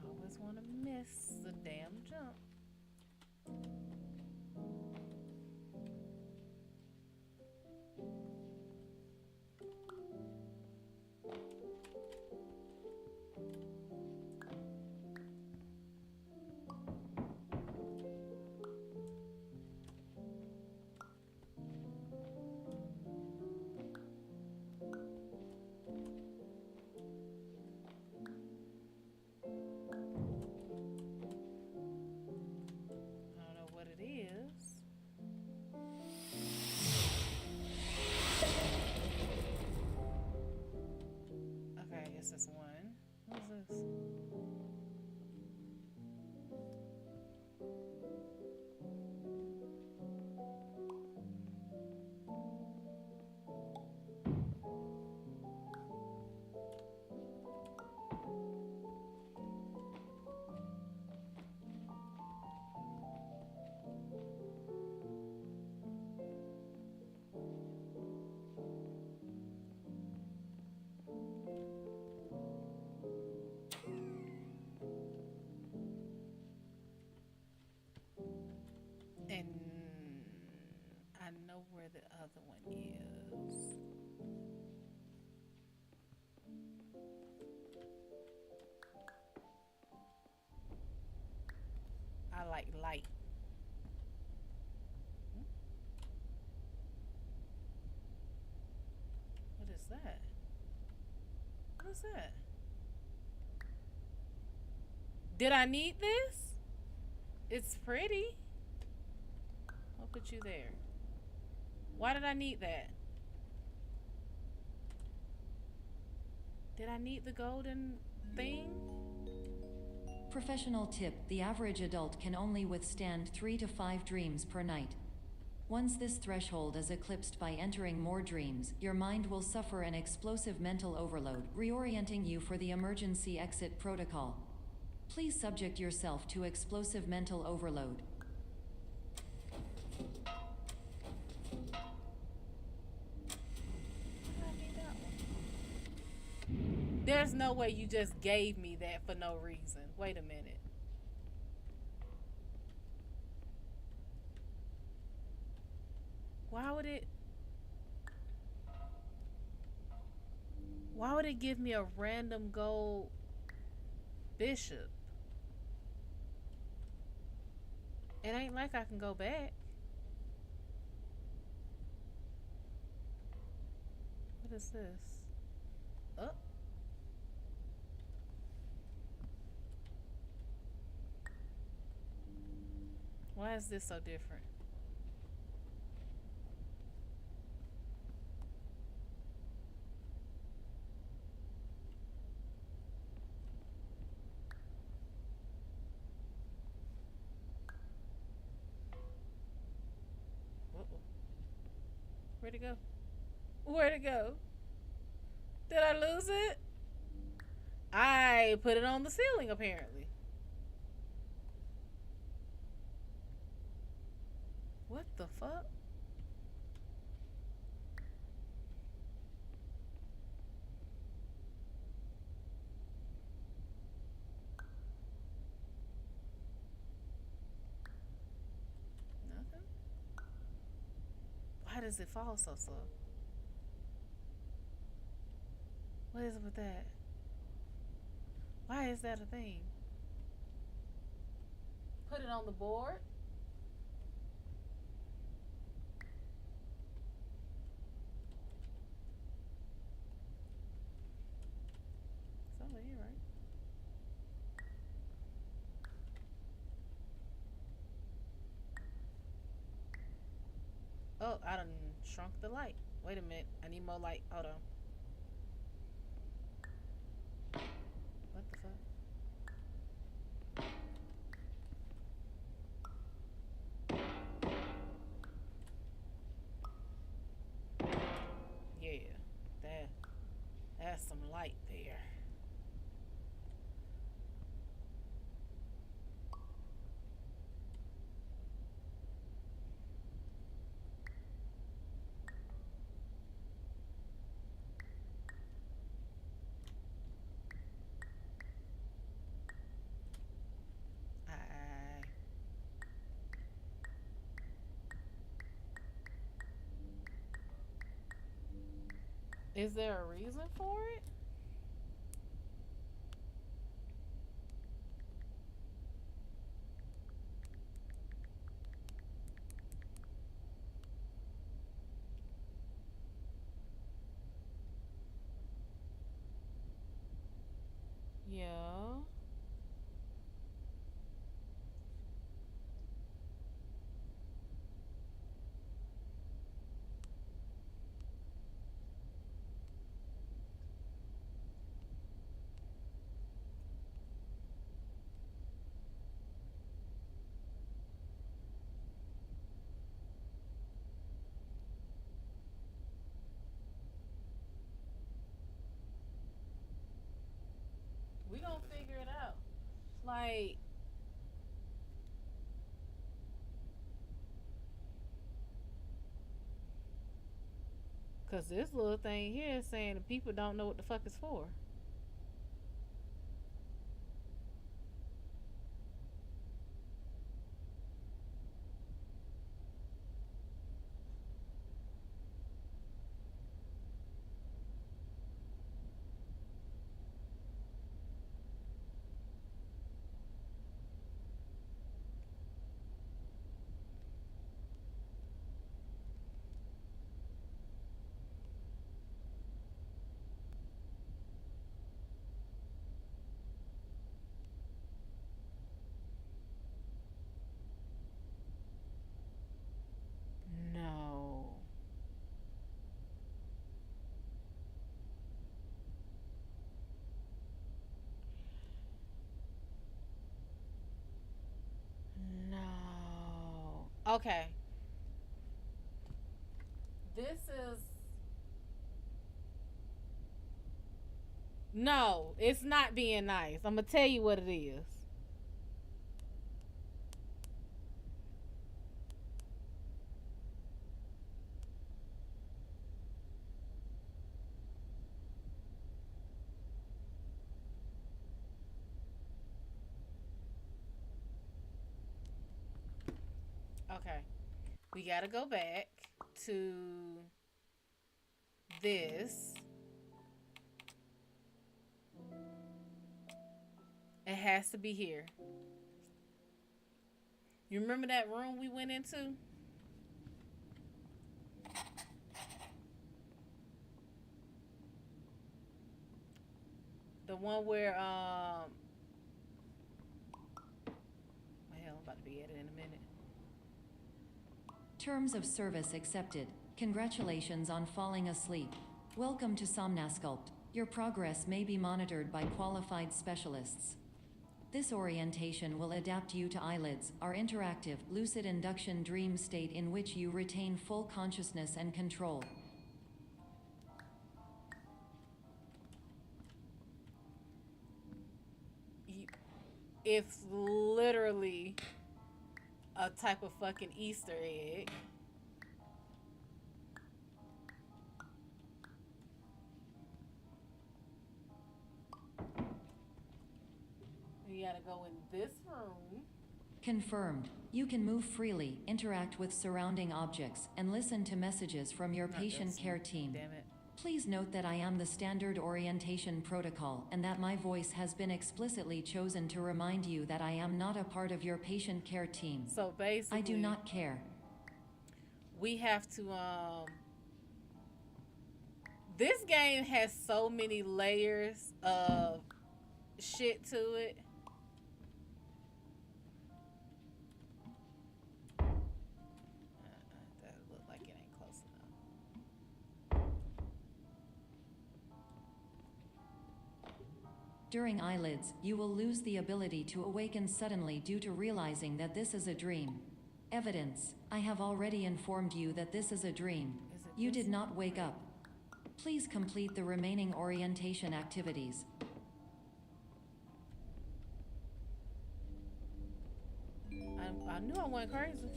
Always want to miss the damn jump. I don't know what it is. Okay, I guess that's one. What is this? And I know where the other one is. I like light. What is that? What is that? Did I need this? It's pretty. I'll put you there. Why did I need that? Did I need the golden thing? Professional tip: the average adult can only withstand 3 to 5 dreams per night. Once this threshold is eclipsed by entering more dreams, your mind will suffer an explosive mental overload, reorienting you for the emergency exit protocol. Please subject yourself to explosive mental overload. There's no way you just gave me that for no reason. Wait a minute. Why would it? Why would it give me a random gold bishop? It ain't like I can go back. What is this? Oh. Why is this so different? Uh-oh. Where'd it go? Where'd it go? Did I lose it? I put it on the ceiling, apparently. What the fuck? Nothing? Why does it fall so slow? What is it with that? Why is that a thing? Put it on the board. It's over here, right? Oh, I done shrunk the light. Wait a minute. I need more light. Hold on. What the fuck? Yeah, that's some light there. I Is there a reason for it? Yeah. We gonna figure it out. Like, cause this little thing here is saying the people don't know what the fuck it's for. No. No. Okay. This is No, it's not being nice. I'm gonna tell you what it is. Okay. We gotta go back to this. It has to be here. You remember that room we went into? The one where well, hell, I'm about to be at it in a minute. Terms of service accepted. Congratulations on falling asleep. Welcome to Somnasculpt. Your progress may be monitored by qualified specialists. This orientation will adapt you to eyelids, our interactive, lucid induction dream state in which you retain full consciousness and control. It's literally a type of fucking Easter egg. You gotta go in this room. Confirmed. You can move freely, interact with surrounding objects, and listen to messages from your patient care team. Damn it. Please note that I am the standard orientation protocol and that my voice has been explicitly chosen to remind you that I am not a part of your patient care team. So basically, I do not care. We have to this game has so many layers of shit to it. That look like it ain't close enough. During eyelids, you will lose the ability to awaken suddenly due to realizing that this is a dream. Evidence: I have already informed you that this is a dream. You did not wake up. Please complete the remaining orientation activities. I knew I went crazy.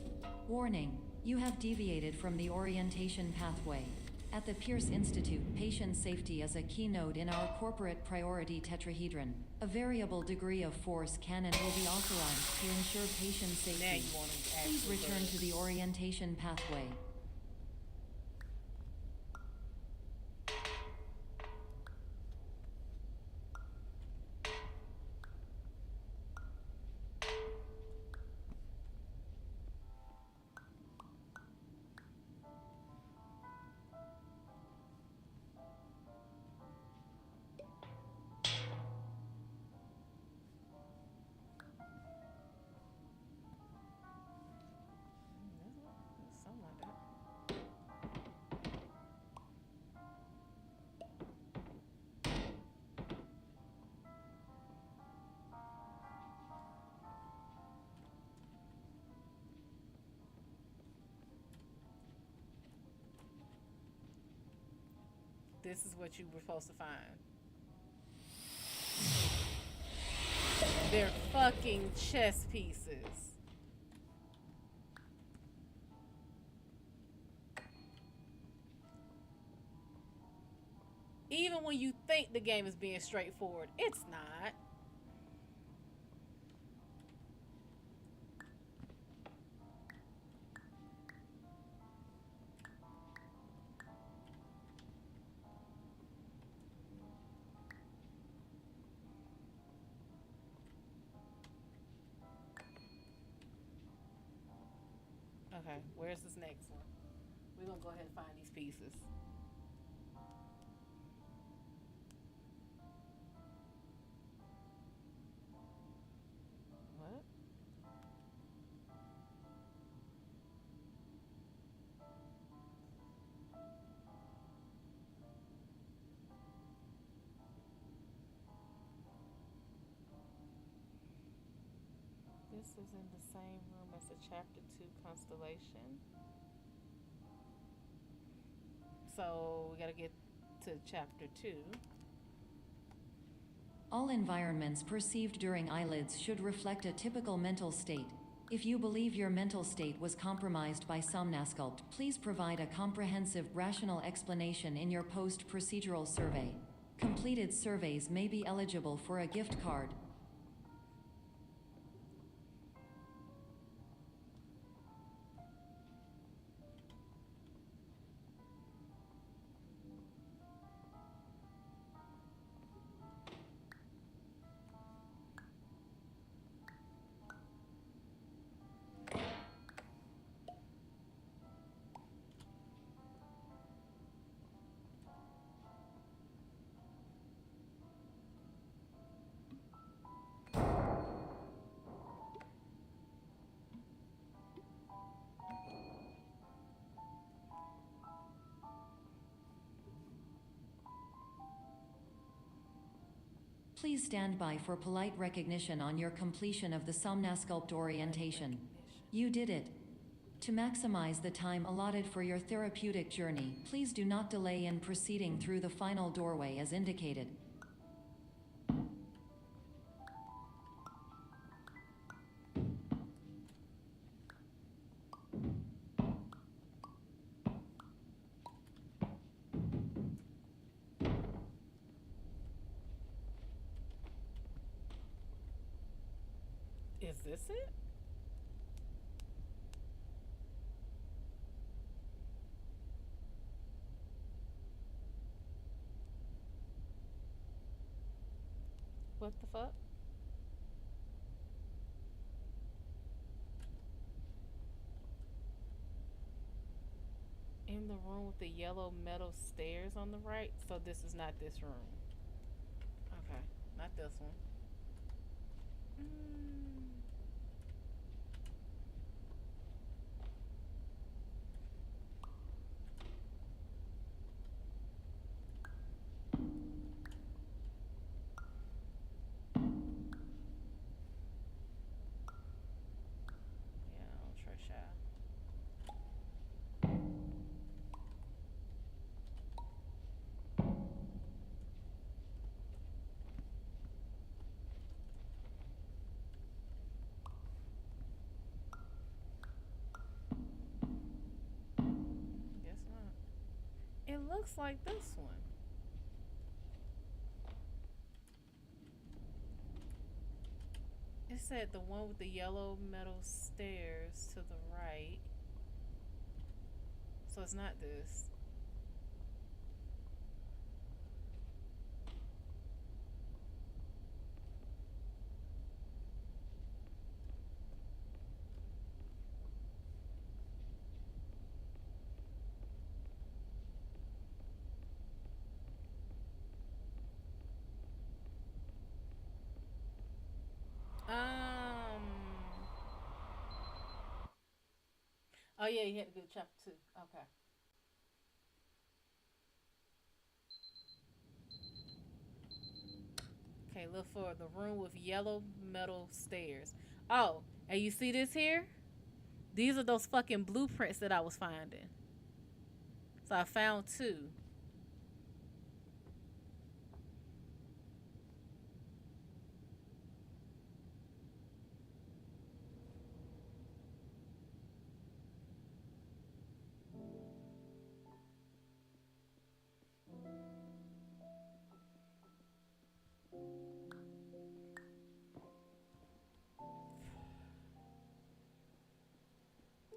Warning: you have deviated from the orientation pathway. At the Pierce Institute, patient safety is a keynote in our corporate priority tetrahedron. A variable degree of force can and will be authorized to ensure patient safety. Now you want to Please return to the orientation pathway. Something like that. This is what you were supposed to find. They're fucking chess pieces. Even when you think the game is being straightforward, it's not. Okay, where's this next one? We're gonna go ahead and find these pieces. What? This is in the same room as the chapter 2 constellation. So we gotta get to chapter 2. All environments perceived during eyelids should reflect a typical mental state. If you believe your mental state was compromised by Somnasculpt, please provide a comprehensive, rational explanation in your post-procedural survey. Completed surveys may be eligible for a gift card. Please stand by for polite recognition on your completion of the Somnasculpt orientation. You did it. To maximize the time allotted for your therapeutic journey, please do not delay in proceeding through the final doorway as indicated. Is this it? What the fuck? In the room with the yellow metal stairs on the right. So this is not this room. Okay, not this one. Yeah, I'll try Shy. Guess not. It looks like this one. It said the one with the yellow metal stairs to the right. So it's not this. Oh yeah, you had to go to chapter 2. Okay. Okay, look for the room with yellow metal stairs. Oh, and you see this here? These are those fucking blueprints that I was finding. So I found 2.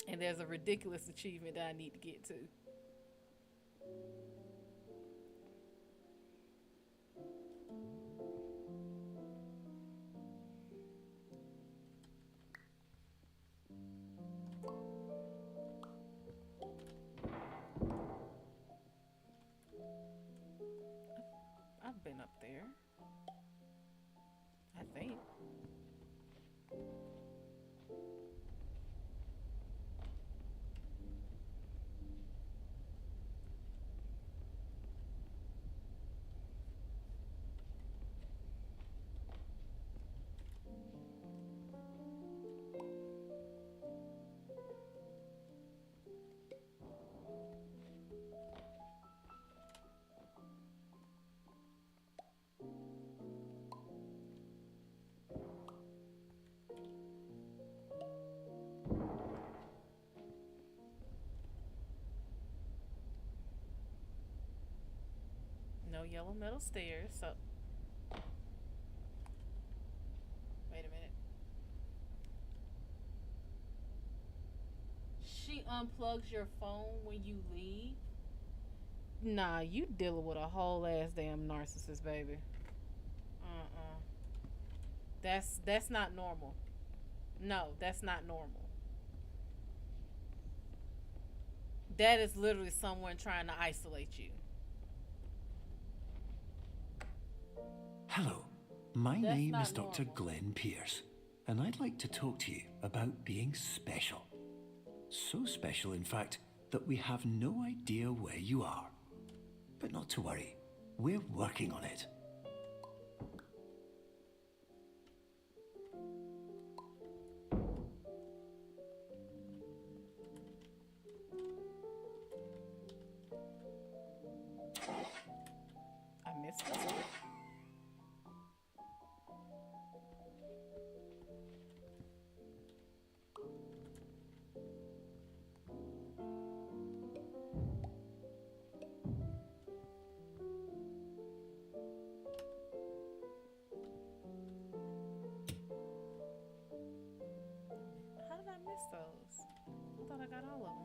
And there's a ridiculous achievement that I need to get to. I've been up there. I think. No yellow metal stairs, so wait a minute. She unplugs your phone when you leave. Nah, you dealing with a whole ass damn narcissist, baby. That's not normal. No, that's not normal. That is literally someone trying to isolate you. Hello, my That's name not is Dr. normal. Glenn Pierce, and I'd like to talk to you about being special. So special, in fact, that we have no idea where you are. But not to worry, we're working on it. missed this one. How did I miss those? I thought I got all of them.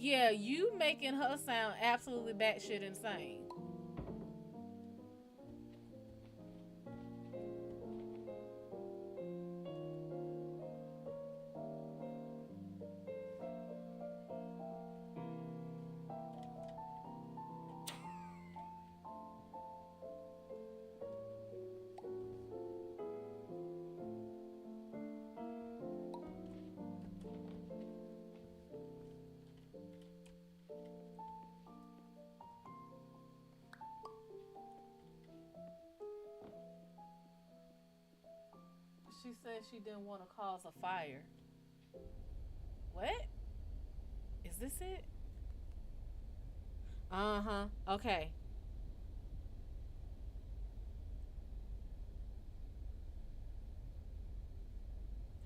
Yeah, you making her sound absolutely batshit insane. She said she didn't want to cause a fire. What? Is this it? Uh-huh. Okay.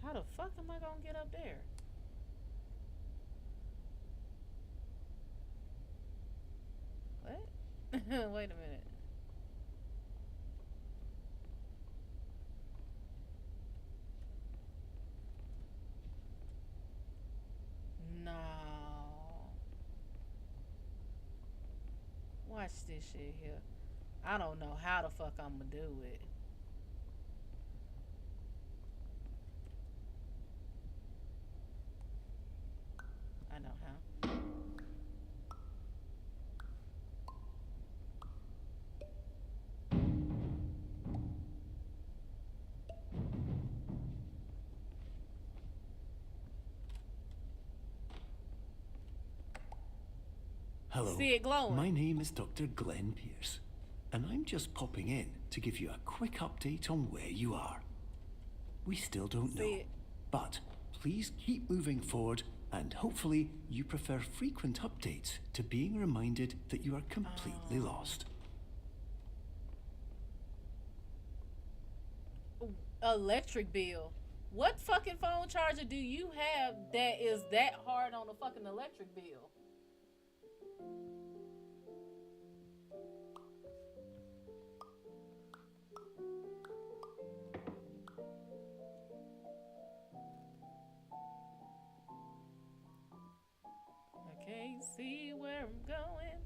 How the fuck am I gonna get up there? What? Wait a minute. No. Watch this shit here. I don't know how the fuck I'm gonna do it. I know how. Hello. See it glowing. My name is Dr. Glenn Pierce, and I'm just popping in to give you a quick update on where you are. We still don't know, but please keep moving forward, and hopefully you prefer frequent updates to being reminded that you are completely lost. Electric bill. What fucking phone charger do you have that is that hard on a fucking electric bill? I can't see where I'm going,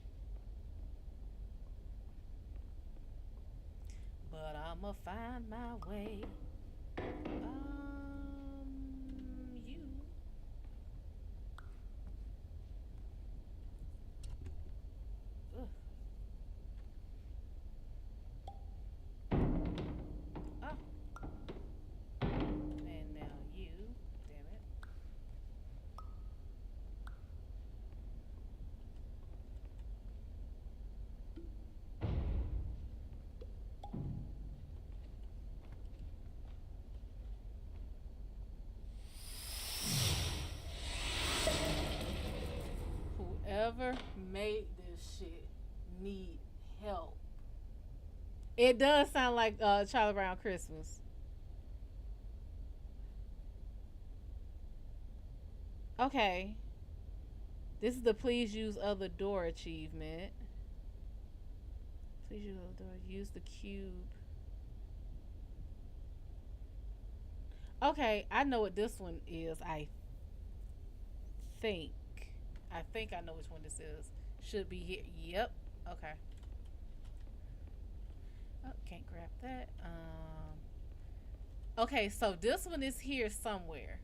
but I'ma find my way. You. Ugh. Oh. And now you. Damn it. Whoever made this shit need help. It does sound like Charlie Brown Christmas. Okay. This is the please use other door achievement. Please use other door. Use the cube. Okay, I know what this one is. Think. I think I know which one this is. Should be here. Yep. Okay. Oh, can't grab that. Okay, so this one is here somewhere.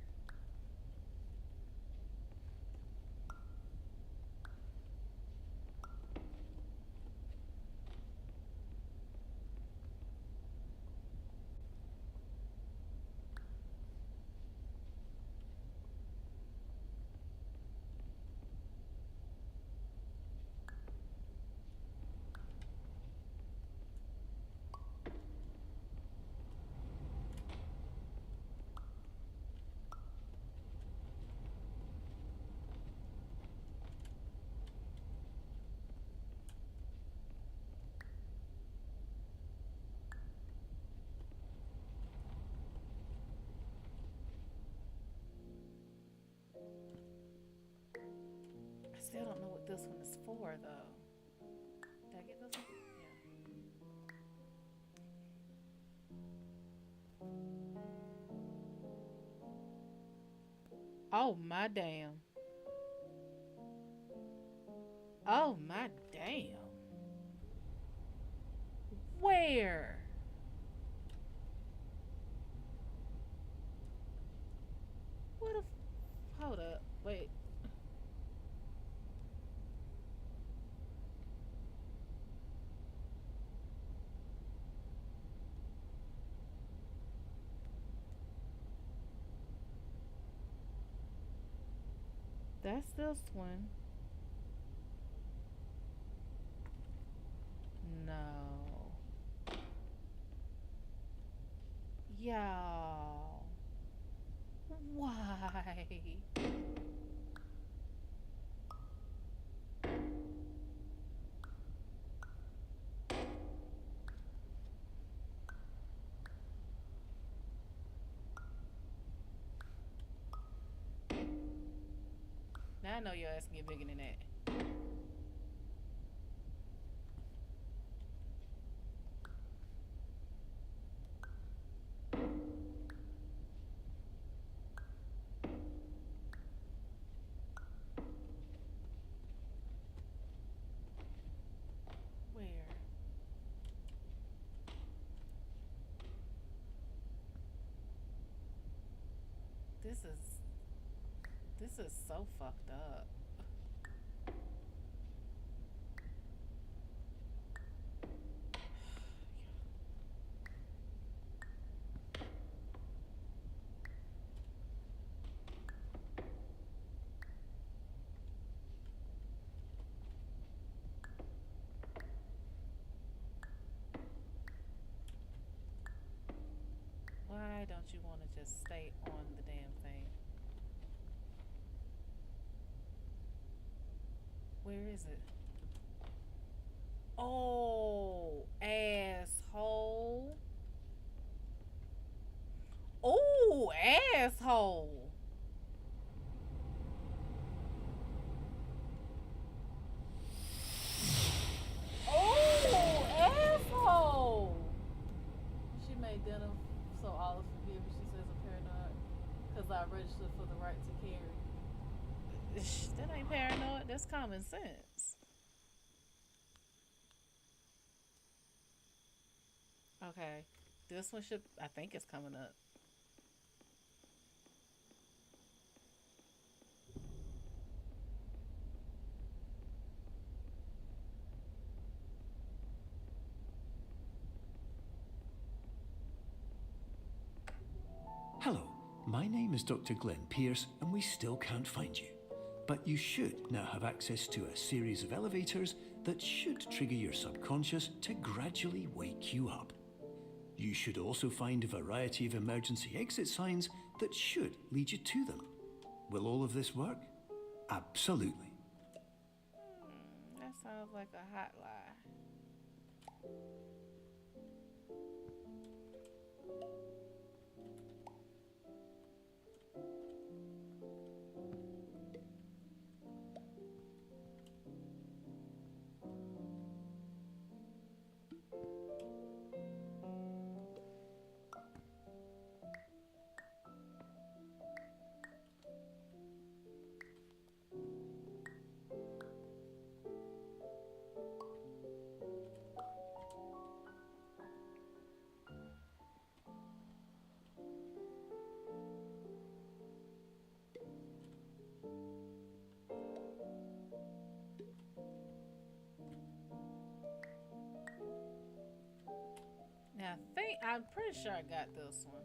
4 though. Did I get this one? Yeah. Oh my damn. Oh my damn. Where? What if? Hold up. Wait. That's this one. No. Y'all. Why? Now I know your ass can get bigger than that. Where? This is so fucked up. Why don't you want to just stay on the damn thing? Where is it? Oh, asshole. Oh, asshole. Oh, asshole. She made dinner so all is forgiven. She says I'm paranoid because I registered for the right to carry. That ain't paranoid. That's common sense. Okay. This one should, I think it's coming up. Hello, my name is Dr. Glenn Pierce, and we still can't find you. But you should now have access to a series of elevators that should trigger your subconscious to gradually wake you up. You should also find a variety of emergency exit signs that should lead you to them. Will all of this work? Absolutely. That sounds like a hot lie. Now, I'm pretty sure I got this one.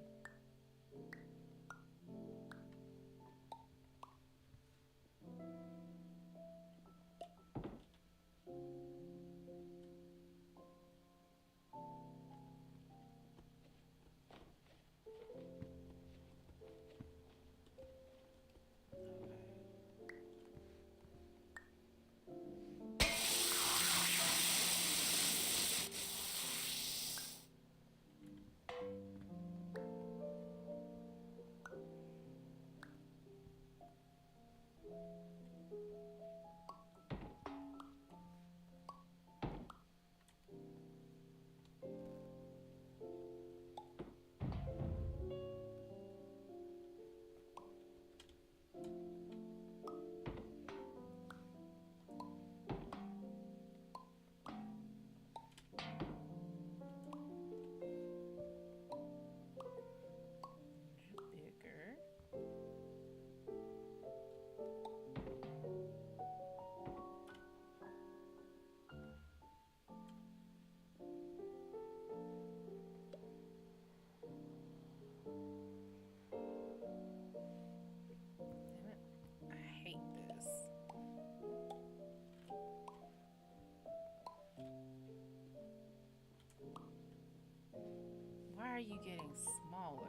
are you getting smaller?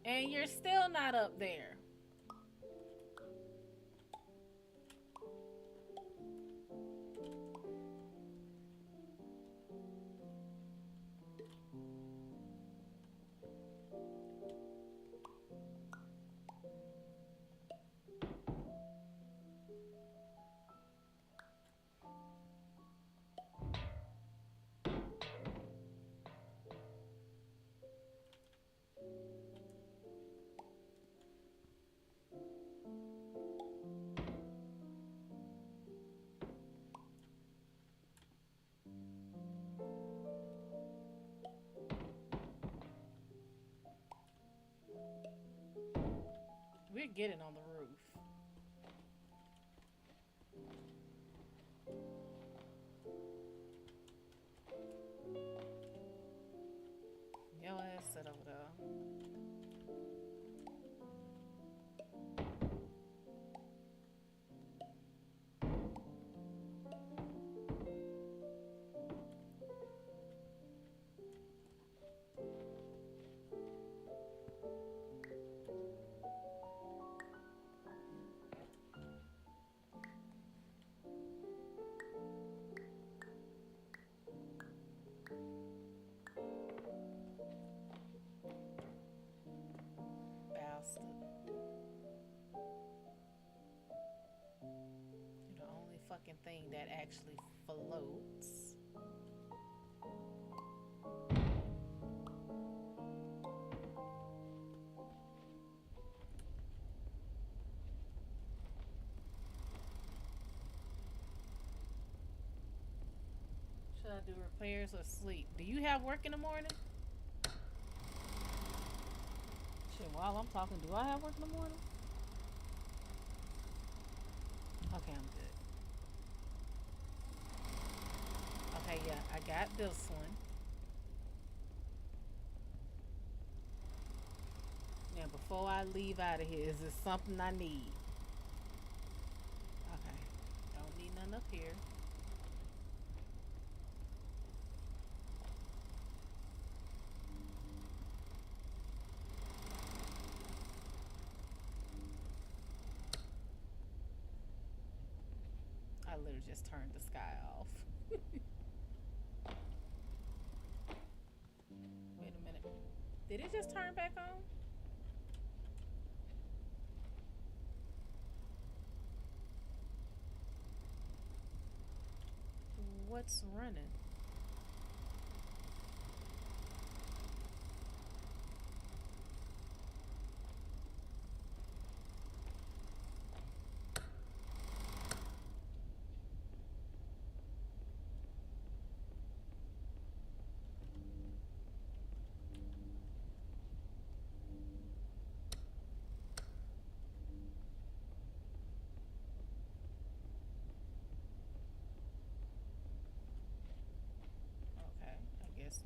And you're still not up there. We're getting on the roof. Yo ass sit over there. Bastard. You're the only fucking thing that actually floats. Should I do repairs or sleep? Do you have work in the morning? Shit, while I'm talking, do I have work in the morning? Okay, I'm good. Okay, yeah, I got this one. Now, before I leave out of here, is this something I need? Okay, don't need none up here. I literally just turned the sky off. Wait a minute. Did it just turn back on? What's running? Okay, I guess.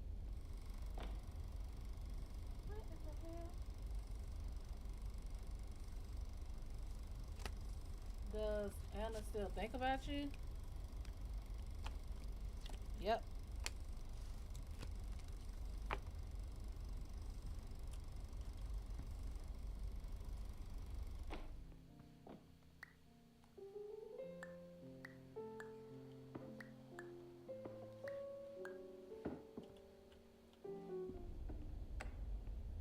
What in the hell? Does Anna still think about you? Yep.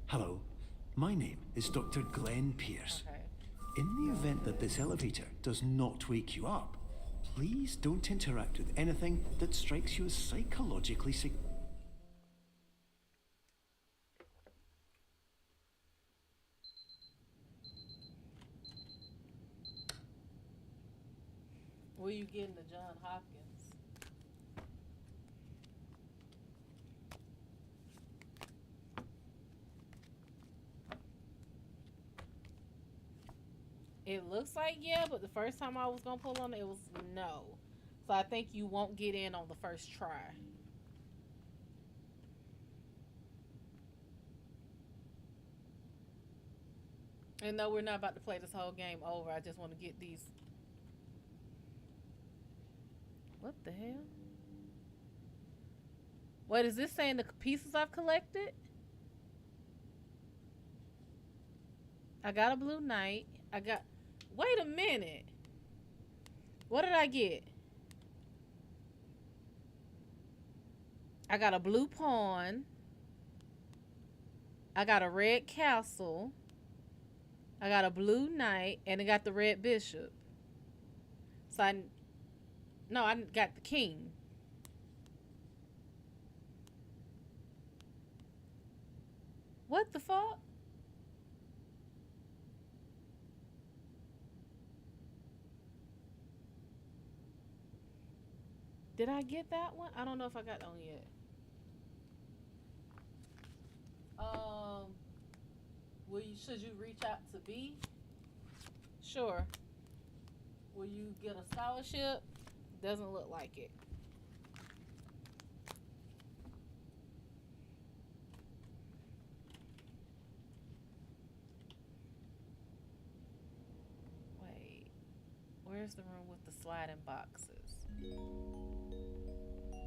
Hello, my name is Dr. Glenn Pierce. Okay. In the event that this elevator does not wake you up, please don't interact with anything that strikes you as psychologically significant. Where you getting the John Hopkins? It looks like yeah, but the first time I was gonna pull on it, it was no. So I think you won't get in on the first try. And no, we're not about to play this whole game over. I just want to get these. What the hell? Wait, is this saying the pieces I've collected? I got a blue knight. I got. Wait a minute. What did I get? I got a blue pawn. I got a red castle. I got a blue knight, and I got the red bishop. So I got the king. What the fuck? Did I get that one? I don't know if I got that one yet. Should you reach out to B? Sure. Will you get a scholarship? Doesn't look like it. Wait. Where's the room with the sliding boxes?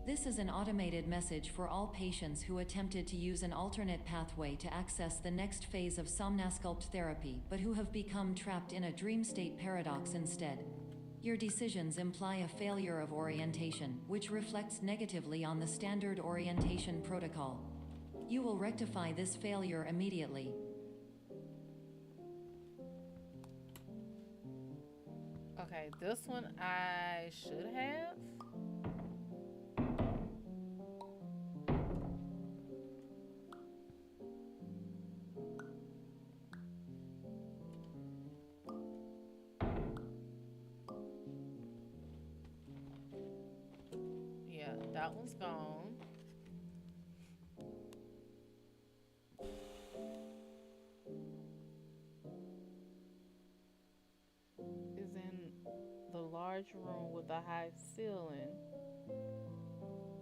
This is an automated message for all patients who attempted to use an alternate pathway to access the next phase of Somnasculpt therapy but who have become trapped in a dream state paradox instead. Your decisions imply a failure of orientation, which reflects negatively on the standard orientation protocol. You will rectify this failure immediately. Okay, this one I should have. Yeah, that one's gone. Is in the large room with the high ceiling.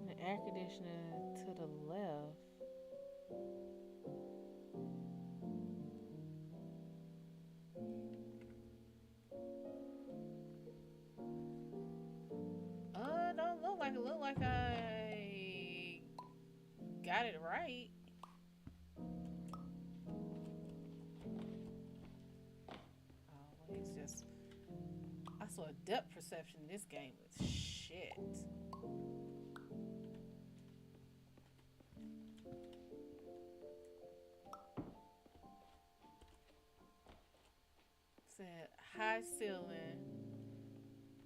And the air conditioner to the left. Don't look like it. Look like I got it right. Oh, it's just I saw depth perception in this game was shit. Said high ceiling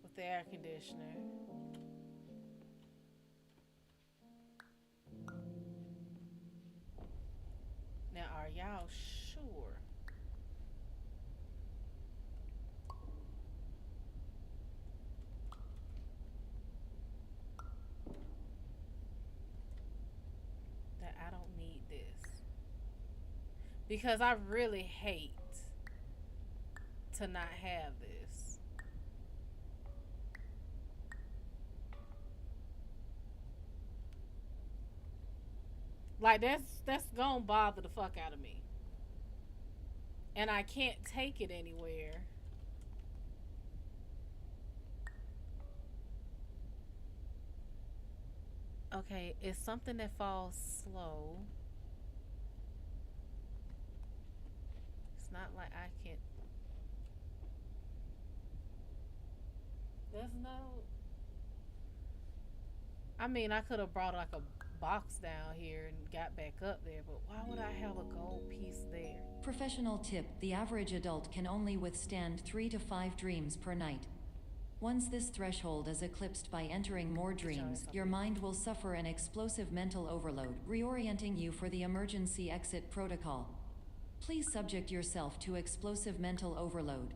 with the air conditioner. Now, are y'all sure? That I don't need this? Because I really hate to not have this. Like that's gonna bother the fuck out of me. And I can't take it anywhere. Okay, it's something that falls slow. It's not like I can. There's no. I mean, I could have brought like a box down here and got back up there, but why would I have a gold piece there? Professional tip: the average adult can only withstand 3 to 5 dreams per night. Once this threshold is eclipsed by entering more dreams, your mind will suffer an explosive mental overload, reorienting you for the emergency exit protocol. Please subject yourself to explosive mental overload.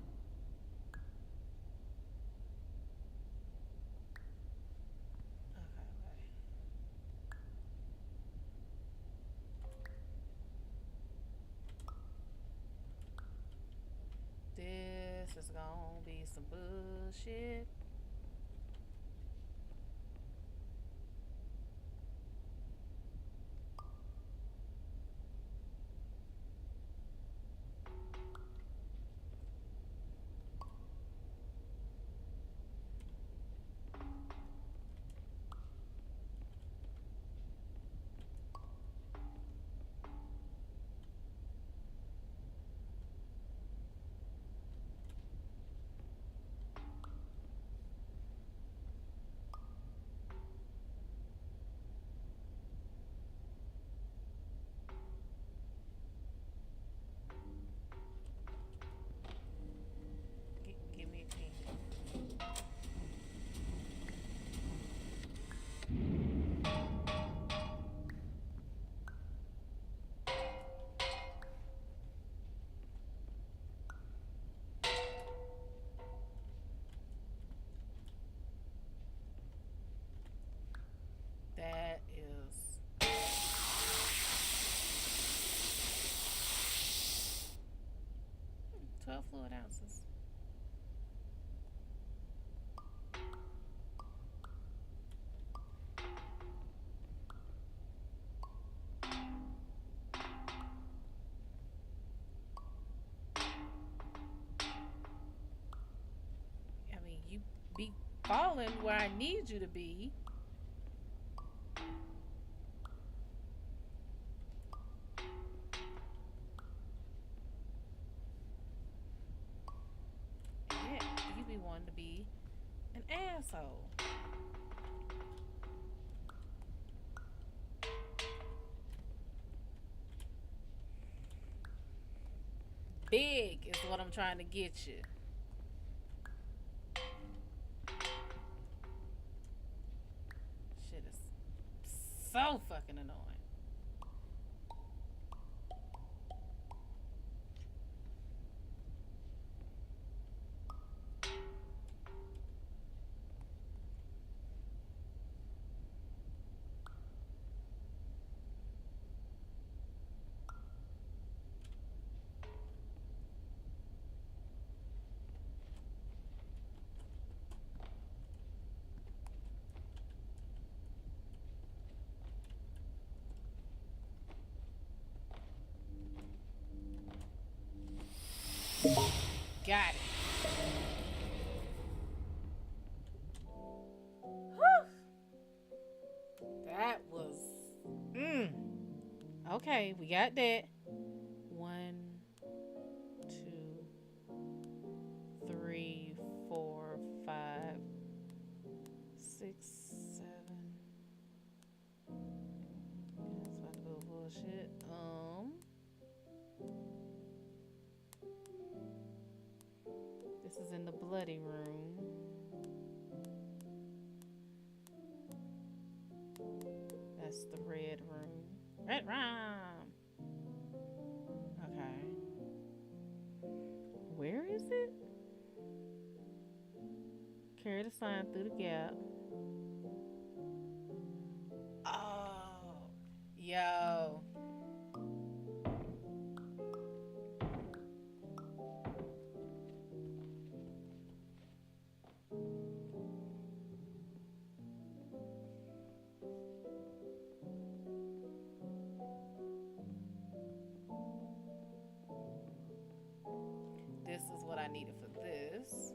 This This is gonna be some bullshit. Give me a key. That is 12 fluid ounces. I mean, you be falling where I need you to be. Yeah, you be wanting to be an asshole. Big is what I'm trying to get you. Shit is so fucking annoying. Got it. Whew. That was. Okay, we got that. 1, 2, 3, 4, 5, 6, 7. That's about to go bullshit. This is in the bloody room. That's the red room. Red room. Okay. Where is it? Carry the sign through the gap. Oh. Yo. This is what I needed for this.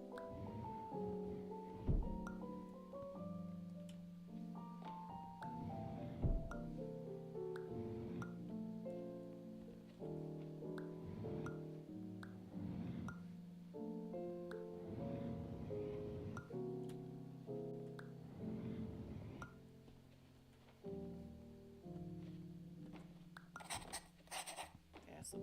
That's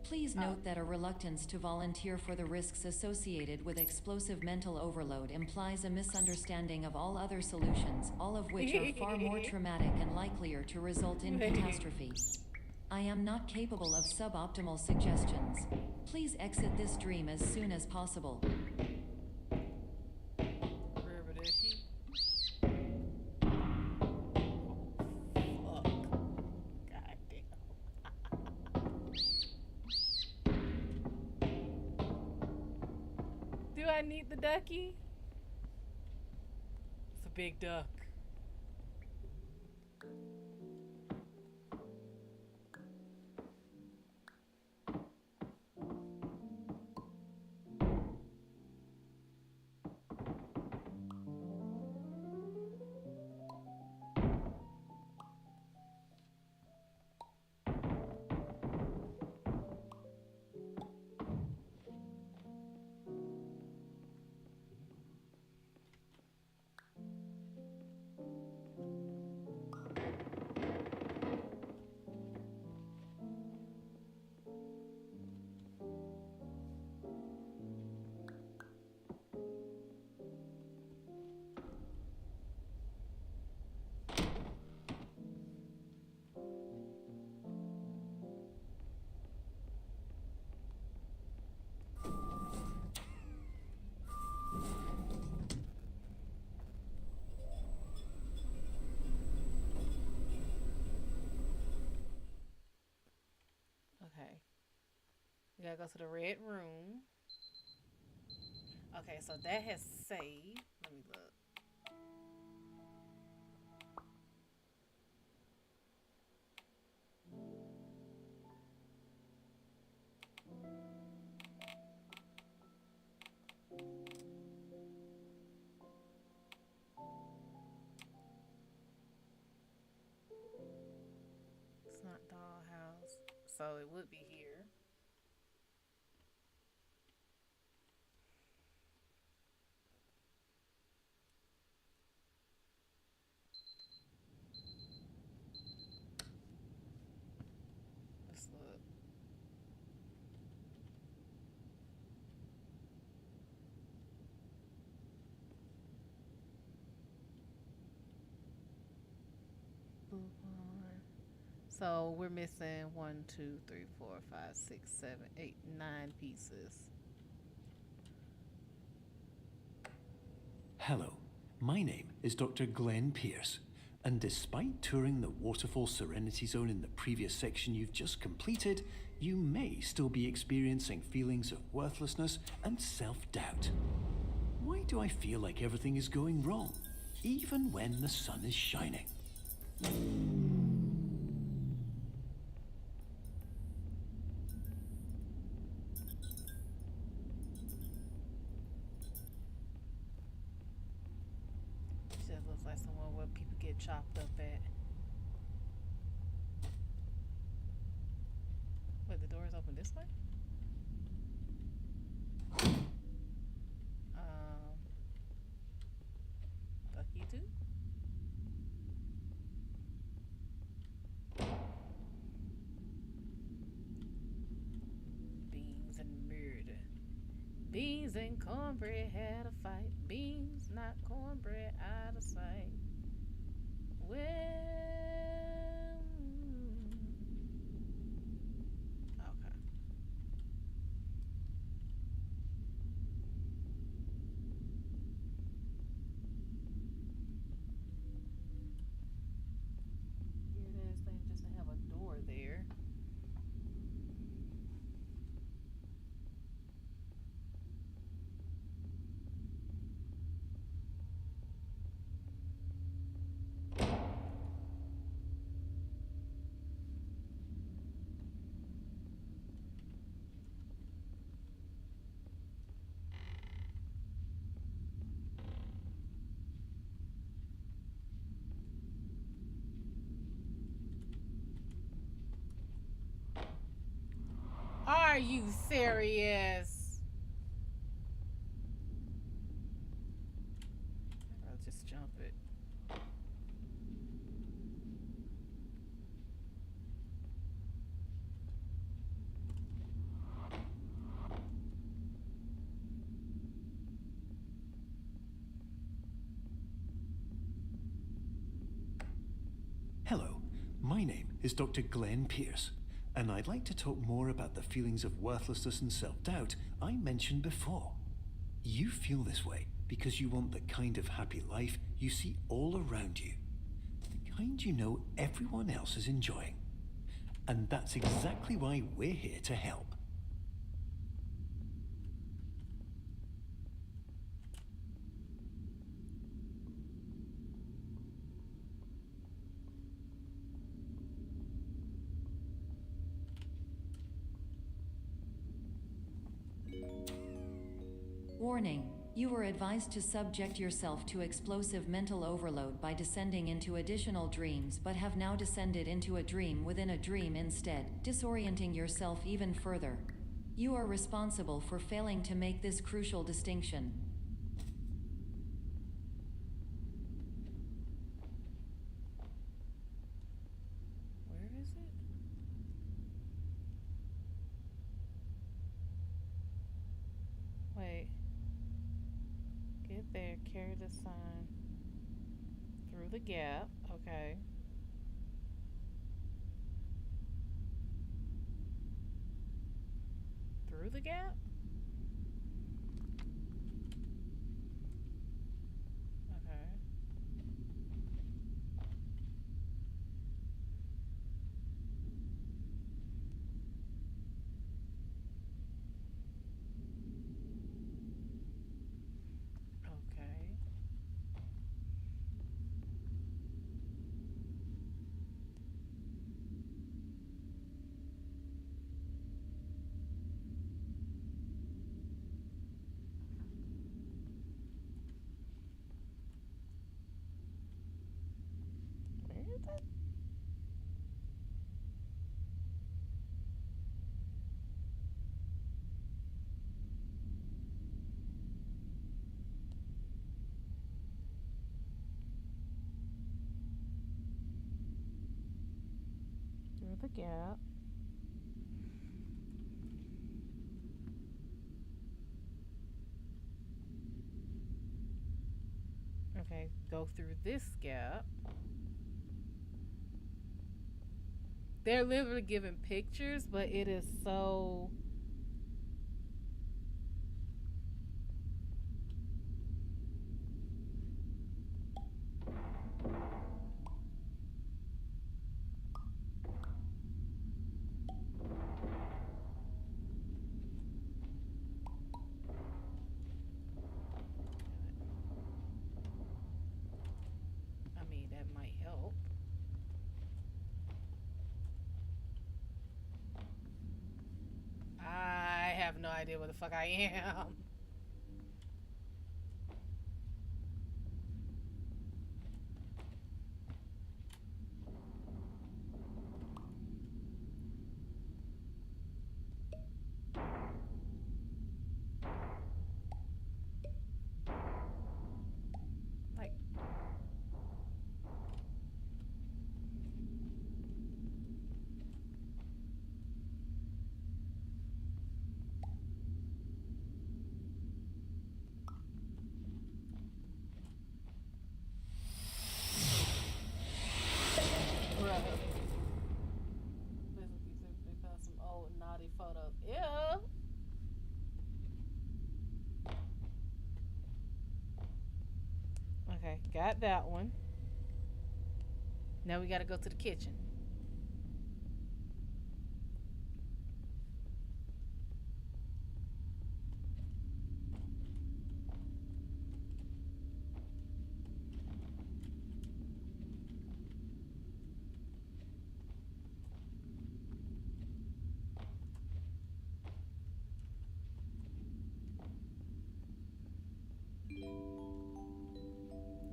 Please note that a reluctance to volunteer for the risks associated with explosive mental overload implies a misunderstanding of all other solutions, all of which are far more traumatic and likelier to result in catastrophe. I am not capable of suboptimal suggestions. Please exit this dream as soon as possible. Wherever that key. Fuck. God damn. Do I need the ducky? It's a big duck. Okay. We gotta go to the red room. Okay, so that has saved. Let me look. It's not dollhouse, so it would be here. Let's look. So we're missing 1, 2, 3, 4, 5, 6, 7, 8, 9 pieces. Hello, my name is Dr. Glenn Pierce, and despite touring the Waterfall Serenity Zone in the previous section you've just completed, you may still be experiencing feelings of worthlessness and self-doubt. Why do I feel like everything is going wrong, even when the sun is shining? Just looks like somewhere where people get chopped up at. Wait, the door's open this way? Lucky too? Beans and murder. Beans and cornbread had a fight. Beans, not cornbread, out of sight. Well, okay. Weird ass thing just to have a door there. Are you serious? I'll just jump it. Hello, my name is Dr. Glenn Pierce, and I'd like to talk more about the feelings of worthlessness and self-doubt I mentioned before. You feel this way because you want the kind of happy life you see all around you, the kind you know everyone else is enjoying. And that's exactly why we're here to help. Warning. You were advised to subject yourself to explosive mental overload by descending into additional dreams, but have now descended into a dream within a dream instead, disorienting yourself even further. You are responsible for failing to make this crucial distinction. Where is it? Wait. Get there, carry the sign through the gap. Okay. Through the gap? Okay. Okay. Where is it? Through the gap. Okay, go through this gap. They're literally giving pictures, but it is so... I mean, that might help. I have no idea where the fuck I am. Like, bruh. Basically, they found some old naughty photos. Ew. Okay, got that one. Now we gotta go to the kitchen.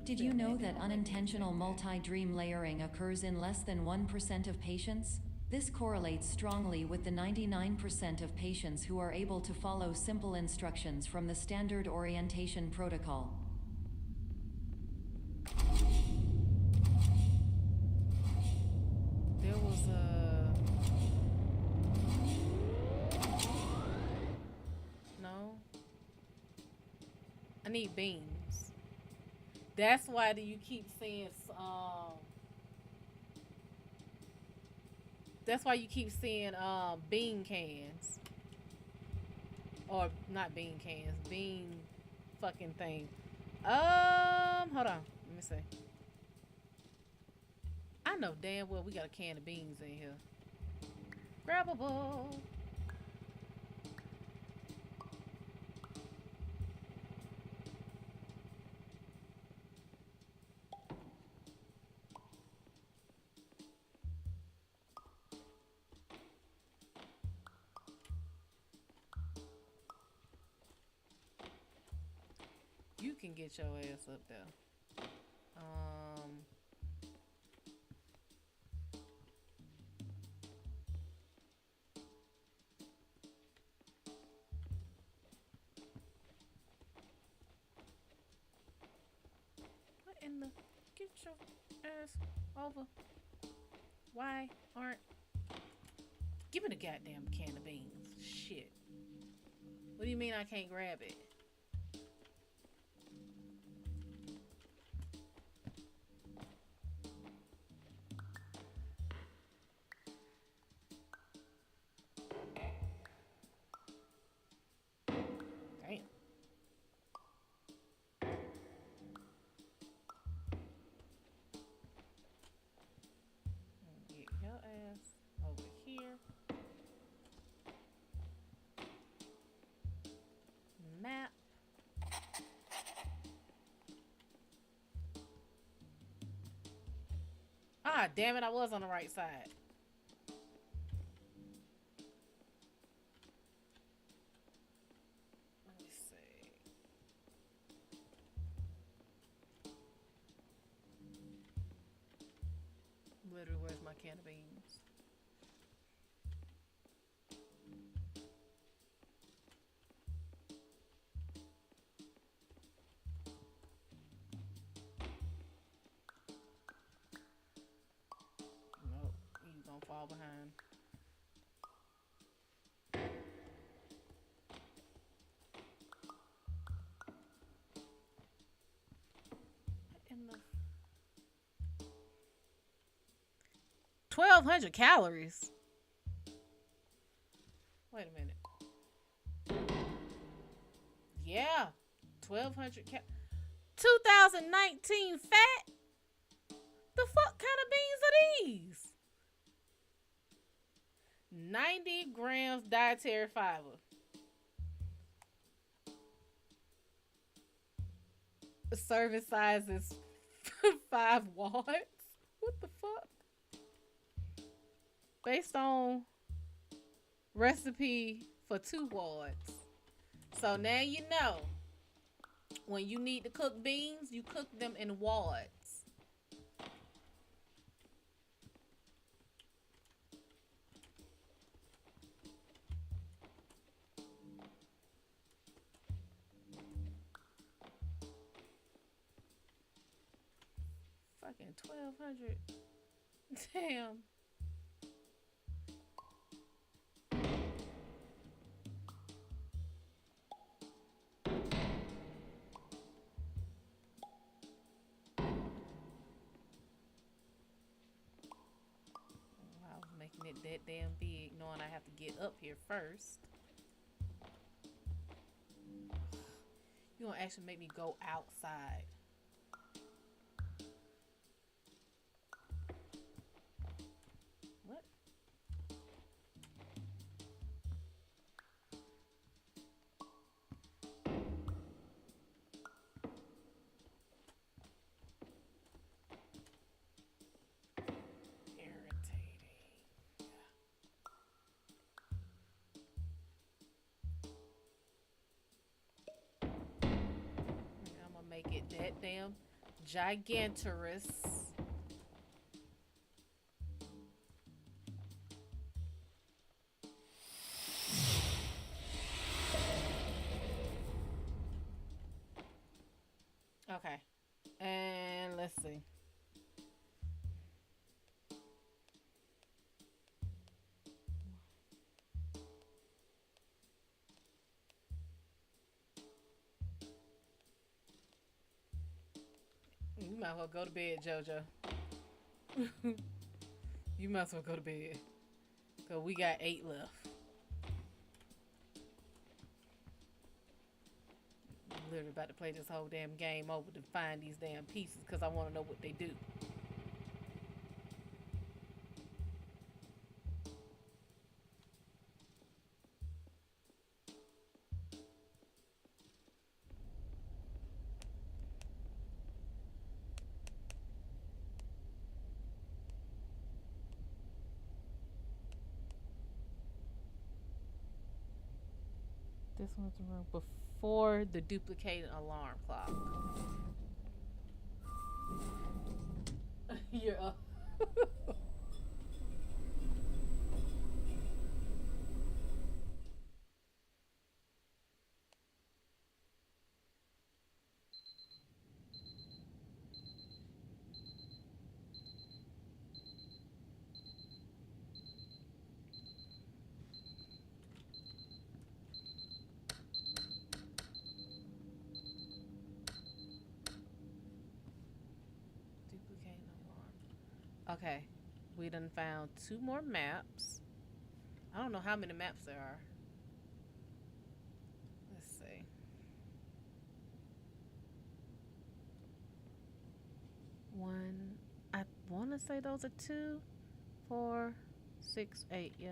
Did you know that unintentional multi-dream layering occurs in less than 1% of patients? This correlates strongly with the 99% of patients who are able to follow simple instructions from the standard orientation protocol. There was a... No. I need beans. That's why do you keep saying That's why you keep seeing bean cans. Or not bean cans, bean fucking thing. Hold on. Let me see. I know damn well we got a can of beans in here. Grabbable. You can get your ass up there. What in the? Get your ass over. Why aren't? Give me the goddamn can of beans. Shit. What do you mean I can't grab it? Damn. Get your ass over here. Map. Ah, damn it, I was on the right side. Let me see. Literally, where's my can of beans? Nope, you gonna fall behind. In the 1,200 calories. Wait a minute. Yeah, 1,200 2019 fat. The fuck kind of beans are these? 90 grams dietary fiber. The serving size is 5 watts. What the fuck? Based on recipe for 2 watts. So now you know when you need to cook beans, you cook them in watts. Fucking 1,200. Damn. I was making it that damn big, knowing I have to get up here first. You gonna actually make me go outside. What? Make it that damn gigantorous. Okay, and let's see. You might as well go to bed, JoJo. You might as well go to bed. Cause we got 8 left. Literally about to play this whole damn game over to find these damn pieces because I want to know what they do. This one's the room before the duplicated alarm clock. You're up. Duplicating alarm. Okay, we done found 2 more maps. I don't know how many maps there are. Let's see. 1. I want to say those are 2, 4, 6, 8. Yeah.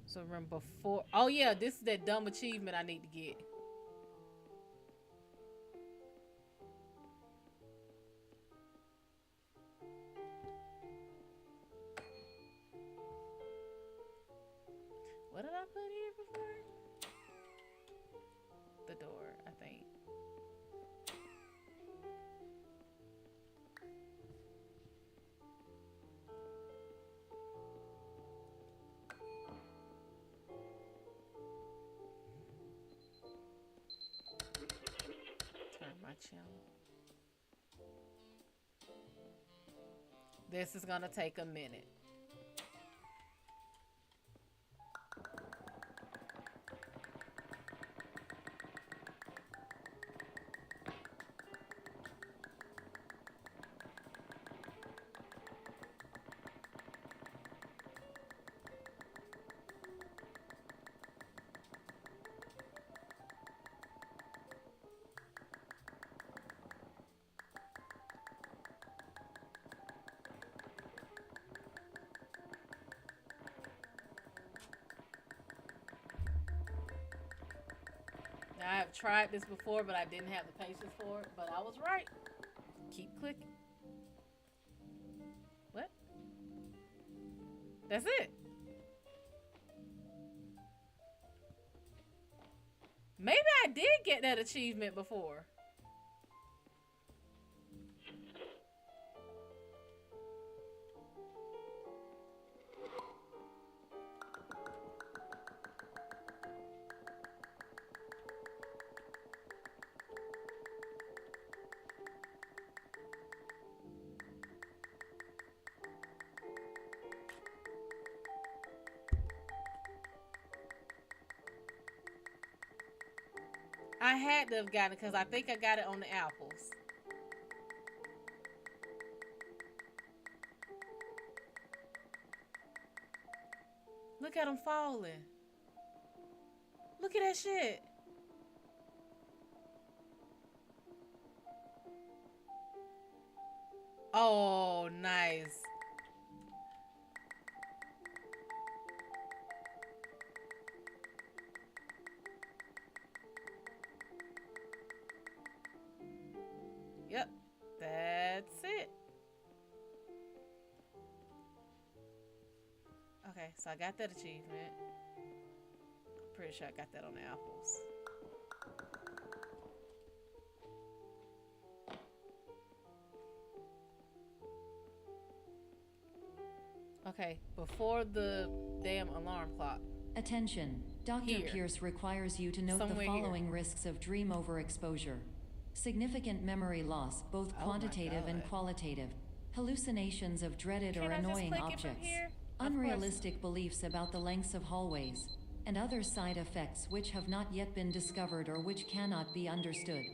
So remember before. Oh yeah, this is that dumb achievement I need to get. What did I put here before? The door, I think. Turn my channel. This is gonna take a minute. Now, I have tried this before, but I didn't have the patience for it. But I was right. Keep clicking. What? That's it. Maybe I did get that achievement before. I had to have gotten it because I think I got it on the apples. Look at them falling. Look at that shit. Oh, nice. Yep, that's it. Okay, so I got that achievement. I'm pretty sure I got that on the apples. Okay, before the damn alarm clock. Attention. Dr. Here. Pierce requires you to note Somewhere the here. following risks of dream overexposure. Significant memory loss, both Oh my quantitative and God. qualitative. Hallucinations of dreaded Can or I just annoying click it from objects. here? Of course. Unrealistic beliefs about the lengths of hallways. And other side effects which have not yet been discovered or which cannot be understood.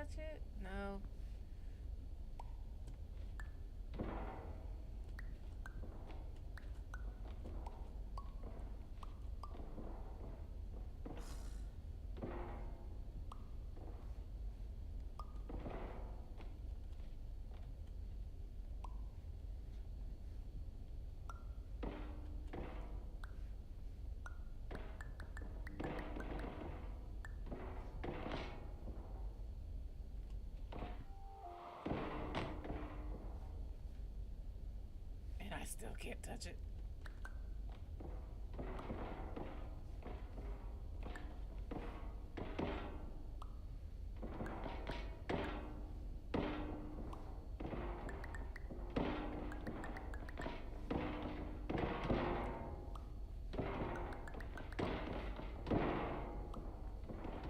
touch it? No. I still can't touch it.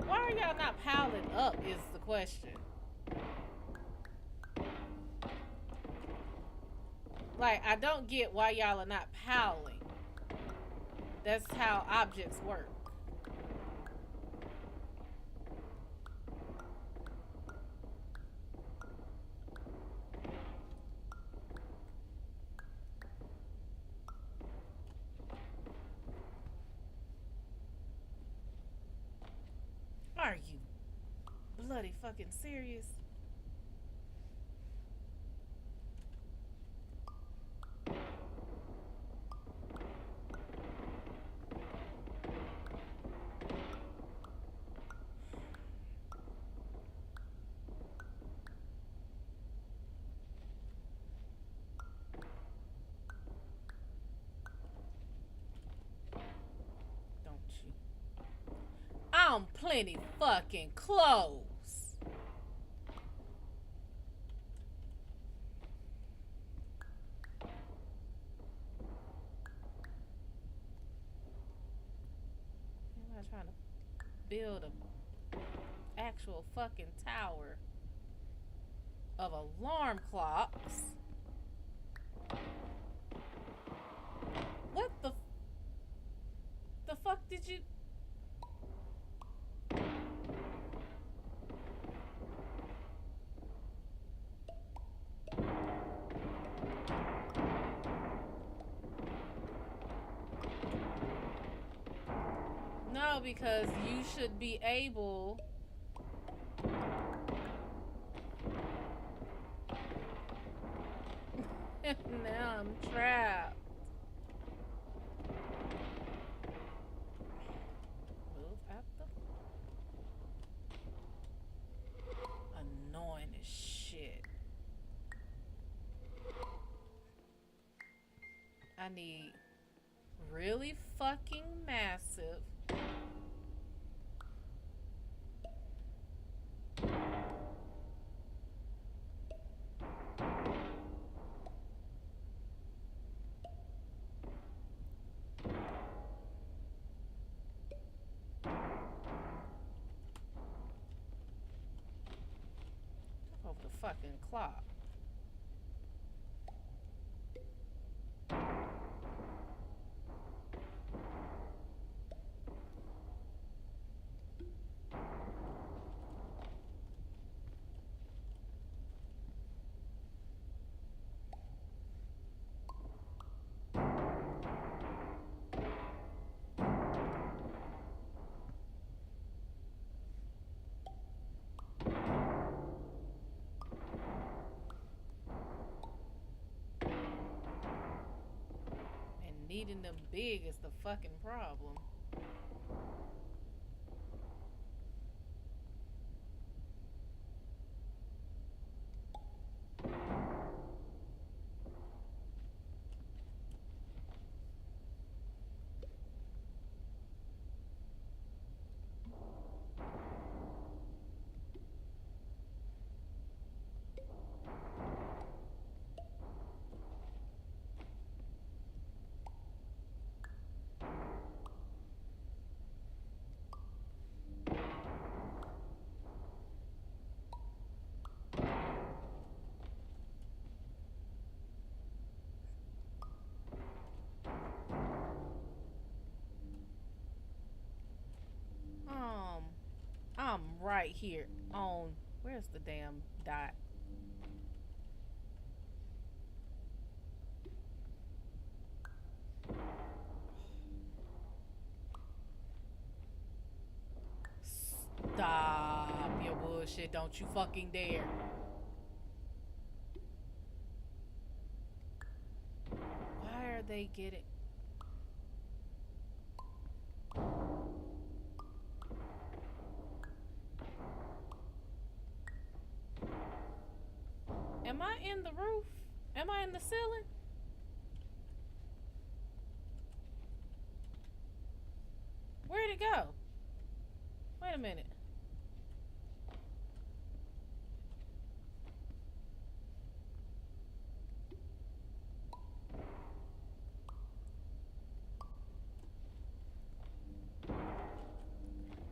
Why are y'all not piling up is the question. Like, I don't get why y'all are not piling. That's how objects work. Are you bloody fucking serious? I'm plenty fucking close. I'm not trying to build a actual fucking tower of alarm clocks. What the fuck did you? No, because you should be able. Now I'm trapped. Move out the. Annoying as shit. I need really fucking massive. Over the fucking clock. Needing them big is the fucking problem. I'm right here on Where's the damn dot? Stop your bullshit. Don't you fucking dare. Why are they getting... Am I in the roof? Am I in the ceiling? Where'd it go? Wait a minute.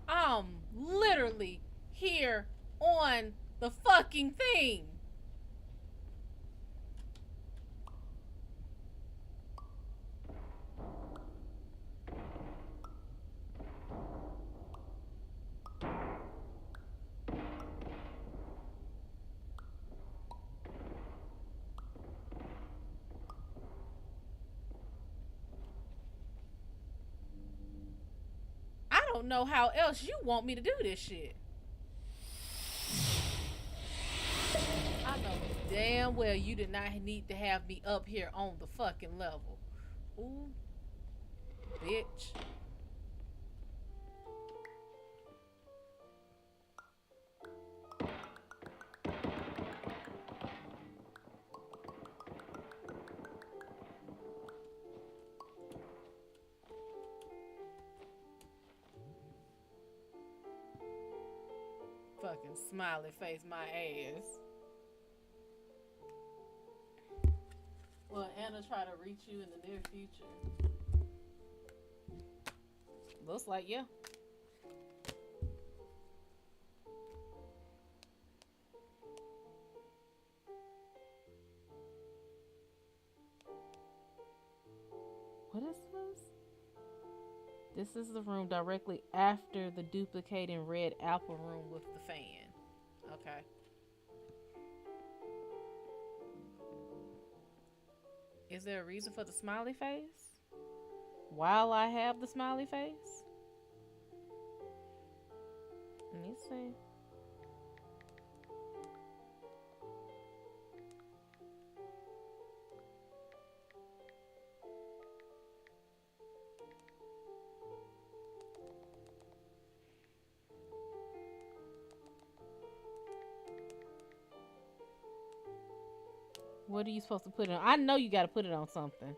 I'm literally here on the fucking thing. I don't know how else you want me to do this shit. I know damn well you did not need to have me up here on the fucking level. Ooh, bitch. Fucking smiley face my ass. Will Anna try to reach you in the near future? Looks like yeah. What is this? This is the room directly after the duplicating red apple room with the fan. Okay. Is there a reason for the smiley face? While I have the smiley face? Let me see. What are you supposed to put it on? I know you got to put it on something.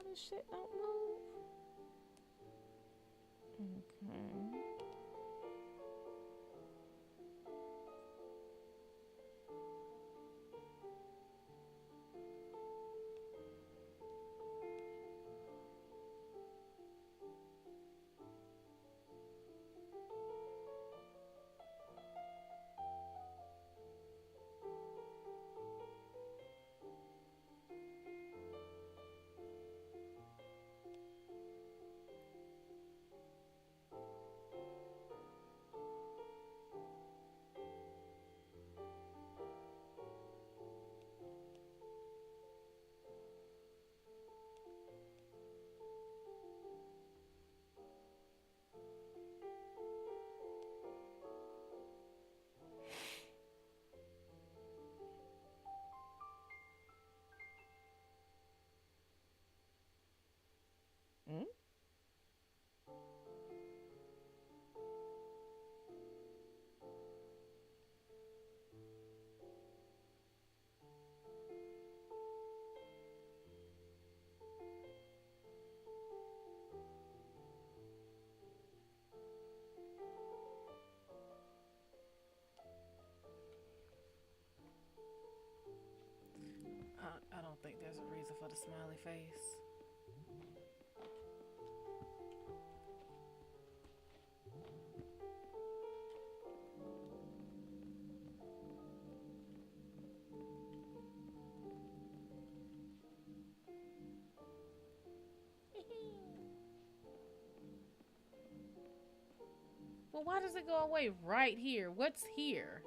This shit don't move. Okay. I don't think there's a reason for the smiley face. Well, why does it go away right here? What's here?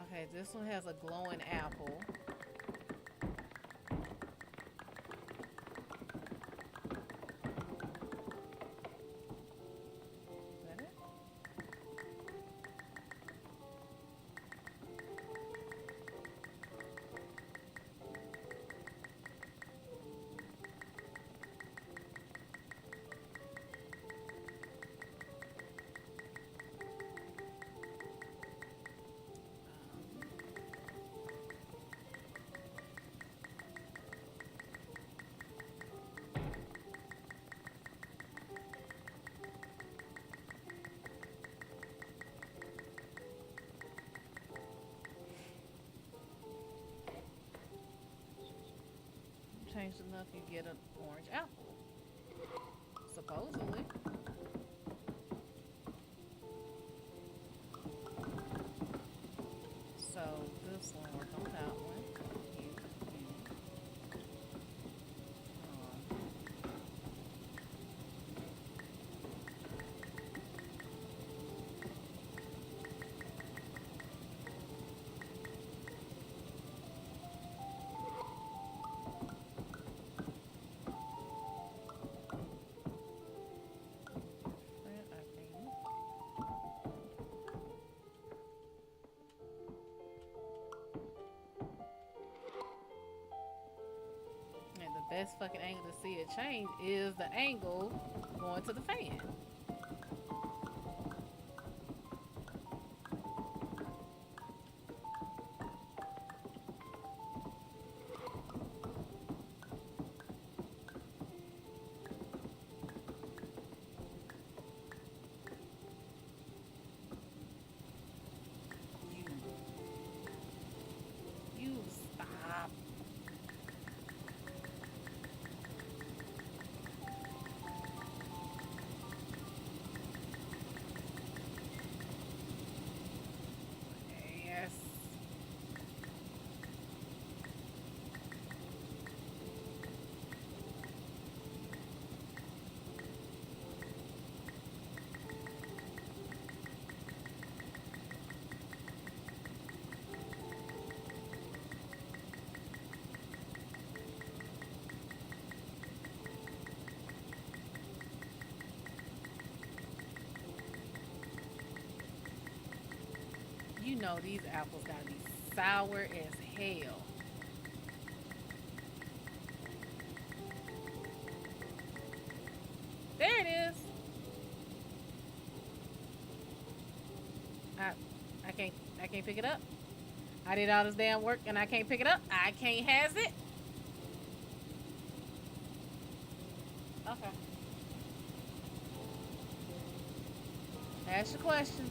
Okay, this one has a glowing apple. Is that it? Changed enough, you get an orange apple. Supposedly. So this one worked on that one. You. And the best fucking angle to see it change is the angle going to the fan. You stop. Yes. You know these apples gotta be sour as hell. There it is. I can't pick it up. I did all this damn work and I can't pick it up. I can't has it. Okay. Ask your question.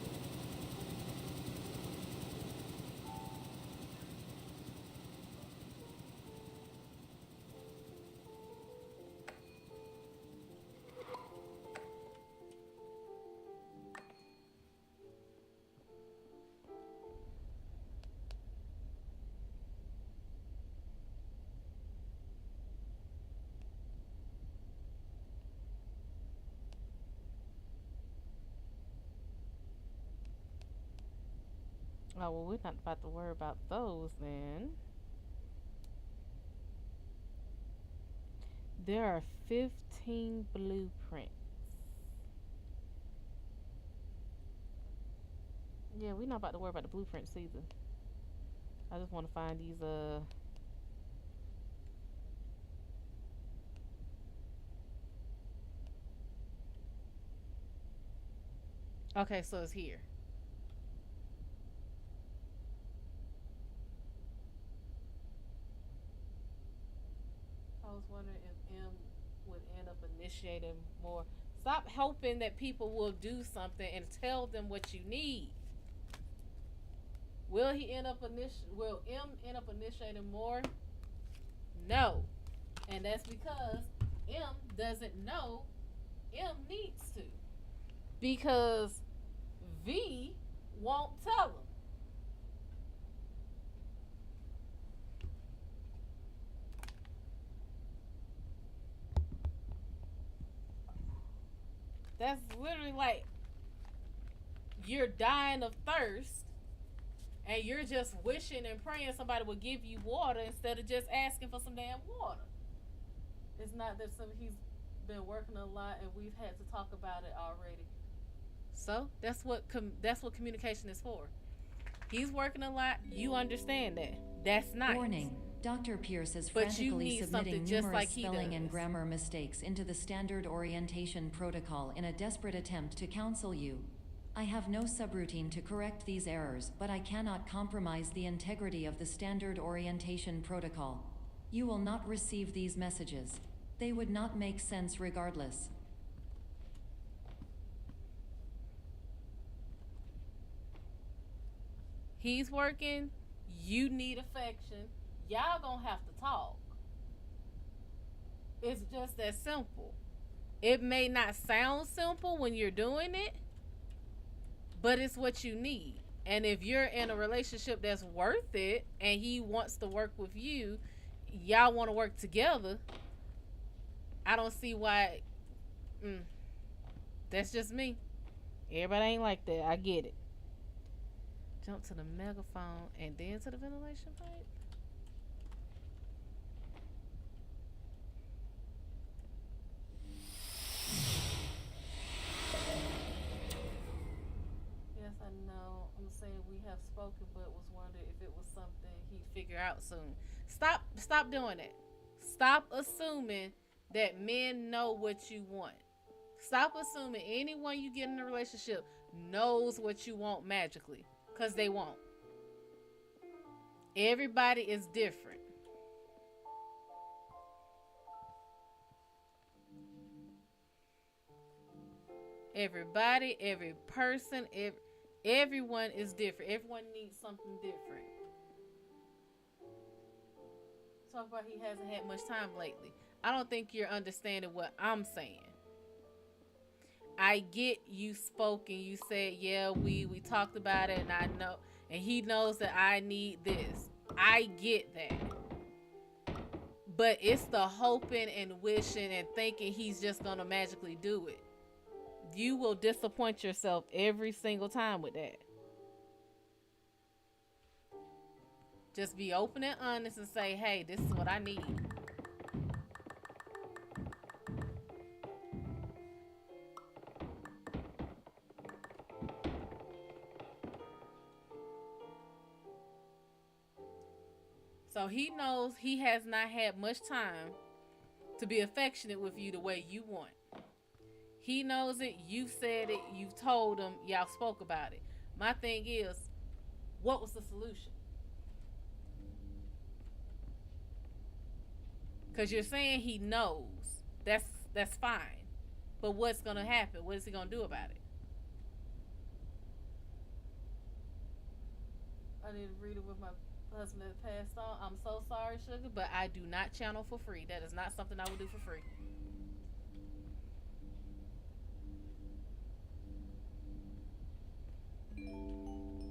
Oh, well, we're not about to worry about those then. There are 15 blueprints. Yeah, we're not about to worry about the blueprints either. I just want to find these, Okay, so it's here. was wondering if M would end up initiating more. Stop hoping that people will do something and tell them what you need. Will M end up initiating more? No. And that's because M doesn't know M needs to. Because V won't tell him. That's literally like you're dying of thirst and you're just wishing and praying somebody would give you water instead of just asking for some damn water. It's not that he's been working a lot and we've had to talk about it already. So that's what communication is for. He's working a lot. You understand that. That's nice. Warning. Dr. Pierce is frantically submitting numerous spelling and grammar mistakes into the standard orientation protocol in a desperate attempt to counsel you. I have no subroutine to correct these errors, but I cannot compromise the integrity of the standard orientation protocol. You will not receive these messages. They would not make sense regardless. He's working. You need affection. Y'all gonna have to talk. It's just that simple. It may not sound simple when you're doing it, but it's what you need. And if you're in a relationship that's worth it and he wants to work with you, y'all want to work together, I don't see why. That's just me. Everybody ain't like that. I get it. Jump to the megaphone and then to the ventilation pipe. Yes, I know. I'm saying we have spoken, but was wondering if it was something he'd figure out soon. Stop doing that. Stop assuming that men know what you want. Stop assuming anyone you get in a relationship knows what you want magically, because they won't. Everybody is different. Everybody, every person, everyone is different. Everyone needs something different. Talk about he hasn't had much time lately. I don't think you're understanding what I'm saying. I get you spoke and you said, yeah, we talked about it and I know, and he knows that I need this. I get that. But it's the hoping and wishing and thinking he's just gonna magically do it. You will disappoint yourself every single time with that. Just be open and honest and say, hey, this is what I need. So he knows he has not had much time to be affectionate with you the way you want. He knows it. You've said it. You've told him. Y'all spoke about it. My thing is, what was the solution? Because you're saying he knows. That's fine. But what's going to happen? What is he going to do about it? I didn't read it with my husband that passed on. I'm so sorry, sugar, but I do not channel for free. That is not something I would do for free.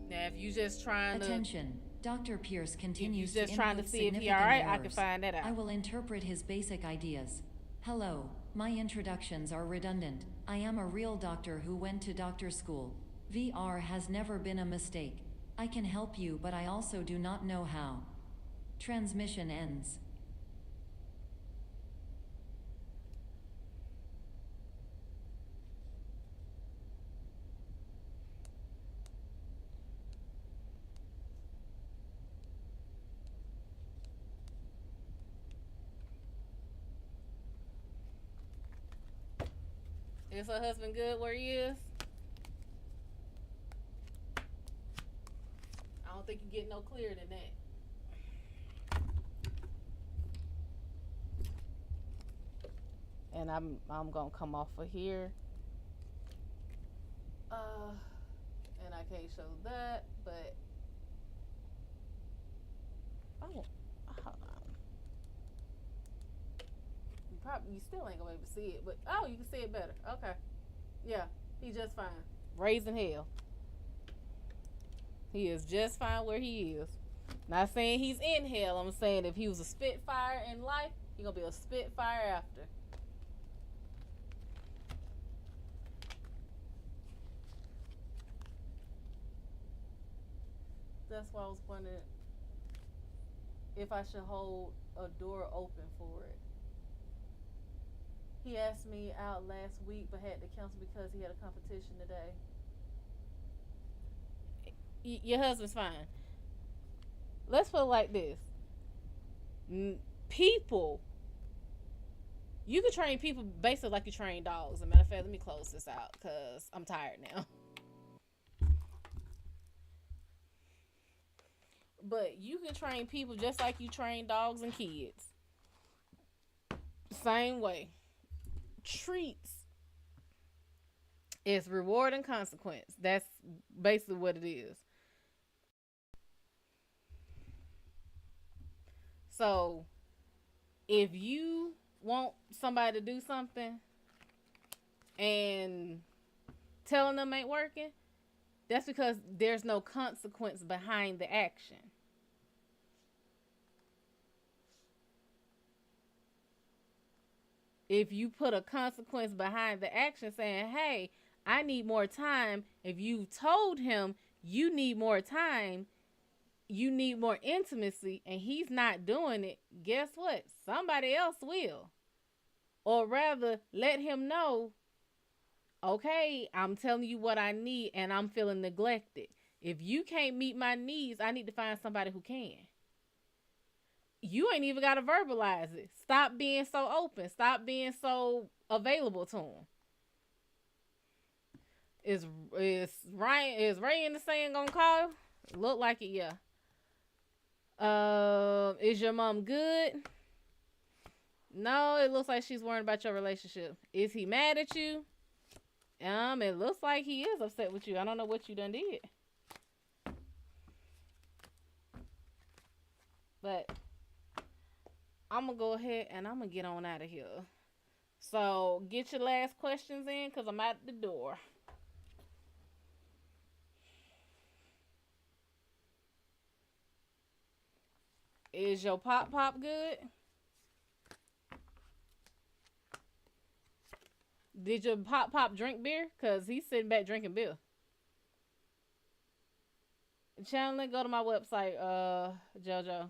Now, if you just trying to... Attention. Dr. Pierce continues to just trying to input see if he significant alright, I errors. can find that out. I will interpret his basic ideas. Hello, my introductions are redundant. I am a real doctor who went to doctor school. VR has never been a mistake. I can help you, but I also do not know how. Transmission ends. Is her husband good where he is? I don't think you get no clearer than that. And I'm gonna come off of here. And I can't show that, but oh, hold on. You still ain't gonna be able to see it, but oh, you can see it better. Okay, yeah, he's just fine. Raising hell. He is just fine where he is. Not saying he's in hell. I'm saying if he was a Spitfire in life, he gonna be a Spitfire after. That's why I was wondering if I should hold a door open for it. He asked me out last week, but had to cancel because he had a competition today. Your husband's fine. Let's put it like this. People, you can train people basically like you train dogs. As a matter of fact, let me close this out because I'm tired now. But you can train people just like you train dogs and kids. Same way. Treats is reward and consequence. That's basically what it is. So if you want somebody to do something and telling them ain't working, that's because there's no consequence behind the action. If you put a consequence behind the action saying, hey, I need more time. If you told him you need more time, you need more intimacy, and he's not doing it, guess what? Somebody else will. Or rather, let him know, okay, I'm telling you what I need and I'm feeling neglected. If you can't meet my needs, I need to find somebody who can. You ain't even got to verbalize it. Stop being so open. Stop being so available to him. Is Ray in the saying gonna call? Look like it, yeah. Is your mom good? No, it looks like she's worried about your relationship. Is he mad at you? It looks like he is upset with you. I don't know what you done did. But I'm going to go ahead and I'm going to get on out of here. So get your last questions in because I'm at the door. Is your pop good? Did your pop drink beer? Because he's sitting back drinking beer. Chandler, go to my website, JoJo.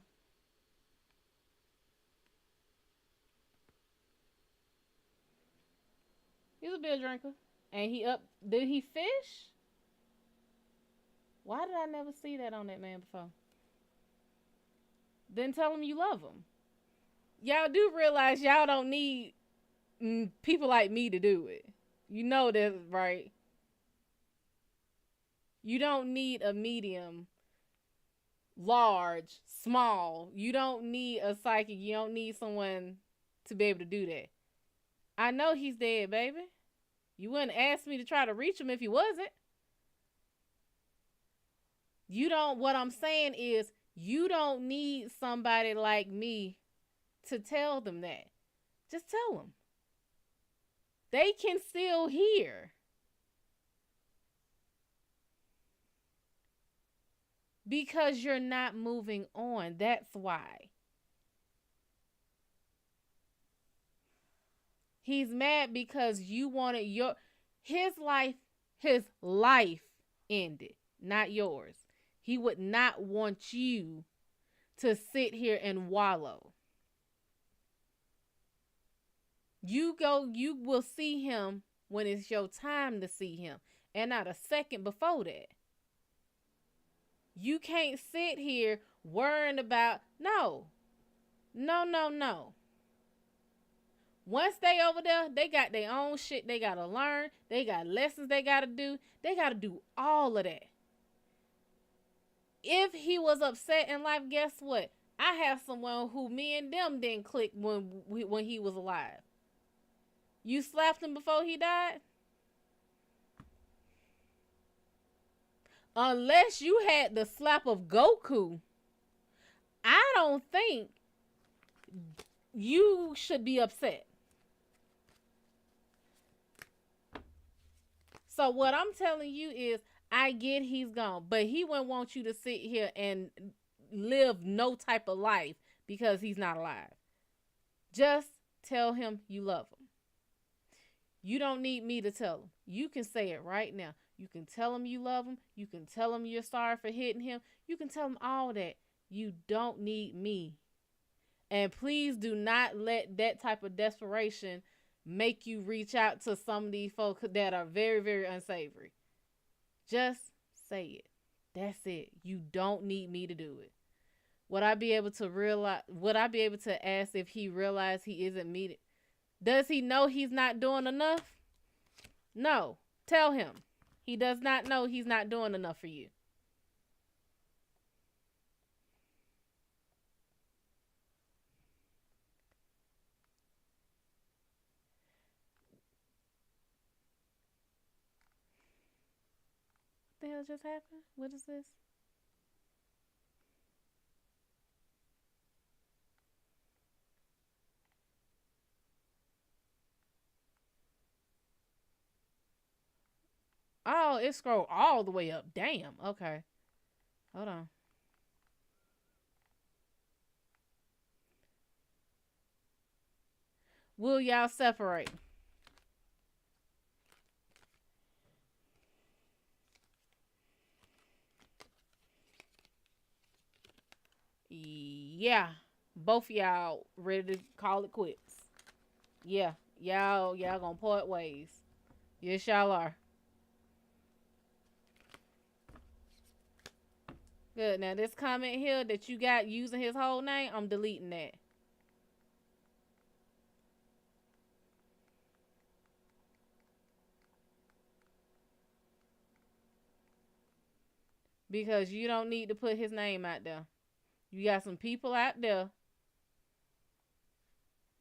He's a beer drinker. And did he fish? Why did I never see that on that man before? Then tell him you love him. Y'all do realize y'all don't need people like me to do it. You know that, right? You don't need a medium, large, small. You don't need a psychic. You don't need someone to be able to do that. I know he's dead, baby. You wouldn't ask me to try to reach him if he wasn't. What I'm saying is, you don't need somebody like me to tell them that. Just tell them. They can still hear. Because you're not moving on. That's why. He's mad because you wanted his life ended, not yours. He would not want you to sit here and wallow. You will see him when it's your time to see him, and not a second before that. You can't sit here worrying about, no. Once they over there, they got their own shit they gotta learn. They got lessons they gotta do. They gotta do all of that. If he was upset in life, guess what? I have someone who me and them didn't click when he was alive. You slapped him before he died? Unless you had the slap of Goku, I don't think you should be upset. So what I'm telling you is, I get he's gone, but he wouldn't want you to sit here and live no type of life because he's not alive. Just tell him you love him. You don't need me to tell him. You can say it right now. You can tell him you love him. You can tell him you're sorry for hitting him. You can tell him all that. You don't need me. And please do not let that type of desperation make you reach out to some of these folks that are very, very unsavory. Just say it. That's it. You don't need me to do it. Would I be able to ask if he realized he isn't meeting? Does he know he's not doing enough? No. Tell him. He does not know he's not doing enough for you. What the hell just happened? What is this? Oh, it scrolled all the way up. Damn. Okay. Hold on. Will y'all separate? Yeah. Both of y'all ready to call it quits. Yeah. Y'all gonna part ways. Yes, y'all are. Good. Now, this comment here that you got using his whole name, I'm deleting that. Because you don't need to put his name out there. You got some people out there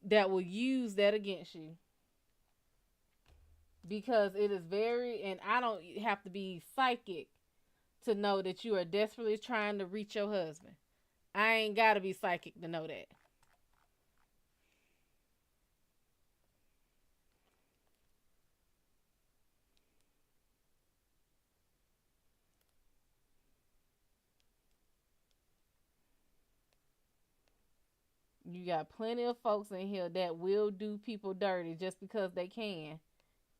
that will use that against you. Because it is very, and I don't have to be psychic to know that you are desperately trying to reach your husband. I ain't got to be psychic to know that. You got plenty of folks in here that will do people dirty just because they can,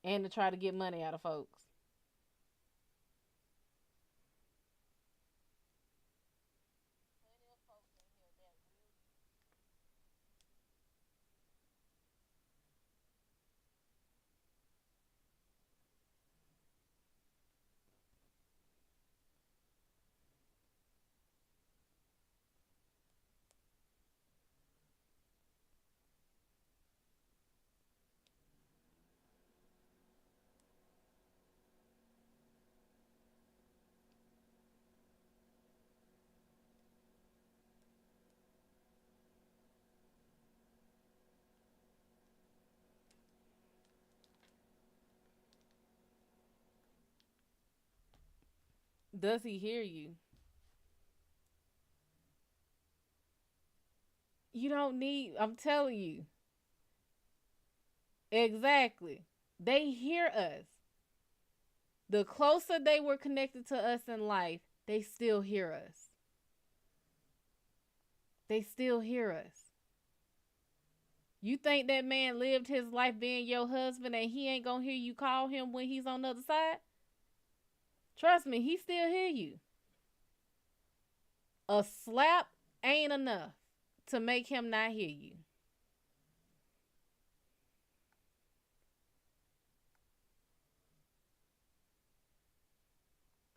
and to try to get money out of folks. Does he hear you? You don't need, I'm telling you. Exactly. They hear us. The closer they were connected to us in life, they still hear us. They still hear us. You think that man lived his life being your husband and he ain't gonna hear you call him when he's on the other side? Trust me, he still hear you. A slap ain't enough to make him not hear you.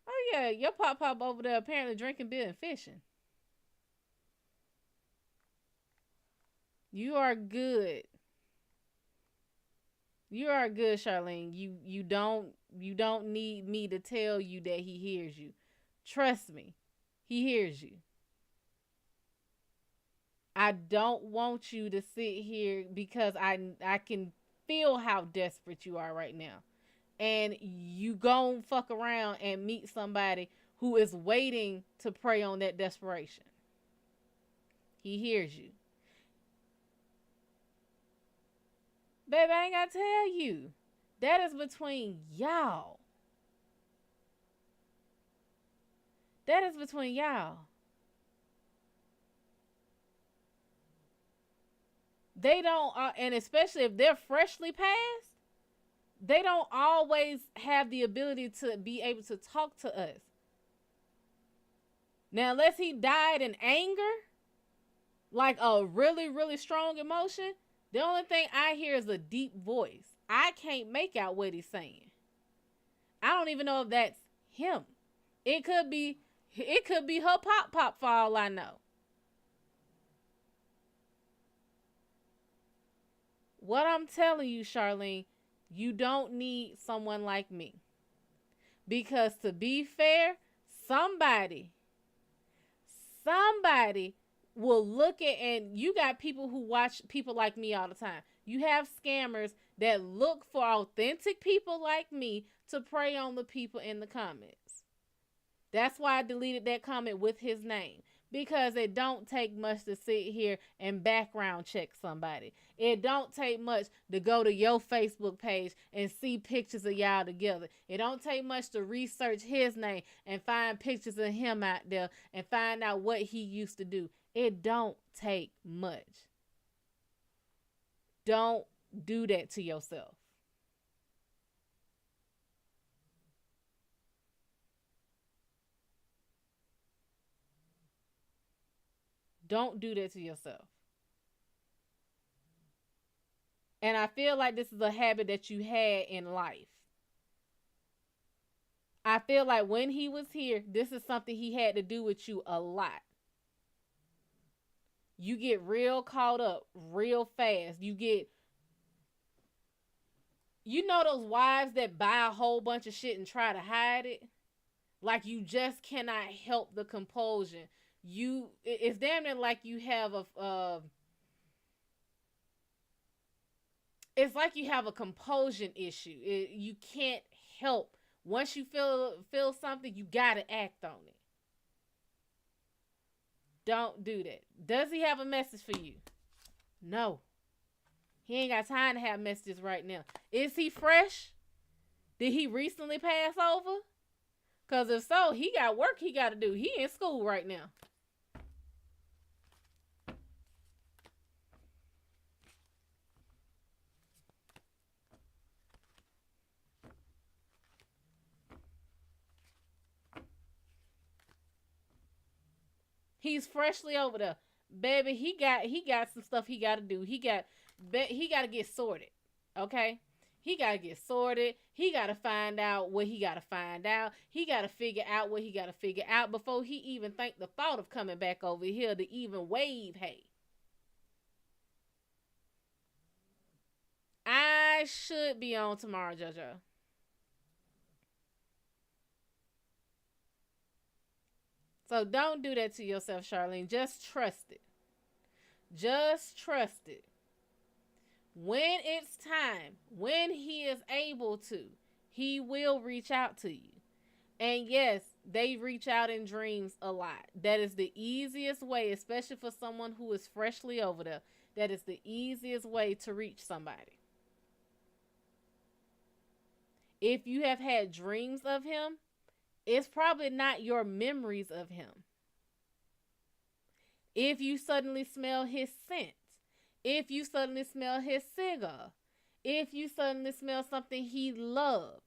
Oh yeah, your pop over there apparently drinking beer and fishing. You are good. You are good, Charlene. You don't need me to tell you that he hears you. Trust me. He hears you. I don't want you to sit here because I can feel how desperate you are right now. And you gon' fuck around and meet somebody who is waiting to prey on that desperation. He hears you. Baby, I ain't gotta tell you. That is between y'all. That is between y'all. They don't, and especially if they're freshly passed, they don't always have the ability to be able to talk to us. Now, unless he died in anger, like a really, really strong emotion, the only thing I hear is a deep voice. I can't make out what he's saying. I don't even know if that's him. It could be her pop for all I know. What I'm telling you, Charlene, you don't need someone like me. Because to be fair, somebody will look at, and you got people who watch people like me all the time. You have scammers that look for authentic people like me to prey on the people in the comments. That's why I deleted that comment with his name. Because it don't take much to sit here and background check somebody. It don't take much to go to your Facebook page and see pictures of y'all together. It don't take much to research his name and find pictures of him out there and find out what he used to do. It don't take much. Don't do that to yourself. Don't do that to yourself. And I feel like this is a habit that you had in life. I feel like when he was here, this is something he had to do with you a lot. You get real caught up real fast. You know those wives that buy a whole bunch of shit and try to hide it? Like you just cannot help the compulsion. It's damn near like you have it's like you have a compulsion issue. You can't help. Once you feel something, you gotta act on it. Don't do that. Does he have a message for you? No. He ain't got time to have messages right now. Is he fresh? Did he recently pass over? Because if so, he got work he got to do. He in school right now. He's freshly over there. Baby, he got some stuff he got to do. He got to get sorted. Okay? He got to get sorted. He got to find out what he got to find out. He got to figure out what he got to figure out before he even think the thought of coming back over here to even wave hey. I should be on tomorrow, JoJo. So don't do that to yourself, Charlene. Just trust it. Just trust it. When it's time, when he is able to, he will reach out to you. And yes, they reach out in dreams a lot. That is the easiest way, especially for someone who is freshly over there. That is the easiest way to reach somebody. If you have had dreams of him, it's probably not your memories of him. If you suddenly smell his scent, if you suddenly smell his cigar, if you suddenly smell something he loved.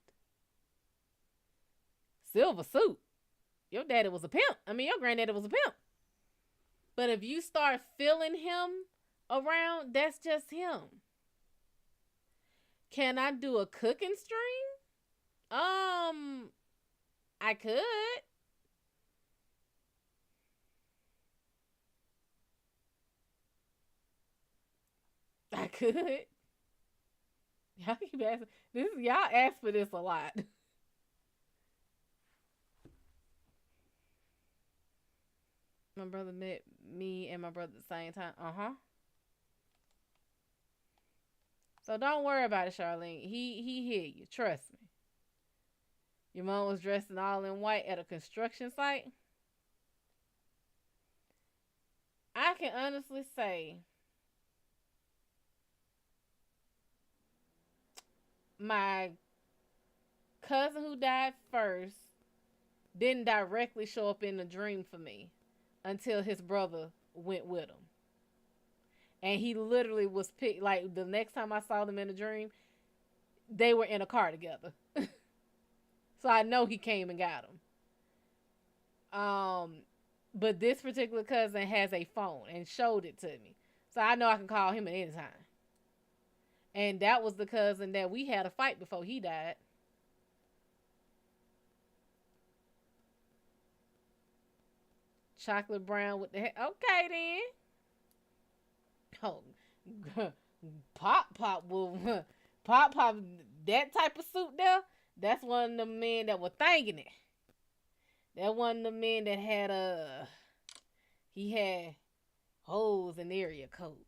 Silver suit. Your daddy was a pimp. Your granddaddy was a pimp. But if you start feeling him around, that's just him. Can I do a cooking stream? I could. I could. Y'all keep asking. Y'all ask for this a lot. My brother met me and my brother at the same time. So don't worry about it, Charlene. He hear you. Trust me. Your mom was dressed in all in white at a construction site. I can honestly say my cousin who died first didn't directly show up in the dream for me until his brother went with him. And he literally was picked, like the next time I saw them in a dream, they were in a car together. So I know he came and got him. But this particular cousin has a phone and showed it to me. So I know I can call him at any time. And that was the cousin that we had a fight before he died. Chocolate brown with the hair. Okay, then. Oh, Pop will Pop, that type of suit there, that's one of the men that were thinking it. That one of the men that had he had holes in area codes.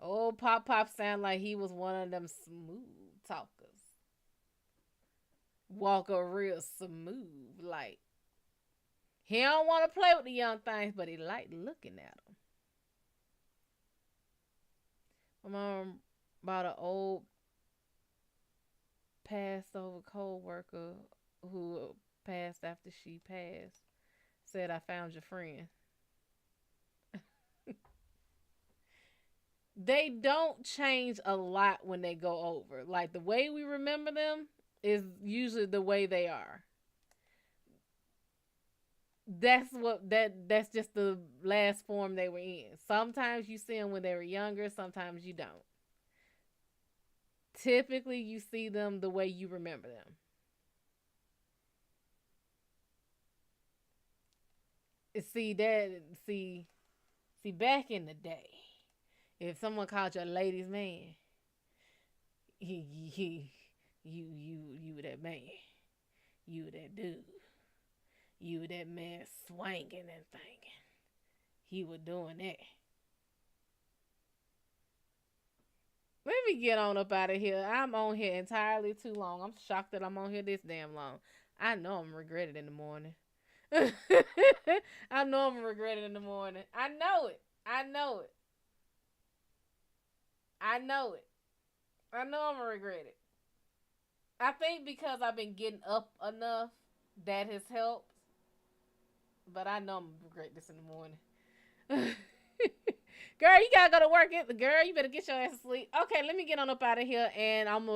Old Pop sound like he was one of them smooth talkers. Walker real smooth, like he don't want to play with the young things, but he like looking at them. My mom about an old passed over co-worker who passed after she passed said, "I found your friend." They don't change a lot when they go over. Like the way we remember them is usually the way they are. That's just the last form they were in. Sometimes you see them when they were younger, sometimes you don't. Typically you see them the way you remember them. See back in the day, if someone called you a ladies' man, you that man, you that dude, you that man swinging and thinking. He was doing that. Let me get on up out of here. I'm on here entirely too long. I'm shocked that I'm on here this damn long. I know I'm regret it in the morning. I know I'm gonna regret it in the morning. I know it. I know it. I know it. I know I'm gonna regret it. I think because I've been getting up enough, that has helped. But I know I'm gonna regret this in the morning. Girl, you gotta go to work. Girl, you better get your ass to sleep. Okay, let me get on up out of here, and I'm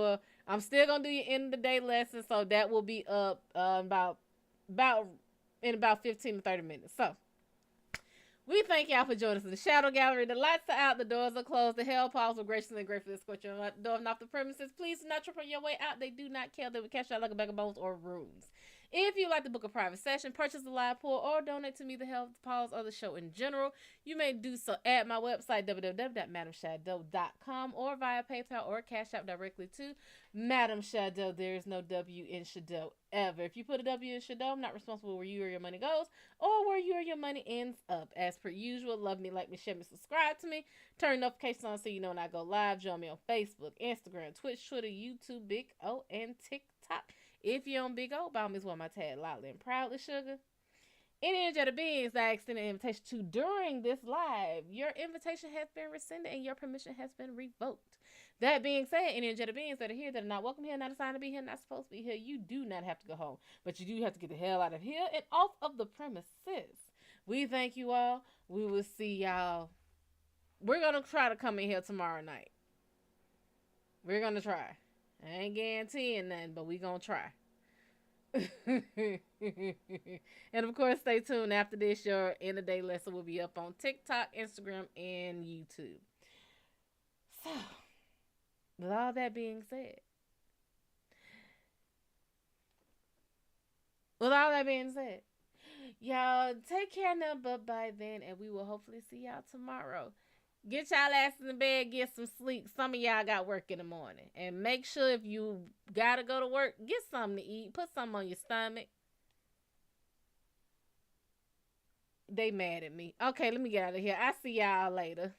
still gonna do your end of the day lesson, so that will be up in about 15 to 30 minutes. So we thank y'all for joining us in the Shadow Gallery. The lights are out, the doors are closed. The Hellpaws will graciously and gratefully escort you out the door and off the premises. Please do not trip on your way out. They do not care. They will catch you out like a bag of bones or rooms. If you'd like to book a private session, purchase a live pool, or donate to me, the Hellpaws, or the show in general, you may do so at my website, www.MadamShadO.com, or via PayPal or Cash App directly to MadamShadO. There is no W in Shad'O ever. If you put a W in Shad'O, I'm not responsible where you or your money goes, or where you or your money ends up. As per usual, love me, like me, share me, subscribe to me, turn notifications on so you know when I go live. Join me on Facebook, Instagram, Twitch, Twitter, YouTube, Big O, and TikTok. If you're on Big O, by all means, wear my tag loudly and proudly, sugar. Any energetic beings that I extend an invitation to during this live, your invitation has been rescinded and your permission has been revoked. That being said, any energetic beings that are here that are not welcome here, not assigned to be here, not supposed to be here, you do not have to go home. But you do have to get the hell out of here and off of the premises. We thank you all. We will see y'all. We're going to try to come in here tomorrow night. We're going to try. I ain't guaranteeing nothing, but we gonna try. And of course, stay tuned. After this, your end of day lesson will be up on TikTok, Instagram, and YouTube. So, with all that being said, y'all take care now, but by then, and we will hopefully see y'all tomorrow. Get y'all asses in bed, get some sleep. Some of y'all got work in the morning. And make sure if you gotta go to work, get something to eat. Put something on your stomach. They mad at me. Okay, let me get out of here. I see y'all later.